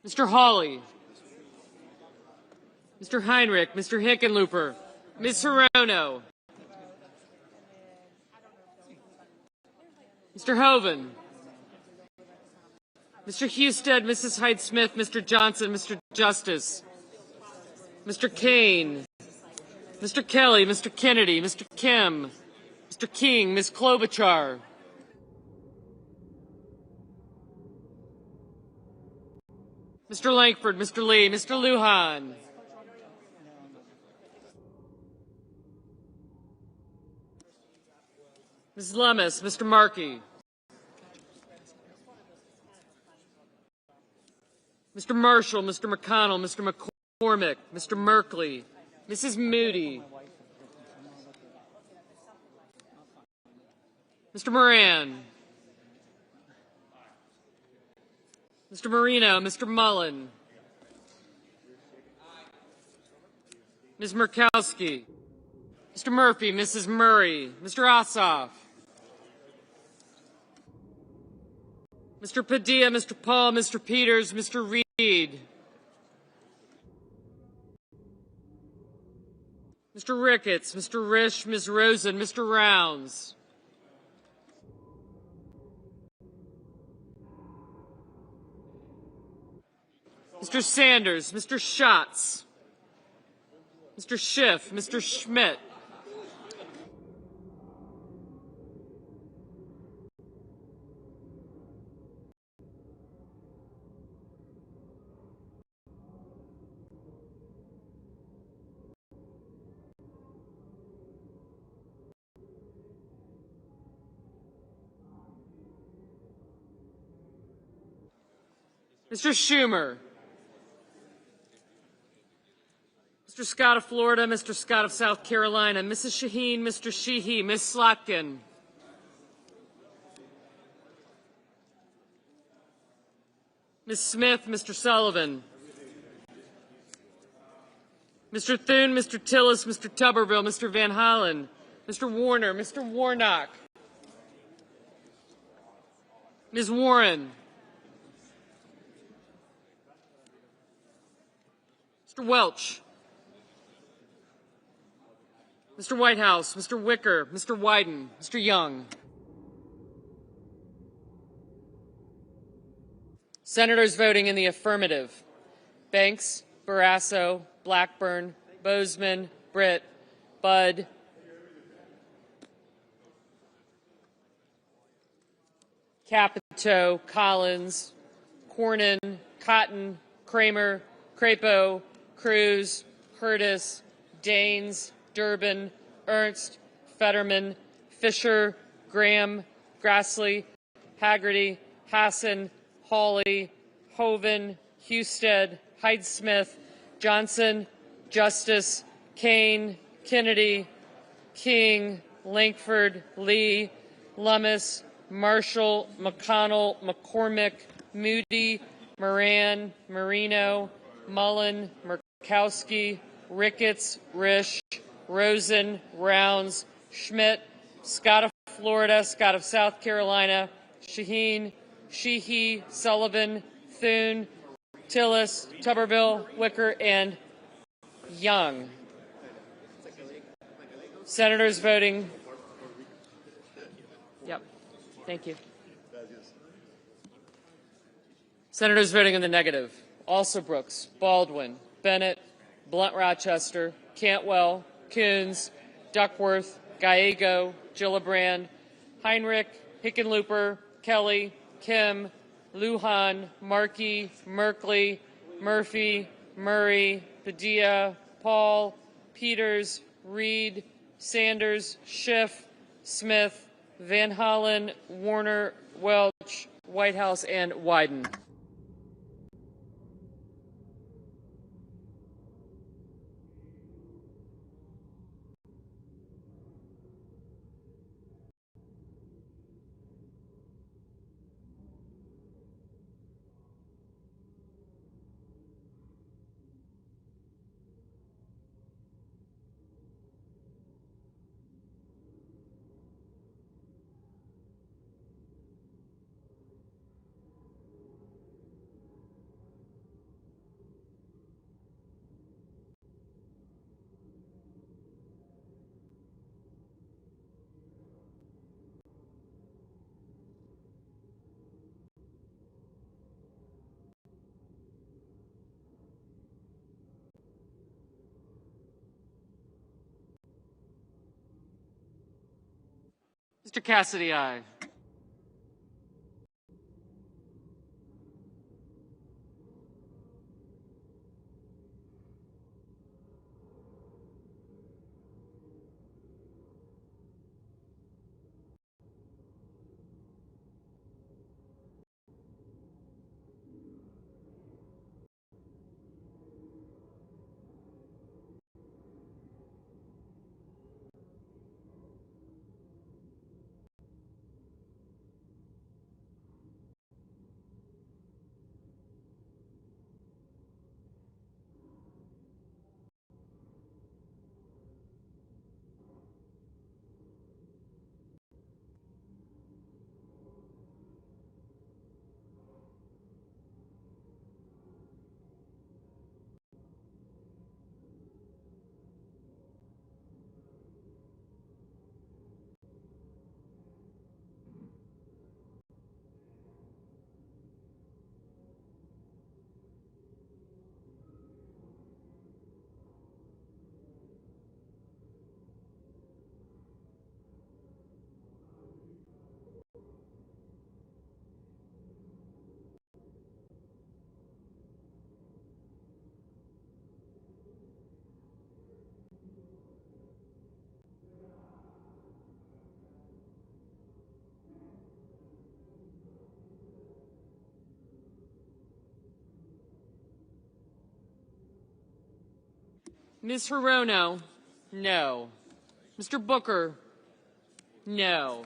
Mr. Hawley. Mr. Heinrich, Mr. Hickenlooper, Ms. Hirono. Mr. Hoven. Mr. Husted, Mrs. Hyde-Smith, Mr. Johnson, Mr. Justice. Mr. Kane. Mr. Kelly, Mr. Kennedy, Mr. Kim. Mr. King, Ms. Klobuchar. Mr. Langford, Mr. Lee, Mr. Lujan. Ms. Lummis, Mr. Markey. Mr. Marshall, Mr. McConnell, Mr. McCormick, Mr. Merkley, Mrs. Moody. Mr. Moran. Mr. Marino, Mr. Mullen. Ms. Murkowski. Mr. Murphy, Mrs. Murray, Mr. Ossoff. Mr. Padilla, Mr. Paul, Mr. Peters, Mr. Reed. Mr. Ricketts, Mr. Risch, Ms. Rosen, Mr. Rounds. Mr. Sanders, Mr. Schatz, Mr. Schiff, Mr. Schmidt. Mr. Schumer. Mr. Scott of Florida, Mr. Scott of South Carolina, Mrs. Shaheen, Mr. Sheehy, Ms. Slotkin. Ms. Smith, Mr. Sullivan. Mr. Thune, Mr. Tillis, Mr. Tuberville, Mr. Van Hollen, Mr. Warner, Mr. Warnock, Ms. Warren, Mr. Welch, Mr. Whitehouse, Mr. Wicker, Mr. Wyden, Mr. Young. Senators voting in the affirmative: Banks, Barrasso, Blackburn, Bozeman, Britt, Budd, Capito, Collins, Cornyn, Cotton, Kramer, Crapo, Cruz, Curtis, Daines, Durbin, Ernst, Fetterman, Fisher, Graham, Grassley, Haggerty, Hassan, Hawley, Hoven, Husted, Hyde-Smith, Johnson, Justice, Kane, Kennedy, King, Lankford, Lee, Lummis, Marshall, McConnell, McCormick, Moody, Moran, Marino, Mullen, Murkowski, Ricketts, Risch, Rosen, Rounds, Schmidt, Scott of Florida, Scott of South Carolina, Shaheen, Sheehy, Sullivan, Thune, Tillis, Tuberville, Wicker, and Young. Senators voting. Yep. Thank you. Senators voting in the negative: Alsobrooks, Baldwin, Bennett, Blunt Rochester, Cantwell, Coons, Duckworth, Gallego, Gillibrand, Heinrich, Hickenlooper, Kelly, Kim, Lujan, Markey, Merkley, Murphy, Murray, Padilla, Paul, Peters, Reed, Sanders, Schiff, Smith, Van Hollen, Warner, Welch, Whitehouse, and Wyden. Mr. Cassidy, aye. Ms. Hirono, no. Mr. Booker, no.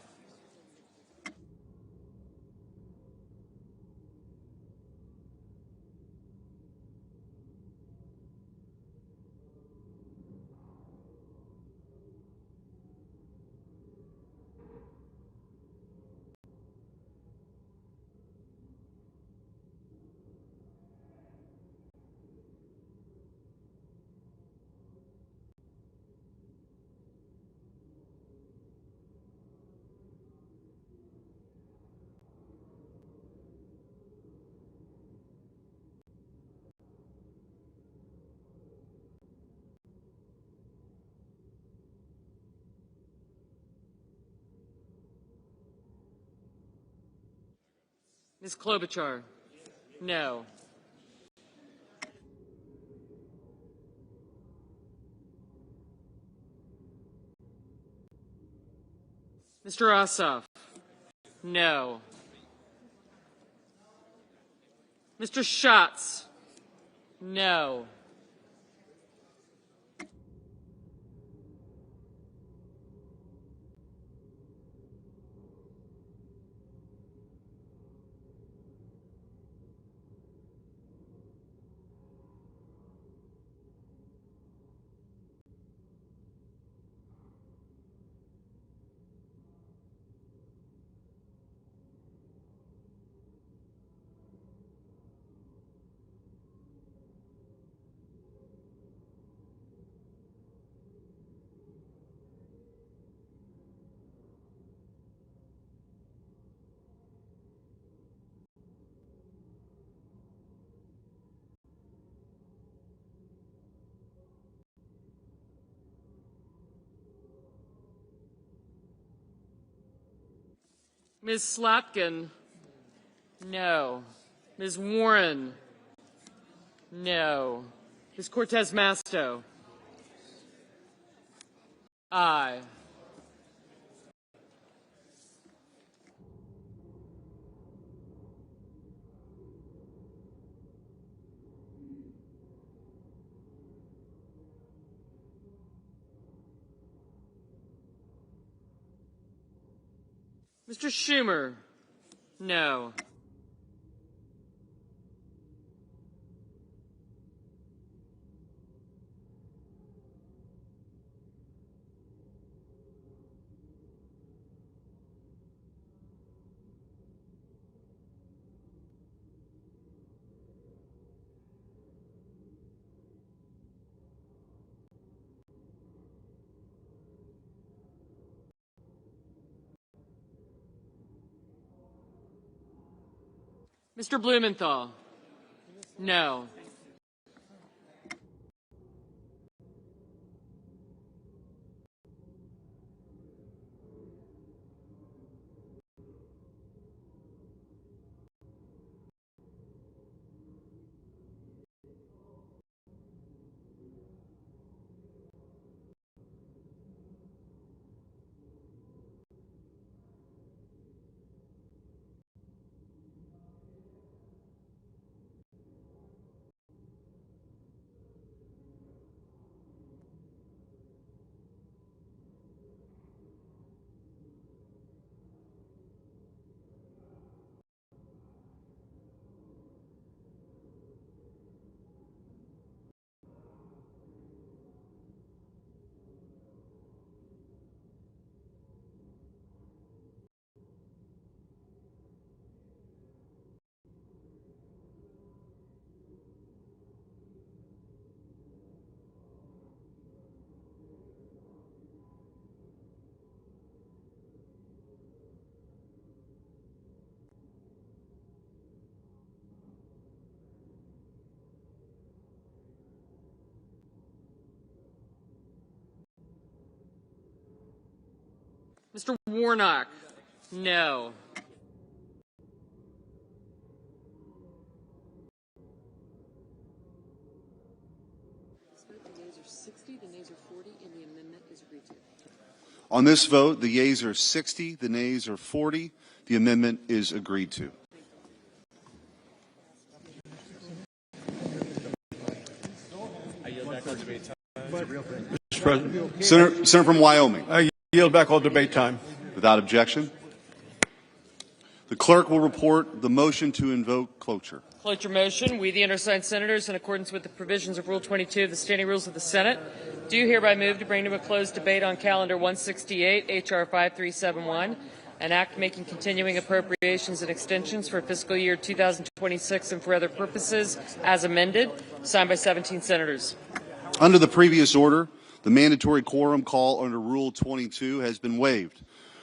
Ms. Klobuchar? No. Mr. Ossoff? No. Mr. Schatz? No. Ms. Slotkin? No. Ms. Warren? No. Ms. Cortez Masto? Aye. Mr. Schumer? No. Mr. Blumenthal? No. Mr. Warnock? No. The nays are 60, the nays are 40, and the amendment is agreed to. On this vote, the yeas are 60, the nays are 40. The amendment is agreed to. Mr. President. Senator from Wyoming. I yield back all debate time. Without objection. The clerk will report the motion to invoke cloture. Cloture motion. We, the undersigned senators, in accordance with the provisions of Rule 22 of the Standing Rules of the Senate, do hereby move to bring to a closed debate on Calendar 168, H.R. 5371, an act making continuing appropriations and extensions for fiscal year 2026 and for other purposes, as amended, signed by 17 senators. Under the previous order, the mandatory quorum call under Rule 22 has been waived.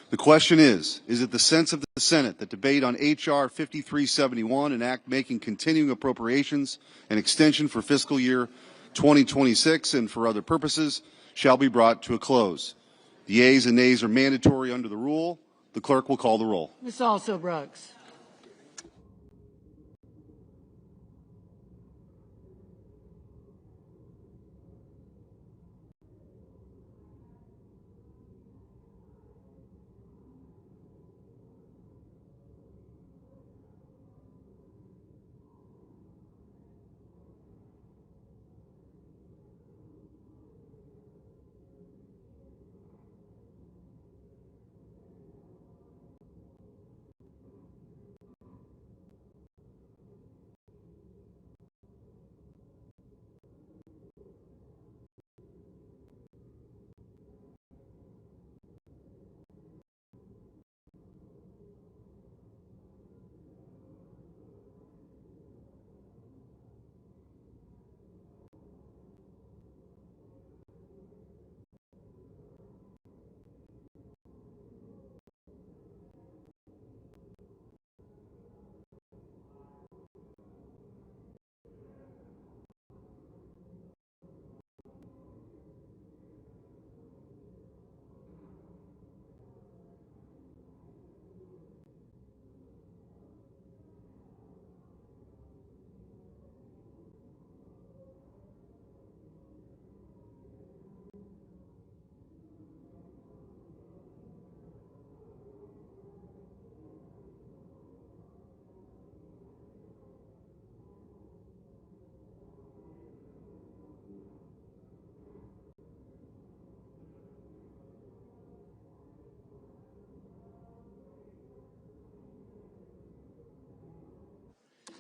The question is it the sense of the Senate that debate on H.R. 5371, an act making continuing appropriations and extension for fiscal year 2026 and for other purposes, shall be brought to a close? The yeas and nays are mandatory under the rule. The clerk will call the roll. Ms. Also Brooks.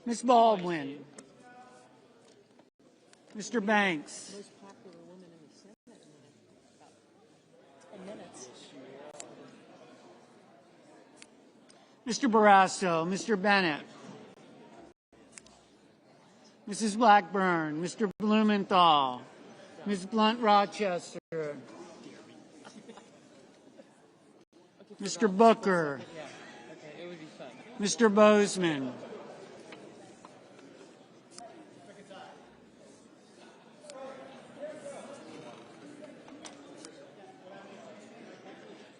Ms. Baldwin. Mr. Banks. Mr. Barrasso, Mr. Bennett. Mrs. Blackburn, Mr. Blumenthal, Ms. Blunt Rochester, Mr. Booker, Mr. Bozeman,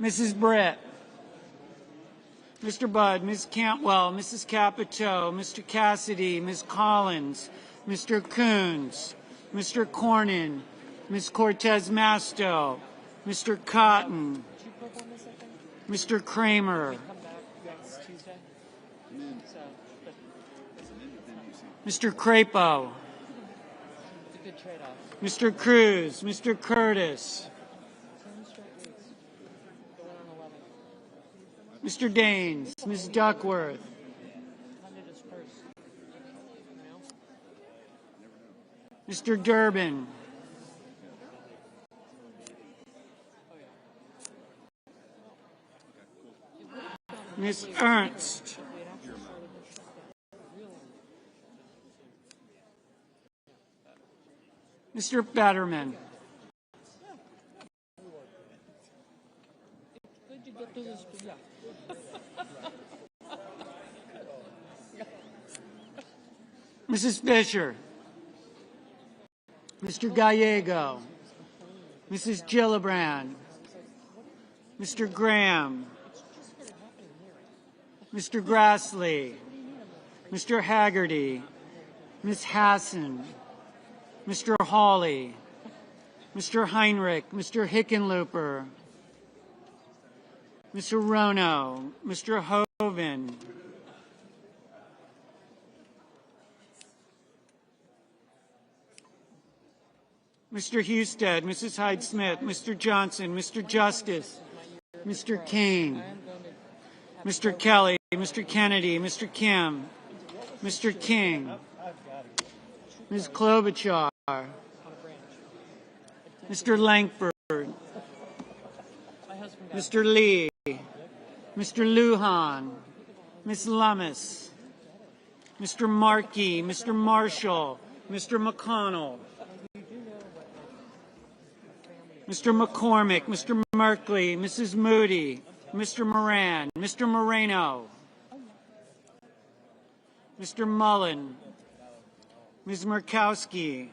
Mrs. Britt, Mr. Budd, Ms. Cantwell, Mrs. Capito, Mr. Cassidy, Ms. Collins, Mr. Coons, Mr. Cornyn, Ms. Cortez Masto, Mr. Cotton, Mr. Kramer, Mr. Crapo, Mr. Cruz, Mr. Curtis, Mr. Daines, Ms. Duckworth, Mr. Durbin, Ms. Ernst, Mr. Betterman, Mrs. Fisher, Mr. Gallego, Mrs. Gillibrand, Mr. Graham, Mr. Grassley, Mr. Haggerty, Ms. Hassan, Mr. Hawley, Mr. Heinrich, Mr. Hickenlooper, Mr. Rono, Mr. Hoven, Mr. Husted, Mrs. Hyde-Smith, Mr. Johnson, Mr. Justice, Mr. Kane, Mr. Kelly, Mr. Kennedy, Mr. Kim, Mr. King, Ms. Klobuchar, Mr. Langford, Mr. Lee, Mr. Lujan, Ms. Lummis, Mr. Markey, Mr. Marshall, Mr. McConnell, Mr. McCormick, Mr. Merkley, Mrs. Moody, Mr. Moran, Mr. Moreno, Mr. Mullen, Ms. Murkowski,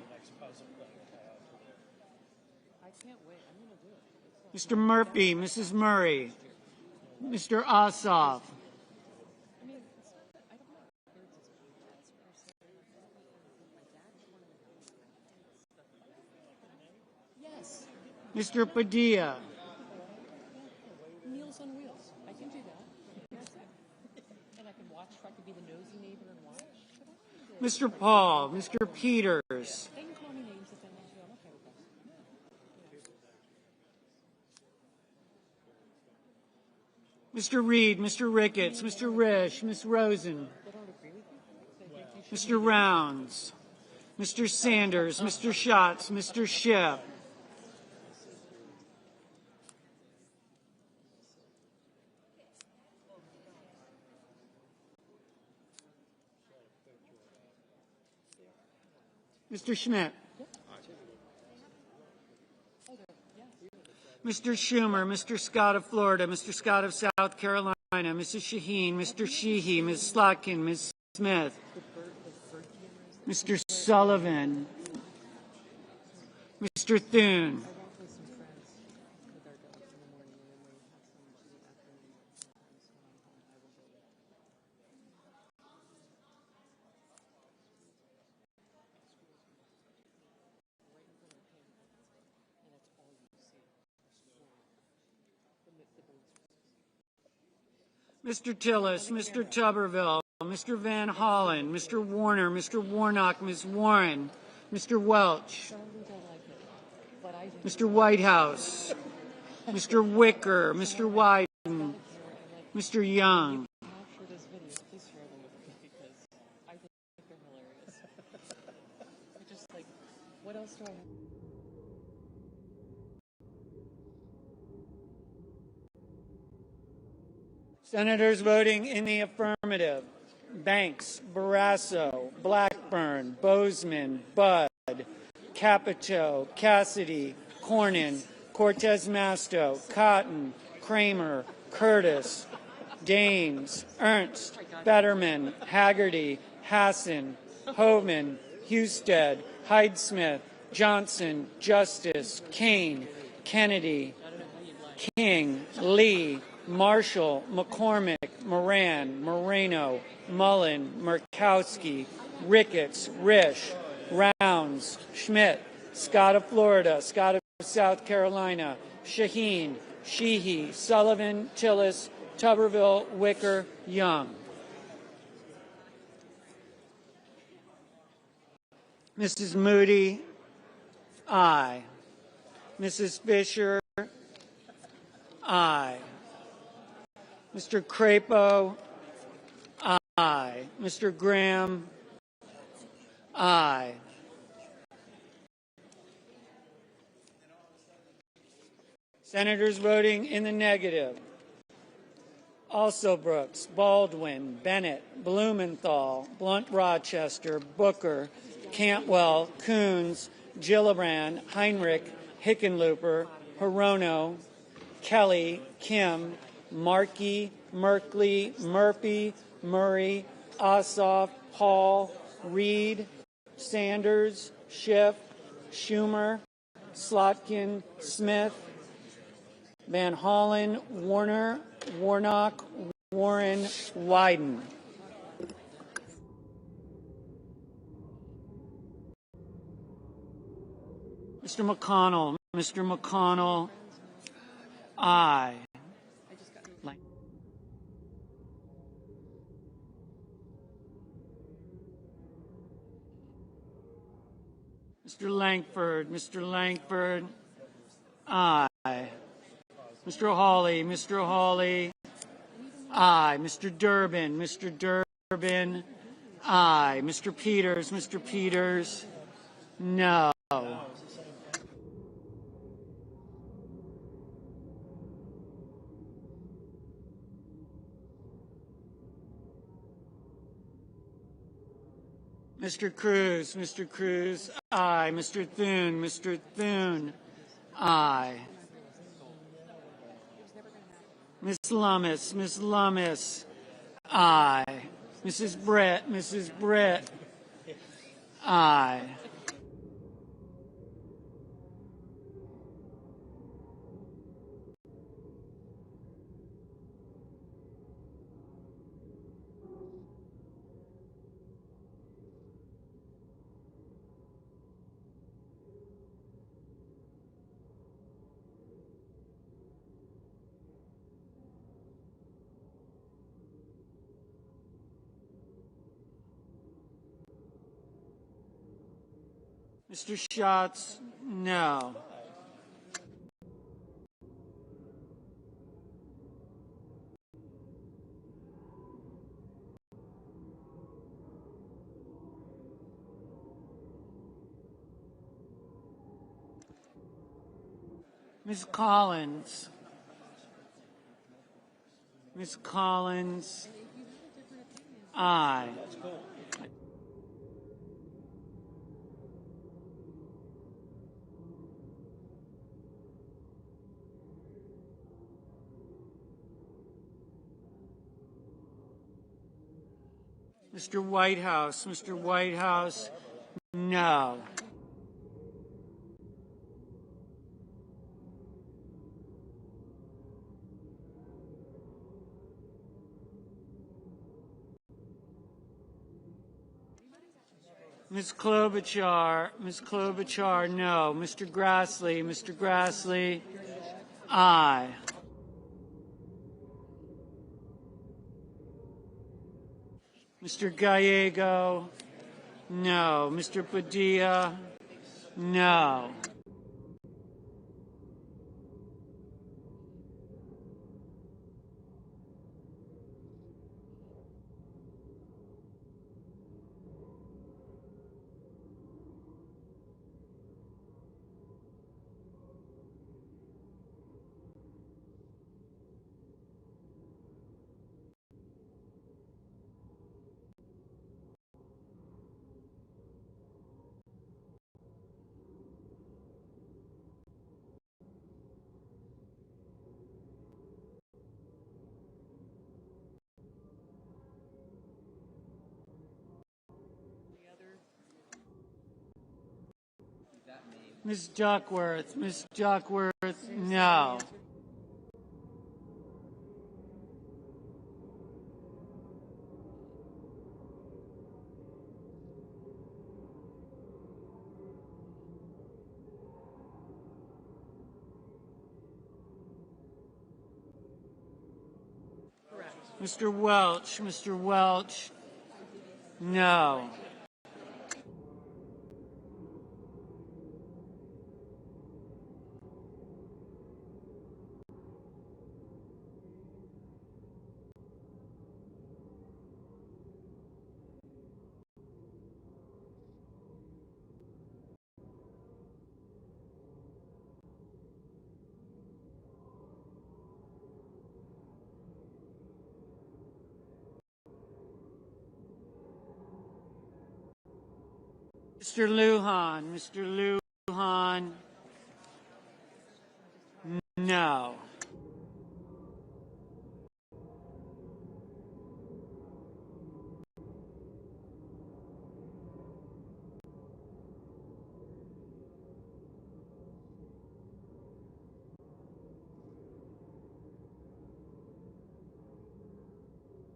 Mr. Murphy, Mrs. Murray, Mr. Ossoff, Mr. Padilla, Meals on Wheels. I can do that. And I can watch, I can be the nosy neighbor and watch. Mr. Paul, Mr. Peters, They can call me names if they want to. I'm okay with that. Mr. Reed, Mr. Ricketts, Mr. Risch, Ms. Rosen, Mr. Rounds, Mr. Sanders, Mr. Schatz, Mr. Schiff, Mr. Schmidt, Mr. Schumer, Mr. Scott of Florida, Mr. Scott of South Carolina, Mrs. Shaheen, Mr. Sheehy, Ms. Slotkin, Ms. Smith, Mr. Sullivan, Mr. Thune, Mr. Tillis, Mr. Tuberville, Mr. Van Hollen, Mr. Warner, Mr. Warnock, Ms. Warren, Mr. Welch, Mr. Whitehouse, Mr. Wicker, Mr. Wyden, Mr. Young, Senators voting in the affirmative: Banks, Barrasso, Blackburn, Bozeman, Budd, Capito, Cassidy, Cornyn, Cortez Masto, Cotton, Kramer, Curtis, Daines, Ernst, Betterman, Haggerty, Hassan, Hovind, Husted, Hyde-Smith, Johnson, Justice, Kane, Kennedy, King, Lee, Marshall, McCormick, Moran, Moreno, Mullen, Murkowski, Ricketts, Risch, Rounds, Schmidt, Scott of Florida, Scott of South Carolina, Shaheen, Sheehy, Sullivan, Tillis, Tuberville, Wicker, Young. Mrs. Moody, aye. Mrs. Fisher, aye. Mr. Crapo, aye. Mr. Graham, aye. Senators voting in the negative: Alsobrooks, Baldwin, Bennett, Blumenthal, Blunt Rochester, Booker, Cantwell, Coons, Gillibrand, Heinrich, Hickenlooper, Hirono, Kelly, Kim, Markey, Merkley, Murphy, Murray, Ossoff, Paul, Reed, Sanders, Schiff, Schumer, Slotkin, Smith, Van Hollen, Warner, Warnock, Warren, Wyden. Mr. McConnell, aye. Mr. Langford, aye. Mr. Hawley, aye. Mr. Durbin, aye. Mr. Peters, no. Mr. Cruz, aye. Mr. Thune, aye. Miss Lummis, aye. Mrs. Brett, aye. Mr. Schatz, no. Ms. Collins, aye. Mr. Whitehouse, no. Ms. Klobuchar, no. Mr. Grassley, aye. Mr. Gallego, no. Mr. Padilla, no. Ms. Duckworth. Ms. Duckworth, no. Mr. Welch. Mr. Welch, no. Mr. Lujan. Mr. Lujan, no.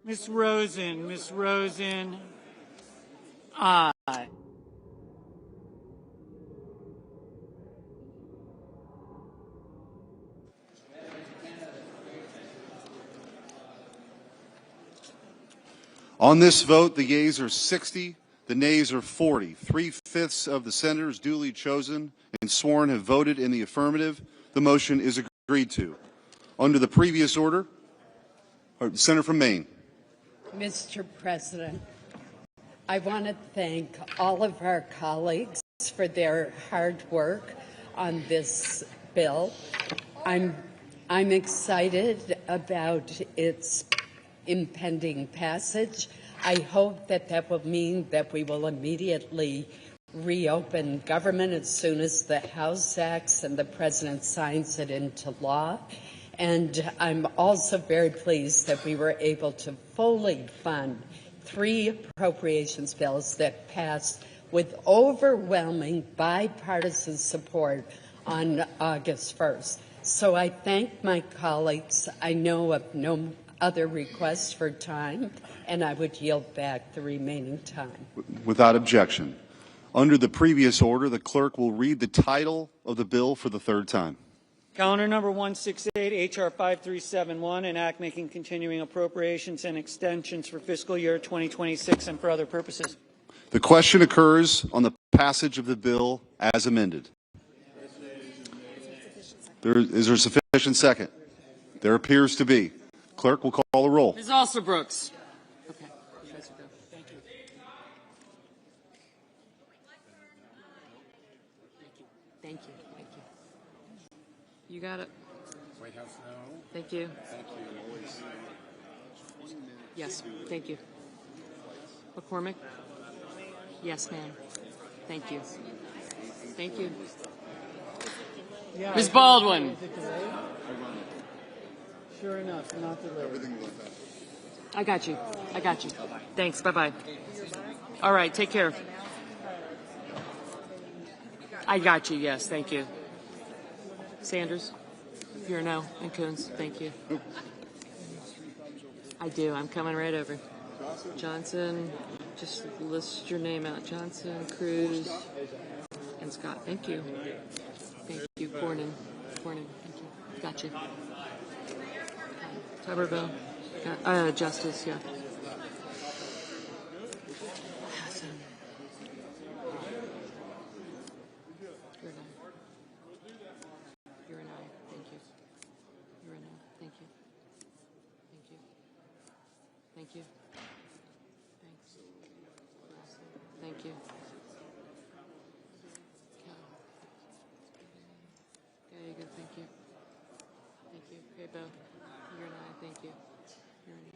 Ms. Rosen, aye. On this vote, the yeas are 60, the nays are 40. 3/5 of the senators duly chosen and sworn have voted in the affirmative. The motion is agreed to. Under the previous order, the senator from Maine. Mr. President, I want to thank all of our colleagues for their hard work on this bill. I'm excited about its impending passage. I hope that that will mean that we will immediately reopen government as soon as the House acts and the President signs it into law. And I'm also very pleased that we were able to fully fund 3 appropriations bills that passed with overwhelming bipartisan support on August 1st. So I thank my colleagues. I know of no other requests for time, and I would yield back the remaining time. Without objection. Under the previous order, the clerk will read the title of the bill for the third time. Calendar number 168, H.R. 5371, an act making continuing appropriations and extensions for fiscal year 2026 and for other purposes. The question occurs on the passage of the bill as amended. Is there a sufficient second? There appears to be. Clerk will call the roll. Ms. Alsobrooks. Okay. Thank you. Thank you. Thank you. You got it. White House, no. Thank you. Thank you. Yes. Thank you. McCormick. Yes, ma'am. Thank you. Thank you. Yeah, Ms. Baldwin. Sure enough, not delayed. I got you. I got you. Thanks. Bye-bye. All right. Take care. I got you. Yes. Thank you. Sanders. Here now. And Coons. Thank you. I do. I'm coming right over. Johnson. Just list your name out. Johnson, Cruz, and Scott. Thank you. Thank you. Cornyn. Thank you. Got you. Tuberville. Justice, yeah. You're an aye. Thank you. You're an aye. Thank you. Thank you. Thank you. Thanks. Thank you. Okay, good. Thank you. Thank you. Okay, Bo. You're an aye. Thank you. You're an aye.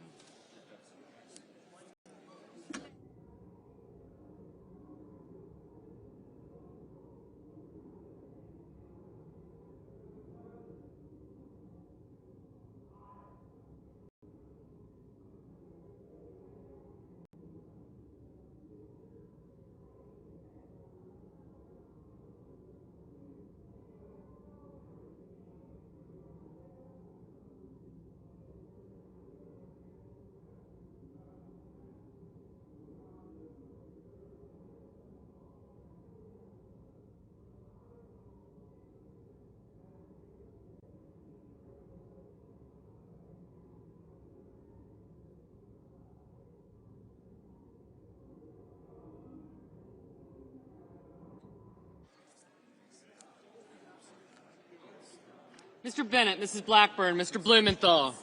Mr. Bennett, Mrs. Blackburn, Mr. Blumenthal.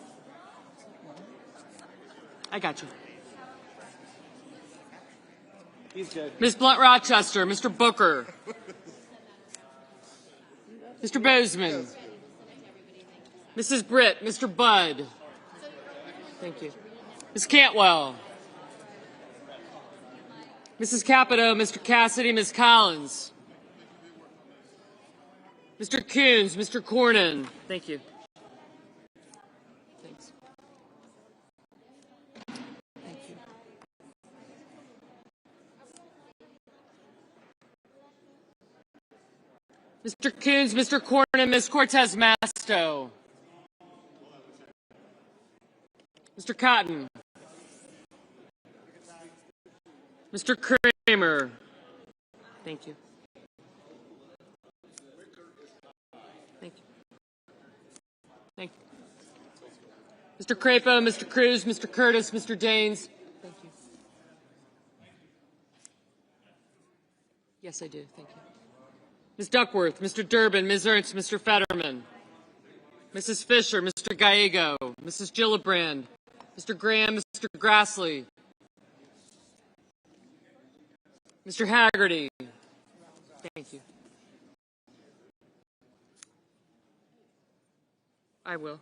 I got you. He's good. Ms. Blunt-Rochester, Mr. Booker. Mr. Bozeman. Mrs. Britt, Mr. Budd. Thank you. Ms. Cantwell. Mrs. Capito, Mr. Cassidy, Ms. Collins. Mr. Coons, Mr. Cornyn. Thank you. Thanks. Thank you. Mr. Coons, Mr. Cornyn, Ms. Cortez Masto. Mr. Cotton. Mr. Kramer. Thank you. Thank you. Thank you. Mr. Crapo, Mr. Cruz, Mr. Curtis, Mr. Daines. Thank you. Yes, I do. Thank you. Ms. Duckworth, Mr. Durbin, Ms. Ernst, Mr. Fetterman. Mrs. Fisher, Mr. Gallego, Mrs. Gillibrand, Mr. Graham, Mr. Grassley. Mr. Haggerty. Thank you. I will.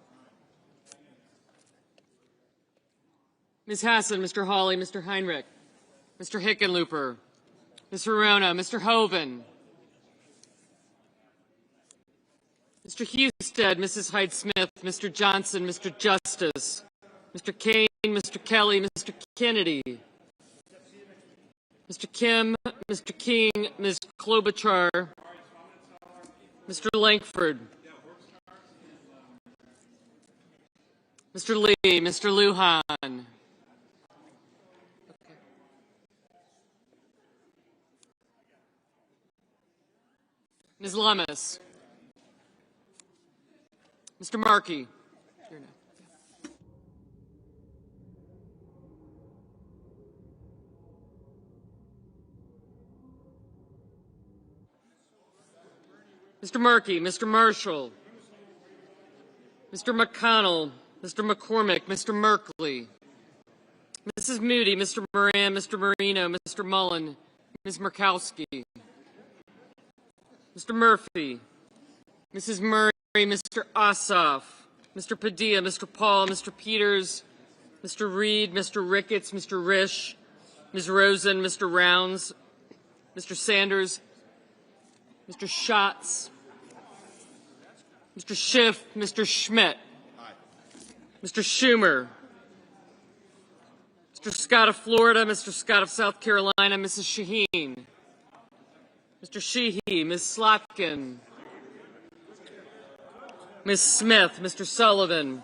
Ms. Hassan, Mr. Hawley, Mr. Heinrich, Mr. Hickenlooper, Ms. Verona, Mr. Hoven, Mr. Husted, Mrs. Hyde-Smith, Mr. Johnson, Mr. Justice, Mr. Kane, Mr. Kelly, Mr. Kennedy, Mr. Kim, Mr. King, Ms. Klobuchar, Mr. Lankford, Mr. Lee, Mr. Lujan. Ms. Lummis. Mr. Markey. Mr. Markey, Mr. Marshall, Mr. McConnell, Mr. McCormick, Mr. Merkley, Mrs. Moody, Mr. Moran, Mr. Marino, Mr. Mullen, Ms. Murkowski, Mr. Murphy, Mrs. Murray, Mr. Ossoff, Mr. Padilla, Mr. Paul, Mr. Peters, Mr. Reed, Mr. Ricketts, Mr. Risch, Ms. Rosen, Mr. Rounds, Mr. Sanders, Mr. Schatz, Mr. Schiff, Mr. Schmidt, Mr. Schumer, Mr. Scott of Florida, Mr. Scott of South Carolina, Mrs. Shaheen, Mr. Sheehy, Ms. Slotkin, Ms. Smith, Mr. Sullivan,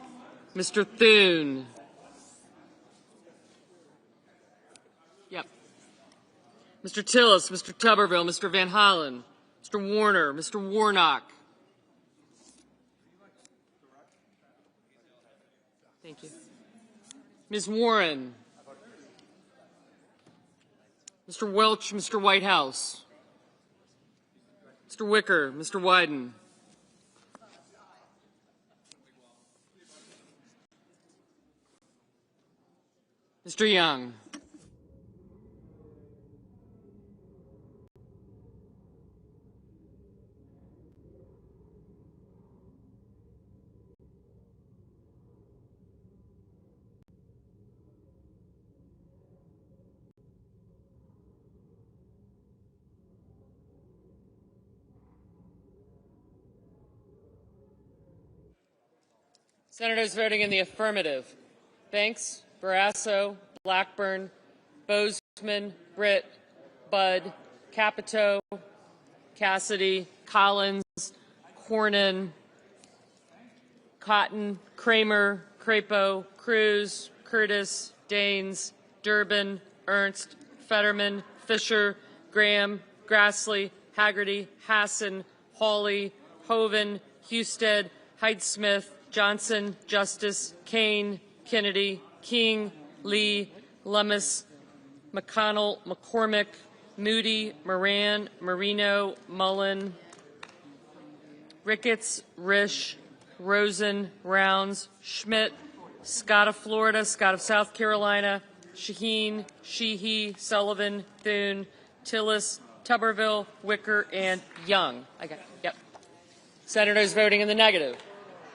Mr. Thune. Yep. Mr. Tillis, Mr. Tuberville, Mr. Van Hollen, Mr. Warner, Mr. Warnock. Thank you. Ms. Warren. Mr. Welch, Mr. Whitehouse. Mr. Wicker, Mr. Wyden. Mr. Young. Senators voting in the affirmative: Banks, Barrasso, Blackburn, Bozeman, Britt, Budd, Capito, Cassidy, Collins, Cornyn, Cotton, Kramer, Crapo, Cruz, Curtis, Daines, Durbin, Ernst, Fetterman, Fisher, Graham, Grassley, Haggerty, Hassan, Hawley, Hoven, Husted, Hyde-Smith, Johnson, Justice, Kane, Kennedy, King, Lee, Lummis, McConnell, McCormick, Moody, Moran, Marino, Mullen, Ricketts, Risch, Rosen, Rounds, Schmidt, Scott of Florida, Scott of South Carolina, Shaheen, Sheehy, Sullivan, Thune, Tillis, Tuberville, Wicker, and Young. Yep. Senators voting in the negative: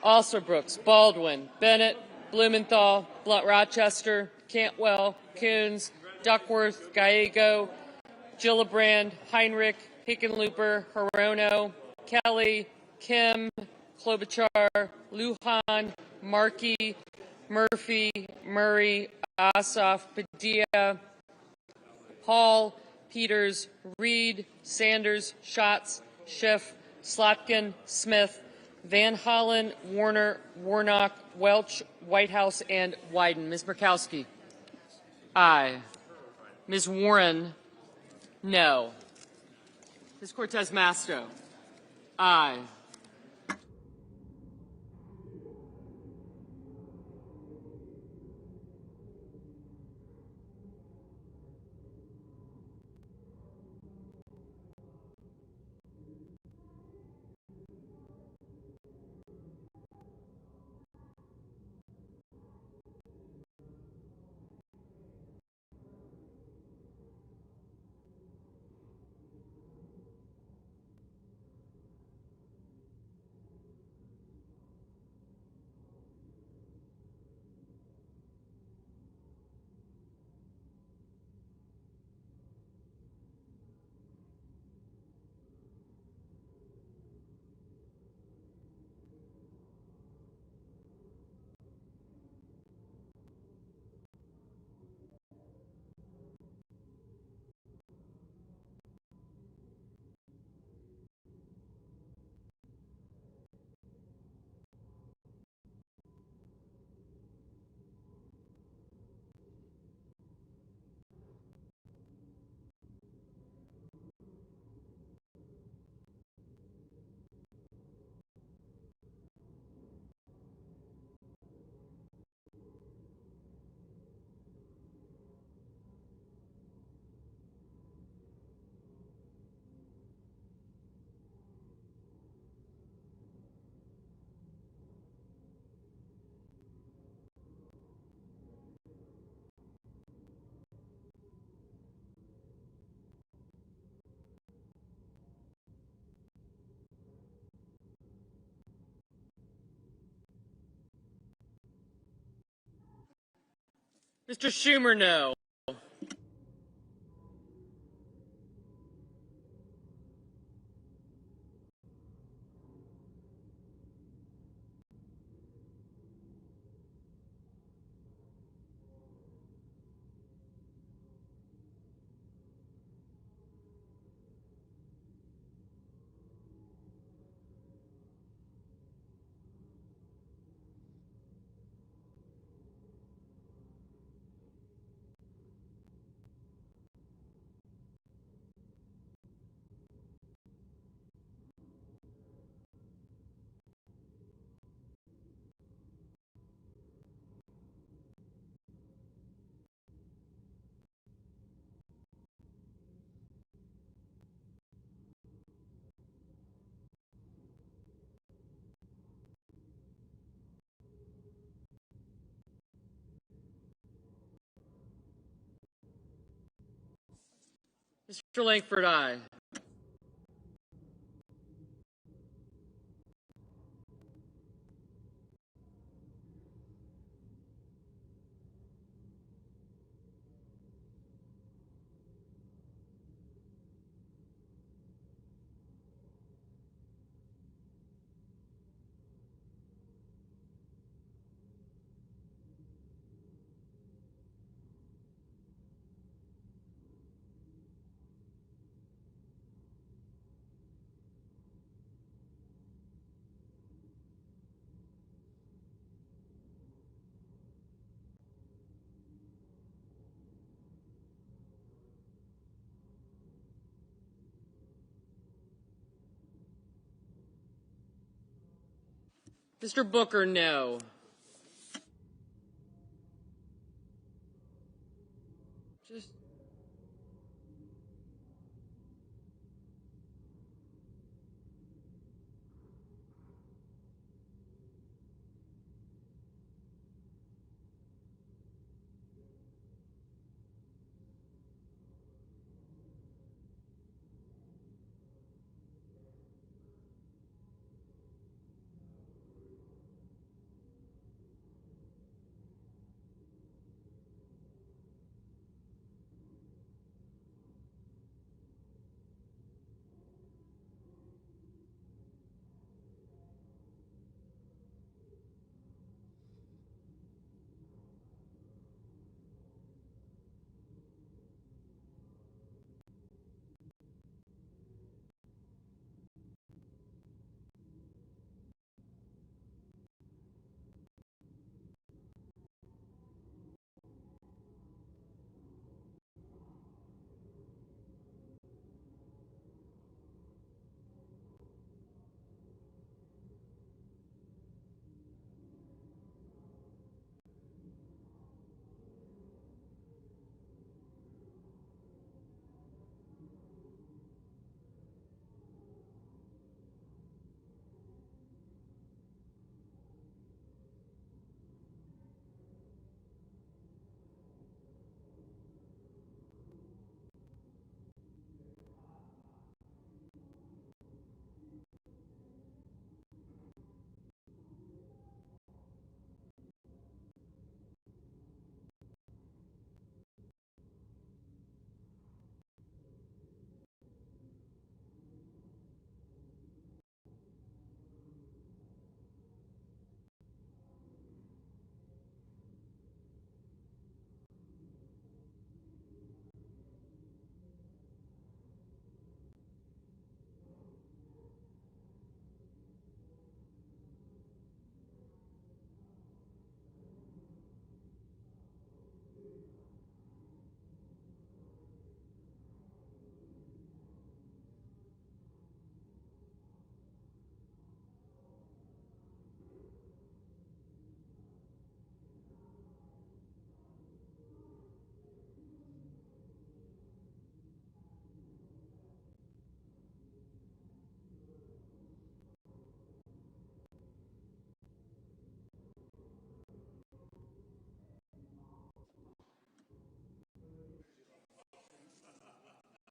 Alsobrooks, Baldwin, Bennett, Blumenthal, Blunt Rochester, Cantwell, Coons, Duckworth, Gallego, Gillibrand, Heinrich, Hickenlooper, Hirono, Kelly, Kim, Klobuchar, Lujan, Markey, Murphy, Murray, Ossoff, Padilla, Hall, Peters, Reed, Sanders, Schatz, Schiff, Slotkin, Smith, Van Hollen, Warner, Warnock, Welch, Whitehouse, and Wyden. Ms. Murkowski? Aye. Ms. Warren? No. Ms. Cortez Masto? Aye. Mr. Schumer, no. Mr. Langford, aye. Mr. Booker, no. Just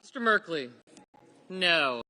Mr. Merkley? No.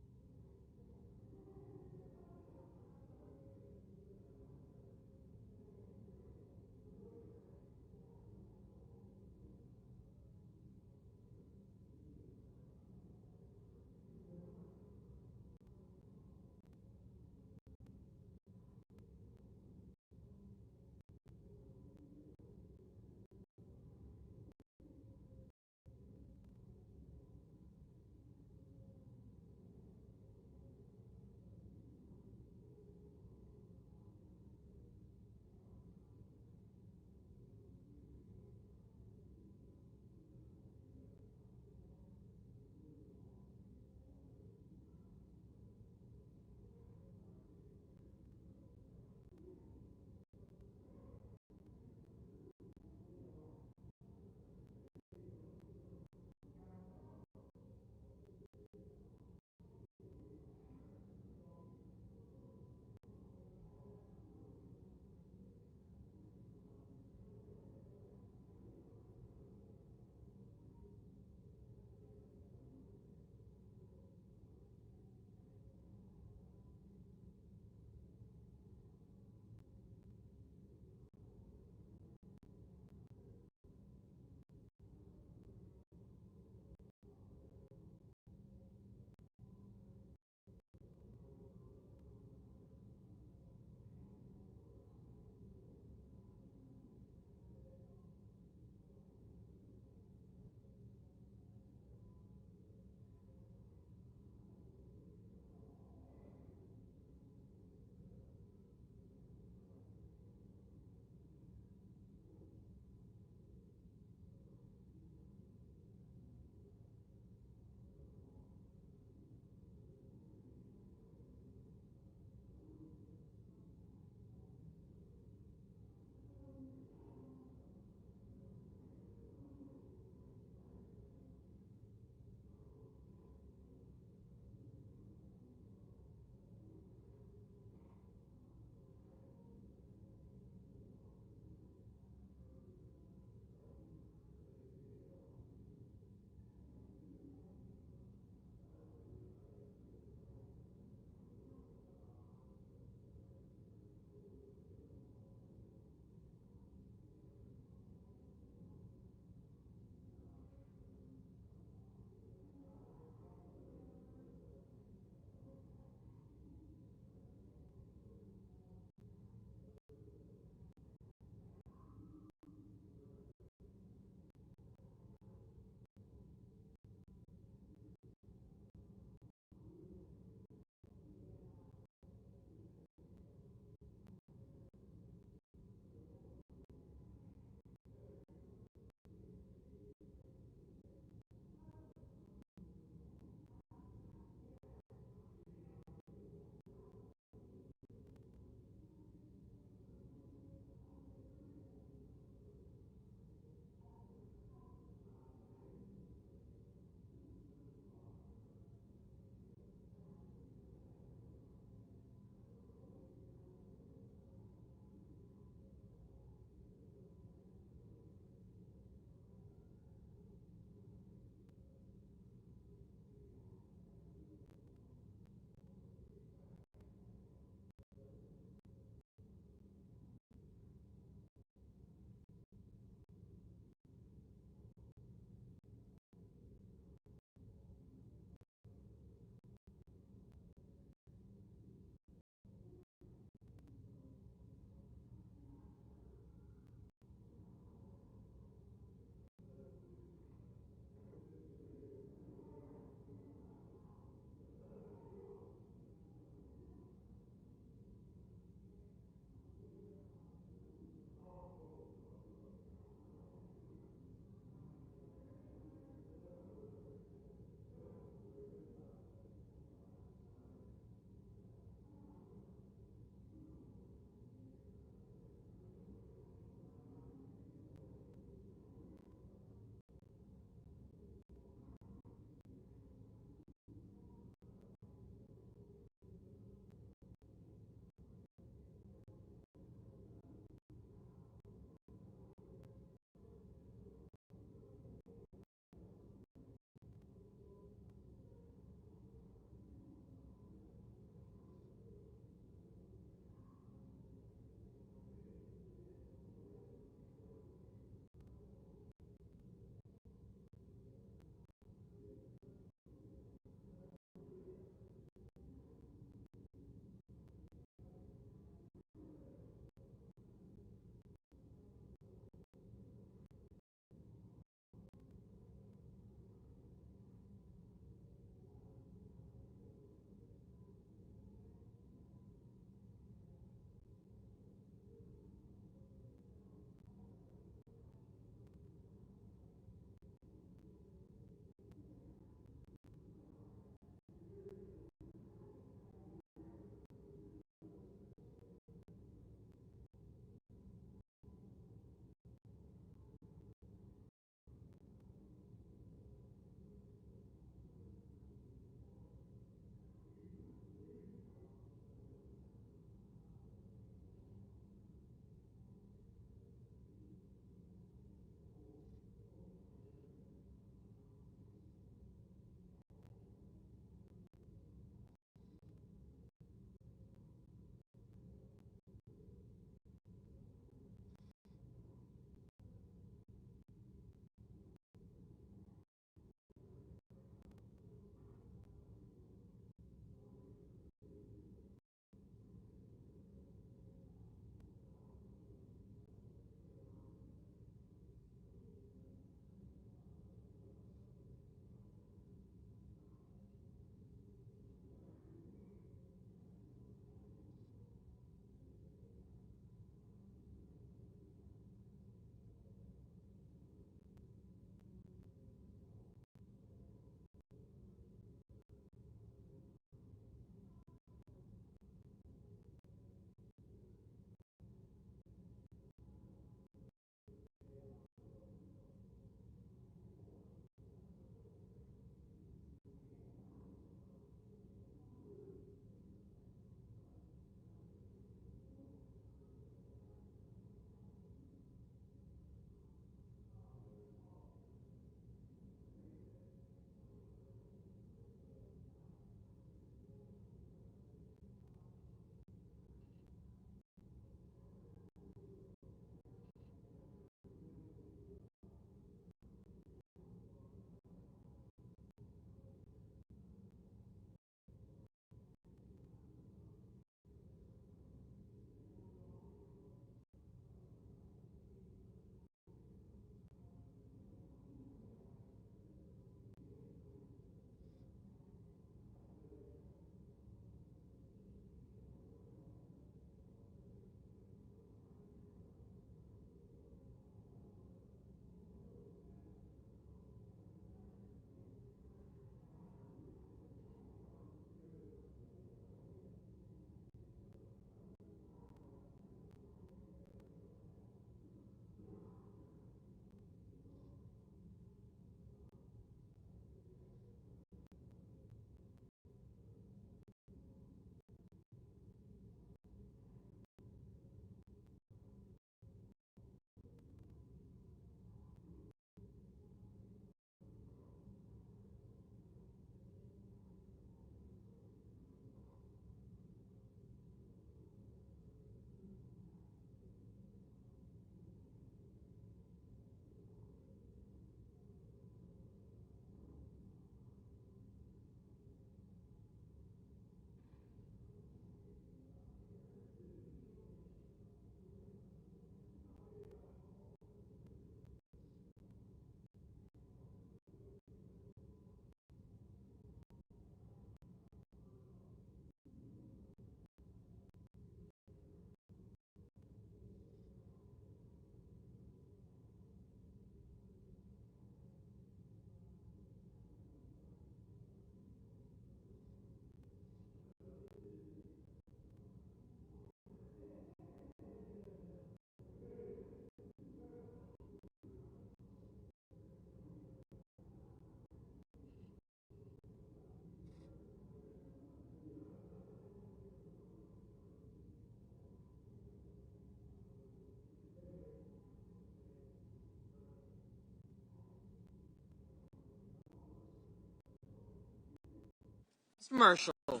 Mr. Marshall.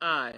Aye.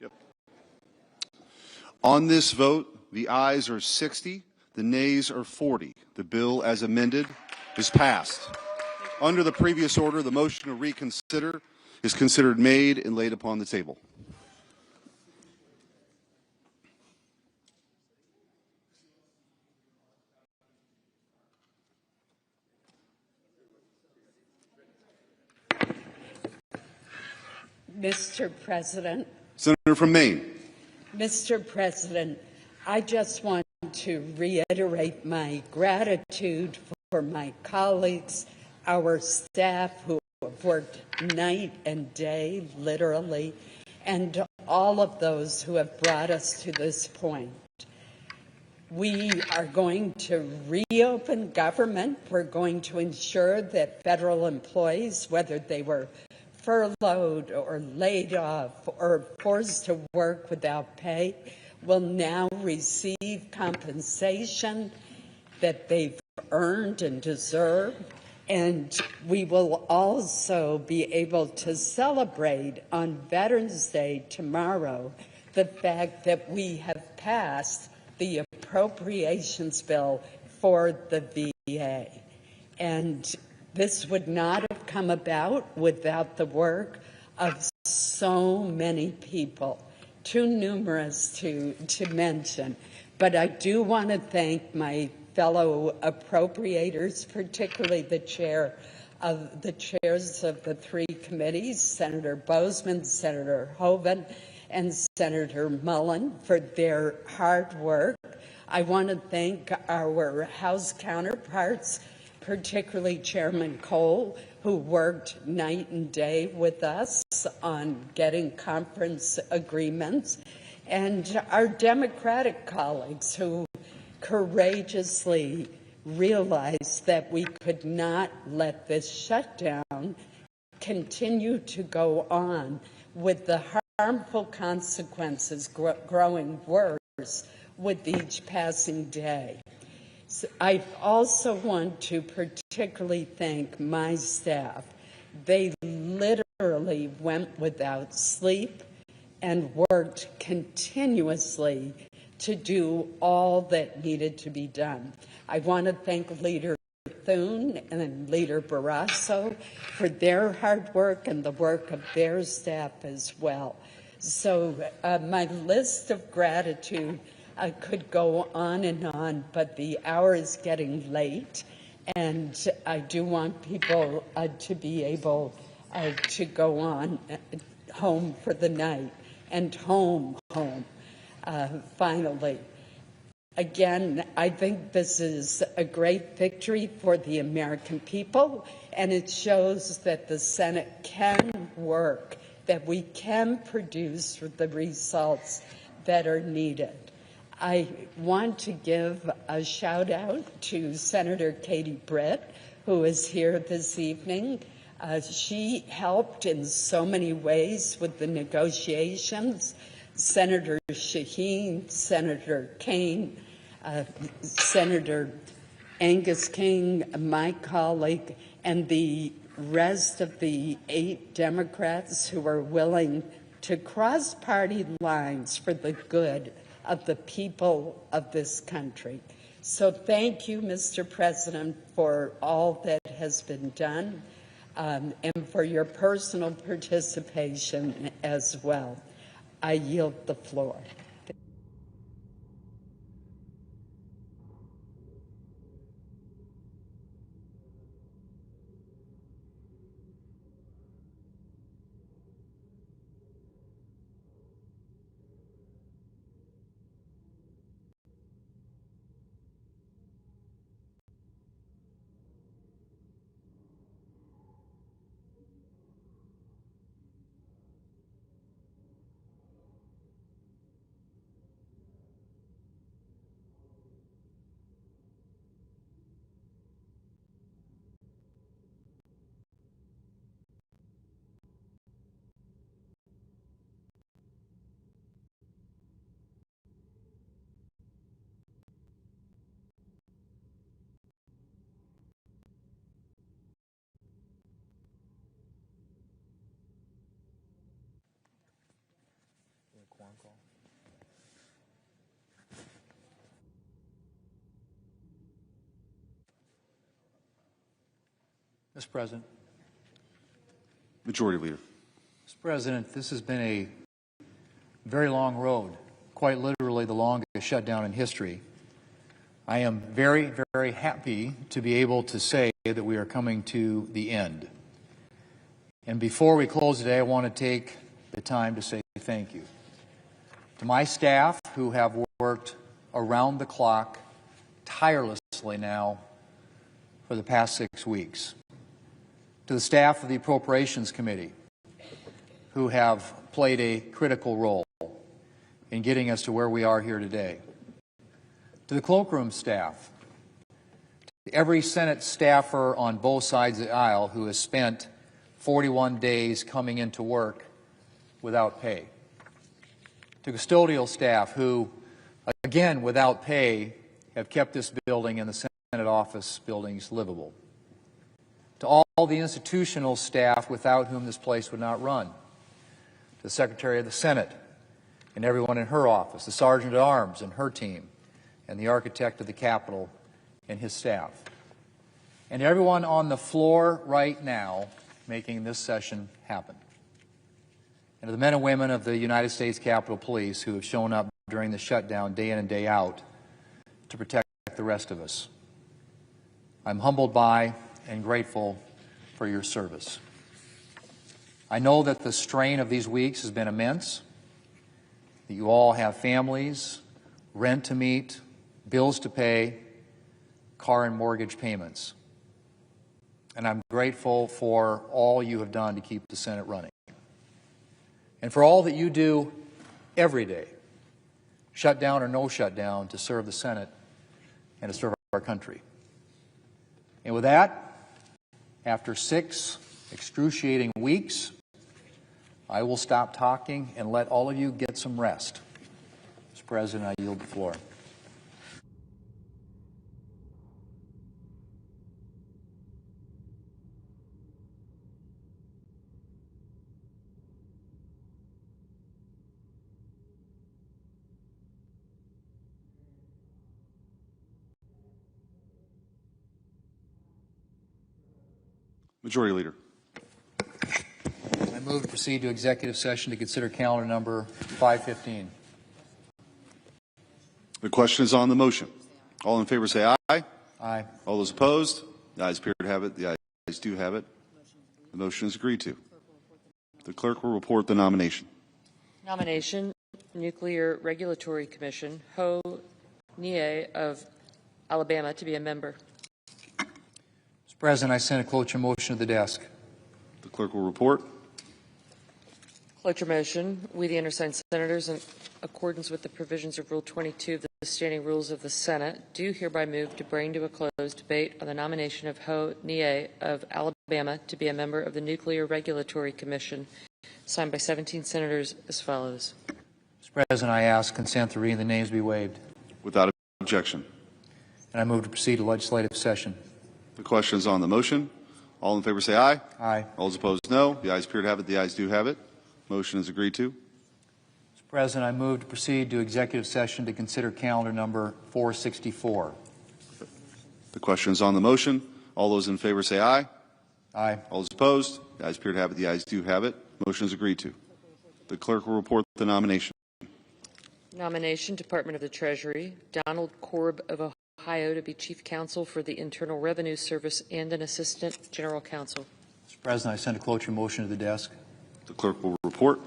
Yep. On this vote, the ayes are 60, the nays are 40. The bill as amended is passed. Under the previous order, the motion to reconsider is considered made and laid upon the table. Mr. President. Senator from Maine. Mr. President, I just want to reiterate my gratitude for my colleagues, our staff who have worked night and day, literally, and all of those who have brought us to this point. We are going to reopen government. We're going to ensure that federal employees, whether they were furloughed or laid off or forced to work without pay, will now receive compensation that they've earned and deserve. And we will also be able to celebrate on Veterans Day tomorrow the fact that we have passed the appropriations bill for the VA. And this would not have come about without the work of so many people, too numerous to mention. But I do want to thank my fellow appropriators, particularly the chairs of the three committees, Senator Bozeman, Senator Hoeven, and Senator Mullen, for their hard work. I want to thank our House counterparts, particularly Chairman Cole, who worked night and day with us on getting conference agreements, and our Democratic colleagues who courageously realized that we could not let this shutdown continue to go on with the harmful consequences growing worse with each passing day. So I also want to particularly thank my staff. They literally went without sleep and worked continuously to do all that needed to be done. I want to thank Leader Thune and Leader Barrasso for their hard work and the work of their staff as well. So my list of gratitude could go on, but the hour is getting late, and I do want people to be able to go on. home for the night and home, finally. Again, I think this is a great victory for the American people, and it shows that the Senate can work, that we can produce the results that are needed. I want to give a shout out to Senator Katie Britt, who is here this evening. She helped in so many ways with the negotiations. Senator Shaheen, Senator Kaine, Senator Angus King, my colleague, and the rest of the 8 Democrats who are willing to cross party lines for the good of the people of this country. So thank you, Mr. President, for all that has been done and for your personal participation as well. I yield the floor. Mr. President. Majority Leader. Mr. President, this has been a very long road, quite literally the longest shutdown in history. I am very, very happy to be able to say that we are coming to the end. And before we close today, I want to take the time to say thank you to my staff who have worked around the clock tirelessly now for the past 6 weeks. To the staff of the Appropriations Committee, who have played a critical role in getting us to where we are here today. To the cloakroom staff, to every Senate staffer on both sides of the aisle who has spent 41 days coming into work without pay. To custodial staff who, again, without pay, have kept this building and the Senate office buildings livable. To all the institutional staff without whom this place would not run. To the Secretary of the Senate and everyone in her office, the Sergeant at Arms and her team, and the Architect of the Capitol and his staff. And everyone on the floor right now making this session happen. And to the men and women of the United States Capitol Police who have shown up during the shutdown day in and day out to protect the rest of us. I'm humbled by and grateful for your service. I know that the strain of these weeks has been immense, that you all have families, rent to meet, bills to pay, car and mortgage payments. And I'm grateful for all you have done to keep the Senate running. And for all that you do every day, shutdown or no shutdown, to serve the Senate and to serve our country. And with that, after 6 excruciating weeks, I will stop talking and let all of you get some rest. Mr. President, I yield the floor. Majority Leader. I move to proceed to executive session to consider calendar number 515. The question is on the motion. All in favor say aye. Aye. All those opposed? The ayes appear to have it. The ayes do have it. The motion is agreed to. The clerk will report the nomination. Nomination, Nuclear Regulatory Commission, Ho Nie of Alabama to be a member. Mr. President, I send a cloture motion to the desk. The clerk will report. Cloture motion, we the undersigned senators, in accordance with the provisions of Rule 22 of the Standing Rules of the Senate, do hereby move to bring to a close debate on the nomination of Ho Nie of Alabama to be a member of the Nuclear Regulatory Commission, signed by 17 senators as follows. Mr. President, I ask consent to reading the names be waived. Without objection. And I move to proceed to legislative session. The question is on the motion. All in favor say aye. Aye. All those opposed, no. The ayes appear to have it. The ayes do have it. Motion is agreed to. Mr. President, I move to proceed to executive session to consider calendar number 464. The question is on the motion. All those in favor say aye. Aye. All those opposed, the ayes appear to have it. The ayes do have it. Motion is agreed to. The clerk will report the nomination. Nomination, Department of the Treasury, Donald Korb of Ohio to be Chief Counsel for the Internal Revenue Service and an Assistant General Counsel. Mr. President, I send a cloture motion to the desk. The clerk will report.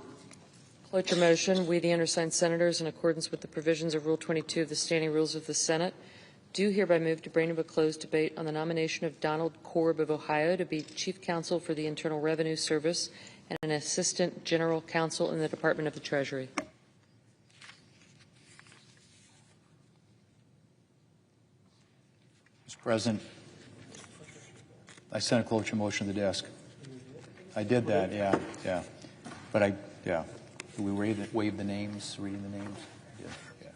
Cloture motion, we the undersigned senators, in accordance with the provisions of Rule 22 of the Standing Rules of the Senate, do hereby move to bring to a closed debate on the nomination of Donald Korb of Ohio to be Chief Counsel for the Internal Revenue Service and an Assistant General Counsel in the Department of the Treasury. Mr. President, I sent a cloture motion to the desk. I did that, yeah. But do we waive the names, reading the names? Yeah.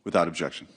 Without objection.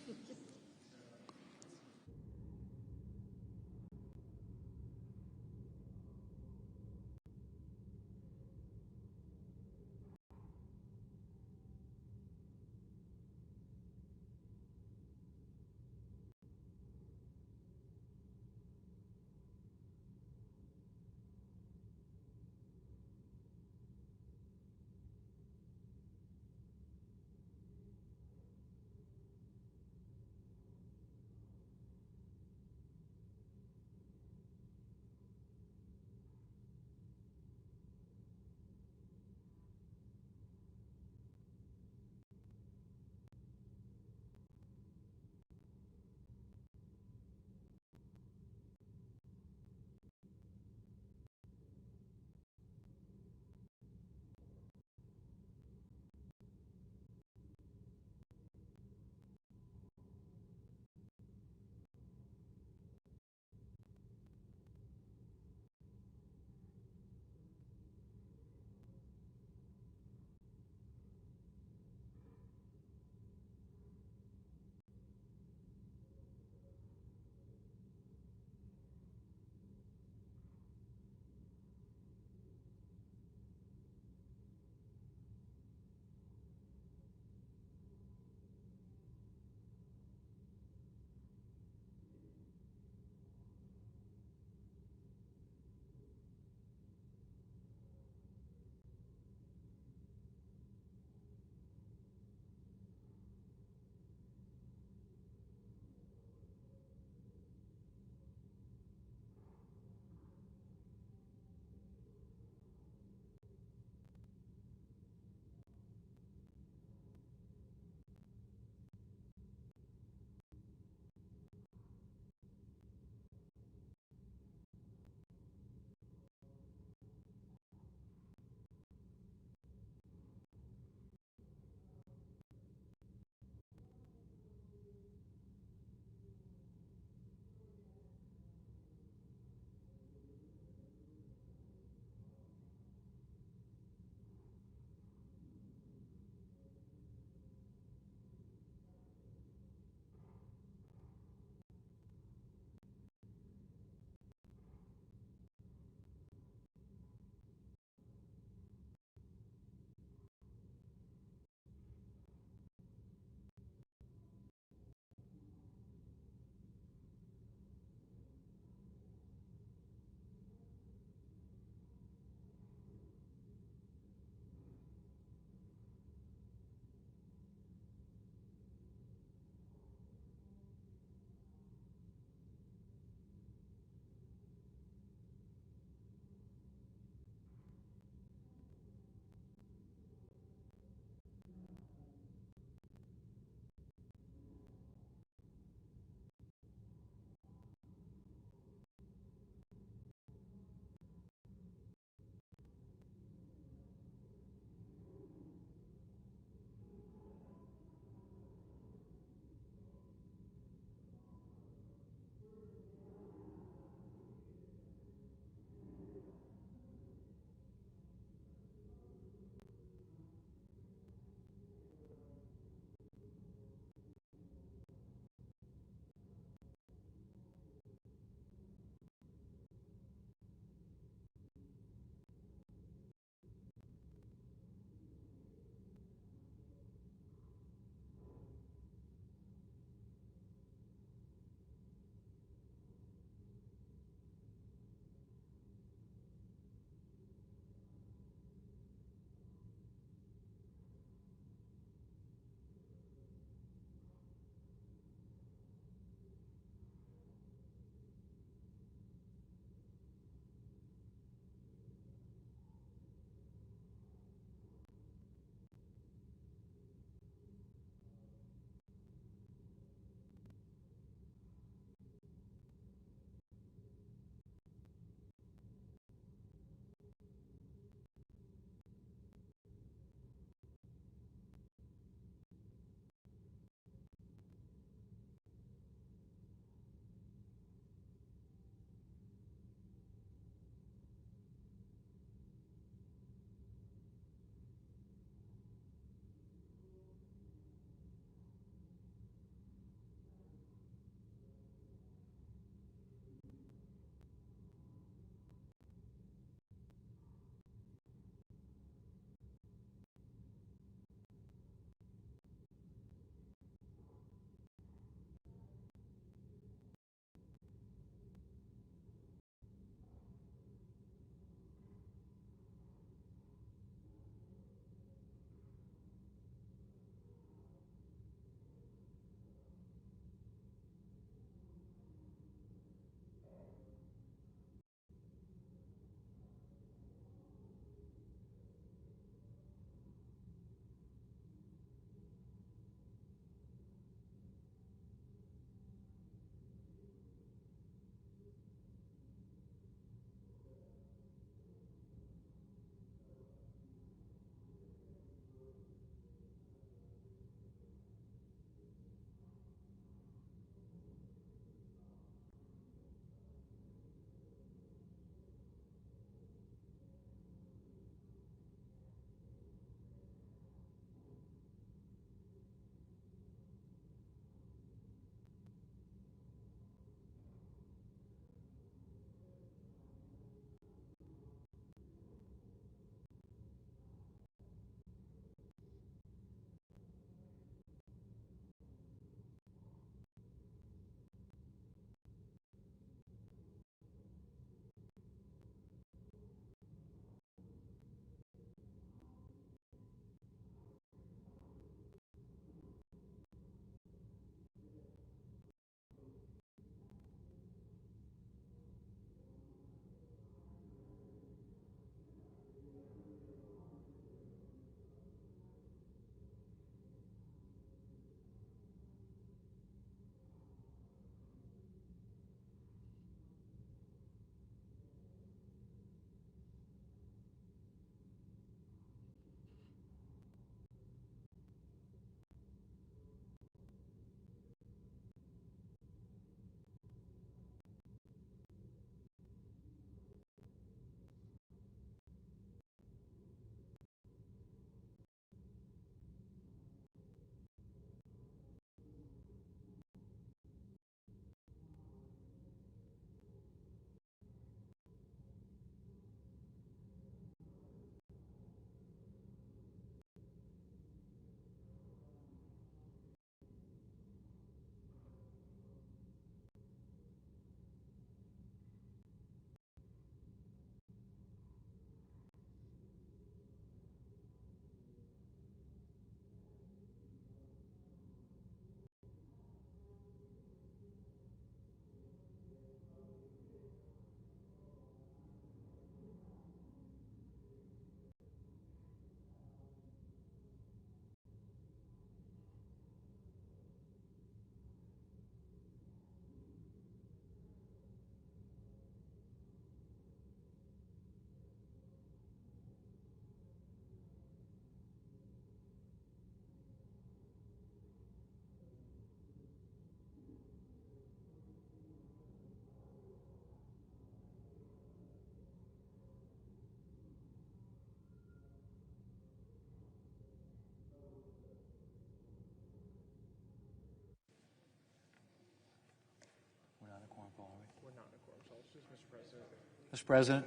Mr. President.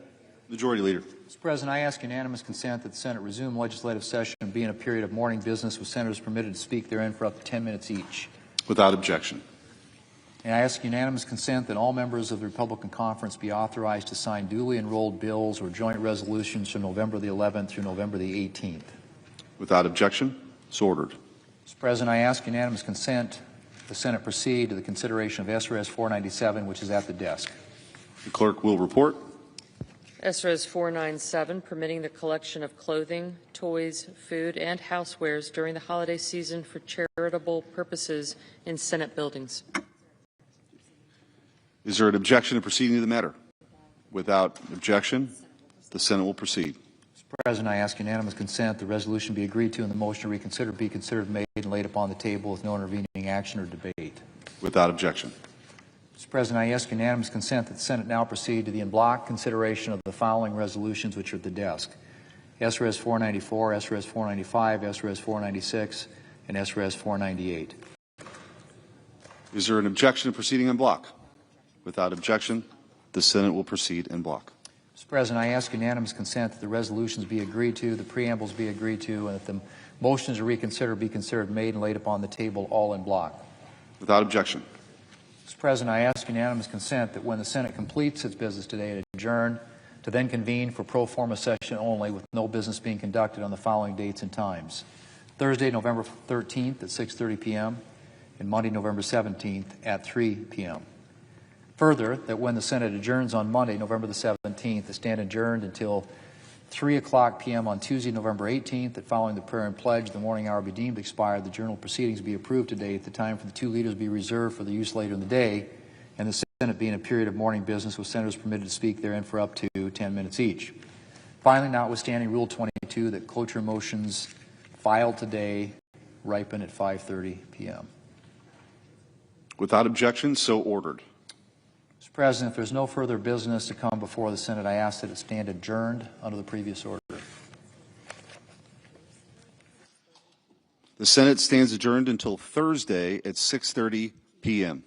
Majority Leader. Mr. President, I ask unanimous consent that the Senate resume legislative session and be in a period of morning business with senators permitted to speak therein for up to 10 minutes each. Without objection. And I ask unanimous consent that all members of the Republican Conference be authorized to sign duly enrolled bills or joint resolutions from November the 11th through November the 18th. Without objection, so ordered. Mr. President, I ask unanimous consent the Senate proceed to the consideration of SRS 497, which is at the desk. The clerk will report. SRS 497, permitting the collection of clothing, toys, food, and housewares during the holiday season for charitable purposes in Senate buildings. Is there an objection to proceeding to the matter? Without objection, the Senate will proceed. Mr. President, I ask unanimous consent the resolution be agreed to and the motion to reconsider be considered made and laid upon the table with no intervening action or debate. Without objection. Mr. President, I ask unanimous consent that the Senate now proceed to the en bloc consideration of the following resolutions which are at the desk: SRS 494, SRS 495, SRS 496, and SRS 498. Is there an objection to proceeding en bloc? Without objection, the Senate will proceed en bloc. Mr. President, I ask unanimous consent that the resolutions be agreed to, the preambles be agreed to, and that the motions to reconsider be considered made and laid upon the table all en bloc. Without objection. Mr. President, I ask unanimous consent that when the Senate completes its business today, it adjourn to then convene for pro forma session only with no business being conducted on the following dates and times: Thursday, November 13th at 6:30 p.m. and Monday, November 17th at 3 p.m. Further, that when the Senate adjourns on Monday, November the 17th, it stand adjourned until 3 o'clock p.m. on Tuesday, November 18th, that following the prayer and pledge, the morning hour be deemed expired, the journal proceedings be approved today, at the time for the two leaders be reserved for the use later in the day, and the Senate be in a period of morning business with senators permitted to speak therein for up to 10 minutes each. Finally, notwithstanding Rule 22, that cloture motions filed today ripen at 5:30 p.m. Without objection, so ordered. Mr. President, if there's no further business to come before the Senate, I ask that it stand adjourned under the previous order. The Senate stands adjourned until Thursday at 6:30 p.m.